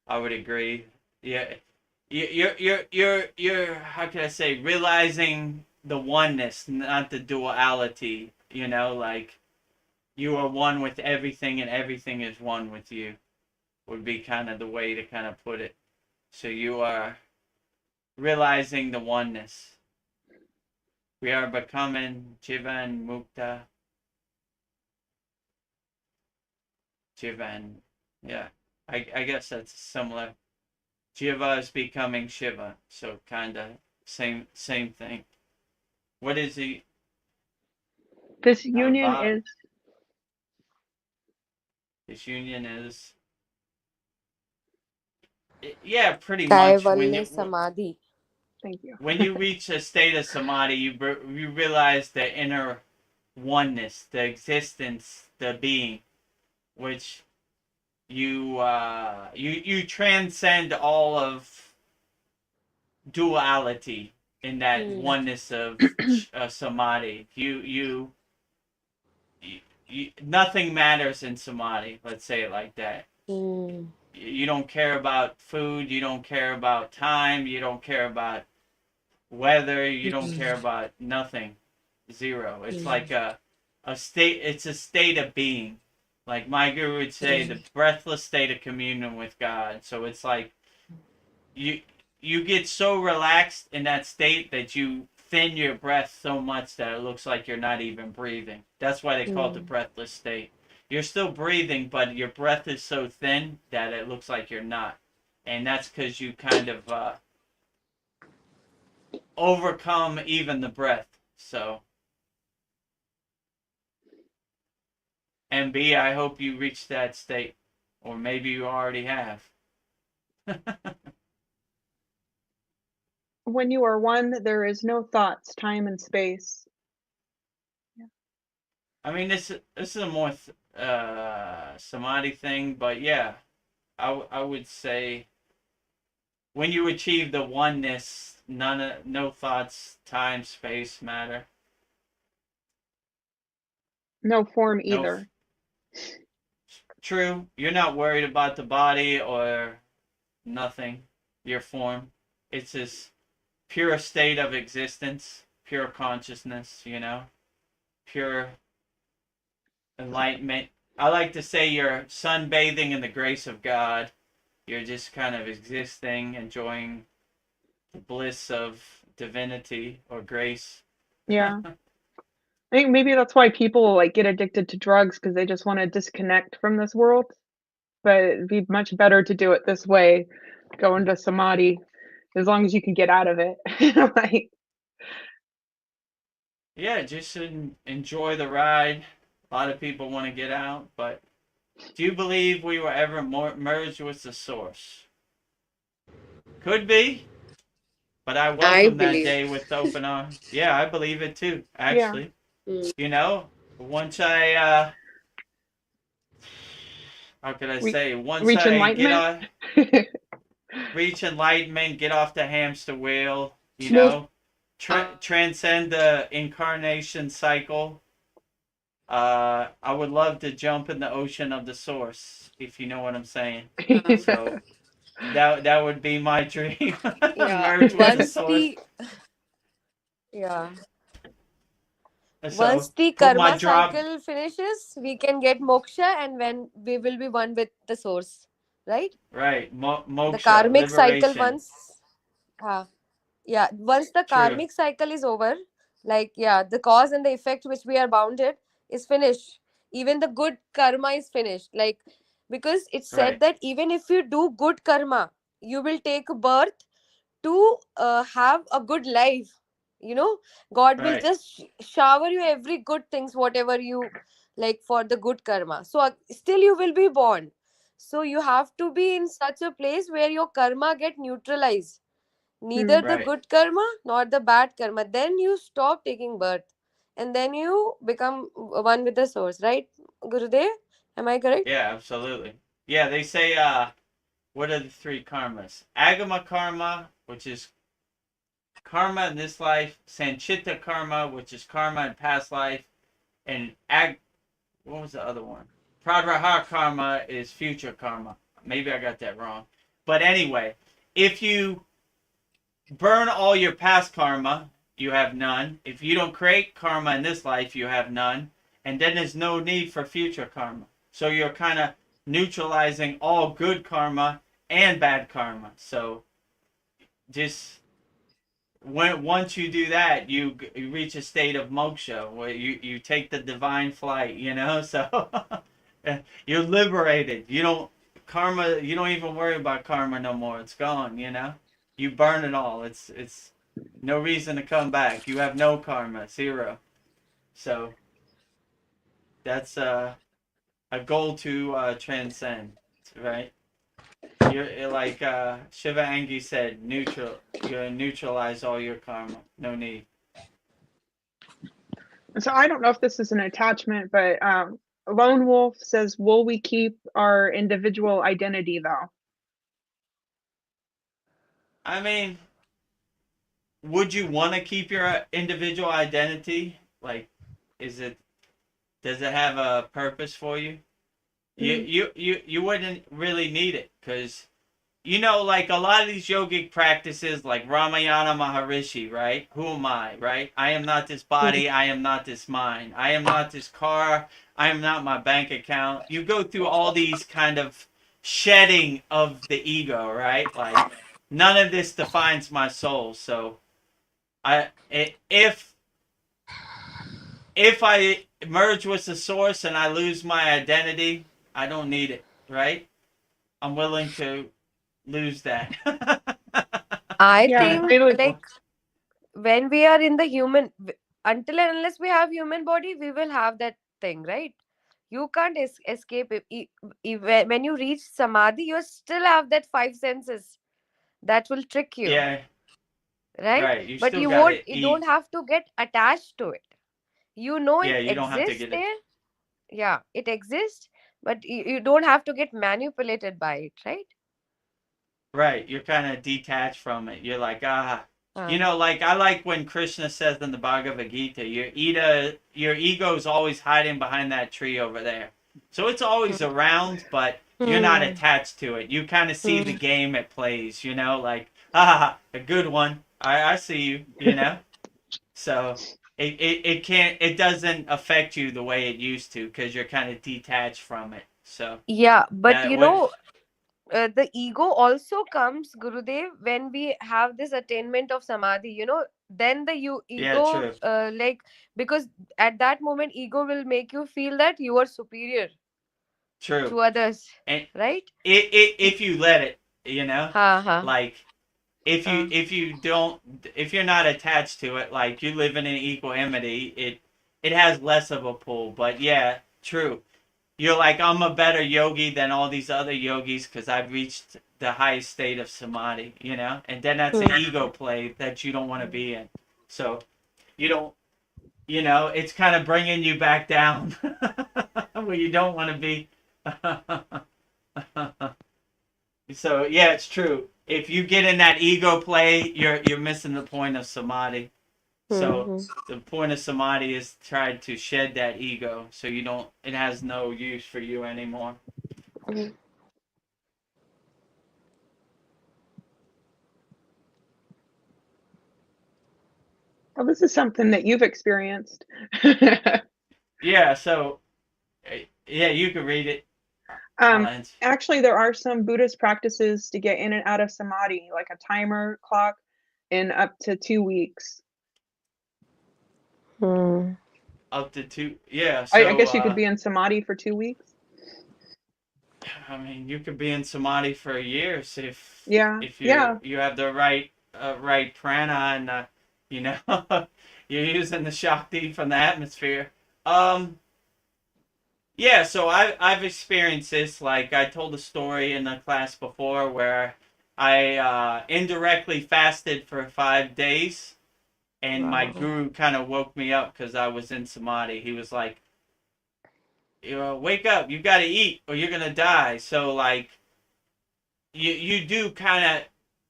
I would agree. Yeah. You're how can I say, realizing the oneness, not the duality You know, like you are one with everything and everything is one with you, would be kind of the way to kind of put it. So you are realizing the oneness. We are becoming Jivan Mukta. Jivan. Yeah. I guess that's similar. Jiva is becoming Shiva. So kind of same thing. What is he? This union Bob? is This union is. Yeah, pretty much. Kaivalya Samadhi. thank you. When you reach a state of samadhi, you realize the inner oneness, the existence, the being, which you transcend all of duality in that oneness of samadhi. Nothing matters in samadhi. Let's say it like that. You don't care about food. You don't care about time. You don't care about weather. You don't care about nothing. Zero. It's like a state. It's a state of being. Like my guru would say, the breathless state of communion with God. So it's like you get so relaxed in that state that you thin your breath so much that it looks like you're not even breathing. That's why they call it the breathless state. You're still breathing, but your breath is so thin that it looks like you're not. And that's because you kind of overcome even the breath. So, MB, I hope you reach that state. Or maybe you already have. When you are one, there is no thoughts, time, and space. I mean, this is a more samadhi thing, but yeah, I would say when you achieve the oneness, no thoughts, time, space matter. No form either. True, you're not worried about the body or nothing, your form. It's this pure state of existence, pure consciousness, you know, pure enlightenment. I like to say you're sunbathing in the grace of God. You're just kind of existing, enjoying the bliss of divinity or grace. Yeah. I think maybe that's why people like get addicted to drugs because they just want to disconnect from this world. But it'd be much better to do it this way, go into samadhi, as long as you can get out of it. Like, Yeah, just enjoy the ride. A lot of people want to get out, but do you believe we were ever merged with the source? Could be, but I welcome that believe. day with open arms. Yeah, I believe it too, yeah. actually. You know, once I, how could I say, once Reach I get enlightenment. reach enlightenment, get off the hamster wheel, you know, transcend the incarnation cycle. I would love to jump in the ocean of the source, if you know what I'm saying. So that would be my dream. Merge with the source. Yeah. So Once the put my karma cycle finishes, we can get moksha, and when we will be one with the source, right? Right, moksha, The karmic cycle liberation. Once the karmic cycle is over, like the cause and the effect which we are bounded is finished. Even the good karma is finished. Like, because it's said that even if you do good karma, you will take birth to have a good life. You know, God will just shower you every good things, whatever you like for the good karma. So still you will be born. So you have to be in such a place where your karma get neutralized, neither the good karma nor the bad karma. Then you stop taking birth, and then you become one with the source, right, Gurudev? Am I correct? Yeah, absolutely. Yeah, they say what are the three karmas? Agama karma, which is karma in this life, Sanchita karma, which is karma in past life, and what was the other one? Pradraha karma is future karma. Maybe I got that wrong. But anyway, if you burn all your past karma, you have none. If you don't create karma in this life, you have none. And then there's no need for future karma. So you're kind of neutralizing all good karma and bad karma. So just once you do that, you reach a state of moksha where you take the divine flight, you know. So you're liberated. You don't karma. You don't even worry about karma no more. It's gone. You know. You burn it all. It's no reason to come back. You have no karma, zero. So that's a goal to transcend, right? You're like Shiva Angi said, neutral. You neutralize all your karma. No need. So I don't know if this is an attachment, but Lone Wolf says, "Will we keep our individual identity, though?" I mean, would you want to keep your individual identity? Like, is it does it have a purpose for you? You wouldn't really need it because you know, like a lot of these yogic practices, like Ramayana Maharishi, right? Who am I, right? I am not this body. I am not this mind. I am not this car. I am not my bank account. You go through all these kind of shedding of the ego, right? Like none of this defines my soul. So if I merge with the source and I lose my identity, I don't need it, right? I'm willing to lose that. I Yeah, think like when we are in the human, until and unless we have human body, we will have that thing, right? You can't escape it. When you reach samadhi, you still have that five senses that will trick you, Yeah, right? right. You But still you got won't. to You don't eat. have to get attached to it. You know Yeah, it you don't have to exists get it. there. Yeah, it exists, but you don't have to get manipulated by it, right? Right. You're kind of detached from it. You're like, you Uh, know, like I like when Krishna says in the Bhagavad Gita, your ego's always hiding behind that tree over there. So it's always around, but you're not hmm. attached to it. You kind of see the Hmm. game it plays, you know, like, a good one. I see you, you know? So it doesn't affect you the way it used to because you're kind of detached from it. So Yeah, but that would, the ego also comes, Gurudev, when we have this attainment of samadhi, then the yeah, ego, true, because at that moment, ego will make you feel that you are superior true. to others, And right? if you let it, you know, Ha ha. like if you don't, if you're not attached to it, like you live in an equanimity, it has less of a pull. But yeah, true. You're like, I'm a better yogi than all these other yogis because I've reached the highest state of samadhi, you know? And then that's an ego play that you don't want to be in. So you don't, you know, it's kind of bringing you back down where you don't want to be. So yeah, it's true. If you get in that ego play, you're missing the point of samadhi. So Hmm. the point of samadhi is try to shed that ego so you don't, it has no use for you anymore. Well, this is something that you've experienced. Yeah, so yeah, you can read it. Um, actually, there are some Buddhist practices to get in and out of samadhi, like a timer clock in up to 2 weeks. Hmm. Up to two, yeah. I So guess you could be in samadhi for 2 weeks. I mean, you could be in samadhi for years Yeah, if yeah. you have the right prana and you know you're using the shakti from the atmosphere. Um, yeah, so I've experienced this. Like I told a story in the class before where I indirectly fasted for 5 days, and my Wow. guru kind of woke me up because I was in samadhi. He was like, "You know, wake up! You got to eat, or you're gonna die." So like, you do kind of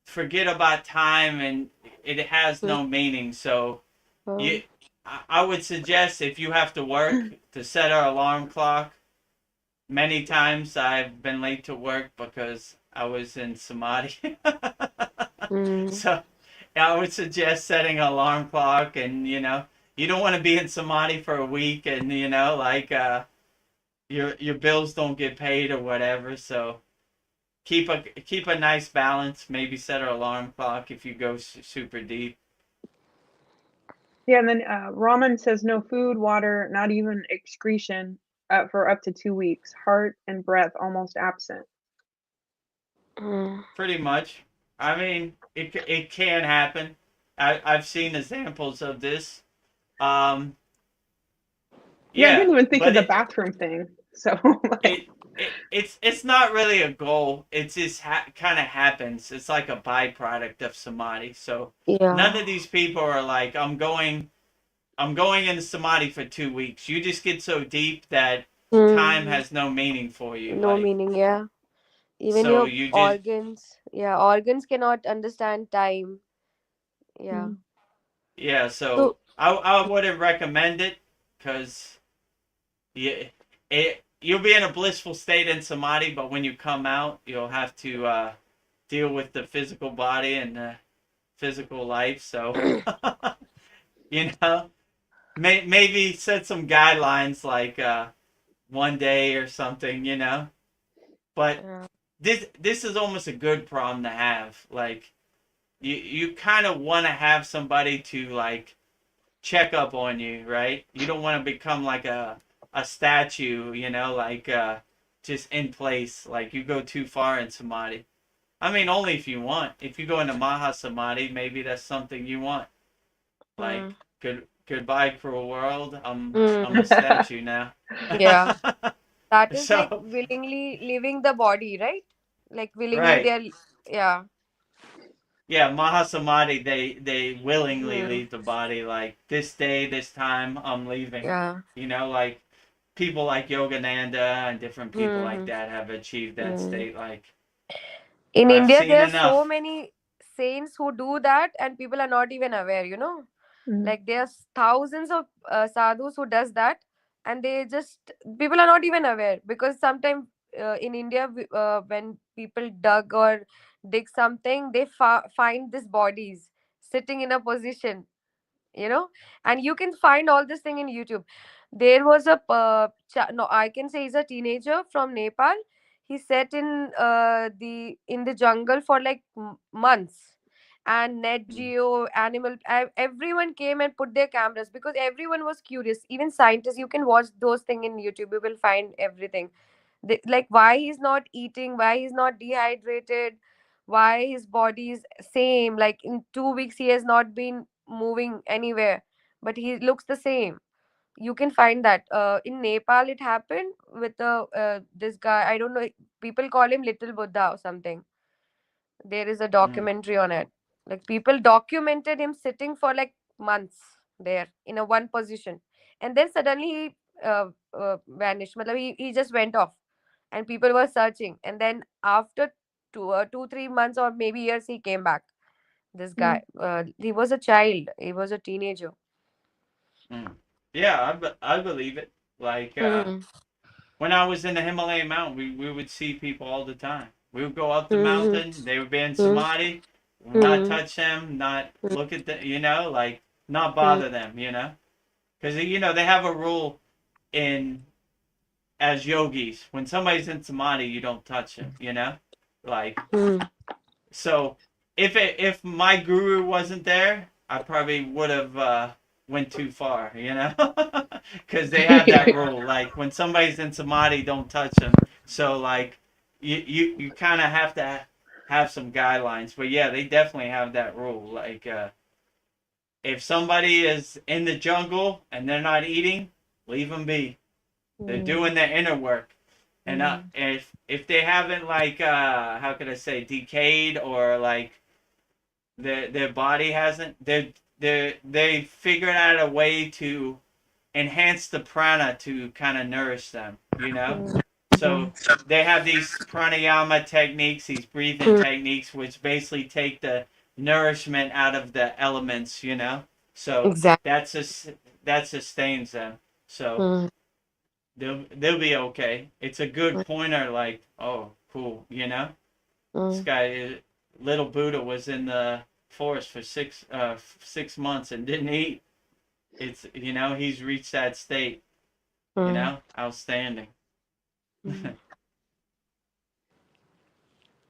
forget about time, and it has Hmm. no meaning. So Hmm. you, I would suggest if you have to work to set our alarm clock. Many times I've been late to work because I was in samadhi. Hmm. So I would suggest setting an alarm clock, and you don't want to be in samadhi for a week, and like your bills don't get paid or whatever. So keep a nice balance. Maybe set an alarm clock if you go super deep. Yeah, and then Raman says no food, water, not even excretion for up to 2 weeks. Heart and breath almost absent. Mm. Pretty much. I mean, it can happen. I've seen examples of this. Um, Yeah, I yeah, didn't even think of but the bathroom thing. So like, it, it's not really a goal. It just kind of happens. It's like a byproduct of samadhi. So none Yeah. of these people are like, I'm going into samadhi for 2 weeks. You just get so deep that time Mm. has no meaning for you. No Like, meaning, yeah. Even so your you just organs, yeah, organs cannot understand time. Yeah. mm, yeah. So So, I wouldn't recommend it because yeah, you'll be in a blissful state in samadhi, but when you come out, you'll have to deal with the physical body and the physical life. So, you know, maybe set some guidelines like 1 day or something, But yeah. this is almost a good problem to have. Like, you kind of want to have somebody to like check up on you, right? You don't want to become like a statue, like just in place. Like you go too far in samadhi. I mean, only if you want. If you go into Maha Samadhi, maybe that's something you want. Mm. Like goodbye cruel world. I'm a Mm. statue now. Yeah. That is like So willingly leaving the body, right? Like willingly right. they're, yeah. Yeah, Maha Samadhi, they willingly Mm. leave the body. Like this day, this time, I'm leaving. Yeah. Like people like Yogananda and different people like Mm-hmm. that have achieved that Mm. state. Like In I've India, seen there are so enough. many saints who do that, and people are not even aware, you know? mm, Like there's thousands of sadhus who does that, and they just, people are not even aware, because sometimes in India, when people dug or dig something, they find these bodies sitting in a position, you know, and you can find all this thing in YouTube. There was a no, I can say he's a teenager from Nepal. He sat in the jungle for like months, and Net Mm, Geo, Animal, everyone came and put their cameras, because everyone was curious. Even scientists, you can watch those things in YouTube, you will find everything. Like why he's not eating, why he's not dehydrated, why his body is same, like in 2 weeks he has not been moving anywhere, but he looks the same. You can find that in Nepal. It happened with this guy, I don't know, people call him Little Buddha or something. There is a mm, documentary on it. Like people documented him sitting for like months there in a one position, and then suddenly he vanished. Matlab, he just went off, and people were searching, and then after 2 3 months or maybe years, he came back. This mm, guy, he was a child, he was a teenager. mm. Yeah, I believe it. Like Mm. when I was in the Himalayan mountain, we would see people all the time. We would go up the Mm. mountain. They would be in Mm. samadhi. Not Mm. touch them. Not Mm. look at them. Like not Mm. bother them. Because they have a rule in as yogis, when somebody's in samadhi, you don't touch them. Like Mm. so. If my guru wasn't there, I probably would have went too far. Because they have that yeah. rule. Like when somebody's in samadhi, don't touch them. So like you kind of have to have some guidelines. But yeah, they definitely have that rule. Like if somebody is in the jungle and they're not eating, leave them be. They're Mm. doing their inner work. And Mm. if they haven't like how could I say decayed or like their body hasn't they figured out a way to enhance the prana to kind of nourish them. Mm. So they have these pranayama techniques, these breathing Mm. techniques, which basically take the nourishment out of the elements. So Exactly. that sustains them. So Mm. they'll be okay. It's a good pointer. Like, oh, cool. This Mm. guy, little Buddha, was in the forest for 6 months and didn't eat. It's, he's reached that state. Outstanding.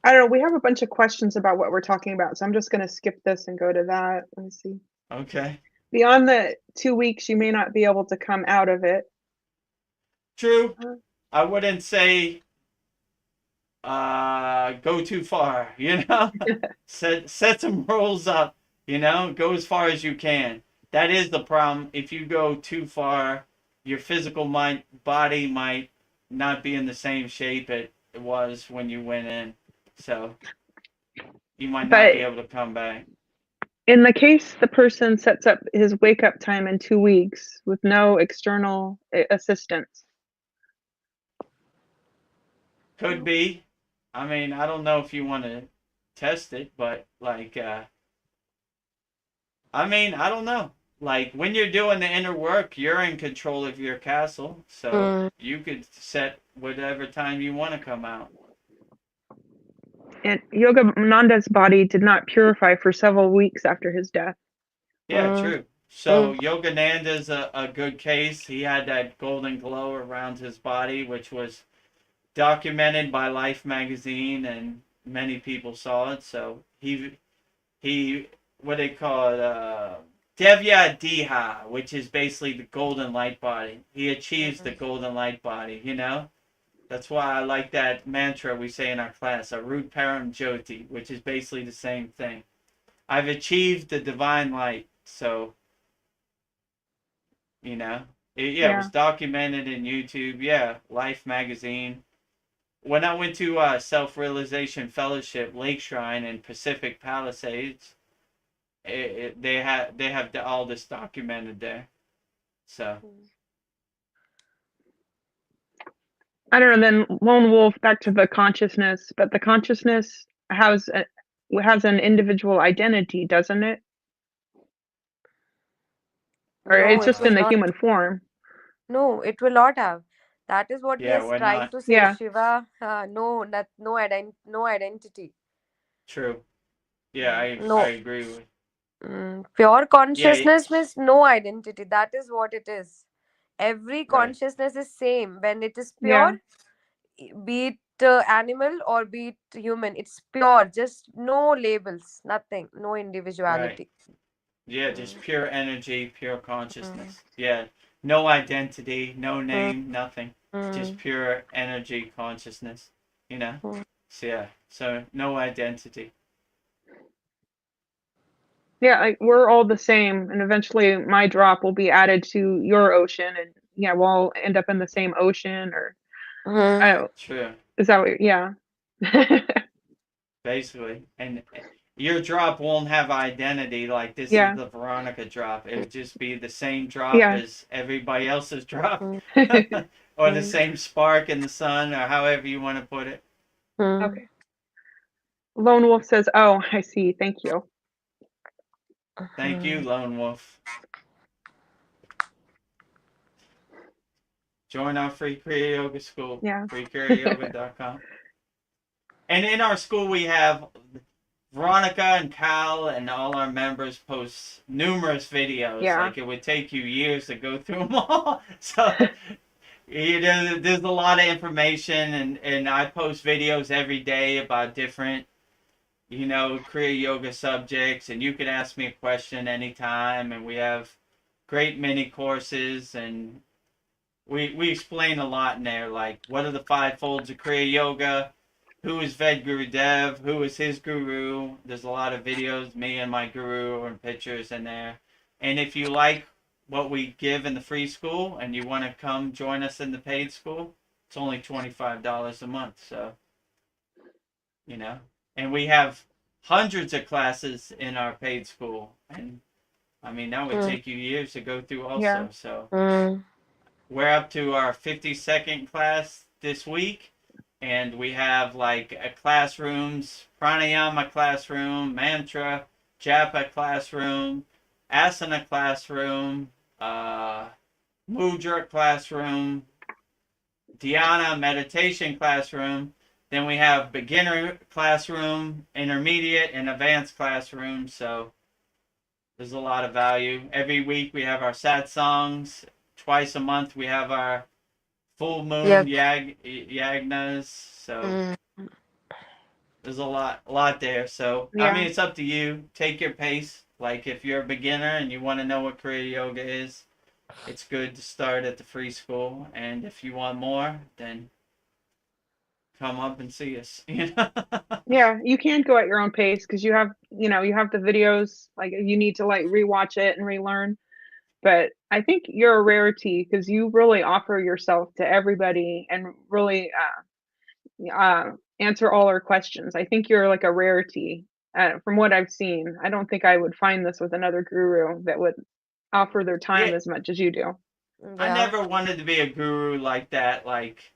I don't know. We have a bunch of questions about what we're talking about, so I'm just going to skip this and go to that. Let me see. Okay. Beyond the 2 weeks, you may not be able to come out of it. True. I wouldn't say go too far, set some rules up, go as far as you can. That is the problem. If you go too far, your physical body might not be in the same shape it was when you went in, so you might not be able to come back. In the case the person sets up his wake up time in 2 weeks with no external assistance. Could be. I mean, I don't know if you want to test it, but like, I mean, I don't know. Like, when you're doing the inner work, you're in control of your castle, so you could set whatever time you want to come out. And Yogananda's body did not purify for several weeks after his death. Yeah, true. So Yogananda's a good case. He had that golden glow around his body, which was documented by Life magazine, and many people saw it. So he what they call it, Devya Diha, which is basically the golden light body. He achieves the golden light body, That's why I like that mantra we say in our class, Arut Param Jyoti, which is basically the same thing. I've achieved the divine light, so, it was documented in YouTube, Life magazine. When I went to Self-Realization Fellowship, Lake Shrine in Pacific Palisades, they have all this documented there. So I don't know. Then Lone Wolf, back to the consciousness, but the consciousness has an individual identity, doesn't it? Or No, it's it just will in the not. human form. No, it will not have. That is what he is we're trying not. to say. Yeah. Shiva, no identity. True. Yeah, I No. agree with. Pure consciousness means no identity. That is what it is. Every consciousness is same when it is pure, be it animal or be it human. It's pure, just no labels, nothing, no individuality. Right. Yeah, just pure energy, pure consciousness. Yeah, no identity, no name, nothing. Just pure energy, consciousness. So no identity. Yeah, like we're all the same, and eventually my drop will be added to your ocean, and we'll all end up in the same ocean, or I don't. True. Is that what? Yeah. Basically, and your drop won't have identity. Like, this is the Veronica drop. It would just be the same drop as everybody else's drop, or the same spark in the sun, or however you want to put it. Okay. Lone Wolf says, "Oh, I see. Thank you." Thank you, Lone Wolf. Join our free Kriya Yoga school. Yeah. freekriyayoga.com. And in our school, we have Veronica and Cal and all our members post numerous videos. Yeah. Like, it would take you years to go through them all. So there's a lot of information, and I post videos every day about different, Kriya Yoga subjects, and you can ask me a question anytime, and we have great mini courses, and we explain a lot in there, like what are the 5 folds of Kriya Yoga, who is Ved Guru Dev, who is his guru. There's a lot of videos, me and my guru, and pictures in there. And if you like what we give in the free school and you want to come join us in the paid school, it's only $25 a month. So, and we have hundreds of classes in our paid school. And I mean, that would take you years to go through also. Yeah. So we're up to our 52nd class this week. And we have like a classrooms, pranayama classroom, mantra, japa classroom, asana classroom, mudra classroom, dhyana meditation classroom, Then we have beginner classroom, intermediate, and advanced classroom. So there's a lot of value. Every week we have our sad songs. Twice a month we have our full moon Yeah. yagnas. So Mm. there's a lot there. So I Yeah. mean, it's up to you. Take your pace. Like if you're a beginner and you want to know what Kriya Yoga is, it's good to start at the free school. And if you want more, then come up and see us. You know. Yeah, you can go at your own pace because you have, you have the videos. Like you need to like rewatch it and relearn. But I think you're a rarity because you really offer yourself to everybody and really answer all our questions. I think you're like a rarity from what I've seen. I don't think I would find this with another guru that would offer their time Yeah, as much as you do. I Yeah. never wanted to be a guru like that. Like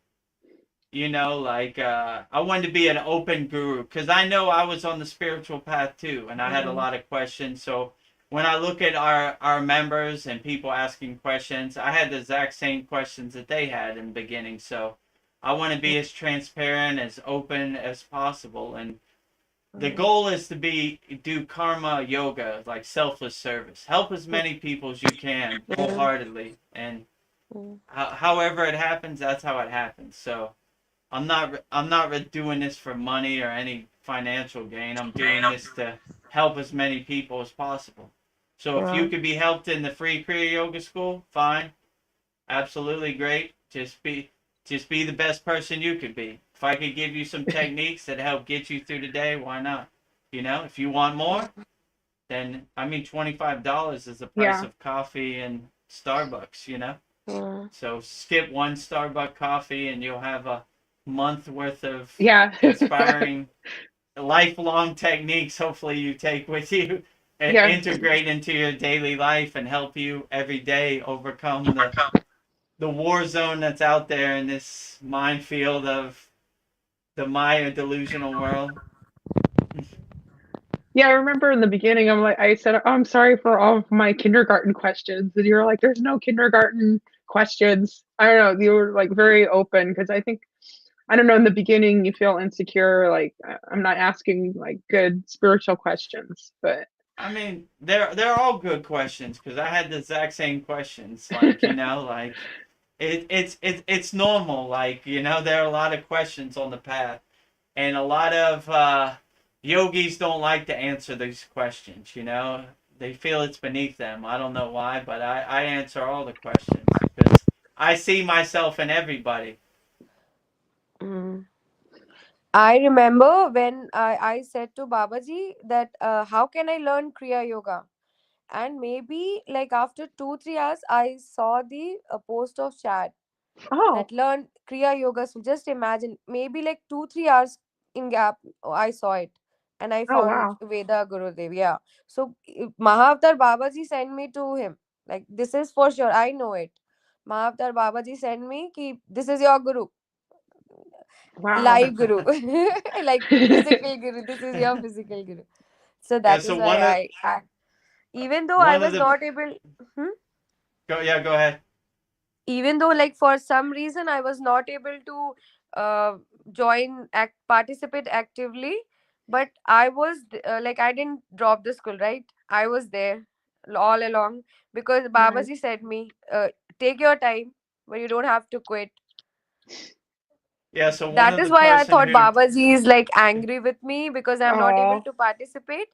I wanted to be an open guru because I know I was on the spiritual path too, and I had a Mhm. lot of questions. So when I look at our members and people asking questions, I had the exact same questions that they had in the beginning. So I want to be as transparent, as open as possible, and the Mm. goal is to do karma yoga, like selfless service. Help as many people as you can, Mm. wholeheartedly, and Mm. however it happens, that's how it happens. So I'm not doing this for money or any financial gain. I'm doing this to help as many people as possible. So if Yeah. you could be helped in the free Kriya Yoga school, fine, absolutely great. Just be the best person you could be. If I could give you some techniques that help get you through the day, why not? If you want more, then I mean $25 is the price Yeah. of coffee and Starbucks. Mm. So skip one Starbucks coffee and you'll have a month worth of Yeah. inspiring lifelong techniques hopefully you take with you and Yeah. integrate into your daily life and help you every day overcome the war zone that's out there in this minefield of the Maya delusional world. Yeah, I remember in the beginning, I said, "Oh, I'm sorry for all of my kindergarten questions." And you were like, "There's no kindergarten questions." I don't know. You were like very open because I don't know, in the beginning you feel insecure, like I'm not asking like good spiritual questions, but I mean, they're all good questions because I had the exact same questions. Like it's normal. There are a lot of questions on the path, and a lot of yogis don't like to answer these questions. They feel it's beneath them. I don't know why, but I answer all the questions because I see myself in everybody. Mm. I remember when I said to Babaji that how can I learn Kriya Yoga? And maybe like after 2 3 hours, I saw the post of chat oh, that learn Kriya Yoga. So just imagine, maybe like 2 3 hours in gap, I saw it, and I oh found wow, Veda Gurudev. Yeah. So Mahavatar Babaji sent me to him. Like this is for sure. I know it. Mahavatar Babaji sent me ki this is your guru, wow. live guru, like physical guru. This is your physical guru. So Yeah. that is So why one of I even though I one of was the not able. Hmm? go ahead. Even though like for some reason I was not able to participate actively, but I was like I didn't drop the school, right? I was there all along because Nice. Babaji said me, take your time, but you don't have to quit. Yeah. So one That of is the why I person thought who Babaji is like angry with me because I'm not able Oh, to participate.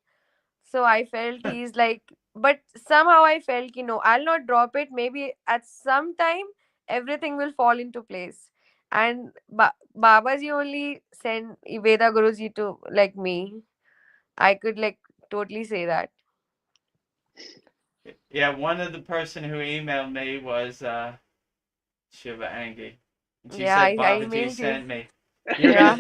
So I felt he's like, but somehow I felt, I'll not drop it. Maybe at some time everything will fall into place. And Babaji only sent Veda Guruji to like me. I could like totally say that. yeah, one of the person who emailed me was Shiva Angi. And she Yeah, said, I Babaji emailed you. sent me. Yeah.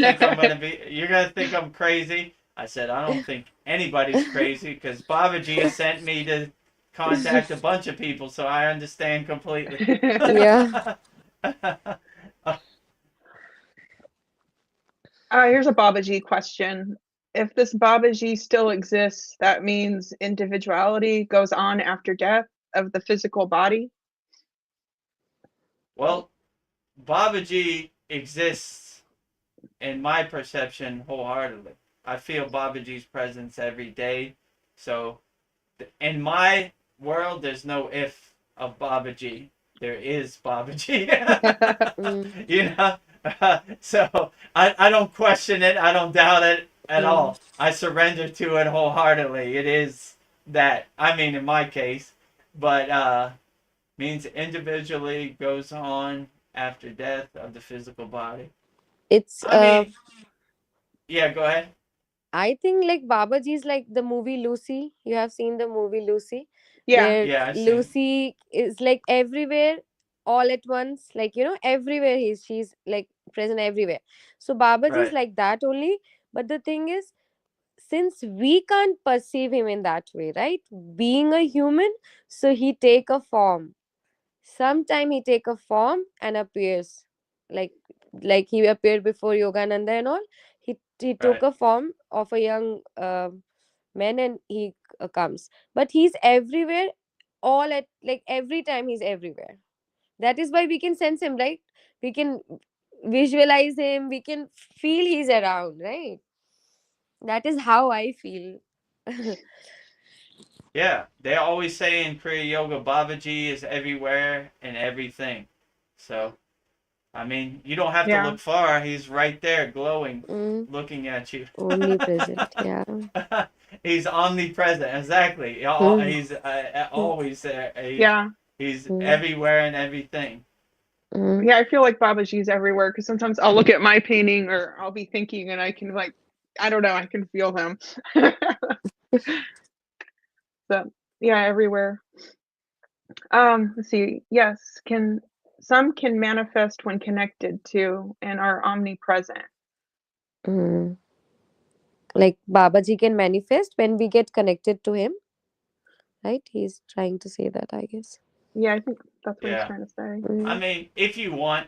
You're gonna think I'm crazy. I said, I don't think anybody's crazy because Babaji has sent me to contact a bunch of people, so I understand completely. Yeah. Here's a Babaji question. If this Babaji still exists, that means individuality goes on after death of the physical body. Well, Babaji exists in my perception wholeheartedly. I feel Babaji's presence every day. So in my world, there's no if of Babaji. There is Babaji. Mm, You know? So I don't question it. I don't doubt it at mm. all. I surrender to it wholeheartedly. It is that. I mean, in my case. But means individually goes on after death of the physical body. It's I mean, yeah, go ahead. I think like Babaji is like the movie Lucy. You have seen the movie Lucy, Yeah. where Yeah, I see. Lucy is like everywhere, all at once. Like everywhere she's like present everywhere. So Babaji is Right, like that only. But the thing is, since we can't perceive him in that way, right? Being a human, so he take a form. Sometime he take a form and appears, like he appeared before Yogananda and all. He took right. a form of a young man, and he comes, but he's everywhere, all at like every time he's everywhere. That is why we can sense him, right? We can visualize him, we can feel he's around, right? That is how I feel. Yeah, they always say in Kriya Yoga, Babaji is everywhere and everything. So, I mean, you don't have to Yeah. look far. He's right there, glowing, Mm, looking at you. omnipresent, yeah. He's omnipresent. Exactly. Mm, He's mm, always there. Yeah. He's mm, everywhere and everything. mm. Yeah, I feel like Babaji's everywhere because sometimes I'll look at my painting or I'll be thinking and I can like, I don't know, I can feel him. So yeah, everywhere. Let's see. Yes, can some can manifest when connected to and are omnipresent. Mm. Like Babaji can manifest when we get connected to him, right? He's trying to say that, I guess. Yeah, I think that's what he's Yeah. trying to say. I Mm, mean, if you want,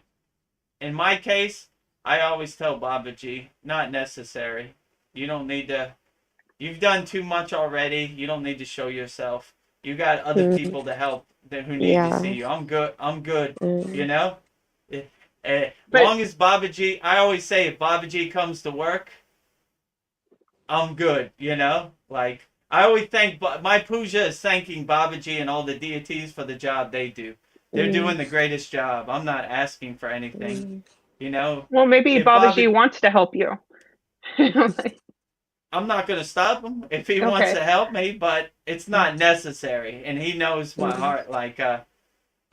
in my case, I always tell Babaji, not necessary. You don't need to. You've done too much already. You don't need to show yourself. You got other mm, people to help who need to see yeah. you. I'm good. I'm good. You Mm, know? But Long as Babaji, I always say if Babaji comes to work, I'm good. You know? Like, I always thank, my puja is thanking Babaji and all the deities for the job they do. They're mm, doing the greatest job. I'm not asking for anything. mm, You know? well, maybe If Babaji Babaji, wants to help you. I'm not going to stop him if he wants Okay. to help me, but it's not necessary. And he knows my mm, heart. Like,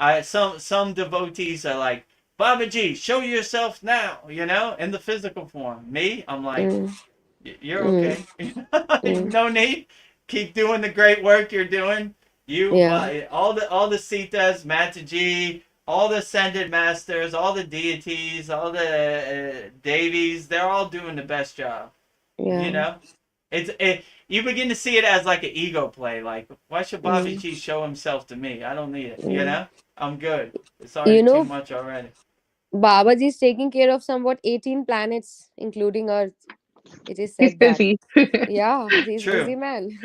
I some devotees are like, Babaji, show yourself now, in the physical form. Me, I'm like, mm, you're mm, okay. mm. No need. Keep doing the great work you're doing. Yeah, All the Sitas, Mataji, all the ascended masters, all the deities, all the devis, they're all doing the best job. You yeah. know, you begin to see it as like an ego play. Like, why should Bobby Mm, G show himself to me? I don't need it. mm. I'm good. It's You already too know, much already. Babaji is taking care of somewhat 18 planets, including Earth. It is He's said that. busy. Yeah, he's True. busy man.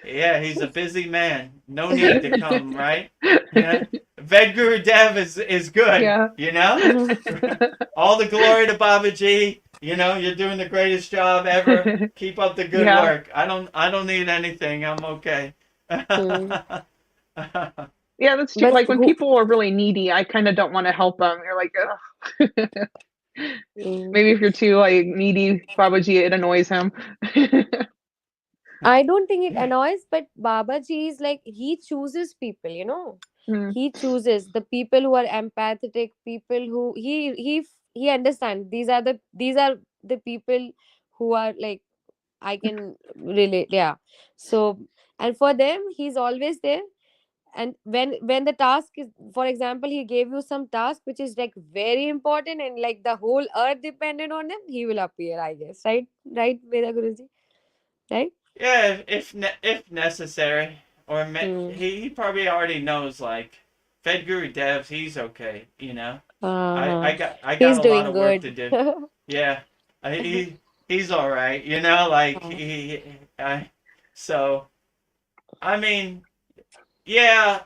Yeah, he's a busy man. No need to come, right? Yeah. Vedguru Dev is good. Yeah. All the glory to Baba G. You're doing the greatest job ever. Keep up the good Yeah. work. I don't need anything. I'm okay. Mm. Yeah, that's true. But Like when who? people are really needy, I kind of don't want to help them. You're like, ugh. Mm. Maybe if you're too like needy, Babaji, it annoys him. I don't think it annoys, but Babaji is like he chooses people. Mm, He chooses the people who are empathetic, people who he understands. These are the people who are like I can relate. Yeah. So and for them, he's always there. And when the task is, for example, he gave you some task which is like very important and like the whole earth depended on him, he will appear, I guess. Right, Veda Guruji, right? Yeah, if necessary, or Hmm. he probably already knows. Like, Fed Guru Devs, he's okay. I Uh-huh. got He's a lot doing of work good. to do. Yeah, he's all right. Like Uh, so I mean, yeah,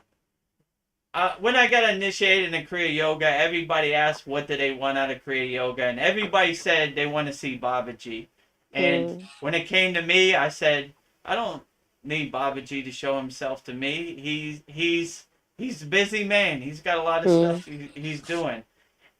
when I got initiated in Kriya Yoga, everybody asked what do they want out of Kriya Yoga, and everybody said they want to see Babaji. And Hmm. when it came to me, I said, I don't need Babaji to show himself to me. He's a busy man. He's got a lot of Hmm. stuff he's doing.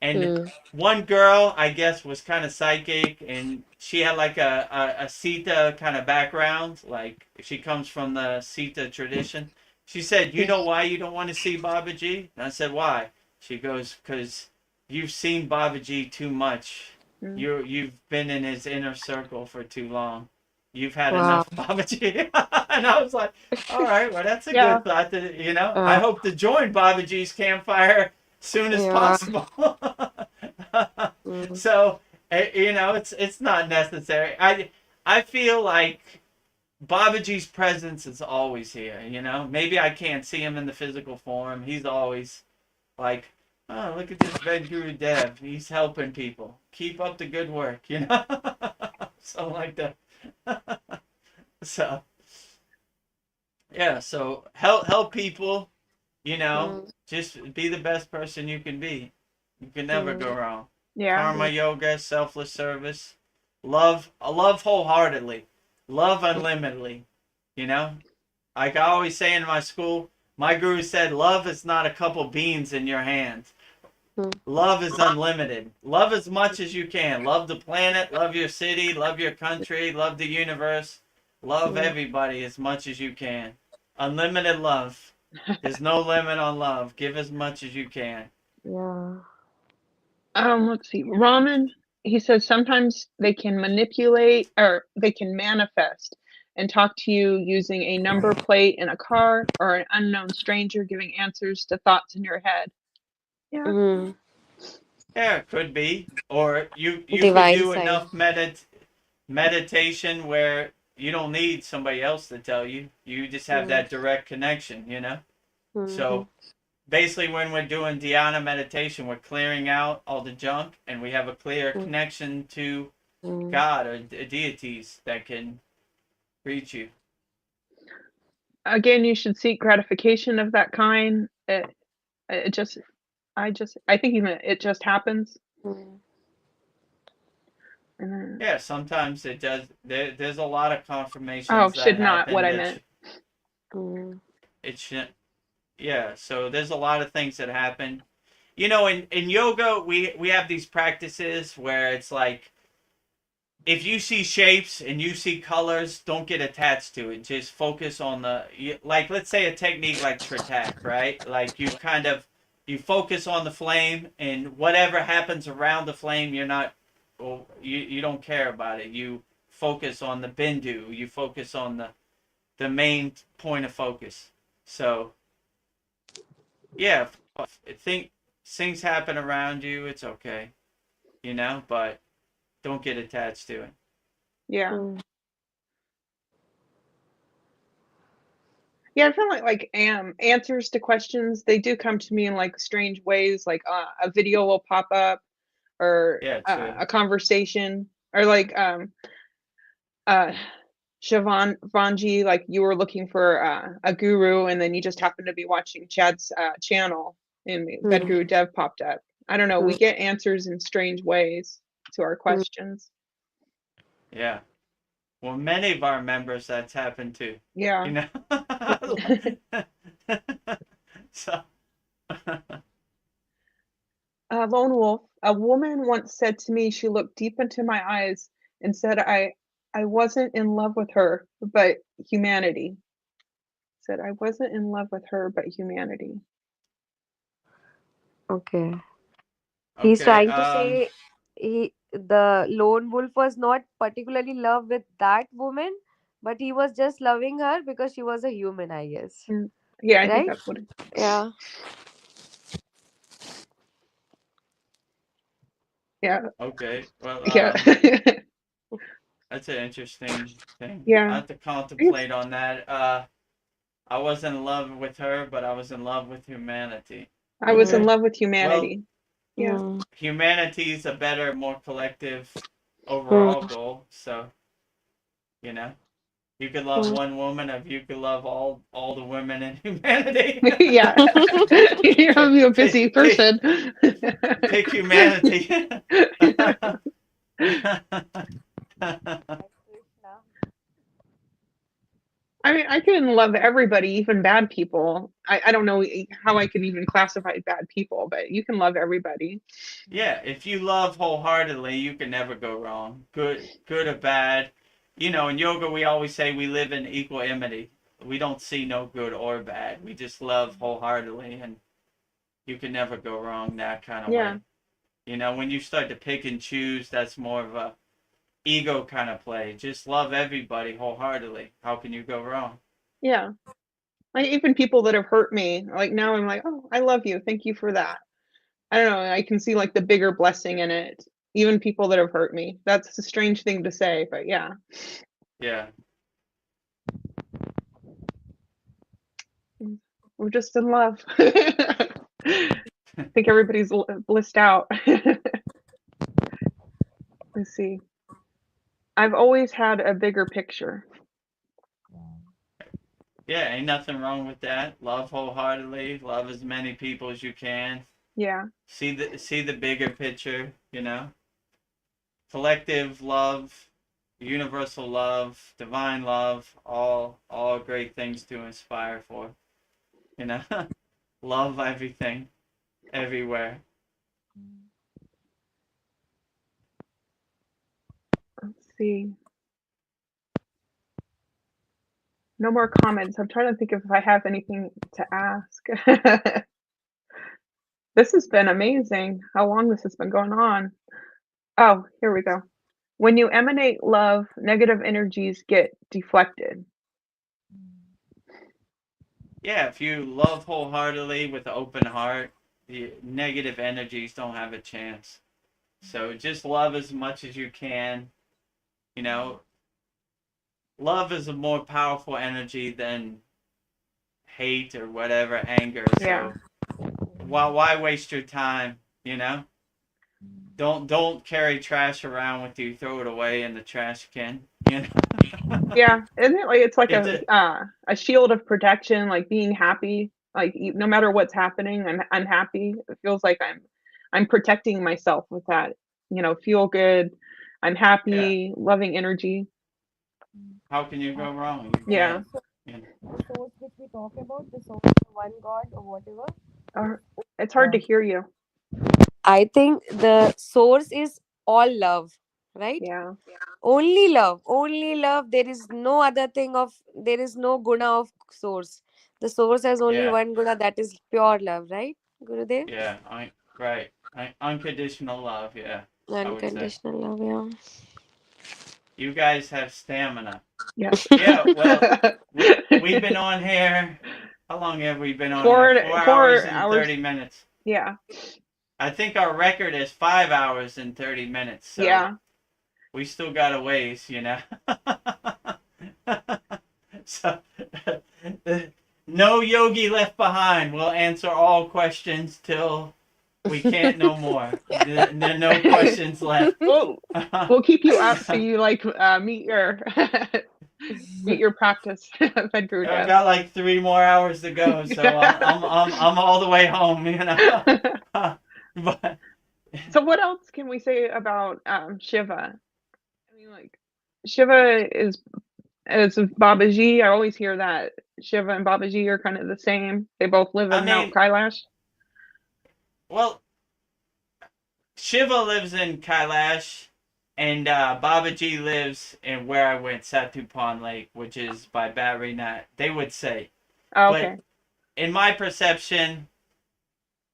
And Hmm. one girl, I guess, was kind of psychic, and she had like a Sita kind of background. Like, she comes from the Sita tradition. She said, "You know why you don't want to see Babaji?" And I said, "Why?" She goes, "Because you've seen Babaji too much. Mm. You've been in his inner circle for too long. You've had Wow. enough Babaji." And I was like, "All right, well, that's a Yeah. good thought. I Uh, hope to join Babaji's campfire soon as yeah. possible." Hmm. So, it's not necessary. I feel like Babaji's presence is always here. Maybe I can't see him in the physical form. He's always like, oh, look at this Ved Guru Dev. He's helping people. Keep up the good work. Something like that. So yeah. So help people. Hmm. Just be the best person you can be. You can never go Hmm. wrong. Yeah. Karma yoga, selfless service, love wholeheartedly, love unlimitedly. You know, like I always say in my school, my guru said, love is not a couple beans in your hand. Hmm. Love is unlimited. Love as much as you can. Love the planet, love your city, love your country, love the universe. Love Hmm. everybody as much as you can. Unlimited love. There's no limit on love. Give as much as you can. Yeah. Let's see. Ramen, he says sometimes they can manipulate or they can manifest and talk to you using a number plate in a car or an unknown stranger giving answers to thoughts in your head. Yeah. Hmm. Yeah, it could be. Or you could Divine do enough sign. meditation where you don't need somebody else to tell you. You just have Hmm. that direct connection. Hmm. So basically when we're doing dhyana meditation, we're clearing out all the junk and we have a clear Hmm. connection to Hmm. God or deities that can reach you. Again, you should seek gratification of that kind. It just, I think even it just happens. Hmm. And then, Yeah, sometimes it does. There's a lot of oh, confirmations that should not what happen I that meant. Hmm. it should. Yeah, so there's a lot of things that happen. In yoga, we have these practices where it's like if you see shapes and you see colors, don't get attached to it. Just focus on like let's say a technique like Tritak, right? Like you focus on the flame and whatever happens around the flame, you're not well, you don't care about it. You focus on the bindu. You focus on the main point of focus. So yeah, if things happen around you, it's okay, but don't get attached to it. Yeah. Hmm. Yeah, I feel like answers to questions, they do come to me in like strange ways. Like a video will pop up, or Yeah, true. a conversation, or like uh, Vanji, like you were looking for a guru, and then you just happened to be watching Chad's channel, and the Ved Hmm. Guru Dev popped up. I don't know. Hmm. We get answers in strange ways to our Hmm. questions. Yeah. Well, many of our members that's happened to. Yeah. You know. So. Lone Wolf, a woman once said to me she looked deep into my eyes and said I wasn't in love with her, but humanity. Said I wasn't in love with her, but humanity. Okay. He's Okay. trying to say the lone wolf was not particularly in love with that woman, but he was just loving her because she was a human, I guess. Mm. Yeah, I think Right? that's what it, Yeah. yeah. Okay. Well, Yeah. that's an interesting thing. I Yeah. have to I guess contemplate on that. I wasn't in love with her, but I was in love with humanity. I was in Okay. Mm, love with Well, humanity. Yeah. mm, humanity is a better, more collective overall mm, goal. So, you know, You could love one woman, if you could love all the women in humanity. Yeah. I'm a busy person. Pick humanity. I mean, I can love everybody, even bad people. I don't know how I could even classify bad people, but you can love everybody. Yeah, if you love wholeheartedly, you can never go wrong. Good or bad. You know, in yoga, we always say we live in equanimity. We don't see no good or bad. We just love wholeheartedly, and you can never go wrong that kind of Yeah. way. You know, when you start to pick and choose, that's more of a ego kind of play. Just love everybody wholeheartedly. How can you go wrong? Yeah. Like even people that have hurt me, like now I'm like, oh, I love you. Thank you for that. I don't know. I can see like the bigger blessing in it. Even people that have hurt me. That's a strange thing to say, but yeah, Yeah. we're just in love. I think everybody's blissed out. Let's see. I've always had a bigger picture. Yeah, ain't nothing wrong with that. Love wholeheartedly. Love as many people as you can. Yeah. See the bigger picture, you know? Collective love, universal love, divine love, all great things to inspire for. You know? Love everything, everywhere. Let's see. No more comments. I'm trying to think if I have anything to ask. This has been amazing how long this has been going on. Oh, here we go. When you emanate love, negative energies get deflected. Yeah, if you love wholeheartedly with an open heart, the negative energies don't have a chance. So just love as much as you can. You know, love is a more powerful energy than hate or whatever, anger. Yeah. So why waste your time, you know? Don't carry trash around with you. Throw it away in the trash can. You know? Yeah. Isn't it like it's like It's a a shield of protection, like being happy, like no matter what's happening, I'm happy. It feels like I'm protecting myself with that, feel good. I'm yeah. happy, loving energy. How can you go wrong? You Yeah. can't. You know? The source which we talk about, the source, the one God or whatever. It's hard to hear you. I think the source is all love, right? Yeah. Only love, only love. There is no other thing of, there is no guna of source. The source has only Yeah. one guna, that is pure love, right, Gurudev? Yeah. Right. Unconditional love. Yeah. I would say. Unconditional love, yeah. You guys have stamina. Yes. Yeah, well, we've been on here. How long have we been on here? 4 hours four and hours. 30 minutes. Yeah. I think our record is 5 hours and 30 minutes. So Yeah. we still got a ways, you know. So no yogi left behind. We'll answer all questions till we can't no more. No questions left. We'll keep you up so you like meet your practice, Vedgurudev. I got like 3 more hours to go, so I'm all the way home, you know. But so what else can we say about Shiva? I mean, like Shiva is Babaji. I always hear that Shiva and Babaji are kind of the same. They both live in Mount Kailash. Well, Shiva lives in Kailash, and Babaji lives in where I went, Satupan Lake, which is by Badrinath. They would say. Oh, okay. But in my perception,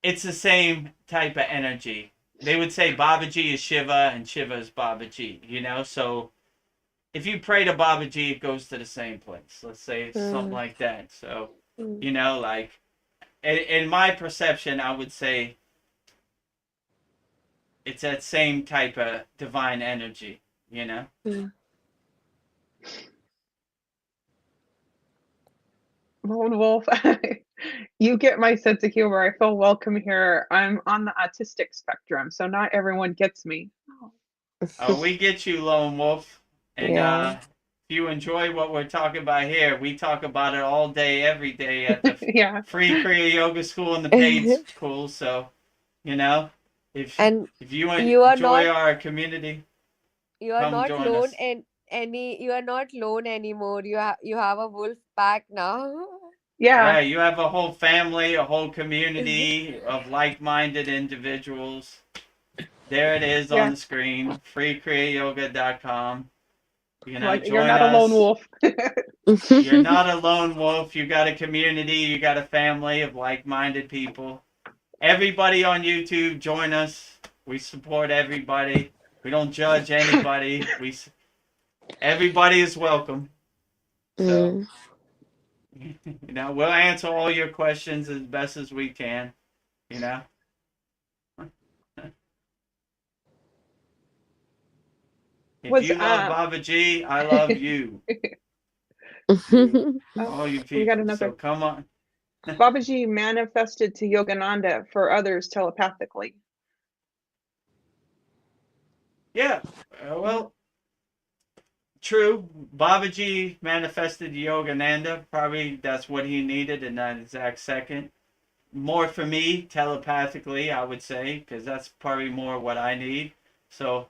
it's the same type of energy. They would say Babaji is Shiva and Shiva is Babaji, you know? So if you pray to Babaji, it goes to the same place. Let's say it's something like that. So, you know, like, in my perception, I would say it's that same type of divine energy, you know? Lone Wolf, you get my sense of humor. I feel welcome here. I'm on the autistic spectrum, so not everyone gets me. We get you, Lone Wolf. And Yeah. you enjoy what we're talking about here, we talk about it all day, every day at the Yeah. free Kriya Yoga School and the paid school. So, you know, if And if you you are enjoy not our community, come join lone us. and any you are not lone anymore. You have a wolf pack now. Yeah. Yeah, you have a whole family, a whole community of like-minded individuals. There it is on Yeah. the screen, freekriyayoga.com. Like, you're Join not a lone us. wolf. You're not a lone wolf. You got a community. You got a family of like-minded people. Everybody on YouTube, join us. We support everybody. We don't judge anybody. Everybody is welcome. So, Mm. we'll answer all your questions as best as we can. You know. If Was you love Babaji, I love you. All you we got people. So another. come on. Babaji manifested to Yogananda for others telepathically. Yeah. Well, true. Babaji manifested Yogananda. Probably that's what he needed in that exact second. More for me, telepathically, I would say, because that's probably more what I need. So,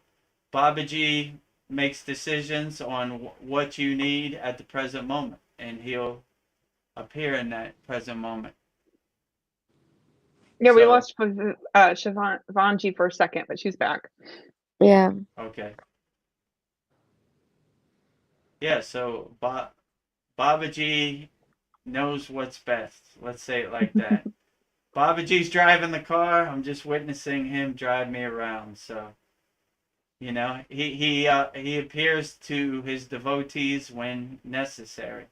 Babaji makes decisions on what you need at the present moment, and he'll appear in that present moment. Yeah, we So, lost Shivanji for a second, but she's back. Yeah. okay. Yeah, so Babaji knows what's best. Let's say it like that. Babaji's driving the car. I'm just witnessing him drive me around. So, he appears to his devotees when necessary.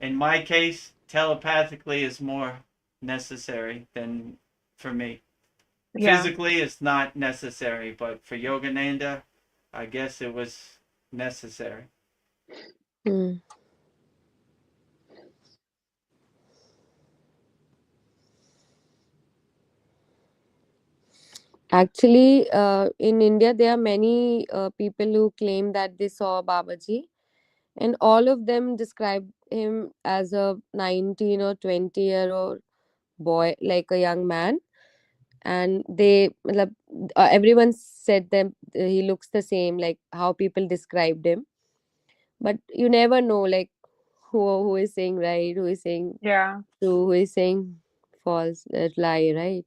In my case, telepathically is more necessary than for me. Yeah. Physically, it's not necessary, but for Yogananda, I guess it was necessary. Mm. Actually, in India, there are many people who claim that they saw Babaji, and all of them describe him as a 19 or 20-year-old boy, like a young man. And everyone said them he looks the same, like how people described him. But you never know, like who is saying right, who is saying Yeah. true, who is saying false, lie, right?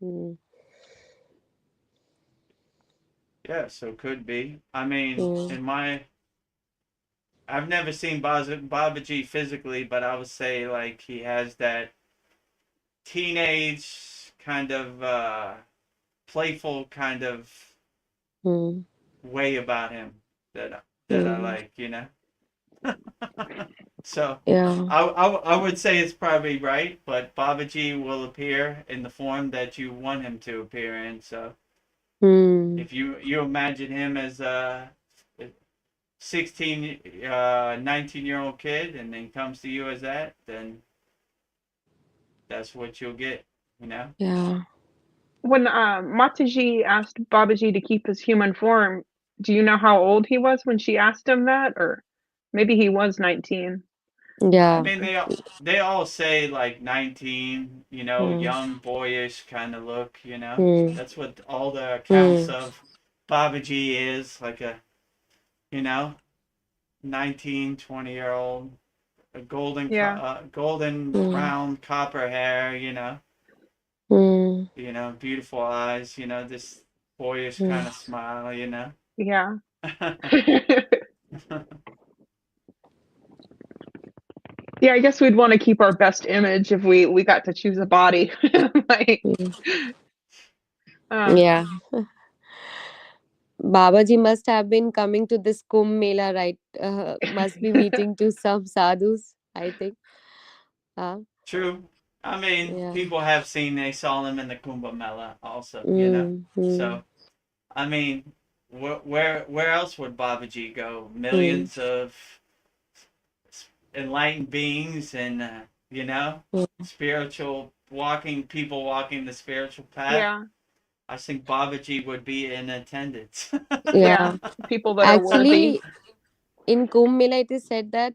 Mm. Yeah, so could be. I mean, Mm. I've never seen Babaji physically, but I would say like he has that teenage kind of playful kind of Mm. way about him that I Mm. like. So Yeah. I would say it's probably right, but Babaji will appear in the form that you want him to appear in. So Mm. if you imagine him as a 16, 19-year-old kid, and then comes to you as that, then that's what you'll get. Yeah. When Mataji asked Babaji to keep his human form, do you know how old he was when she asked him that? Or maybe he was 19. I Yeah. mean, they all say like 19, Mm. young, boyish kind of look. Mm. That's what all the accounts Mm. of Babaji is, like a, you know, 19, 20-year-old, a Yeah. golden Mm. brown copper hair, Mm. beautiful eyes, this boyish Mm. kind of smile. Yeah. Yeah, I guess we'd want to keep our best image if we got to choose a body. Like, Mm. uh, Yeah. Babaji must have been coming to this Kumbh Mela, right? Must be meeting to some sadhus, I think. Uh, True. I mean, yeah. people have they saw him in the Kumbh Mela also. Mm. Mm. So, I mean, where else would Babaji go? Mm. Millions of enlightened beings and, Mm. spiritual people walking the spiritual path. yeah. I think Babaji would be in attendance. Yeah. People that are worthy. Actually, in Kumbh Mela, it is said that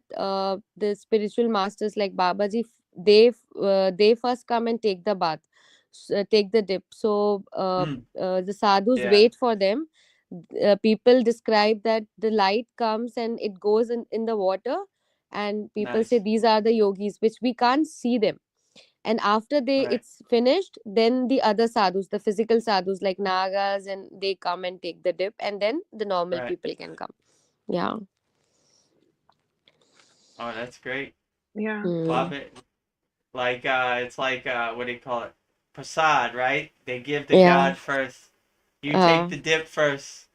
the spiritual masters like Babaji, they first come and take the bath, take the dip. So Mm, the sadhus yeah, wait for them. People describe that the light comes and it goes in the water, and people say nice. these are the yogis, which we can't see them. And after they Right, it's finished, then the other sadhus, the physical sadhus like nagas, and they come and take the dip, and then the normal right. people can come. Yeah. Oh, that's great. Yeah. Mm. Baba, like it's like what do you call it? Prasad, right? They give to Yeah. God first. You take Uh, the dip first.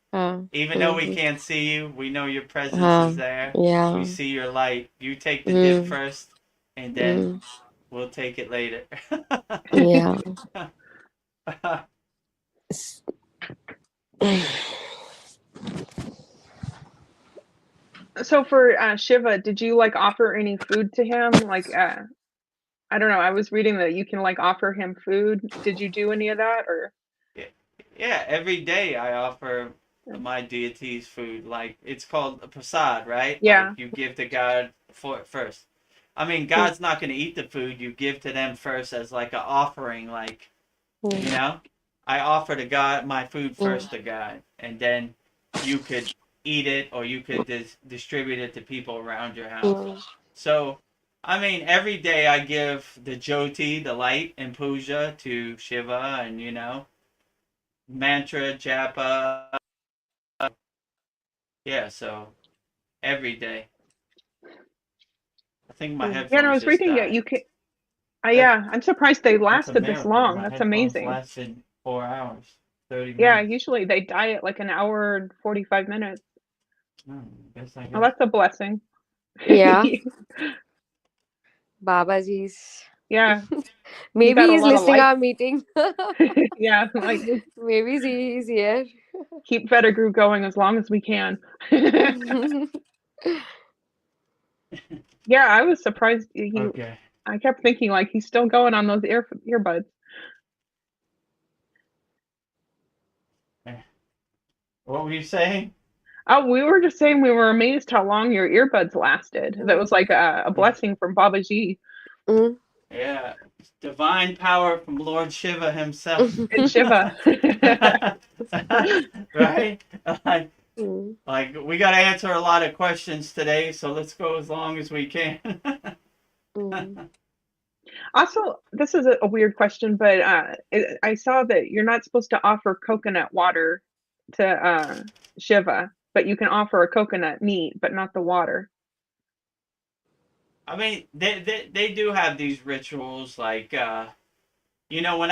Even though we mhm. can't see you, we know your presence is there. We Yeah. see your light. You take the dip Mm. first, and then Mm. we'll take it later. Yeah. S- So for Shiva, did you like offer any food to him? Like I don't know. I was reading that you can like offer him food. Did you do any of that or? Yeah, yeah, every day I offer my deities food. Like it's called a prasad, right? Like Yeah. you give to God for first. I mean, Mm. God's not going to eat the food. You give to them first as like an offering. Like you Mm. know, I offer to God my food Mm. first to God, and then you could eat it or you could distribute it to people around your house. Mm. So, I mean, every day I give the Jyoti, the light, and puja to Shiva, and mantra, japa. Yeah, so every day. I think my Mm. Yeah, and I headphones was just reading that died. you can. That Yeah, I'm surprised they that's a lasted this miracle. long. My That's headphones amazing. lasted 4 hours, 30 Yeah, minutes. usually they die at like an hour and 45 minutes. Oh, I Oh, guess. that's a blessing. Yeah. Babaji's. Yeah, you Maybe got a he's lot of listening life. our meeting. Yeah, like Maybe he's here. keep Vettigrew going as long as we can. Yeah, I was surprised Okay. I kept thinking like he's still going on those earbuds. What were you saying? Oh, we were just saying we were amazed how long your earbuds lasted. That was like a Yeah. blessing from Babaji Mm. Yeah. Divine power from Lord Shiva himself. and Shiva. Right? Like, Mm. like we got to answer a lot of questions today, so let's go as long as we can. Mm. Also, this is a weird question, but I saw that you're not supposed to offer coconut water to Shiva, but you can offer a coconut meat, but not the water. I mean, they do have these rituals like when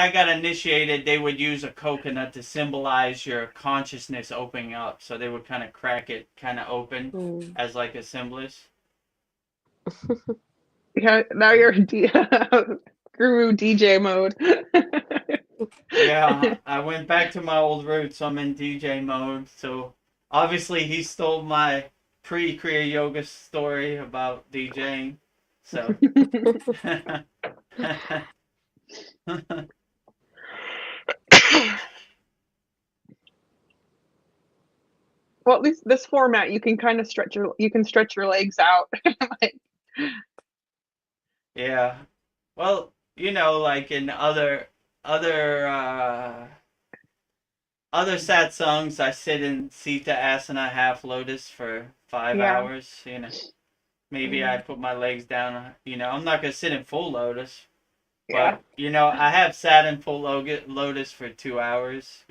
I got initiated, they would use a coconut to symbolize your consciousness opening up. So they would kind of crack it kind of open Mm. as like a symbolist. Yeah, now you're in Guru DJ mode. Yeah, I went back to my old roots. I'm in DJ mode. So obviously he stole my pre-Kriya yoga story about DJing. So Well, at least this format, you can kind of stretch your legs out. Like, yeah. Well, like in other sad songs, I sit in Sita Asana half lotus for five yeah, hours. Maybe I Mm. put my legs down. I'm not gonna sit in full lotus, yeah. but I have sat in full lotus for 2 hours.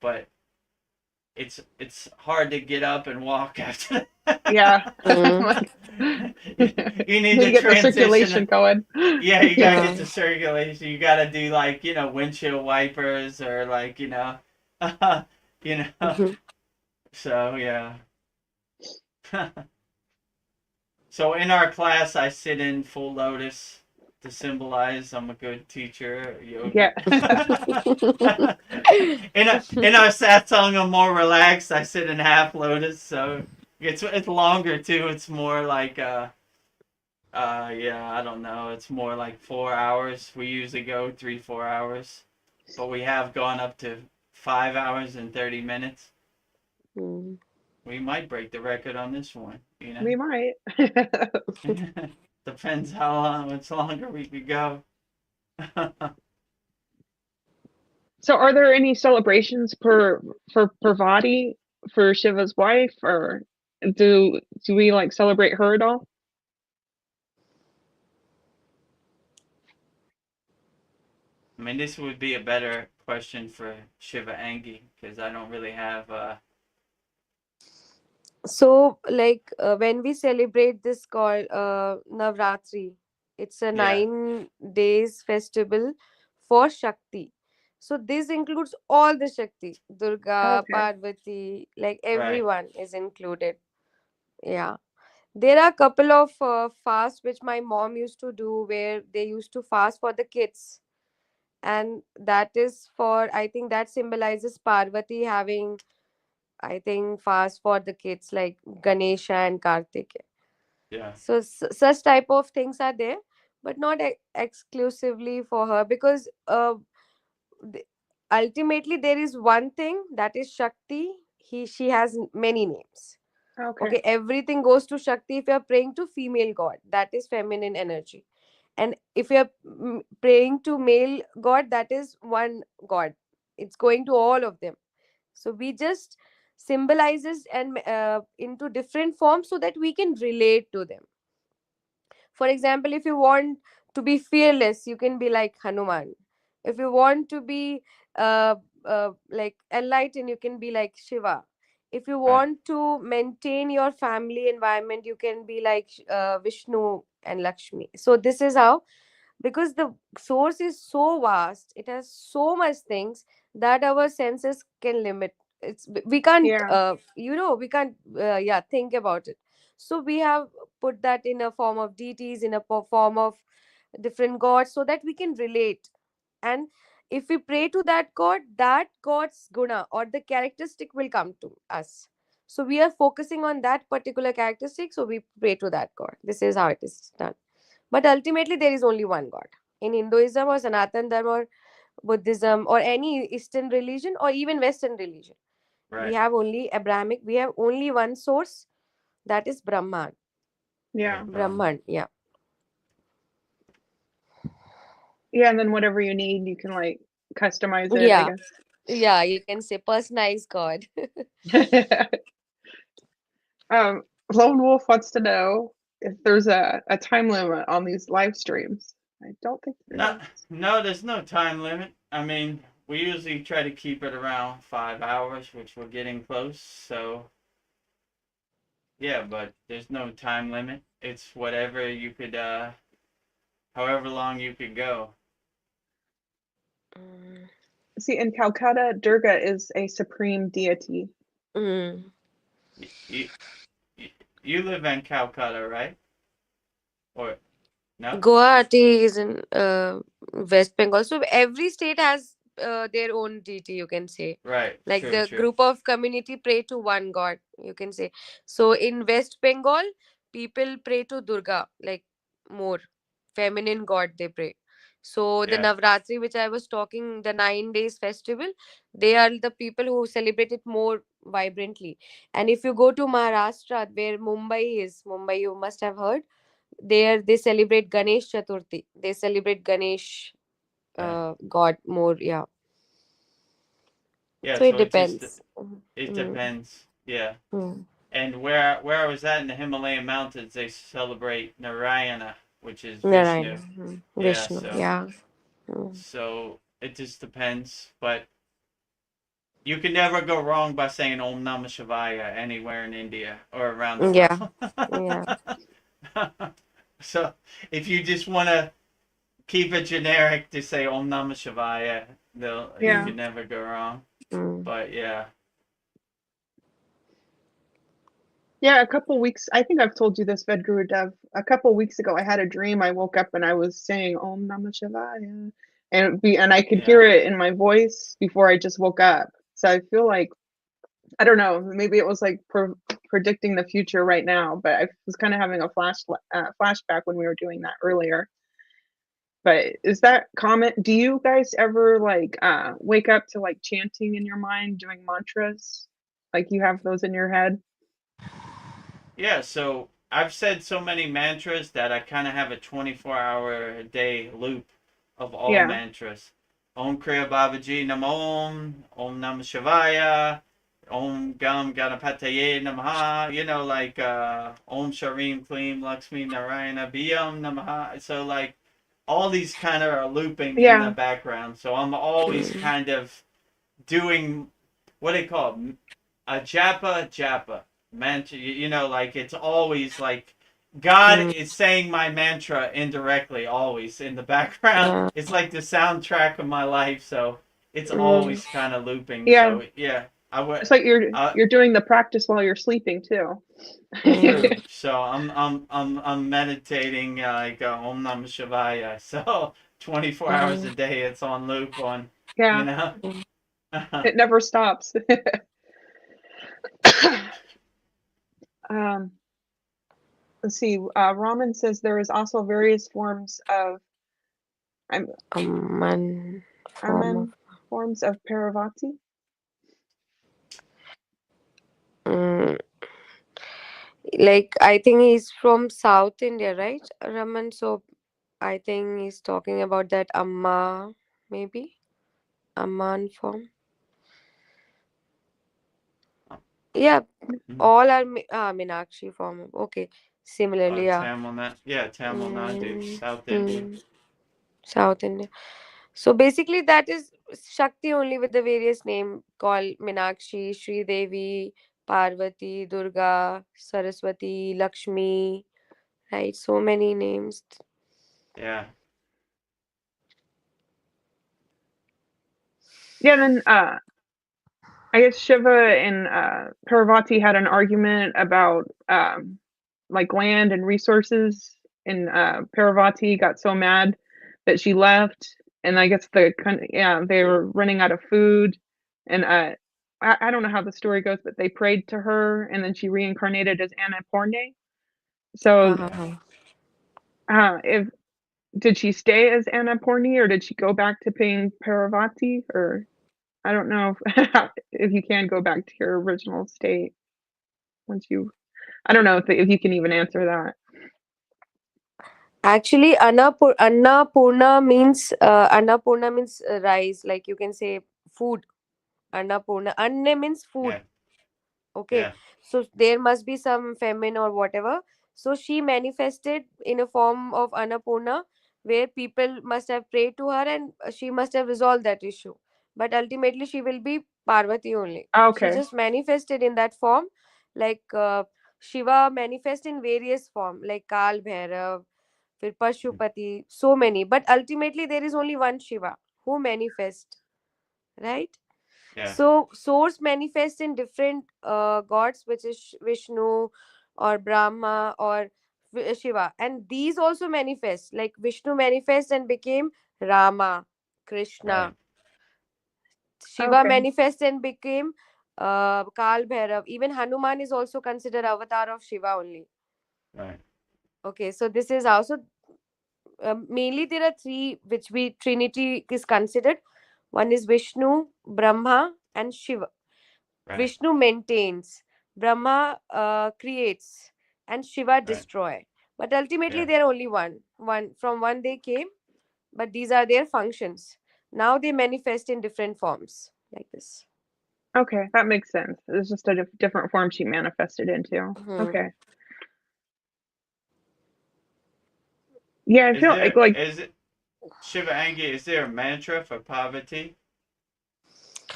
But it's hard to get up and walk after Yeah. Mm. Like, you need need to to get the circulation transition. going. Yeah, you gotta Yeah. get the circulation. You gotta do like windshield wipers or like you know. Mhm. So yeah. So in our class, I sit in full lotus to symbolize I'm a good teacher, Yeah. yogi. In our satsang, I'm more relaxed. I sit in half lotus, so it's longer too. It's more like yeah, I don't know. It's more like 4 hours. We usually go 3-4 hours. but we have gone up to 5 hours and 30 minutes. Mm. We might break the record on this one, you know. We might. Depends how much longer we could go. So are there any celebrations for Parvati, for Shiva's wife, or do we like celebrate her at all? I mean, this would be a better question for Shiva Angi because I don't really have. So, like when we celebrate this called Navratri, it's a Yeah. 9 days festival for Shakti. So this includes all the Shakti, Durga, Okay. Parvati, like Right. everyone is included. Yeah. There are a couple of fasts which my mom used to do where they used to fast for the kids. And that is for, I think that symbolizes Parvati having, I think, fast for the kids like Ganesha and Kartik. Yeah. So such type of things are there, but not exclusively for her, because th- ultimately there is one thing, that is Shakti. She has many names. Okay. Okay, everything goes to Shakti. If you are praying to female god, that is feminine energy, and if you are praying to male god, that is one god. It's going to all of them. So we just symbolizes and into different forms so that we can relate to them. For example, if you want to be fearless, you can be like Hanuman. If you want to be like enlightened, you can be like Shiva. If you Right. want to maintain your family environment, you can be like Vishnu and Lakshmi. So this is how, because the source is so vast, it has so much things that our senses can limit. It's we can't Yeah. we can't yeah, think about it. So we have put that in a form of deities, in a form of different gods, so that we can relate. And if we pray to that god, that god's guna or the characteristic will come to us. So we are focusing on that particular characteristic, so we pray to that god. This is how it is done. But ultimately, there is only one God. In Hinduism or Sanatan Dharma or Buddhism or any Eastern religion or even Western religion, we Right. have only Abrahamic, we have only one source, that is Brahman. Yeah. Right, Brahma. Brahman, yeah. Yeah, and then whatever you need, you can like customize it, I Yeah, guess. yeah, you can say personalized God. Lone Wolf wants to know if there's a time limit on these live streams. I don't think there No, is. no, there's no time limit. I mean, we usually try to keep it around 5 hours, which we're getting close. So yeah, but there's no time limit. It's whatever you could, however long you could go. Mm. See, in Calcutta, Durga is a supreme deity. Mm. You, you, you live in Calcutta, right? Or no? Guwahati is in West Bengal. So every state has their own deity, you can say. Right. Like True. the True. group of community pray to one god, you can say. So in West Bengal, people pray to Durga, like more feminine god they pray. So the Yeah. Navratri, which I was talking, the 9 days festival, they are the people who celebrate it more vibrantly. And if you go to Maharashtra, where Mumbai is, Mumbai, you must have heard, there they celebrate Ganesh Chaturthi. They celebrate Ganesh Right. god more. Yeah. Yeah. So it So it just depends. it Mm, depends. Yeah. mm. And where I was at in the Himalayan mountains, they celebrate Narayana, which is Narayana. Vishnu. Yeah. Vishnu. So Yeah. Mm. so it just depends, but you can never go wrong by saying Om Namah Shivaya anywhere in India or around the Yeah. world. Yeah. So if you just want to keep it generic to say Om Namah Shivaya, you Yeah. can never go wrong. Mm. But yeah, Yeah, a couple weeks, I think I've told you this, Vedguru Dev. A couple weeks ago, I had a dream. I woke up and I was saying Om Namah Shivaya, and I could yeah, hear it in my voice before I just woke up. So I feel like, I don't know, maybe it was like predicting the future right now, but I was kind of having a flashback when we were doing that earlier. But is that common? Do you guys ever like wake up to like chanting in your mind, doing mantras? Like you have those in your head? Yeah, so I've said so many mantras that I kind of have a 24-hour a day loop of all Yeah. mantras. Om Kriya Babaji Namo Om Namah Shivaya, Om Gam Ganapataye Namaha, like Om Sharim Klim Lakshmi Narayana Biyam Namaha. So like all these kind of are looping in the Yeah. background. So I'm always Mm. kind of doing what they call a japa mantra. Like it's always like God Mm. is saying my mantra indirectly, always in the background. Uh, It's like the soundtrack of my life, so it's mm. always kind of looping. Yeah. So yeah, I would. It's like Uh, you're doing the practice while you're sleeping too. Mm. True. So I'm meditating like Om Namah Shivaya. So 24 hours a Mm. day, it's on loop on. You Yeah. know. Mm. It never stops. um, let's see. Raman says there is also various forms of I'm Amman form of. Amen forms of Paravati. Mm. Like I think he's from South India, right, Raman? So I think he's talking about that Amma, maybe Amman form. Yeah, all are Meenakshi form. Okay, similarly, yeah. Tamil Nadu, Mm, South India. mm, South India. So basically, that is Shakti only with the various name called Meenakshi, Sri Devi, Parvati, Durga, Saraswati, Lakshmi, right? So many names. Yeah, Yeah, then I guess Shiva and Parvati had an argument about like land and resources, and Parvati got so mad that she left, and I guess yeah, they were running out of food, and I don't know how the story goes, but they prayed to her, and then she reincarnated as Annapurna. So, yeah, Uh-huh. if did she stay as Annapurna, or did she go back to being Parvati, or I don't know if you can go back to your original state once you. I don't know if you can even answer that. Actually, Annapurna means rice. Like you can say food. Annapurna. Anna means food. yeah, Okay, yeah, so there must be some famine or whatever. So she manifested in a form of Annapurna, where people must have prayed to her and she must have resolved that issue. But ultimately, she will be Parvati only. She Okay. just manifested in that form, like Shiva manifest in various form, like Kal Bhairav, फिर Pashupati, so many. But ultimately, there is only one Shiva who manifest, right? yeah, So source manifests in different gods, which is Vishnu or Brahma or Shiva, and these also manifest. Like Vishnu manifests and became Rama, right, Krishna. Shiva Okay. manifests and became Kal Bhairav. Even Hanuman is also considered avatar of Shiva only. right, Okay, so this is also mainly there are three which we Trinity is considered. One is Vishnu, Brahma, and Shiva. right, Vishnu maintains, Brahma creates, and Shiva right, destroy. But ultimately, yeah, they are only one. One from one they came, but these are their functions. Now they manifest in different forms, like this. Okay, that makes sense. It's just a different form she manifested into. Hmm. Okay. Yeah, I Is feel there like is it Shiva Angi? Is there a mantra for Parvati?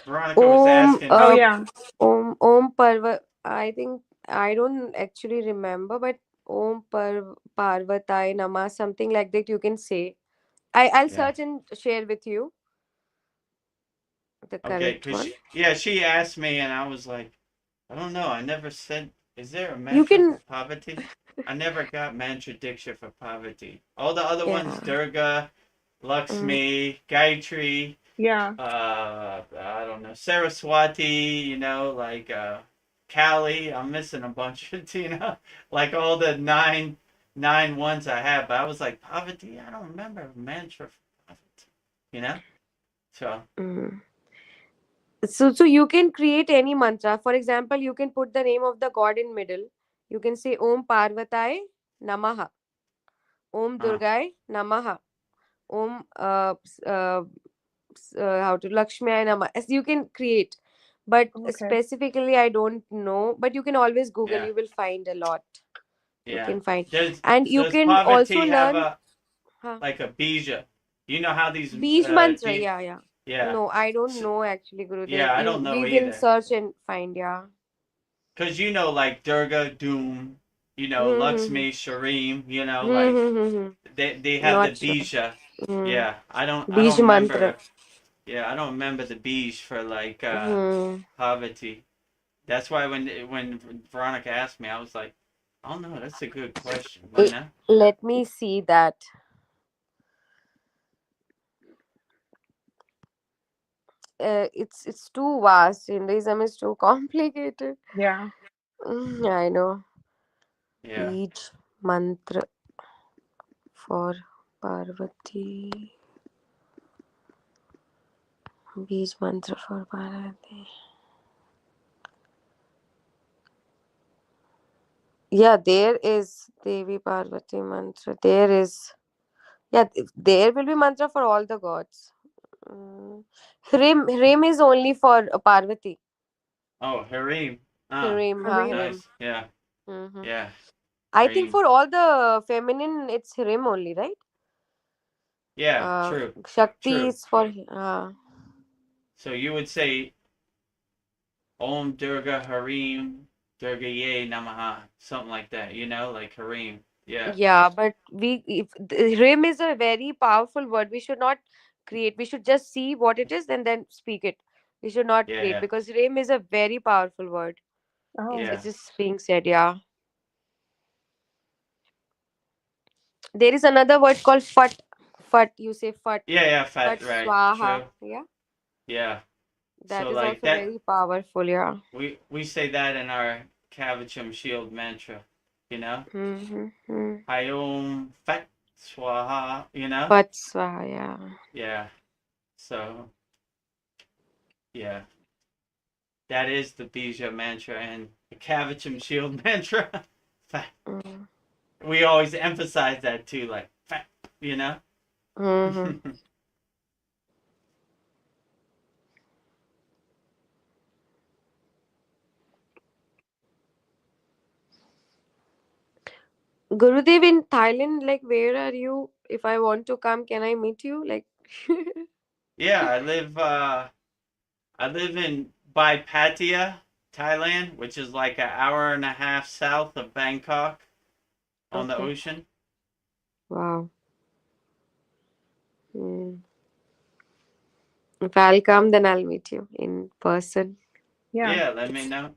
Veronica was Om, asking oh me. yeah. Om Parva. I think I don't actually remember, but Parvatai Nama, something like that. You can say. I'll Yeah, search and share with you the okay, correct cause one. she asked me, and I was like, I don't know. I never said. Is there a You mantra for can. Parvati? I never got mantra diksha for Parvati. All the other ones, Yeah. Durga, Mm, Lakshmi, Gayatri, Yeah. I don't know, Saraswati, like Kali. I'm missing a bunch of, like all the nine 9 ones I have, but I was like, Parvati, I don't remember a mantra for Parvati, you know? So, Mm. So you can create any mantra. For example, you can put the name of the god in middle. You can say Om Parvatai Namaha, Om uh, Durgai Namaha, Om how to Lakshmi Namaha. As you can create, but Okay. specifically I don't know. But you can always Google. yeah, You will find a lot. You yeah. can find, Does and you does can also Parvati have learn. a Huh? like a bija? You know how these Beach mantra. Yeah, yeah. yeah. No, I don't So, know actually, Gurudev. yeah, I You don't know we will either. search and find. Yeah. Cause you know, like Durga, Doom, Hmm. Lakshmi, Shareem, like Hmm. they have the Not sure. bija. Hmm. Yeah, I Beach don't mantra. remember. Yeah, I don't remember the bij for like Hmm. Parvati. That's why when Veronica asked me, I was like, oh no, that's a good question. L- Let me see that. It's too vast. Hinduism is too complicated. Yeah. I know. Yeah, Beach mantra for Parvati. Beach mantra for Parvati. Yeah, there is Devi Parvati mantra. There is. Yeah, there will be mantra for all the gods. Mm. Hrim is only for Parvati. oh, Hareem. Ah, Hirim, ha, Harim. Hirim. nice. Yeah, Hmm. yeah, I think Hareem. for all the feminine, it's Hirim only, right? Yeah, true, Shakti true. is for. So you would say Om Durga Hareem Durga Ye Namaha, something like that. Like Hareem. Yeah, Yeah, but Hirim is a very powerful word. We should not create. We should just see what it is and then speak it. We should not yeah, create yeah, because Hirim is a very powerful word. Oh. It's yeah, just being said. Yeah. There is another word called Fat. Fat. You say Fat. yeah, yeah. Fat Fat, right? Swaha. True. Yeah. Yeah. That So is like also that, very powerful. Yeah. we say that in our Kavachum Shield mantra. You know, Mm-hmm. Hayom Fat Swaha. Fat Swaha. Yeah. Yeah. So yeah, that is the Bija mantra and the Kavachum Shield mantra. Mm-hmm. We always emphasize that too, like fat. You know. Mm-hmm. Gurudev, in Thailand, like, where are you? If I want to come, can I meet you? Like, Yeah, I live in by Pattaya, Thailand, which is like an hour and a half south of Bangkok on the okay. ocean. Wow. Mm. If I'll come, then I'll meet you in person. Yeah. Yeah, let me know.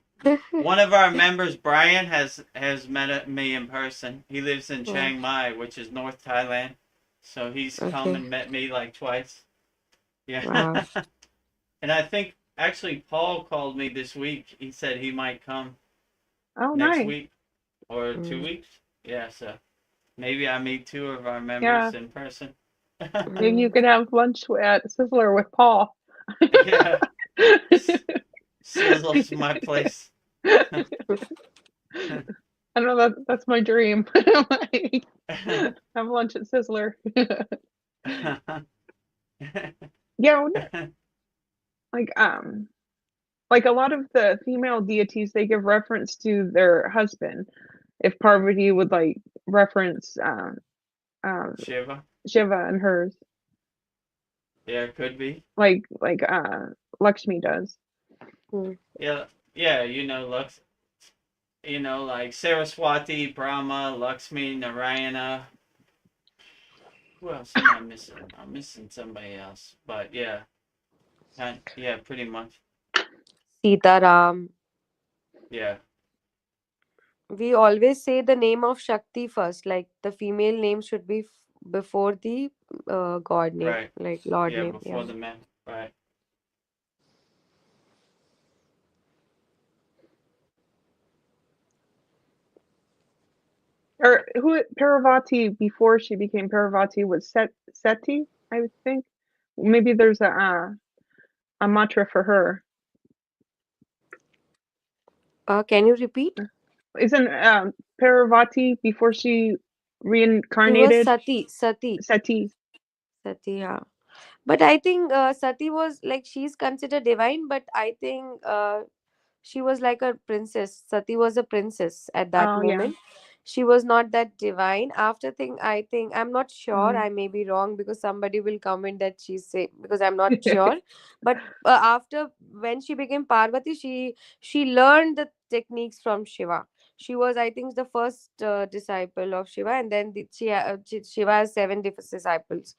One of our members, Brian, has met me in person. He lives in Wow. Chiang Mai, which is North Thailand. So he's come Okay. and met me like twice. Yeah. Wow. And I think actually Paul called me this week. He said he might come Oh, next nice. week or two Mm. weeks. Yeah, so maybe I meet two of our Yeah. members in person. Maybe you Mm. could have lunch at Sizzler with Paul. Yeah. Sizzle's my place. I know that's my dream. Like, have lunch at Sizzler. Yeah, like like a lot of the female deities, they give reference to their husband. If Parvati would like reference um Shiva. Shiva and hers, Yeah, it could be. like Lakshmi does. Mm. Yeah, yeah, Lux, like Saraswati, Brahma, Lakshmi, Narayana. Who else am I missing? I'm missing somebody else, but yeah, yeah, pretty much. Sita Ram. Yeah, We always say the name of Shakti first. Like, the female name should be before the god name, right. like Lord Yeah, name. Yeah. before the man. Right. or who Parvati before she became Parvati was Seti, I would think. Maybe there's a mantra for her. Can you repeat? Isn't Parvati before she It was reincarnated Seti? Sati, yeah. But I think Sati was like, she's considered divine, but I think she was like a princess. Sati was a princess at that Oh yeah. moment. She was not that divine. After thing, I think, I'm not sure. Mm. I may be wrong, because somebody will comment that she's say, because I'm not sure. But after, when she became Parvati, she learned the techniques from Shiva. She was, I think, the first disciple of Shiva, and then Shiva has seven disciples.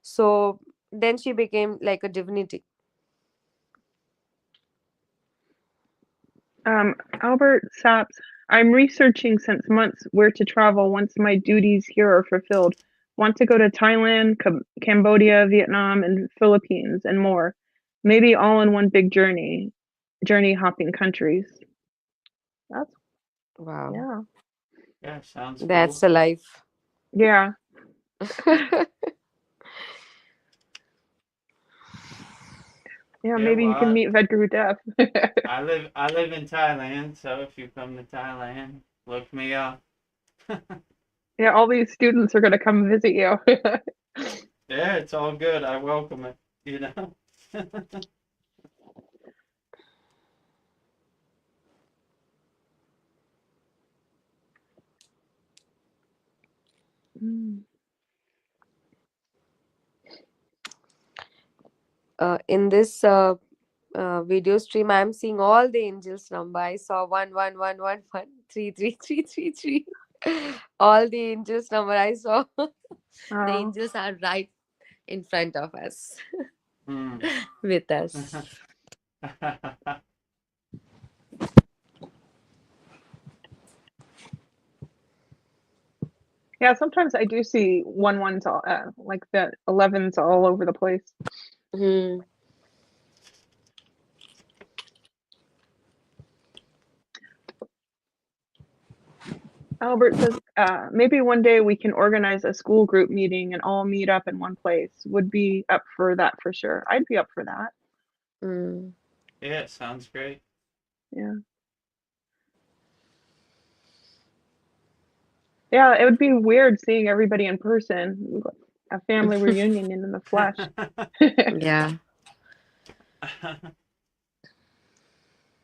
So then she became like a divinity. Albert Saps, I'm researching since months where to travel once my duties here are fulfilled. Want to go to Thailand, Cambodia, Vietnam, and Philippines, and more. Maybe all in one big journey hopping countries. That's, Wow, yeah. Yeah, sounds that's cool. a life. Yeah. Yeah, Yeah, maybe you can well, meet Vedguru Dev. I live in Thailand, so if you come to Thailand, look me up. Yeah, all these students are gonna come visit you. Yeah, it's all good. I welcome it, you know. Mm. In this video stream, I'm seeing all the angels number. I saw 11111 33333. All the angels number I saw. The Oh. angels are right in front of us, Hmm. with us. Yeah, sometimes I do see ones all like the 11s all over the place. Hmm. Albert says, maybe one day we can organize a school group meeting and all meet up in one place. Would be up for that for sure. I'd be up for that. Hmm. Yeah, sounds great. Yeah. Yeah, it would be weird seeing everybody in person, a family reunion in the flesh. Yeah.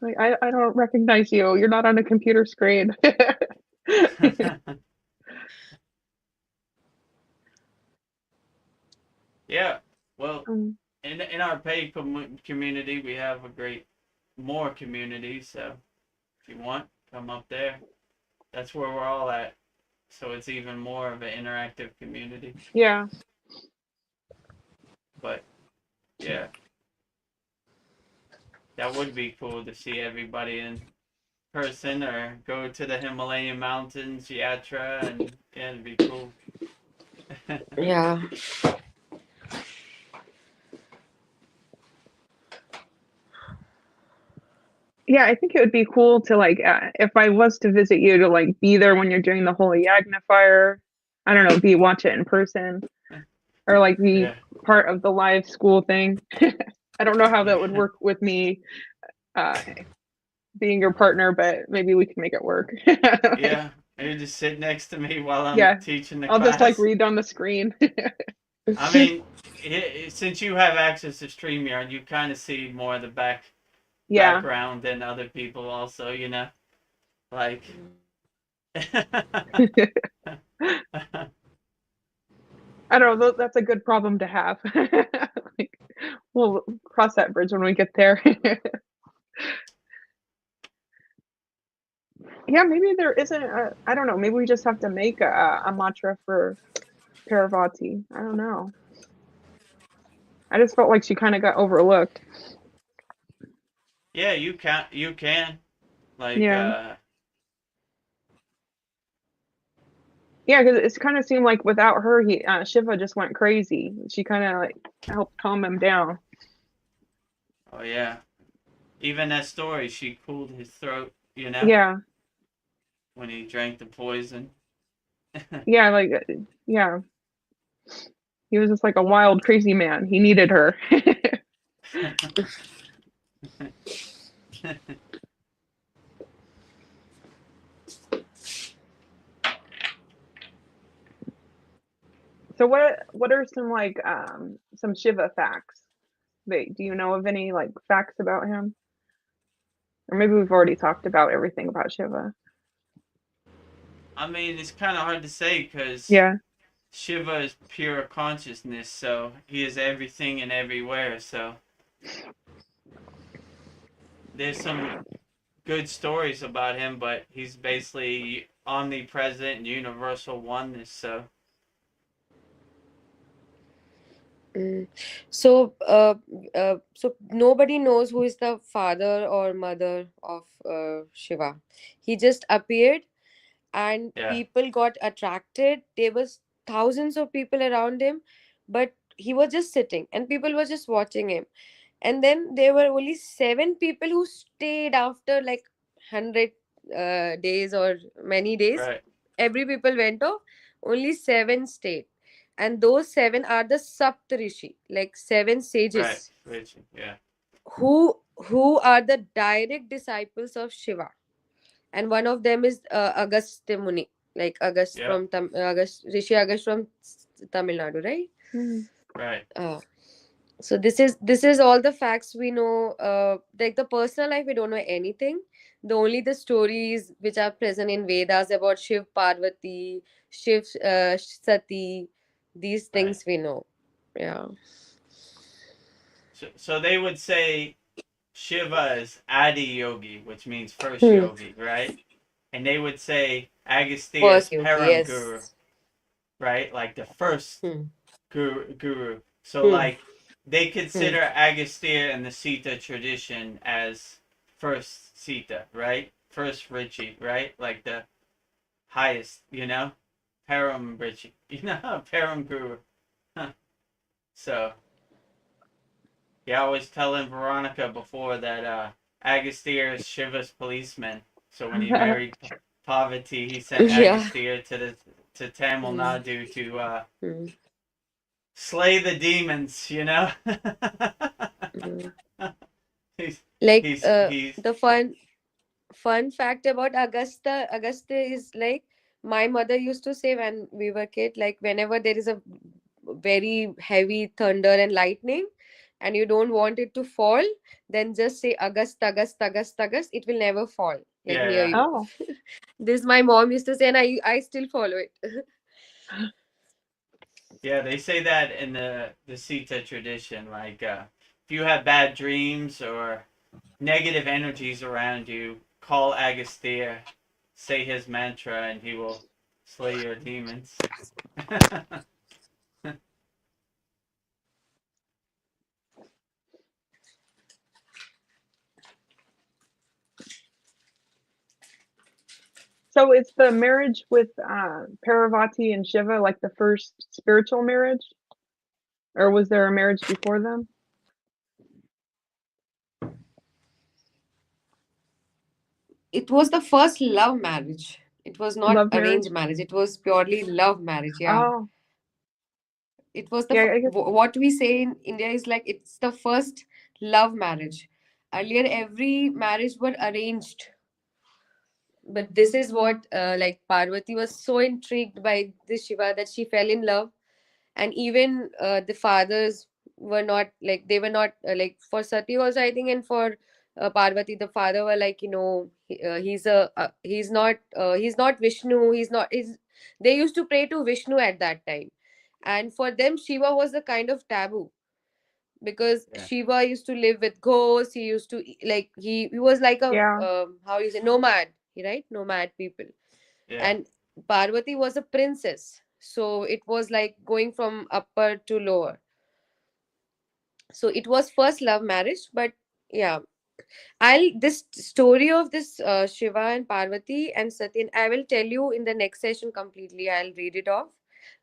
Like, I don't recognize you. You're not on a computer screen. Yeah, well, Um, in our paid community, we have a great more community. So if you want, come up there. That's where we're all at. So it's even more of an interactive community. yeah. But yeah, that would be cool to see everybody in person or go to the Himalayan mountains, Yatra, and yeah, it'd be cool. Yeah. Yeah, I think it would be cool to like if I was to visit you to like be there when you're doing the holy Yagna fire. I don't know, watch it in person or like be Yeah, part of the live school thing. I don't know how that would yeah, work with me uh, being your partner, but maybe we can make it work. Like, yeah. You just sit next to me while I'm yeah, teaching the I'll just like class. read on the screen. I mean, since you have access to StreamYard, you kind of see more of the Yeah. background than other people. Also, you know, like. I don't know. That's a good problem to have. Like, we'll cross that bridge when we get there. Yeah, maybe there isn't I don't know. Maybe we just have to make a mantra for Parvati. I don't know. I just felt like she kind of got overlooked. Yeah, you can. You can. Like, Yeah. Yeah, because it's kind of seemed like without her, Shiva just went crazy. She kind of like helped calm him down. oh yeah. Even that story, she cooled his throat. You know, Yeah. when he drank the poison. Yeah, like yeah, he was just like a wild, crazy man. He needed her. So what are some like some Shiva facts? Wait, do you know of any like facts about him? Or maybe we've already talked about everything about Shiva. I mean, it's kind of hard to say because Yeah. Shiva is pure consciousness, so he is everything and everywhere. So there's some good stories about him, but he's basically omnipresent and universal oneness. So Mm. So, so nobody knows who is the father or mother of Shiva. He just appeared, and yeah, people got attracted. There was thousands of people around him, but he was just sitting, and people were just watching him. And then there were only 7 people who stayed after like 100 days or many days. right, Every people went off. Only 7 stayed, and those 7 are the Saptarishi, like 7 sages, right, Richie, yeah, who are the direct disciples of Shiva. And one of them is Agastya Muni, like Agast yeah, from Agast, Rishi Agast from Tamil Nadu, right? Mhm. right, Uh, so this is all the facts we know. Like the personal life, we don't know anything. The stories which are present in Vedas about Shiv Parvati, Shiv Sati, these right. things we know. Yeah. So they would say Shiva is Adi Yogi, which means first Hmm. yogi, right? And they would say Agastya is First yogi, Param Guru, yes. right? Like the first Hmm. guru. So Hmm. like they Hmm. consider Agastya in the Sita tradition as first Sita, right? First Richie, right? Like the highest, Param Richie, Param Guru. So yeah, I was telling Veronica before that Agastya is Shiva's policeman. So when he married Parvati, he sent Yeah. Agastya to Tamil Hmm. Nadu to Hmm. slay the demons. Hmm. he's Like he's the fun fact about Augusta is like my mother used to say when we were kid, like whenever there is a very heavy thunder and lightning and you don't want it to fall, then just say August, it will never fall like yeah, near yeah, you. Oh. This my mom used to say, and I still follow it. yeah. They say that in the Sita tradition. Like if you have bad dreams or negative energies around you, call Agastya, say his mantra, and he will slay your demons. So it's the marriage with Parvati and Shiva like the first spiritual marriage? Or was there a marriage before them? It was the first love marriage. It was not Love arranged marriage? marriage. It was purely love marriage. Yeah. Oh, It was yeah, I guess. what we say in India is like it's the first love marriage. Earlier, every marriage were arranged, but this is what like Parvati was so intrigued by this Shiva that she fell in love. And even the fathers were not like they were not like for Sati also, I think, and for Parvati the father were like, he's not Vishnu, they used to pray to Vishnu at that time. And for them Shiva was a kind of taboo, because Yeah, Shiva used to live with ghosts. He used to like he was like a Yeah. how you say nomad, right? Nomad people. yeah, And Parvati was a princess, so it was like going from upper to lower. So it was first love marriage, but yeah, I'll this story of this Shiva and Parvati and Satyan, I will tell you in the next session completely. I'll read it off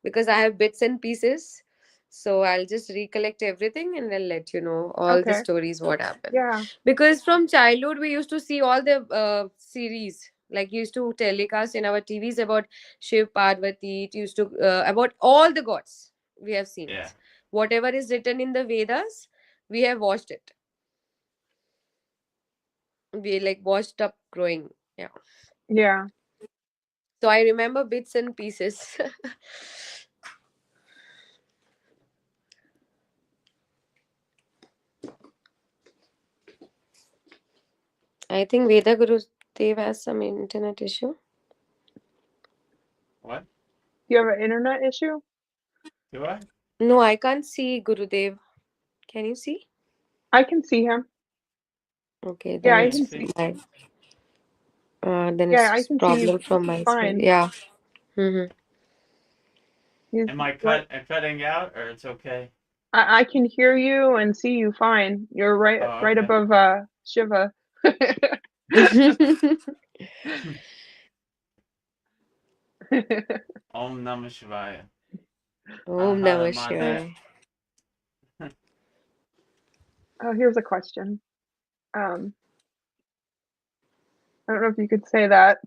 because I have bits and pieces. So I'll just recollect everything and I'll let you know all the Okay. stories what happened. Yeah. Because from childhood we used to see all the series. Like used to telecast in our TVs about Shiv, Parvati. It used to about all the gods. We have seen Yeah. it. Whatever is written in the Vedas, we have watched it. We like watched up growing. Yeah. Yeah. So I remember bits and pieces. I think Veda Guru Dev has some internet issue. What? Do you have an internet issue? Do I? No, I can't see Gurudev. Can you see? I can see him. Okay, Yeah, then I Can't can it's see. see. my then Yeah, I it's can see you problem from my side. fine. Yeah. Mm-hmm. He's Am I what? cutting out, or it's okay? I can hear you and see you fine. You're Oh, right okay. above Shiva. Om Namah Shivaya. Om Hara Namah Mahadev. Shivaya. Oh, here's a question. I don't know if you could say that.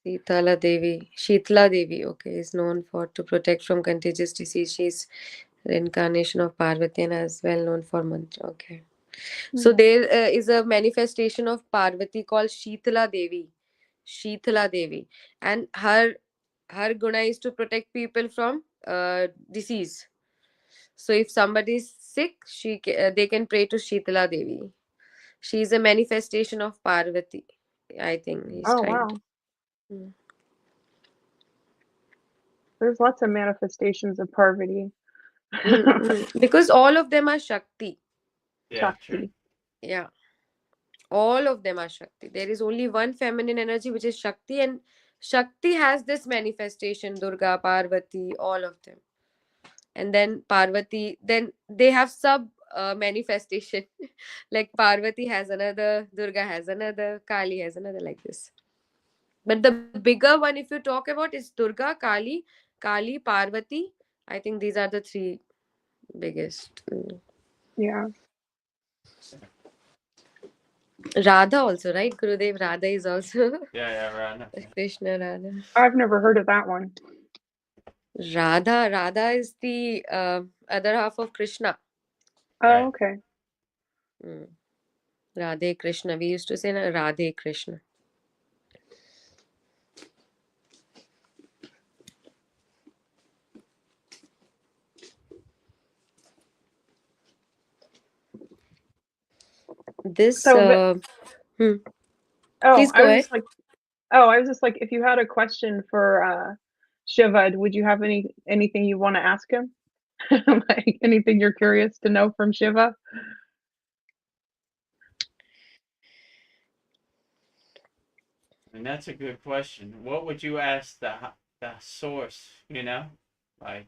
Sitala Devi. Shitla Devi, okay, is known for to protect from contagious disease. She's reincarnation of Parvati and as well known for mantra. Okay. Hmm. So there is a manifestation of Parvati called Shitala Devi. Shitala Devi. And her guna is to protect people from disease. So if somebody is sick, they can pray to Shitala Devi. She is a manifestation of Parvati. I think he's Oh, trying to. wow. Mm. There's lots of manifestations of Parvati. Because all of them are Shakti. Yeah, true. Shakti. Yeah. All of them are Shakti. There is only one feminine energy which is Shakti, and Shakti has this manifestation Durga, Parvati, all of them. And then Parvati, then they have sub manifestation. Like Parvati has another, Durga has another, Kali has another, like this. But the bigger one, if you talk about, is Durga, Kali, Parvati. I think these are the three biggest. Yeah. Radha also, right? Gurudev Radha is also Yeah, right. Krishna Radha. I've never heard of that one. Radha is the other half of Krishna. Oh, Right. okay. Mm. Radhe Krishna. We used to say na, Radhe Krishna. This. So, Hmm. oh, Please I go was ahead. just like, oh, I was just like, if you had a question for Shiva, would you have anything you want to ask him? Like anything you're curious to know from Shiva? And that's a good question. What would you ask the source? You know, like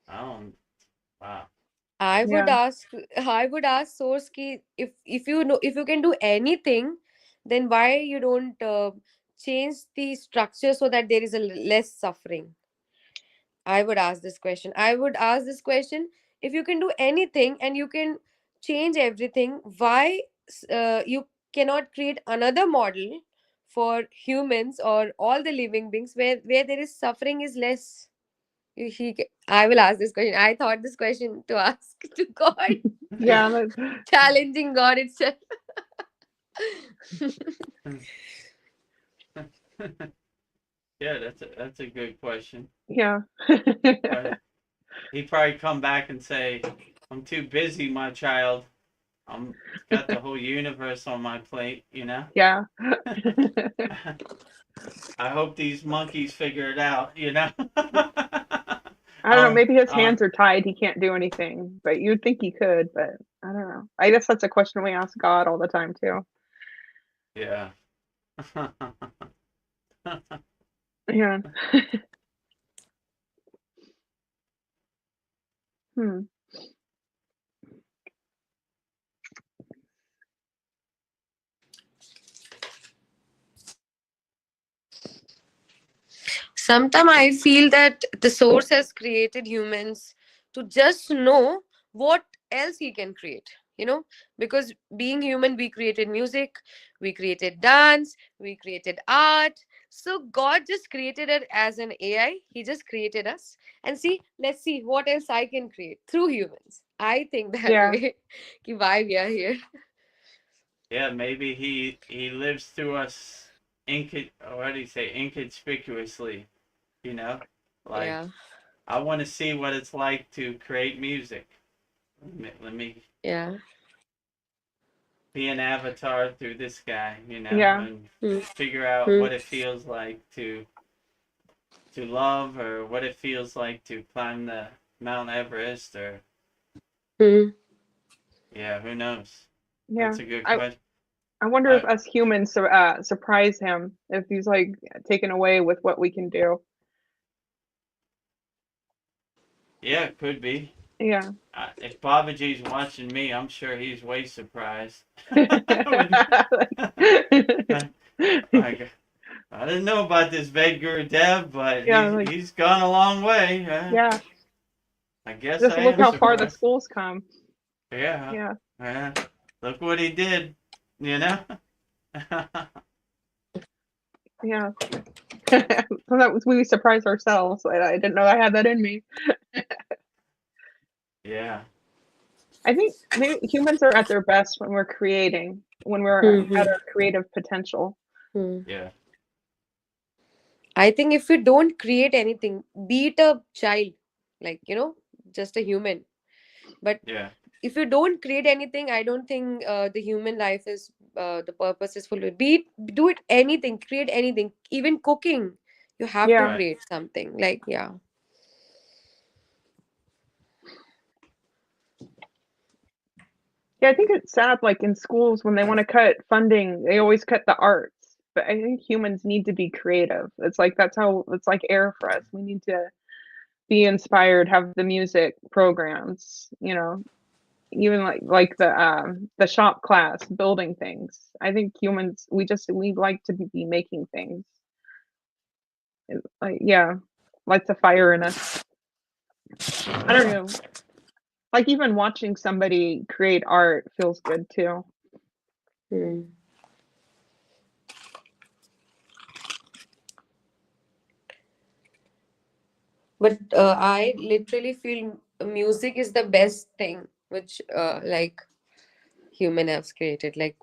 I don't. Wow. I That's, would Yeah. ask. I would ask Source ki if you know if you can do anything, then why you don't change the structure so that there is a less suffering. I would ask this question. I would ask this question, if you can do anything and you can change everything, why you cannot create another model for humans or all the living beings where there is suffering is less? I will ask this question. I thought this question to ask to God, Yeah. challenging God itself. yeah, that's a good question. Yeah. But he'd probably come back and say, "I'm too busy, my child. I'm got the whole universe on my plate. You know. Yeah. I hope these monkeys figure it out. You know." I don't know. Maybe his Uh, hands are tied. He can't do anything, but you'd think he could, but I don't know. I guess that's a question we ask God all the time too. yeah. Yeah. Hmm. Sometimes I feel that the source has created humans to just know what else he can create. because being human, we created music, we created dance, we created art. So God just created it as an AI. He just created us. And see, let's see what else I can create through humans. I think that Yeah. way. Ki why we are here. Yeah, maybe he lives through us what do you say, inconspicuously, you know? Like, Yeah, I want to see what it's like to create music. Let me yeah. be an avatar through this guy, Yeah. and Hmm. figure out Hmm. what it feels like to love, or what it feels like to climb the Mount Everest, or Hmm. yeah, who knows? Yeah. That's a good I question. I wonder if I, us humans surprise him, if he's like taken away with what we can do. yeah, it could be. Yeah. If Babaji's watching me, I'm sure he's way surprised. When- like, I didn't know about this Vedguru Dev, but Yeah, he's like, he's gone a long way. yeah. I guess Just I look am how far the surprised. school's come. Yeah, Yeah. yeah. Look what he did. You know. Yeah. Sometimes we surprise ourselves. I didn't know I had that in me. Yeah, I think maybe humans are at their best when we're creating, when we're Hmm. at our creative potential. Hmm. yeah, I think if you don't create anything, be it a child, like, just a human. But yeah, if you don't create anything, I don't think the human life is the purpose is fulfilled. Be it, do it anything, create anything, even cooking. You have to Yeah. right. create something. Like, yeah. Yeah, I think it's sad, like in schools when they want to cut funding, they always cut the arts. But I think humans need to be creative. It's like that's how it's like air for us. We need to be inspired, have the music programs, even like the shop class, building things. I think humans we like to be making things. Like yeah, lights a fire in us. I don't know. Like even watching somebody create art feels good too. Hmm. But I literally feel music is the best thing which like human has created. Like,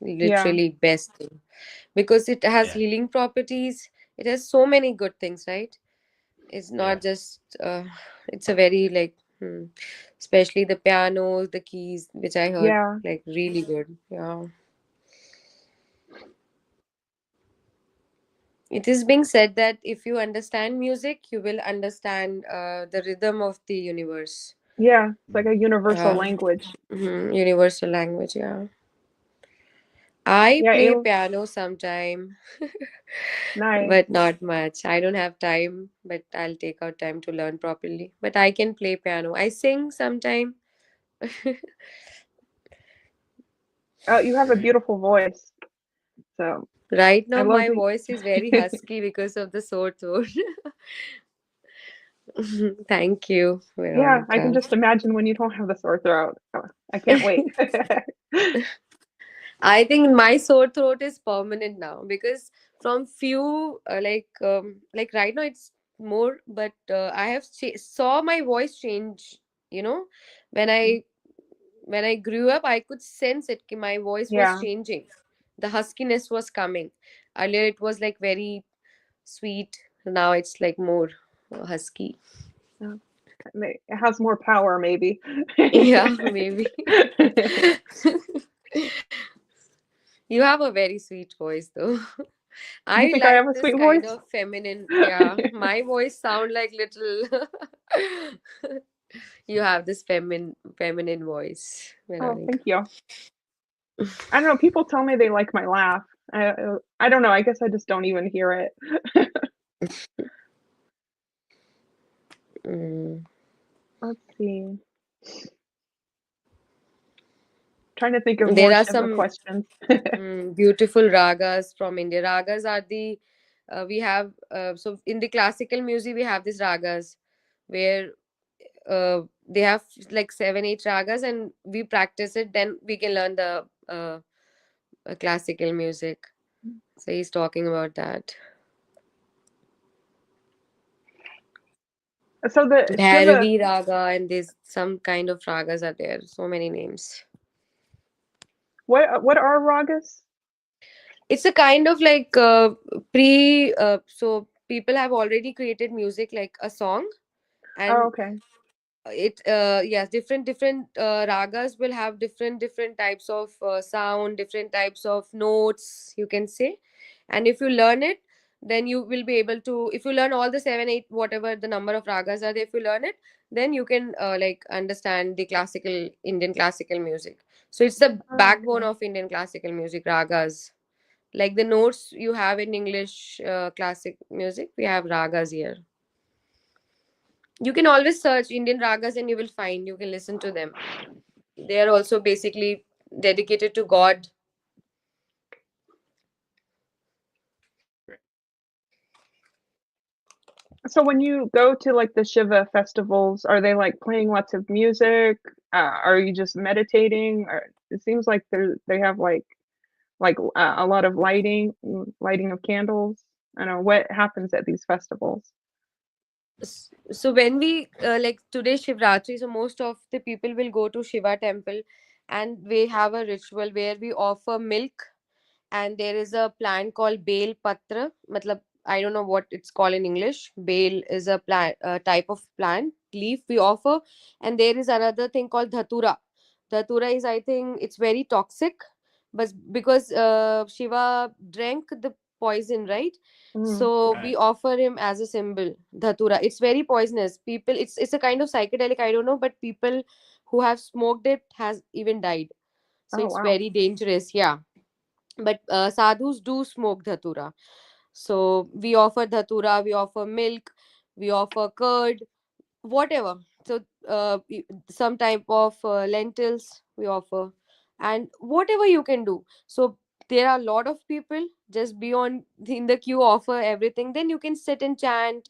Yeah, literally best thing, because it has Yeah, healing properties. It has so many good things, right? It's yeah, not just it's a very like especially the piano, the keys, which I heard yeah, like really good. Yeah, it is being said that if you understand music, you will understand the rhythm of the universe. yeah. It's like a universal Yeah. language. Universal language. Yeah, I Yeah, play piano sometime, nice. but not much. I don't have time, but I'll take out time to learn properly. But I can play piano. I sing sometime. You have a beautiful voice. So Right I now, love my the voice is very husky because of the sore throat. Thank you, yeah, I can Veronica. just imagine when you don't have the sore throat. Oh, I can't wait. I think my sore throat is permanent now because from few like right now it's more, but I have saw my voice change. You know, when I grew up, I could sense it. Ki my voice was Yeah. changing. The huskiness was coming. Earlier, it was like very sweet. Now it's like more husky. Yeah. It has more power maybe. Yeah, maybe. You have a very sweet voice, though. You I think I have like a this sweet kind voice? of feminine. Yeah, my voice sound like little. You have this feminine voice, Oh, Veronica. thank you. I don't know, people tell me they like my laugh. I don't know, I guess I just don't even hear it. Mm. Let's see. Trying to think of There more are Shiva some questions. beautiful ragas from India. Ragas are the we have so in the classical music we have these ragas where they have like 7 8 ragas, and we practice it, then we can learn the classical music. So he's talking about that. So the Shiva, Bhairavi raga, and there's some kind of ragas are there. So many names. what are ragas? It's a kind of like so people have already created music like a song, Oh, and okay. it yes, different ragas will have different types of sound, different types of notes, you can say. And if you learn it, then you will be able to, if you learn all the 7 8 whatever the number of ragas are there, if you learn it, then you can like understand the classical Indian classical music. So it's the Oh, backbone of Indian classical music, ragas. Like the notes you have in English classic music, we have ragas here. You can always search Indian ragas and you will find, you can listen to them. They are also basically dedicated to God. so when you go to like the Shiva festivals, are they like playing lots of music? Are you just meditating? Or it seems like they have like a lot of lighting of candles. I don't know what happens at these festivals. So when we like today Shivaratri, so most of the people will go to Shiva temple, and we have a ritual where we offer milk, and there is a plant called bale patra. Matlab, I don't know what it's called in English. Bale is a plant, type of plant leaf we offer, and there is another thing called dhatura. Dhatura is, I think, it's very toxic, but because Shiva drank the poison, right? Mm. So Right. we offer him as a symbol, dhatura. It's very poisonous. People, it's a kind of psychedelic. I don't know, but people who have smoked it has even died. So Oh, it's wow. very dangerous. Yeah, but sadhus do smoke dhatura. So we offer dhatura, we offer milk, we offer curd, whatever. So some type of lentils we offer, and whatever you can do. So there are a lot of people, just be on in the queue, offer everything, then you can sit and chant.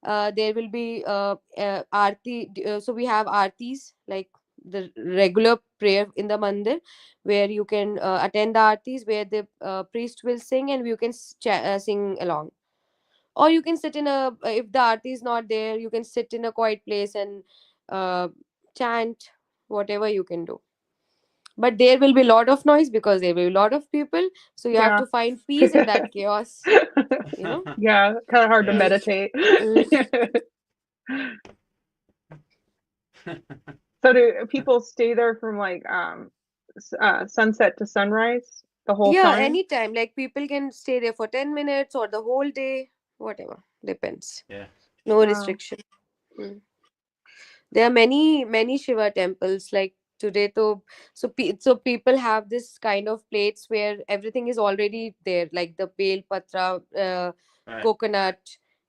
There will be aarti, so we have aartis, like the regular prayer in the mandir, where you can attend the aartis, where the priest will sing and you can sing along. Or you can sit in a, if the aarti is not there, you can sit in a quiet place and uh, chant, whatever you can do. But there will be a lot of noise because there will be a lot of people, so you have Yeah. to find peace in that chaos, you know. Yeah, kind of hard to Yeah. Mm, meditate. mm. So do people stay there from like sunset to sunrise the whole Yeah, time? anytime. Like people can stay there for 10 minutes or the whole day, whatever. Depends. Yeah. No Wow. restriction. Mm. There are many Shiva temples. Like today, to so people have this kind of plates where everything is already there, like the bale patra, Right. coconut,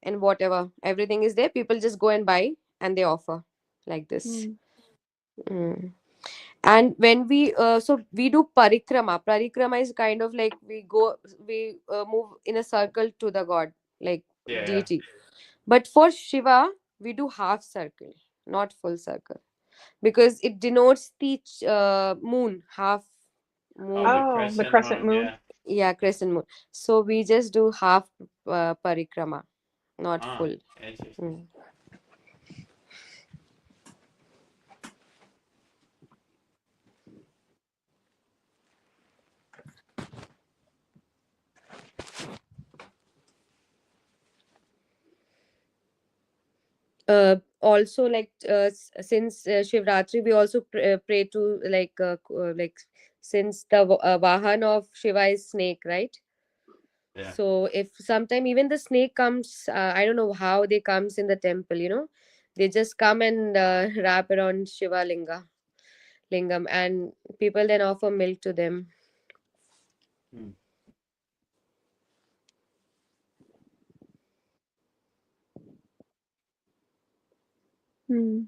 and whatever. Everything is there. People just go and buy and they offer like this. Mm. Mm. And when we so we do parikrama is kind of like we move in a circle to the god, like Yeah. Yeah. deity. But for Shiva we do half circle, not full circle, because it denotes the moon, half Oh, the moon. Oh, the crescent crescent moon. moon. Yeah. Yeah, crescent moon. So we just do half parikrama, not Ah, full. interesting. Mm. Also, like since Shivratri, we also pray to like since the Vahan of Shiva is snake, right? Yeah. So if sometime even the snake comes, I don't know how they comes in the temple, you know, they just come and wrap around Shiva lingam, and people then offer milk to them. Hmm. Hmm.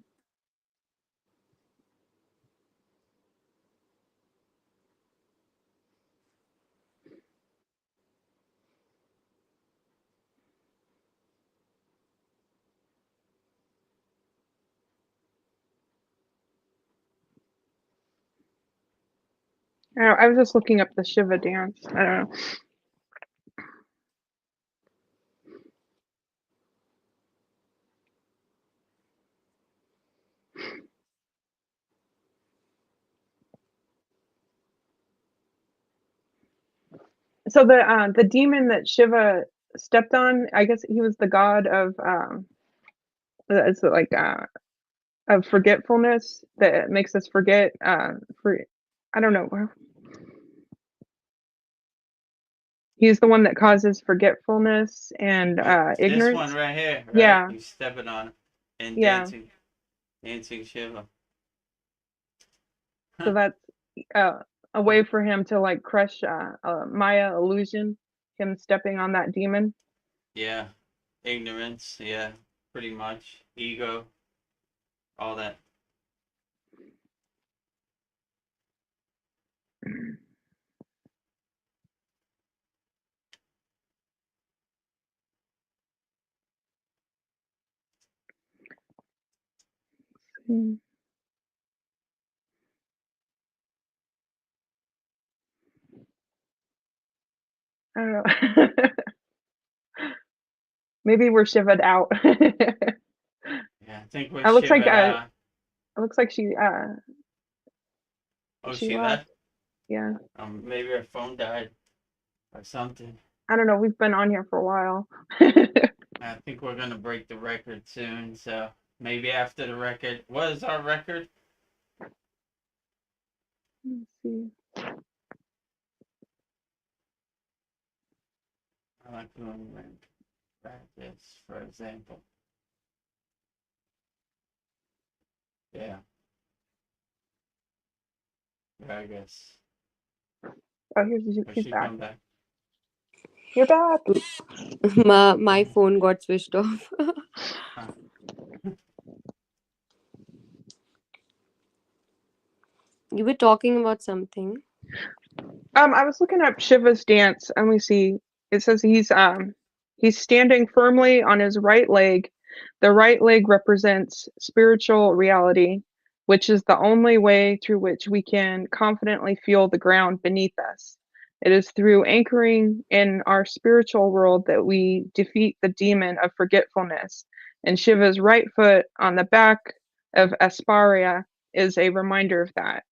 I was just looking up the Shiva dance. I don't know. So the demon that Shiva stepped on, I guess he was the god of it's like of forgetfulness that makes us forget for I don't know. He's the one that causes forgetfulness and This one ignorance. right here, right? Yeah, You stepping on it and yeah. dancing Shiva. So that's a way for him to like crush Maya illusion, him stepping on that demon. Yeah, ignorance. Yeah, pretty much ego, all that. Hmm. I don't know. Maybe we're shivered out. It Yeah, I think we're looks like shivered out. it looks like Oh, she she left. left. Yeah. Maybe her phone died or something. I don't know. We've been on here for a while. I think we're gonna break the record soon, so maybe after the record. What is our record? Let's see. I like doing practice, for example. Yeah. Yeah, I guess. Oh, Or he's she back. come back. You're back. My phone got switched off. Huh. You were talking about something. I was looking up Shiva's dance, and we see it says he's standing firmly on his right leg. The right leg represents spiritual reality, which is the only way through which we can confidently feel the ground beneath us. It is through anchoring in our spiritual world that we defeat the demon of forgetfulness. And Shiva's right foot on the back of Asparia is a reminder of that.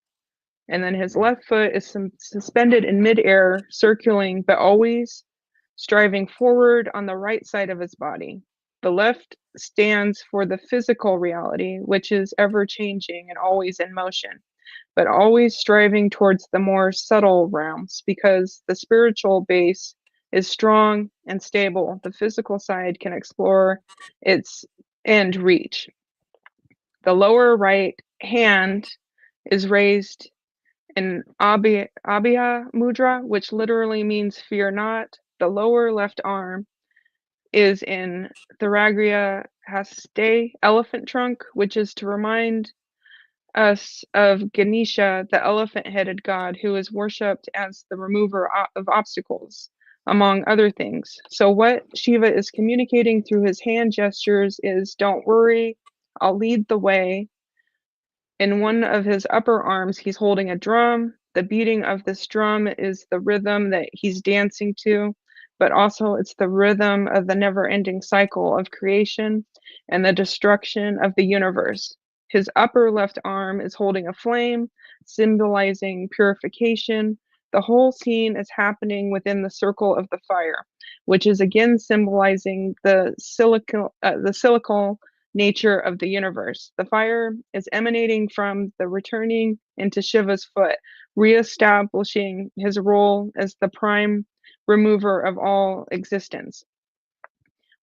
And then his left foot is suspended in midair, circling, but always striving forward on the right side of his body. The left stands for the physical reality, which is ever changing and always in motion, but always striving towards the more subtle realms because the spiritual base is strong and stable. The physical side can explore its end reach. The lower right hand is raised in Abhya Mudra, which literally means fear not. The lower left arm is in Thuragriya Haste, elephant trunk, which is to remind us of Ganesha, the elephant headed god who is worshipped as the remover of obstacles, among other things. So, what Shiva is communicating through his hand gestures is don't worry, I'll lead the way. In one of his upper arms, he's holding a drum. The beating of this drum is the rhythm that he's dancing to, but also it's the rhythm of the never ending cycle of creation and the destruction of the universe. His upper left arm is holding a flame, symbolizing purification. The whole scene is happening within the circle of the fire, which is again symbolizing the silical nature of the universe. The fire is emanating from the returning into Shiva's foot, reestablishing his role as the prime remover of all existence.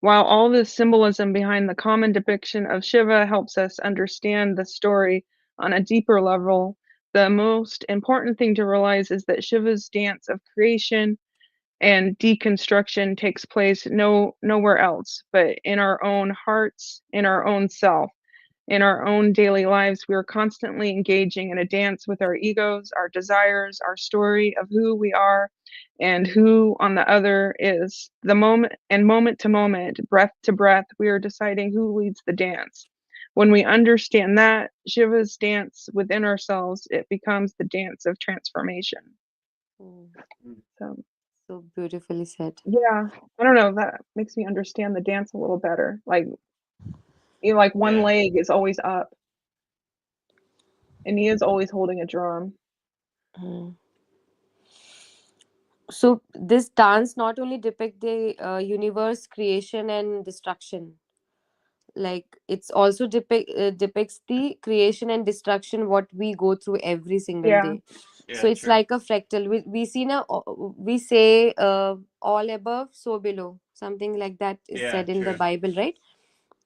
While all this symbolism behind the common depiction of Shiva helps us understand the story on a deeper level, the most important thing to realize is that Shiva's dance of creation and deconstruction takes place nowhere else but in our own hearts, in our own self. In our own daily lives, we are constantly engaging in a dance with our egos, our desires, our story of who we are and who on the other is. The moment and moment to moment, breath to breath, we are deciding who leads the dance. when we understand that Shiva's dance within ourselves, it becomes the dance of transformation. Mm. So So beautifully said. yeah, I don't know, that makes me understand the dance a little better. Like, you know, like one Yeah. leg is always up, and he is always holding a drum. Mm. So this dance not only depict the universe creation and destruction, like it's also depicts the creation and destruction what we go through every single Yeah, day. So Yeah. it's True. like a fractal. We see now, we say all above so below, something like that is Yeah. said in the True. Bible, right?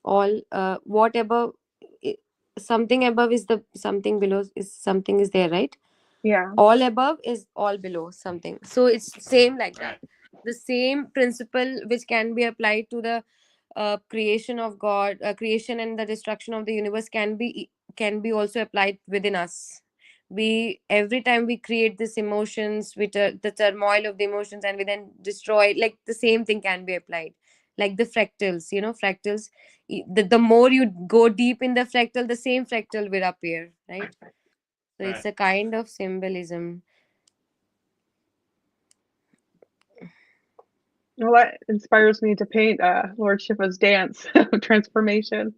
All what above, i- something above is the something below is something is there, right? yeah, All above is all below something, so it's same like that. Right. The same principle which can be applied to the creation of God, creation and the destruction of the universe can be also applied within us. We every time we create these emotions with the turmoil of the emotions, and we then destroy, like the same thing can be applied, like the fractals, fractals. The more you go deep in the fractal, the same fractal will appear, right? So it's Right. a kind of symbolism. well, that inspires me to paint Lord Shiva's dance of transformation.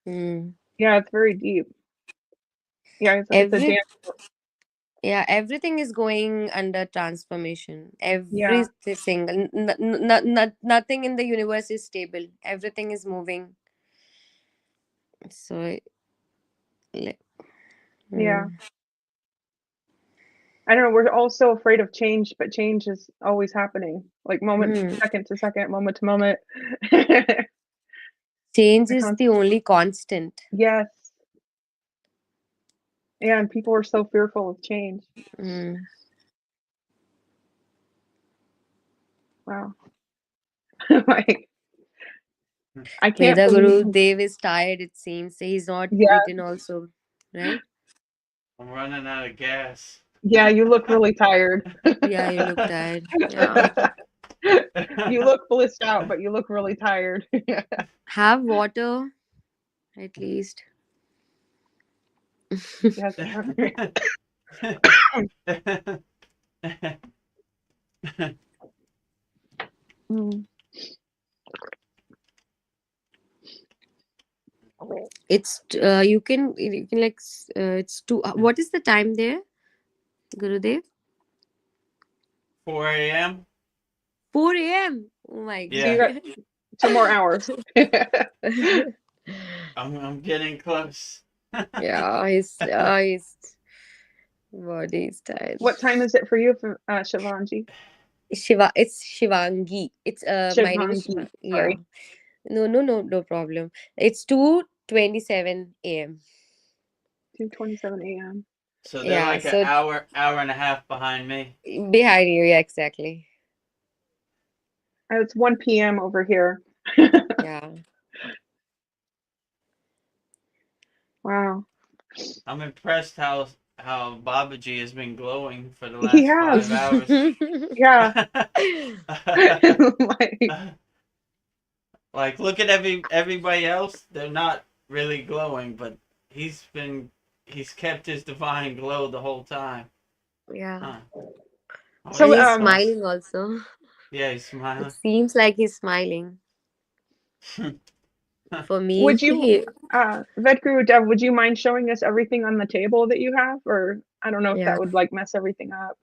Mm. Yeah, it's very deep. Yeah, it's a Every dance. Yeah, everything is going under transformation. Every Yeah, single nothing in the universe is stable. Everything is moving. So, like, yeah. mm, I don't know, we're all so afraid of change, but change is always happening, like moment, mm. second to second, moment to moment. Change The is the only constant. yes. Yeah, and people are so fearful of change. Mm. Wow. Like, I can't Veda believe Guru Dev is tired. It seems he's not yeah, eaten also, right? I'm running out of gas. yeah, you look really tired. Yeah, you look tired. Yeah, You look blissed out, but you look really tired. have water at least. Yes. Mm. You can like it's two. What is the time there, Gurudev? 4 a.m. 4 a.m. Oh my So you Yeah. got god. 2 more hours. I'm getting close. Yeah, his body is tired. What time is it for you, Shivanji? Shiva, it's Shivangi. It's my name is Shiva. Shivangi, Yeah. sorry. No problem. It's 2:27 a.m. 2:27 AM. So they're Yeah, like an so hour and a half behind me. behind you, yeah, exactly. It's 1 PM over here. Yeah. Wow. I'm impressed how Babaji has been glowing for the He last five has. hours. Yeah. Like, Like look at everybody else. They're not really glowing, but he's kept his divine glow the whole time. Yeah. Huh. And so, Always he's awesome. smiling also. Yeah, he's It smiling. seems like he's smiling. For me, would you, Vedguru Dev, would you mind showing us everything on the table that you have? Or I don't know if yeah. that would, like, mess everything up.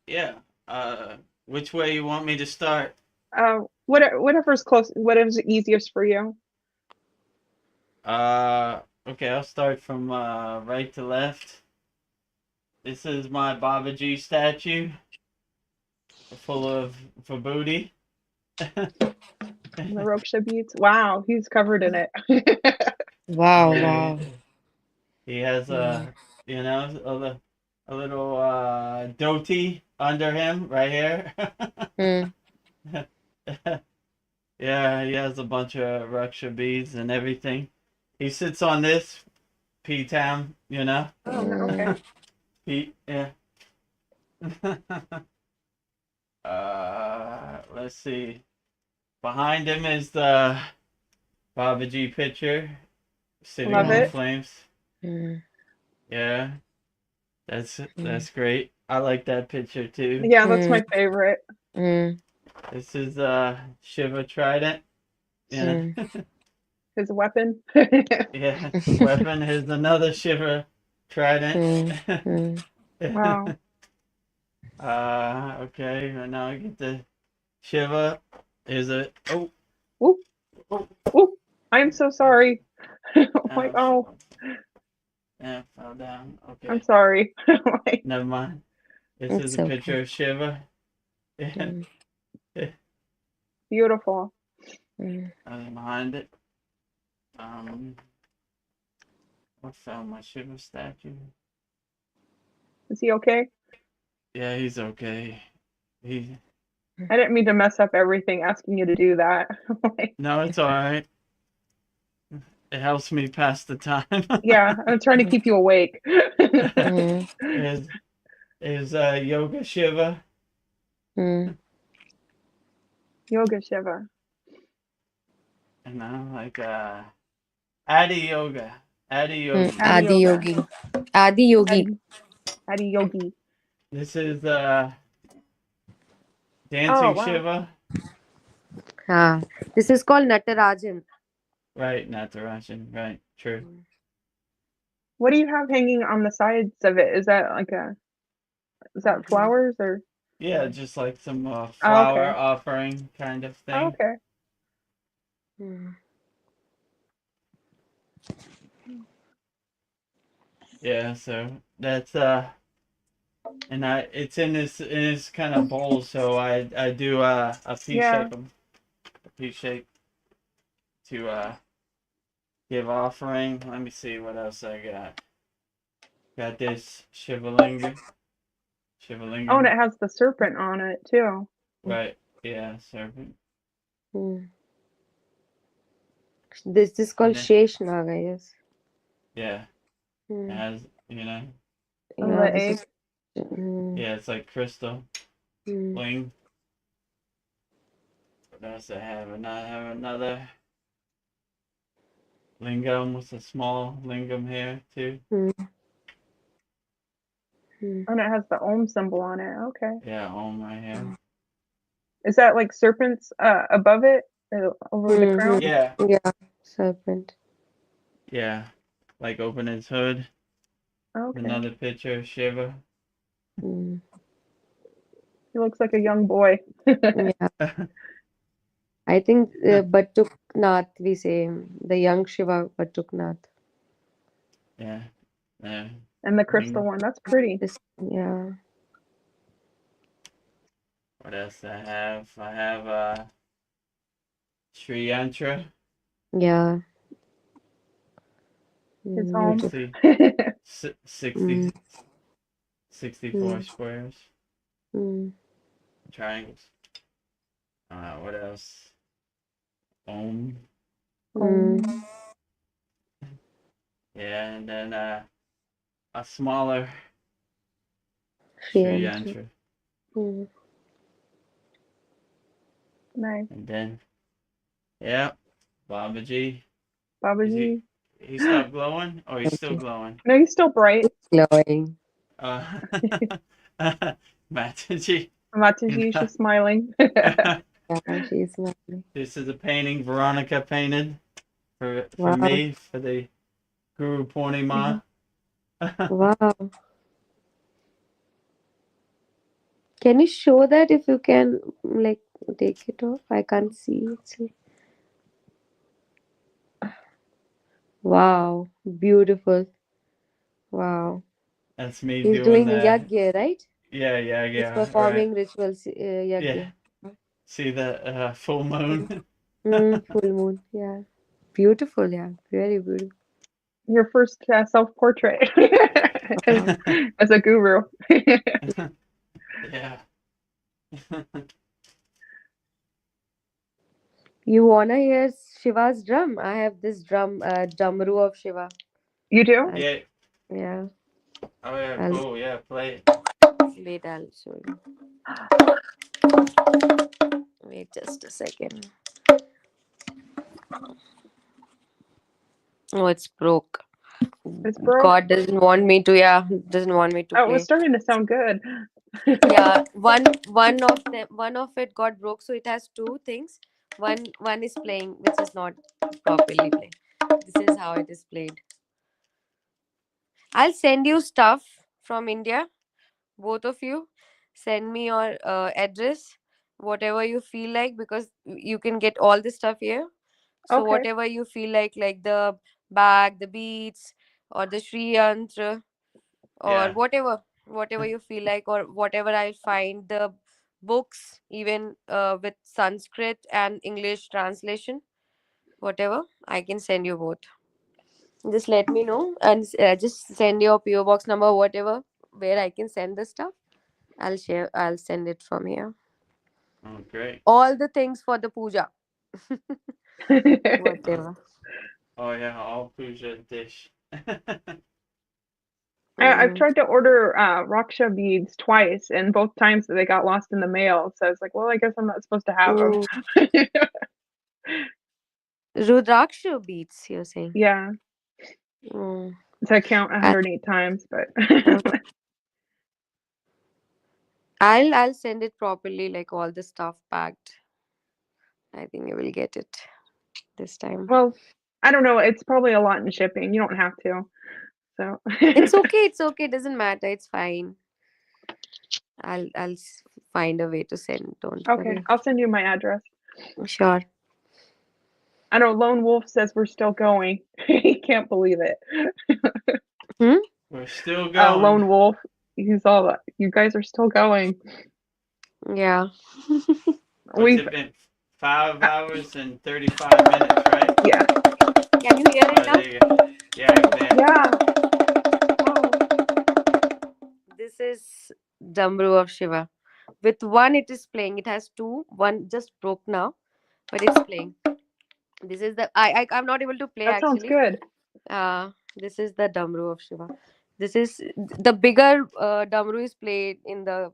Yeah. Which way you want me to start? Whatever's close, whatever's easiest for you. Okay, I'll start from right to left. This is my Babaji statue, full of vibhuti. The Roksha beads. Wow, he's covered in it. Wow, Yeah, wow. he has Mm. a little dhoti under him right here. Mm. Yeah, he has a bunch of Raksha beads and everything. He sits on this P-Tam, Oh, okay. Yeah. Let's see. Behind him is the Babaji picture sitting Love on the it. flames. Mm. Yeah, that's great. I like that picture too. Yeah, that's my favorite. Mm. This is Shiva trident. Yeah. His weapon. Yeah. Weapon. Here's another Shiva trident. Wow. Okay, and now I get the Shiva. Here's a oh, Ooh, oh, ooh. I am so sorry. Oh my, oh, yeah, fell down. I'm Okay, sorry. Like, never mind. This is It's a okay. picture of Shiva. Yeah, Mm. beautiful. Mm. behind it. I found my Shiva statue. Is he okay? Yeah, he's okay. He I didn't mean to mess up everything asking you to do that. Like, no, it's all right. It helps me pass the time. yeah, I'm trying to keep you awake. Mm. is Yoga Shiva. Mm. Yoga Shiva. And now like Adi Yoga. Adi Yogi. Mm. Adi Yoga. Yogi. Adi Yogi. Adi Yogi. This is Oh, Dancing wow. Shiva. This is called Natarajan. Right, Natarajan. Right, true. What do you have hanging on the sides of it? Is that flowers or? Yeah, just like some Oh, flower okay. offering kind of Oh, thing. okay. Mm. Yeah, so that's and it's in this kind of bowl, so I do a P Yeah. shape them, a P shape to give offering. Let me see what else I got. Got this Shivalinga. Oh, and it has the serpent on it too. Right. Yeah, serpent. Mm. This is called And then, Sheshnag, I guess. yeah, it Mm. has, Oh, Yeah, the this egg. is. Mm. yeah, it's like crystal Mm. bling. What else I have? And I have another lingam with a small lingam here too. Mm. Mm. And it has the Om symbol on it. Okay. Yeah, on my hair. Is that like serpents above it, over the crown? Yeah, Yeah, serpent. yeah. Like open his hood. Okay. Another picture of Shiva. Mm. He looks like a young boy. Yeah, I think Batuknath, we say the young Shiva Batuknath. Yeah, yeah. And the crystal one. That's pretty. This, yeah. What else I have? I have Sri Yantra. Yeah. His You home. can see 60, Mm. 64 Mm. squares, Mm. triangles. What else? Om. Mm. Yeah, and then a smaller Sri Sri Yantra. Yantra. Mm. Nice. And then, yeah, Babaji. Babaji. He stopped glowing? Or he's still Okay. glowing? No, he's still bright. Glowing. Uh, Mataji. Mataji, she's smiling. Yeah, she's lovely. This is a painting Veronica painted for Wow. me for the Guru Purnima. Wow. Can you show that if you can, like, take it off? I can't see it. Wow. Beautiful. Wow. That's me He's doing doing the yagya, right? yeah, He's right. performing rituals, Yeah. yagya. See the full moon. Full moon. Yeah. Beautiful. Yeah. Very beautiful. Your first self-portrait Wow. as a guru. Yeah. You wanna hear Shiva's drum? I have this drumru of Shiva. You do? Yeah. Yeah. Oh yeah, I'll cool. Yeah, play it. wait. I'll show you. Wait just a second. Oh, it's broke. It's broke. God doesn't want me to. Yeah, doesn't want me to Oh, it was play. starting to sound good. Yeah, one of it got broke, so it has two things. One is playing, which is not properly playing. This is how it is played. I'll send you stuff from India. Both of you, send me your address, whatever you feel like, because you can get all the stuff here. So Okay. whatever you feel like the bag, the beads, or the Sri Yantra, or Yeah. whatever you feel like, or whatever I find, the books, even with Sanskrit and English translation, whatever, I can send you both. Just let me know, and just send your PO box number, whatever, where I can send the stuff. I'll send it from here. Oh, great. All the things for the puja. Whatever. Oh yeah, all puja dish. I've Mm. tried to order Raksha beads twice, and both times they got lost in the mail. So I was like, well, I guess I'm not supposed to have them. Oh, Rudraksha beads, you're saying? Yeah, Mm. to count I- 108 times, but mm. I'll send it properly, like all the stuff packed. I think you will get it this time. well, I don't know. It's probably a lot in shipping. You don't have to. So It's okay. It's okay. It doesn't matter. It's fine. I'll find a way to send. Don't okay, worry. I'll send you my address. Sure. I know Lone Wolf says we're still going. He can't believe it. Hmm? We're still going. Lone Wolf, he's all, you guys are still going. Yeah. What's We've, it been? 5 hours and 35 minutes, right? yeah, Can you hear it Oh, now? there you go. Yeah, I can. yeah. Wow. This is Damru of Shiva. With one, it is playing. It has two. One just broke now, but it's playing. This is the I'm not able to play That sounds actually. good. This is the Damru of Shiva. This is the bigger Damru is played in the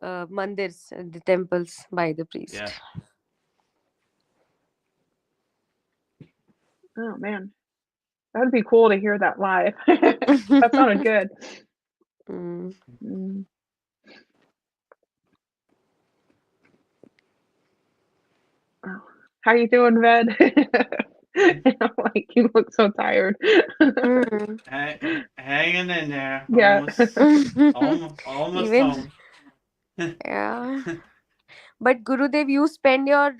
mandirs, the temples by the priest. Yeah. Oh man, that'd be cool to hear that live. That sounded good. Mm. Mm. Oh. How you doing, Ved? Like you look so tired. Mm. Hanging in there. Yeah. Almost Even home. yeah. But Gurudev, you spend your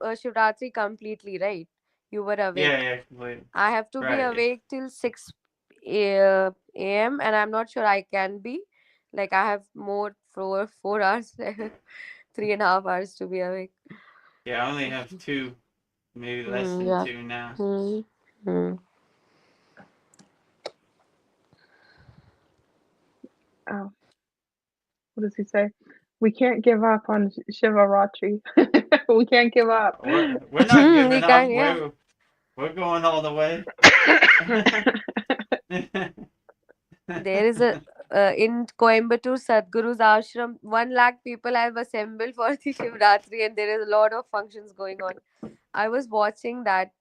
Shivaratri completely, right? You were Yeah, awake. yeah, completely. I have to be Right. awake till 6 a.m. and I'm not sure I can be. Like I have more 4 hours, 3.5 hours to be awake. Yeah, I only have two, maybe less than Yeah. two now. Mm, mm. Oh, what does he say? We can't give up on Shivaratri. We can't give up. We're not We giving up. can, yeah. We're going all the way. There is a in Coimbatore Sadhguru's ashram, 1 lakh people have assembled for the Shivratri, and there is a lot of functions going on. I was watching that,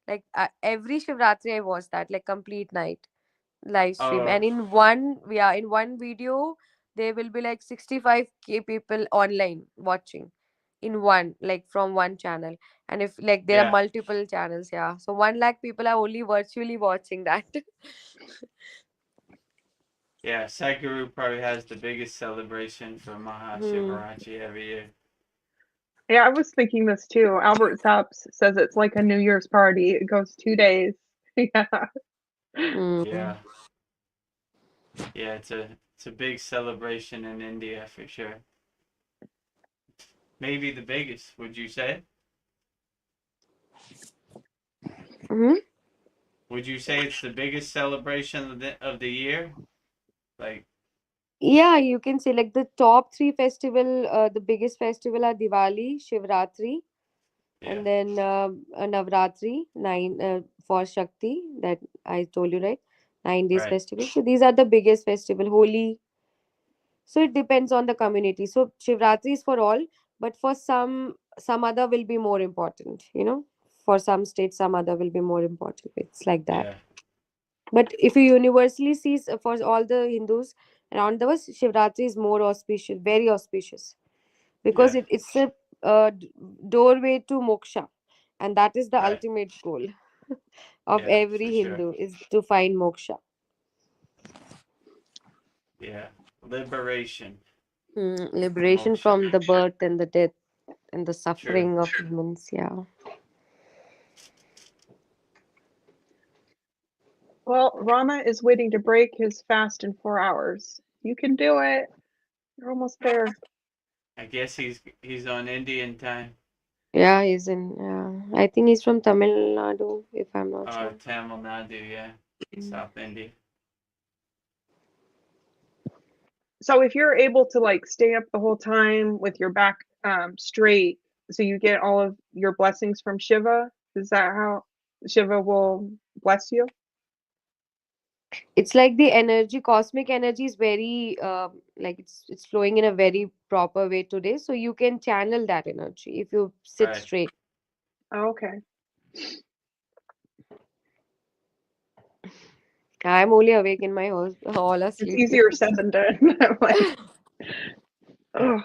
like every Shivratri I watched that, like complete night live stream, Oh, and in one video there will be like 65K people online watching in one, like from one channel, and if like there are yeah. multiple channels, yeah, so 1 lakh people are only virtually watching that. Yeah, Sadhguru probably has the biggest celebration for Maha Hmm. Shivaratri every year. Yeah, I was thinking this too. Albert Saps says it's like a New Year's party. It goes 2 days. Yeah. Hmm. Yeah. Yeah, it's a big celebration in India for sure. Maybe the biggest, would you say? Hmm. Would you say it's the biggest celebration of the year? Like, Yeah, you can say like the top three festival, the biggest festival are Diwali, Shivratri, yeah, and then Navratri, nine for Shakti that I told you, right? 9 days right. festival. So these are the biggest festival. Holi. So it depends on the community. So Shivratri is for all, but for some other will be more important. for some states some other will be more important. It's like that. Yeah. But if you universally see for all the Hindus around the world, Shivaratri is more auspicious, very auspicious, because Yeah. it's a doorway to moksha, and that is the Right. ultimate goal of Yeah, every for sure. Hindu, is to find moksha. Yeah. Liberation. Liberation Moksha. from the birth and the death and the True. suffering of humans. Yeah. Well, Rama is waiting to break his fast in 4 hours. You can do it. You're almost there. I guess he's on Indian time. Yeah, he's in. Yeah, I think he's from Tamil Nadu, if I'm not sure. Tamil Nadu, yeah. South India. So if you're able to like stay up the whole time with your back straight, so you get all of your blessings from Shiva, is that how Shiva will bless you? It's like the energy, cosmic energy is very like it's flowing in a very proper way today, so you can channel that energy if you sit Right. straight. Oh, okay. I'm only awake in my house, all are It's sleeping. easier said than done. Like, oh,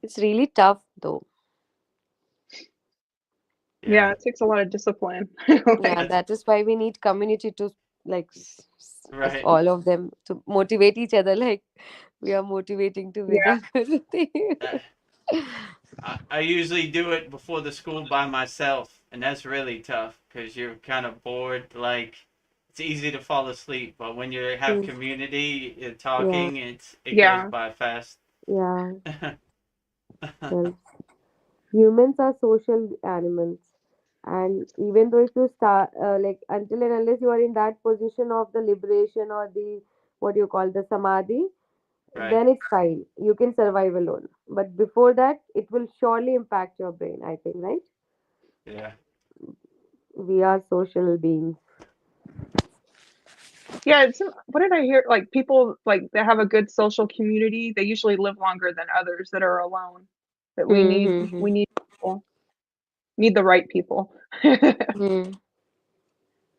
It's really tough though. yeah, Yeah. it takes a lot of discipline. Yeah, Like, that is why we need community to like of Right. all of them to motivate each other, like we are motivating to yeah, Vidya Gurudev. I usually do it before the school by myself, and that's really tough because you're kind of bored. Like, it's easy to fall asleep, but when you have Mm, community, you're yeah, talking, it goes yeah. by fast. yeah. Well, humans are social animals, and even though if you start like until and unless you are in that position of the liberation or the what you call the samadhi, Right. then it's fine, you can survive alone, but before that it will surely impact your brain, I think, right? Yeah. We are social beings. Yeah, it's what did I hear? Like people like that have a good social community, they usually live longer than others that are alone. That Mm-hmm. we need people. Need the right people. Mm.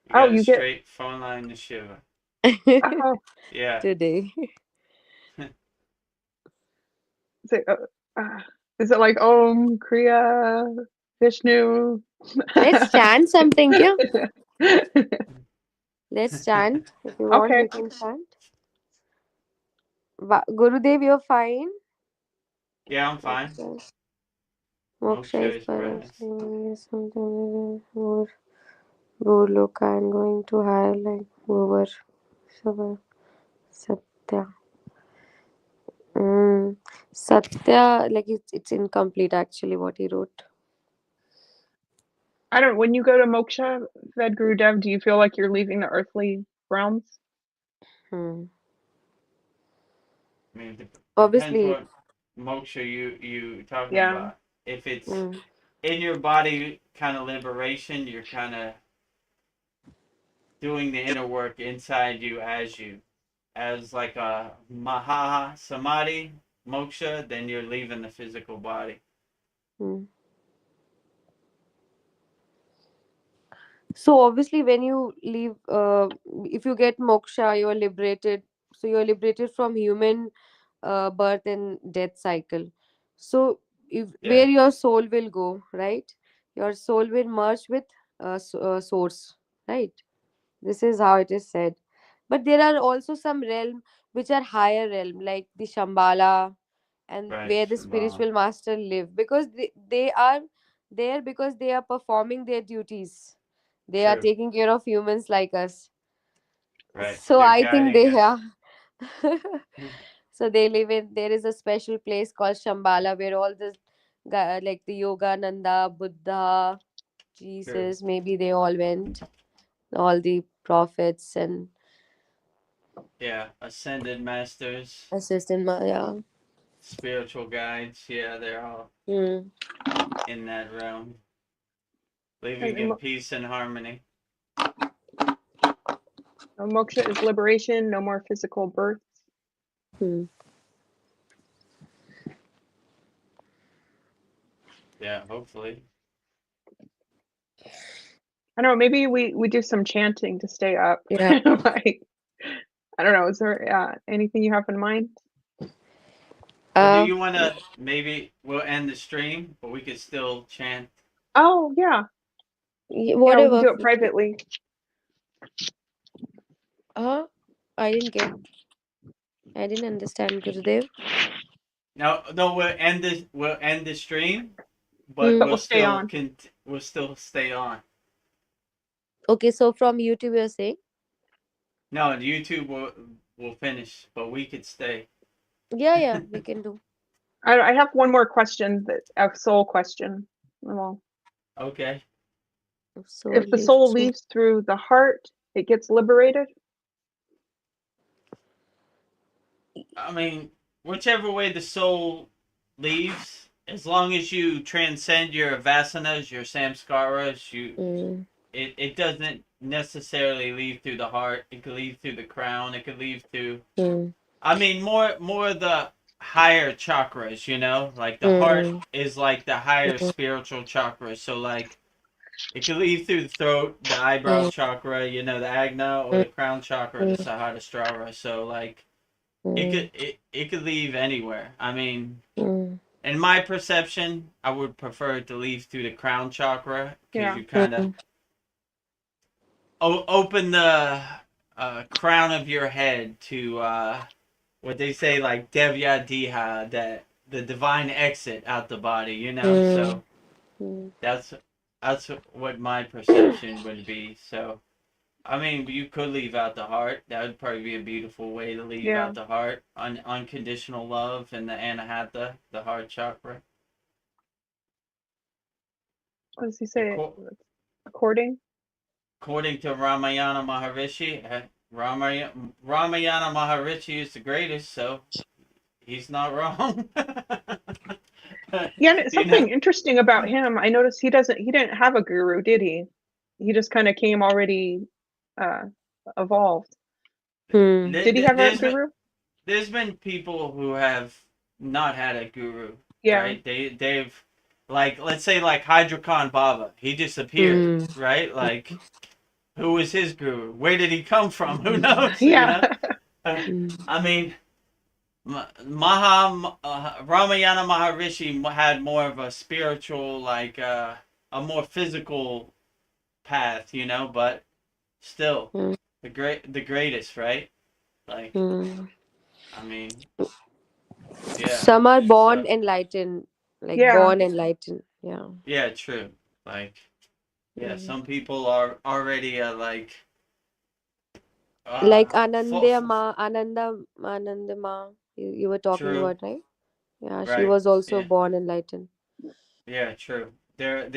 You Oh, got a you get straight phone line to Shiva. oh, Yeah. Today. is it, is it like Om Kriya Vishnu? Let's chant something, yeah. Let's chant. If you want, Okay. we can chant. Gurudev, you're fine. Yeah, I'm fine. Moksha, Moksha Moksha is is for us. brass. Something more. Goloka and going to higher like over. Satya. Satya, like it's incomplete actually what he wrote. I don't when you go to Moksha, Ved Guru Dev, do you feel like you're leaving the earthly realms? Hmm. I mean, depends Obviously. what moksha you talking Yeah. about. If it's Hmm. in your body kind of liberation, you're kind of doing the inner work inside you as like a Maha Samadhi moksha, then you're leaving the physical body. Hmm. So obviously, when you leave, if you get moksha, you are liberated. So you are liberated from human birth and death cycle. So if Yeah, where your soul will go, right? Your soul will merge with source, right? This is how it is said. But there are also some realm which are higher realm, like the Shambhala, and right, where the Shambhala. spiritual master live, because they are there because they are performing their duties, they are True, taking care of humans like us. right. So They're I think guiding they us. are. So they live in, there is a special place called Shambhala where all the like the Yogananda, Buddha, True. Jesus, maybe they all went, all the prophets and Yeah, ascended masters, assistant yeah. spiritual guides. Yeah, they're all Hmm. in that realm, living And in peace and harmony. Moksha is liberation, no more physical births. Hmm. hopefully. I don't know, maybe we do some chanting to stay up. Yeah. Like, I don't know, is there anything you have in mind? Or do Uh, you want to, maybe we'll end the stream, but we could still chant? Oh, yeah. Yeah, we can whatever. do it privately. I didn't get. I didn't understand, Gurudev. No, we'll end the stream, but Hmm. But we'll stay on. we'll still stay on. Okay, so from YouTube you're saying? No, YouTube will finish, but we could stay. Yeah, we can do. I have one more question, a soul question. Well, Okay. So if the leave soul through. leaves through the heart, it gets liberated? I mean, whichever way the soul leaves, as long as you transcend your vasanas, your samskaras, Mm, it doesn't necessarily leave through the heart. It could leave through the crown. It could leave through. mm, I mean, more the higher chakras. Like the heart mm, is like the higher mm, spiritual chakra. So like it could leave through the throat, the eyebrow mm, chakra, the agna, or mm, the crown chakra, the mm, sahasrara. So like mm, it could leave anywhere. I mean, mm, in my perception, I would prefer it to leave through the crown chakra because Yeah. you kind of open the crown of your head to what they say, like devya diha, that the divine exit out the body. mm, So mm, that's what my perception would be. So I mean, you could leave out the heart. That would probably be a beautiful way to leave Yeah. out the heart. Unconditional love and the anahata, the heart chakra. What does he say? Acco- According? According to Ramayana Maharishi, Ramayana Maharishi is the greatest, so he's not wrong. Yeah, and you know? something interesting about him, I noticed he didn't have a guru, did he? He just kind of came already uh evolved. mm, Did he have a There's been guru? there's been people who have not had a guru, Yeah. right? They've like, let's say, like Hydra Khan Baba, he disappeared, mm, right? Like, who was his guru? Where did he come from? Who knows? Yeah. mm, I mean, Maha Ramayana Maharishi had more of a spiritual, like a more physical path, but still mm, the greatest, right? Like, mm. I mean, yeah. Some are born So enlightened, like Yeah. born enlightened. Yeah. yeah, true. Like, yeah, Mm. some people are already like Like full, Anandama, you were talking true, about, right? Yeah, she right? was also Yeah, born enlightened. yeah, true. They're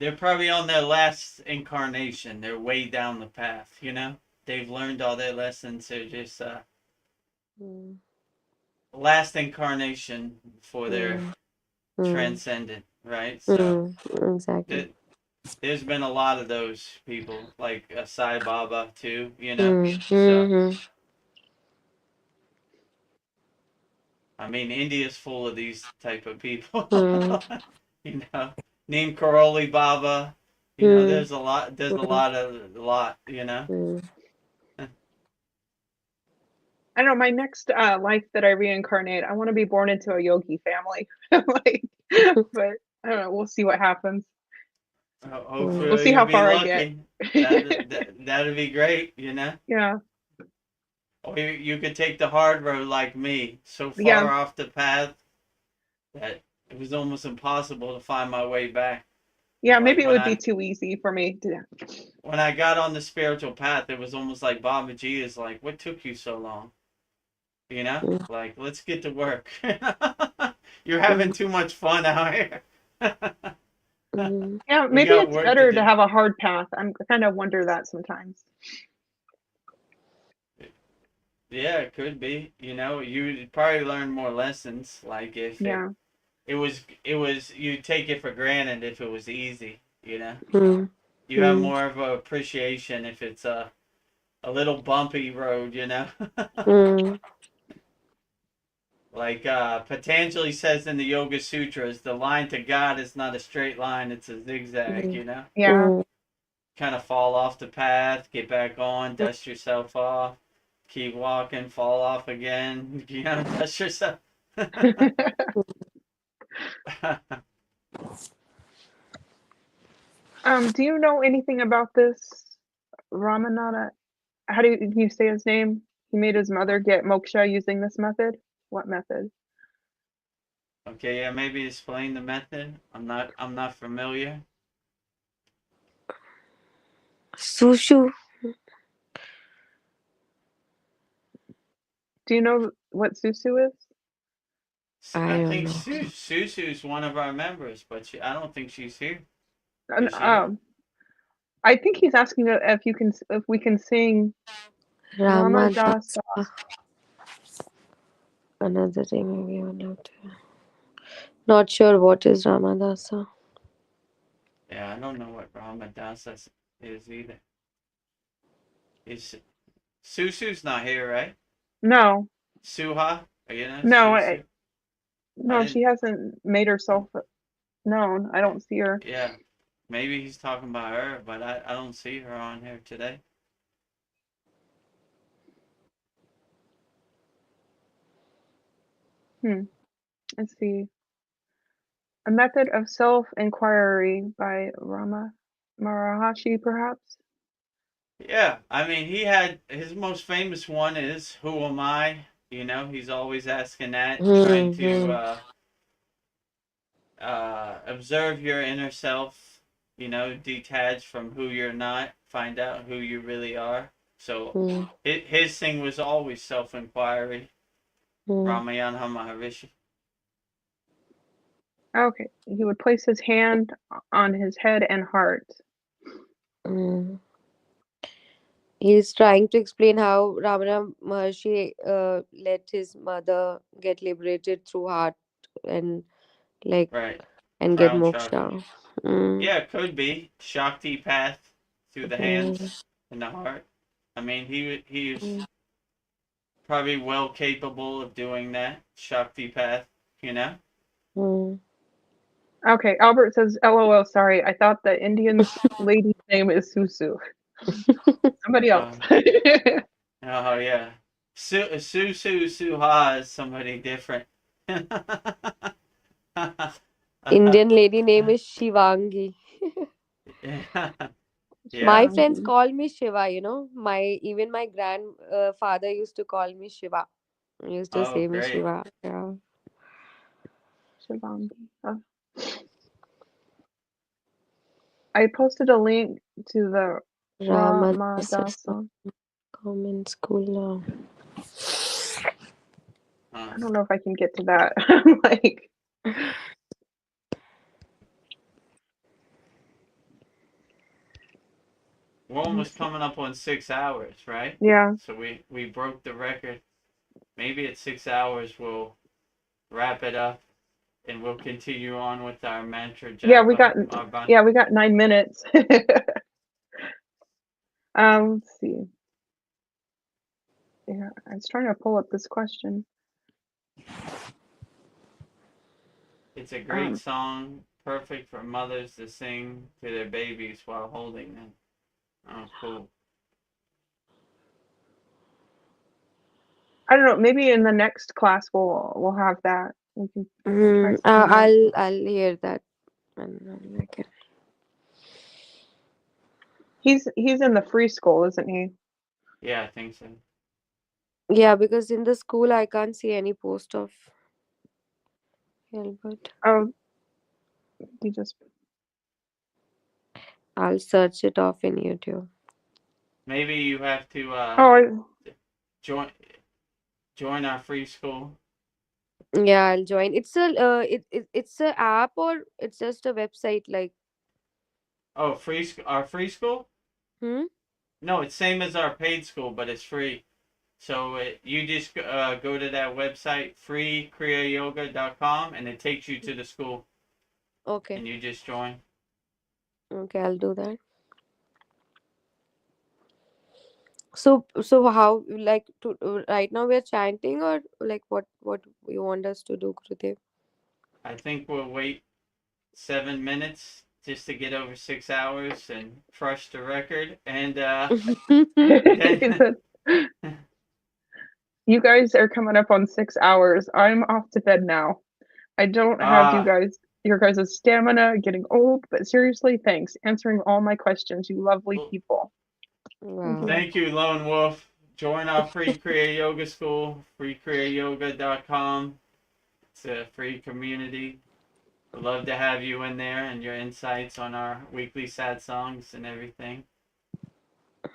they're probably on their last incarnation. They're way down the path. They've learned all their lessons. They're just Mm, last incarnation before they're mm, mm, transcendent, right? So exactly. there's been a lot of those people, like Sai Baba too. Mm, So mm, I mean, India's full of these type of people. mm, you know, Neem Karoli Baba. mm, There's a lot. There's a mm, lot of a lot. I don't know, my next life that I reincarnate, I want to be born into a yogi family. Like, but I don't know, we'll see what happens. mm, We'll Hopefully see you'll how be far I get. lucky. That'd be great. Yeah. Or you could take the hard road like me, so Yeah. far off the path that it was almost impossible to find my way back. Yeah, Like maybe it would be too easy for me to. when I got on the spiritual path, it was almost like Babaji is like, "What took you so long?" mm, Like, let's get to work. You're having too much fun out here. mm, Yeah, We maybe got it's work to better to do. have a hard path. I kind of wonder that sometimes. Yeah, it could be. You'd probably learn more lessons. Like if Yeah. you'd take it for granted if it was easy. mm, You have more of a appreciation if it's a little bumpy road. mm. Like Patanjali says in the Yoga Sutras, the line to God is not a straight line, it's a zigzag, Mm, you know? Yeah. mm, Kind of fall off the path, get back on, dust yourself off, keep walking, fall off again, you know, dust yourself. Do you know anything about this Ramananda? How do you say his name? He made his mother get moksha using this method. What method? Okay, yeah, maybe explain the method. I'm not familiar. Sushu. Do you know what Susu is? I I don't think know. Susu's one of our members, but I don't think she's here. And, Is she here? I think he's asking if we can sing Ramadasa. Ramadasa. Another thing maybe I would love to. Not sure what is Ramadasa. Yeah, I don't know what Ramadasa is either. Is Susu's not here, right? No, Suha? You know, no, Susu? I no. She didn't. hasn't made herself known. I don't see her. Yeah, maybe he's talking about her, but I don't see her on here today. Let's see. A method of self-inquiry by Rama Maharishi, perhaps. Yeah, I mean, he had his most famous one is "Who am I?" You know, he's always asking that, trying to Hmm. observe your inner self. You know, detach from who you're not, find out who you really are. So Hmm. his thing was always self-inquiry. Hmm. Ramayana Maharishi. Okay, he would place his hand on his head and heart. Hmm. He's trying to explain how Ramana Maharshi let his mother get liberated through heart and like Right. and get Crown chakra. moksha. Mm, Yeah, it could be Shakti path through the mm, hands and the heart. I mean, he's mm, probably well capable of doing that Shakti path. You know. mm. Okay, Albert says, "LOL, sorry. I thought the Indian lady's name is Susu. Somebody else." Uh, oh yeah. Suha is somebody different. Indian lady name is Shivangi. Yeah. My friends Shivangi. call me Shiva, even my grandfather used to call me Shiva. He used to Oh, say me great. Shiva. Yeah. Shivangi. Oh. I posted a link to the Ramadasa Ramadasa. common school now. I don't know if I can get to that. I'm like, We're almost coming up on 6 hours, right? yeah, So we broke the record. Maybe at 6 hours we'll wrap it up and we'll continue on with our mantra yeah. We japa. got Our 9 minutes. Let's see. Yeah, I was trying to pull up this question. It's a great Um, song, perfect for mothers to sing to their babies while holding them. Oh, cool. I don't know. Maybe in the next class we'll have that. We can try singing that. I'll hear that and I'll make it. He's in the free school, isn't he? Yeah, I think so. Yeah, because in the school I can't see any post of Albert. Oh, he just. I'll search it off in YouTube. Maybe you have to Oh, join join our free school. Yeah, I'll join. It's a app or it's just a website like Oh, our free school? hmm? No, it's same as our paid school, but it's free. So you just go to that website, freekriyayogamasterclass.com, and it takes you to the school, Okay. and you just join. Okay, I'll do that. So how, like, to right now we're chanting, or like what you want us to do, Gurudev? I think we'll wait 7 minutes just to get over 6 hours and crush the record. And then You guys are coming up on 6 hours. I'm off to bed now. I don't have your guys' stamina getting old, but seriously, thanks. Answering all my questions, you lovely people. Thank you. Wow. thank you, Lone Wolf. Join our free Kriya Yoga school, freekriyayogamasterclass.com. It's a free community. We'd love to have you in there and your insights on our weekly sad songs and everything.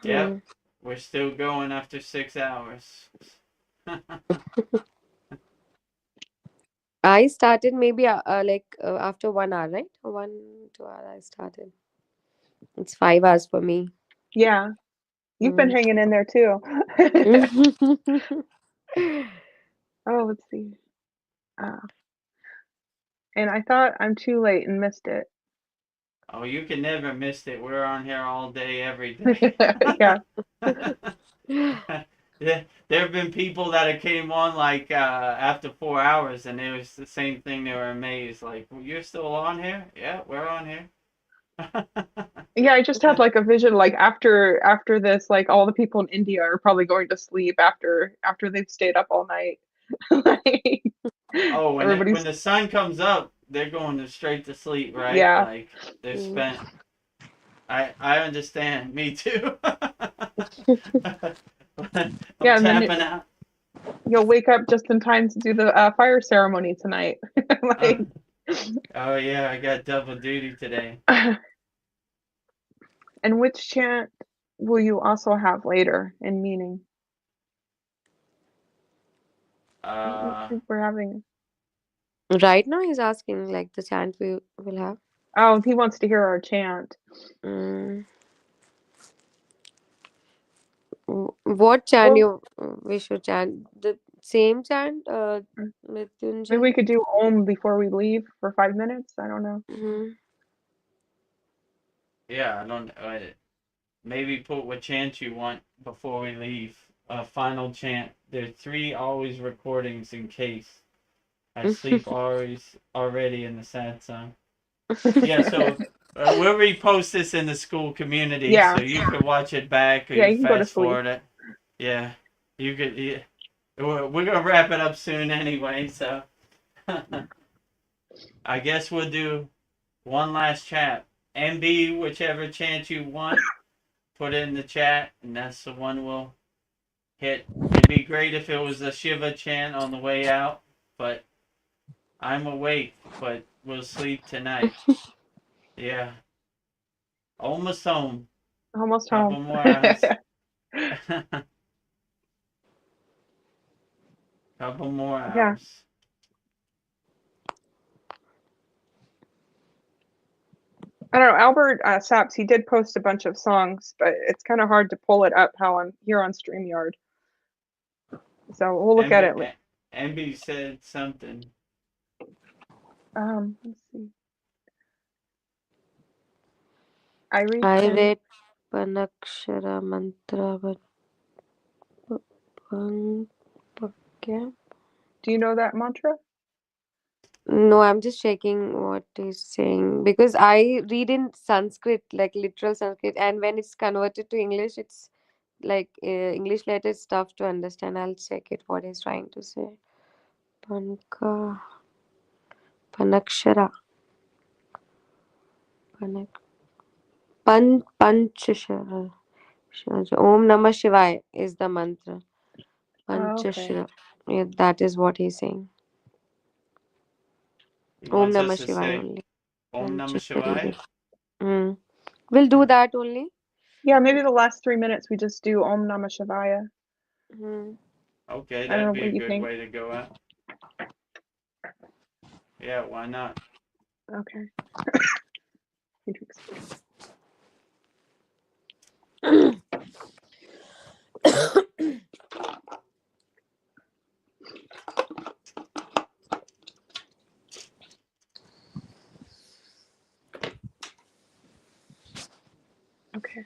Yep, we're still going after 6 hours. I started maybe after 1 hour, right? 1 2 hour I started. It's 5 hours for me. Yeah, you've been hanging in there too. Oh, let's see. And I thought I'm too late and missed it. Oh, you can never miss it. We're on here all day, every day. Yeah. Yeah, there have been people that have came on like after 4 hours, and it was the same thing. They were amazed, like, well, "You're still on here?" Yeah, we're on here. Yeah, I just had like a vision like after this, like all the people in India are probably going to sleep after they've stayed up all night. Like, Oh, when everybody's the sun comes up, they're going straight to sleep, right? yeah. Like they've spent. I understand. Me too. I'm Yeah, and then tapping out. you'll wake up just in time to do the fire ceremony tonight. Like, Oh yeah, I got double duty today. and which chant will you also have later in meaning? I don't think we're having. Right now he's asking like the chant we will have. Oh, he wants to hear our chant. What chant Well, we should chant? The same chant, maybe Mrityunjay? we could do Om before we leave for 5 minutes. I don't know. Yeah, I don't. Maybe put what chant you want before we leave. Final chant. There are 3 always recordings in case I sleep already in the sad song. Yeah, so we'll repost this in the school community, Yeah. so you can watch it back or Yeah, you you can go to fast sleep. forward it. Yeah, you could. Yeah. We're gonna wrap it up soon anyway, so I guess we'll do one last chat. MB, whichever chant you want, put it in the chat, and that's the one we'll hit. It'd be great if it was a Shiva chant on the way out, but I'm awake, but we'll sleep tonight. Yeah. Almost home. Almost Couple home. more hours. Couple more Yeah. hours. I don't know. Albert Saps, he did post a bunch of songs, but it's kind of hard to pull it up how I'm here on StreamYard. So we'll look at it. MB said something. Let's see. I read Panakshara mantra, but do you know that mantra? No, I'm just checking what he's saying because I read in Sanskrit, like literal Sanskrit, and when it's converted to English, it's like English letters tough to understand. I'll check it. What he's trying to say. Panakshara. Panchashara. Om Namah Shivaya is the mantra. Panchashara. Yeah, that is what he's saying. He Om wants Namah us to Shivaya say only. Om Namah Shivaya. We'll do that only. Yeah, maybe the last 3 minutes we just do Om Namah Shivaya. Okay, I don't know that'd be what a you good think. way to go out. Yeah, why not? Okay. Okay.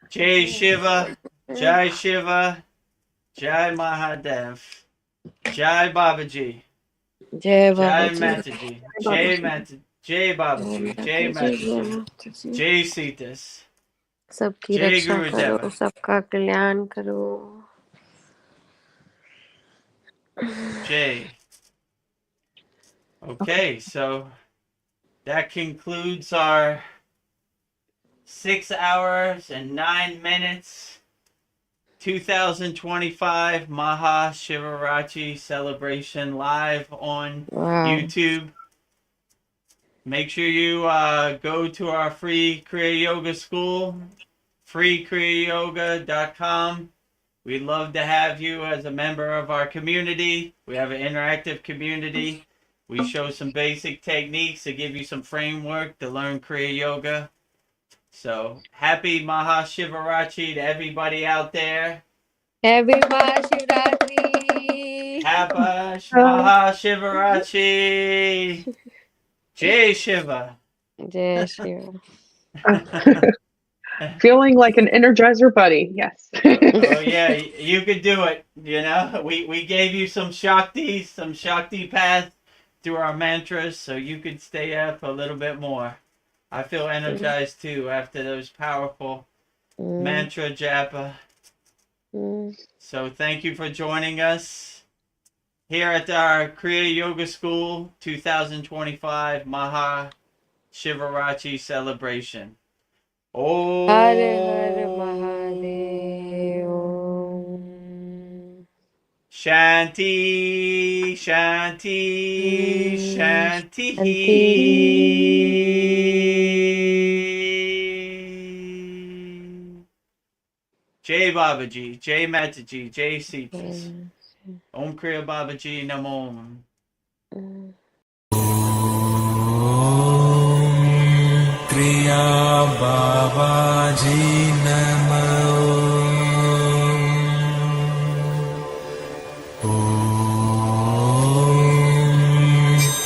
Jai Shiva, Jai Shiva, Jai Mahadev, Jai Babaji, Jai Jai Babaji. Mataji, Jai Mataji, Jai Babaji, Jai Mataji, Jai Sitas, सबकी Jai रक्षा करो, Gurudeva. सबका कल्याण करो. Jay. Okay, so that concludes our 6 hours and 9 minutes 2025 Maha Shivaratri celebration live on Wow. YouTube. Make sure you go to our free Kriya Yoga school, freekriyayogamasterclass.com. We'd love to have you as a member of our community. We have an interactive community. We show some basic techniques to give you some framework to learn Kriya Yoga. So happy Maha Shivaratri to everybody out there. Happy Mahashivratri. Happy Maha Shivaratri. Jai Shiva. Jai Shiva. Feeling like an Energizer buddy. Yes. Oh yeah, you could do it. You know, we gave you some Shakti path through our mantras, so you could stay up a little bit more. I feel energized too after those powerful mantra japa. So thank you for joining us here at our Kriya Yoga School 2025 Maha Shivaratri celebration. Oh, Hare Hare Mahadev. Shanti, Shanti, Shanti. Jai Babaji, Jai Mataji, Jai Sitas. Om Kriya Babaji Namo. Kriya Babaji Namo.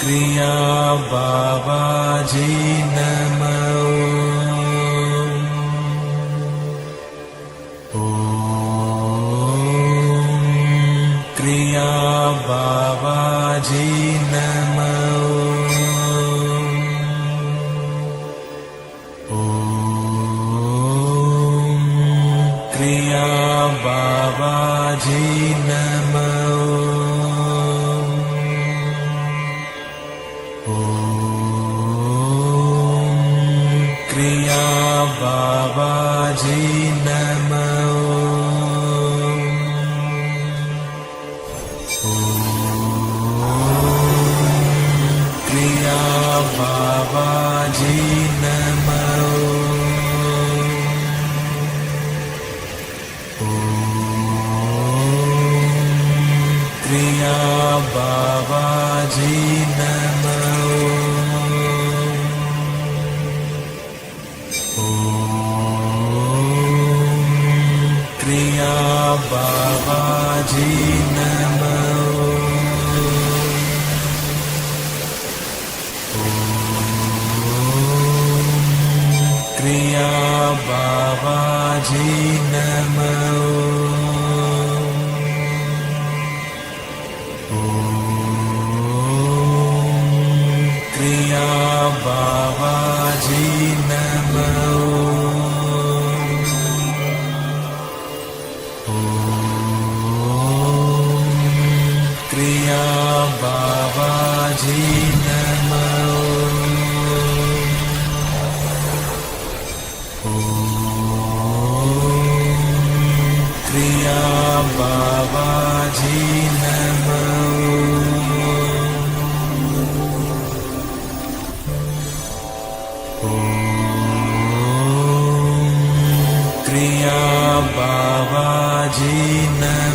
Kriya Babaji Namo. Kriya Babaji Namo. Kriya Babaji Namo. Kriya Babaji Namo. Kriya Babaji Namo. Kriya Babaji Namo. Kriya Babaji Namo. Kriya Babaji Namo. Kriya Babaji Namo. Kriya Babaji Namo. Kriya Babaji Namo. Kriya Babaji Namo.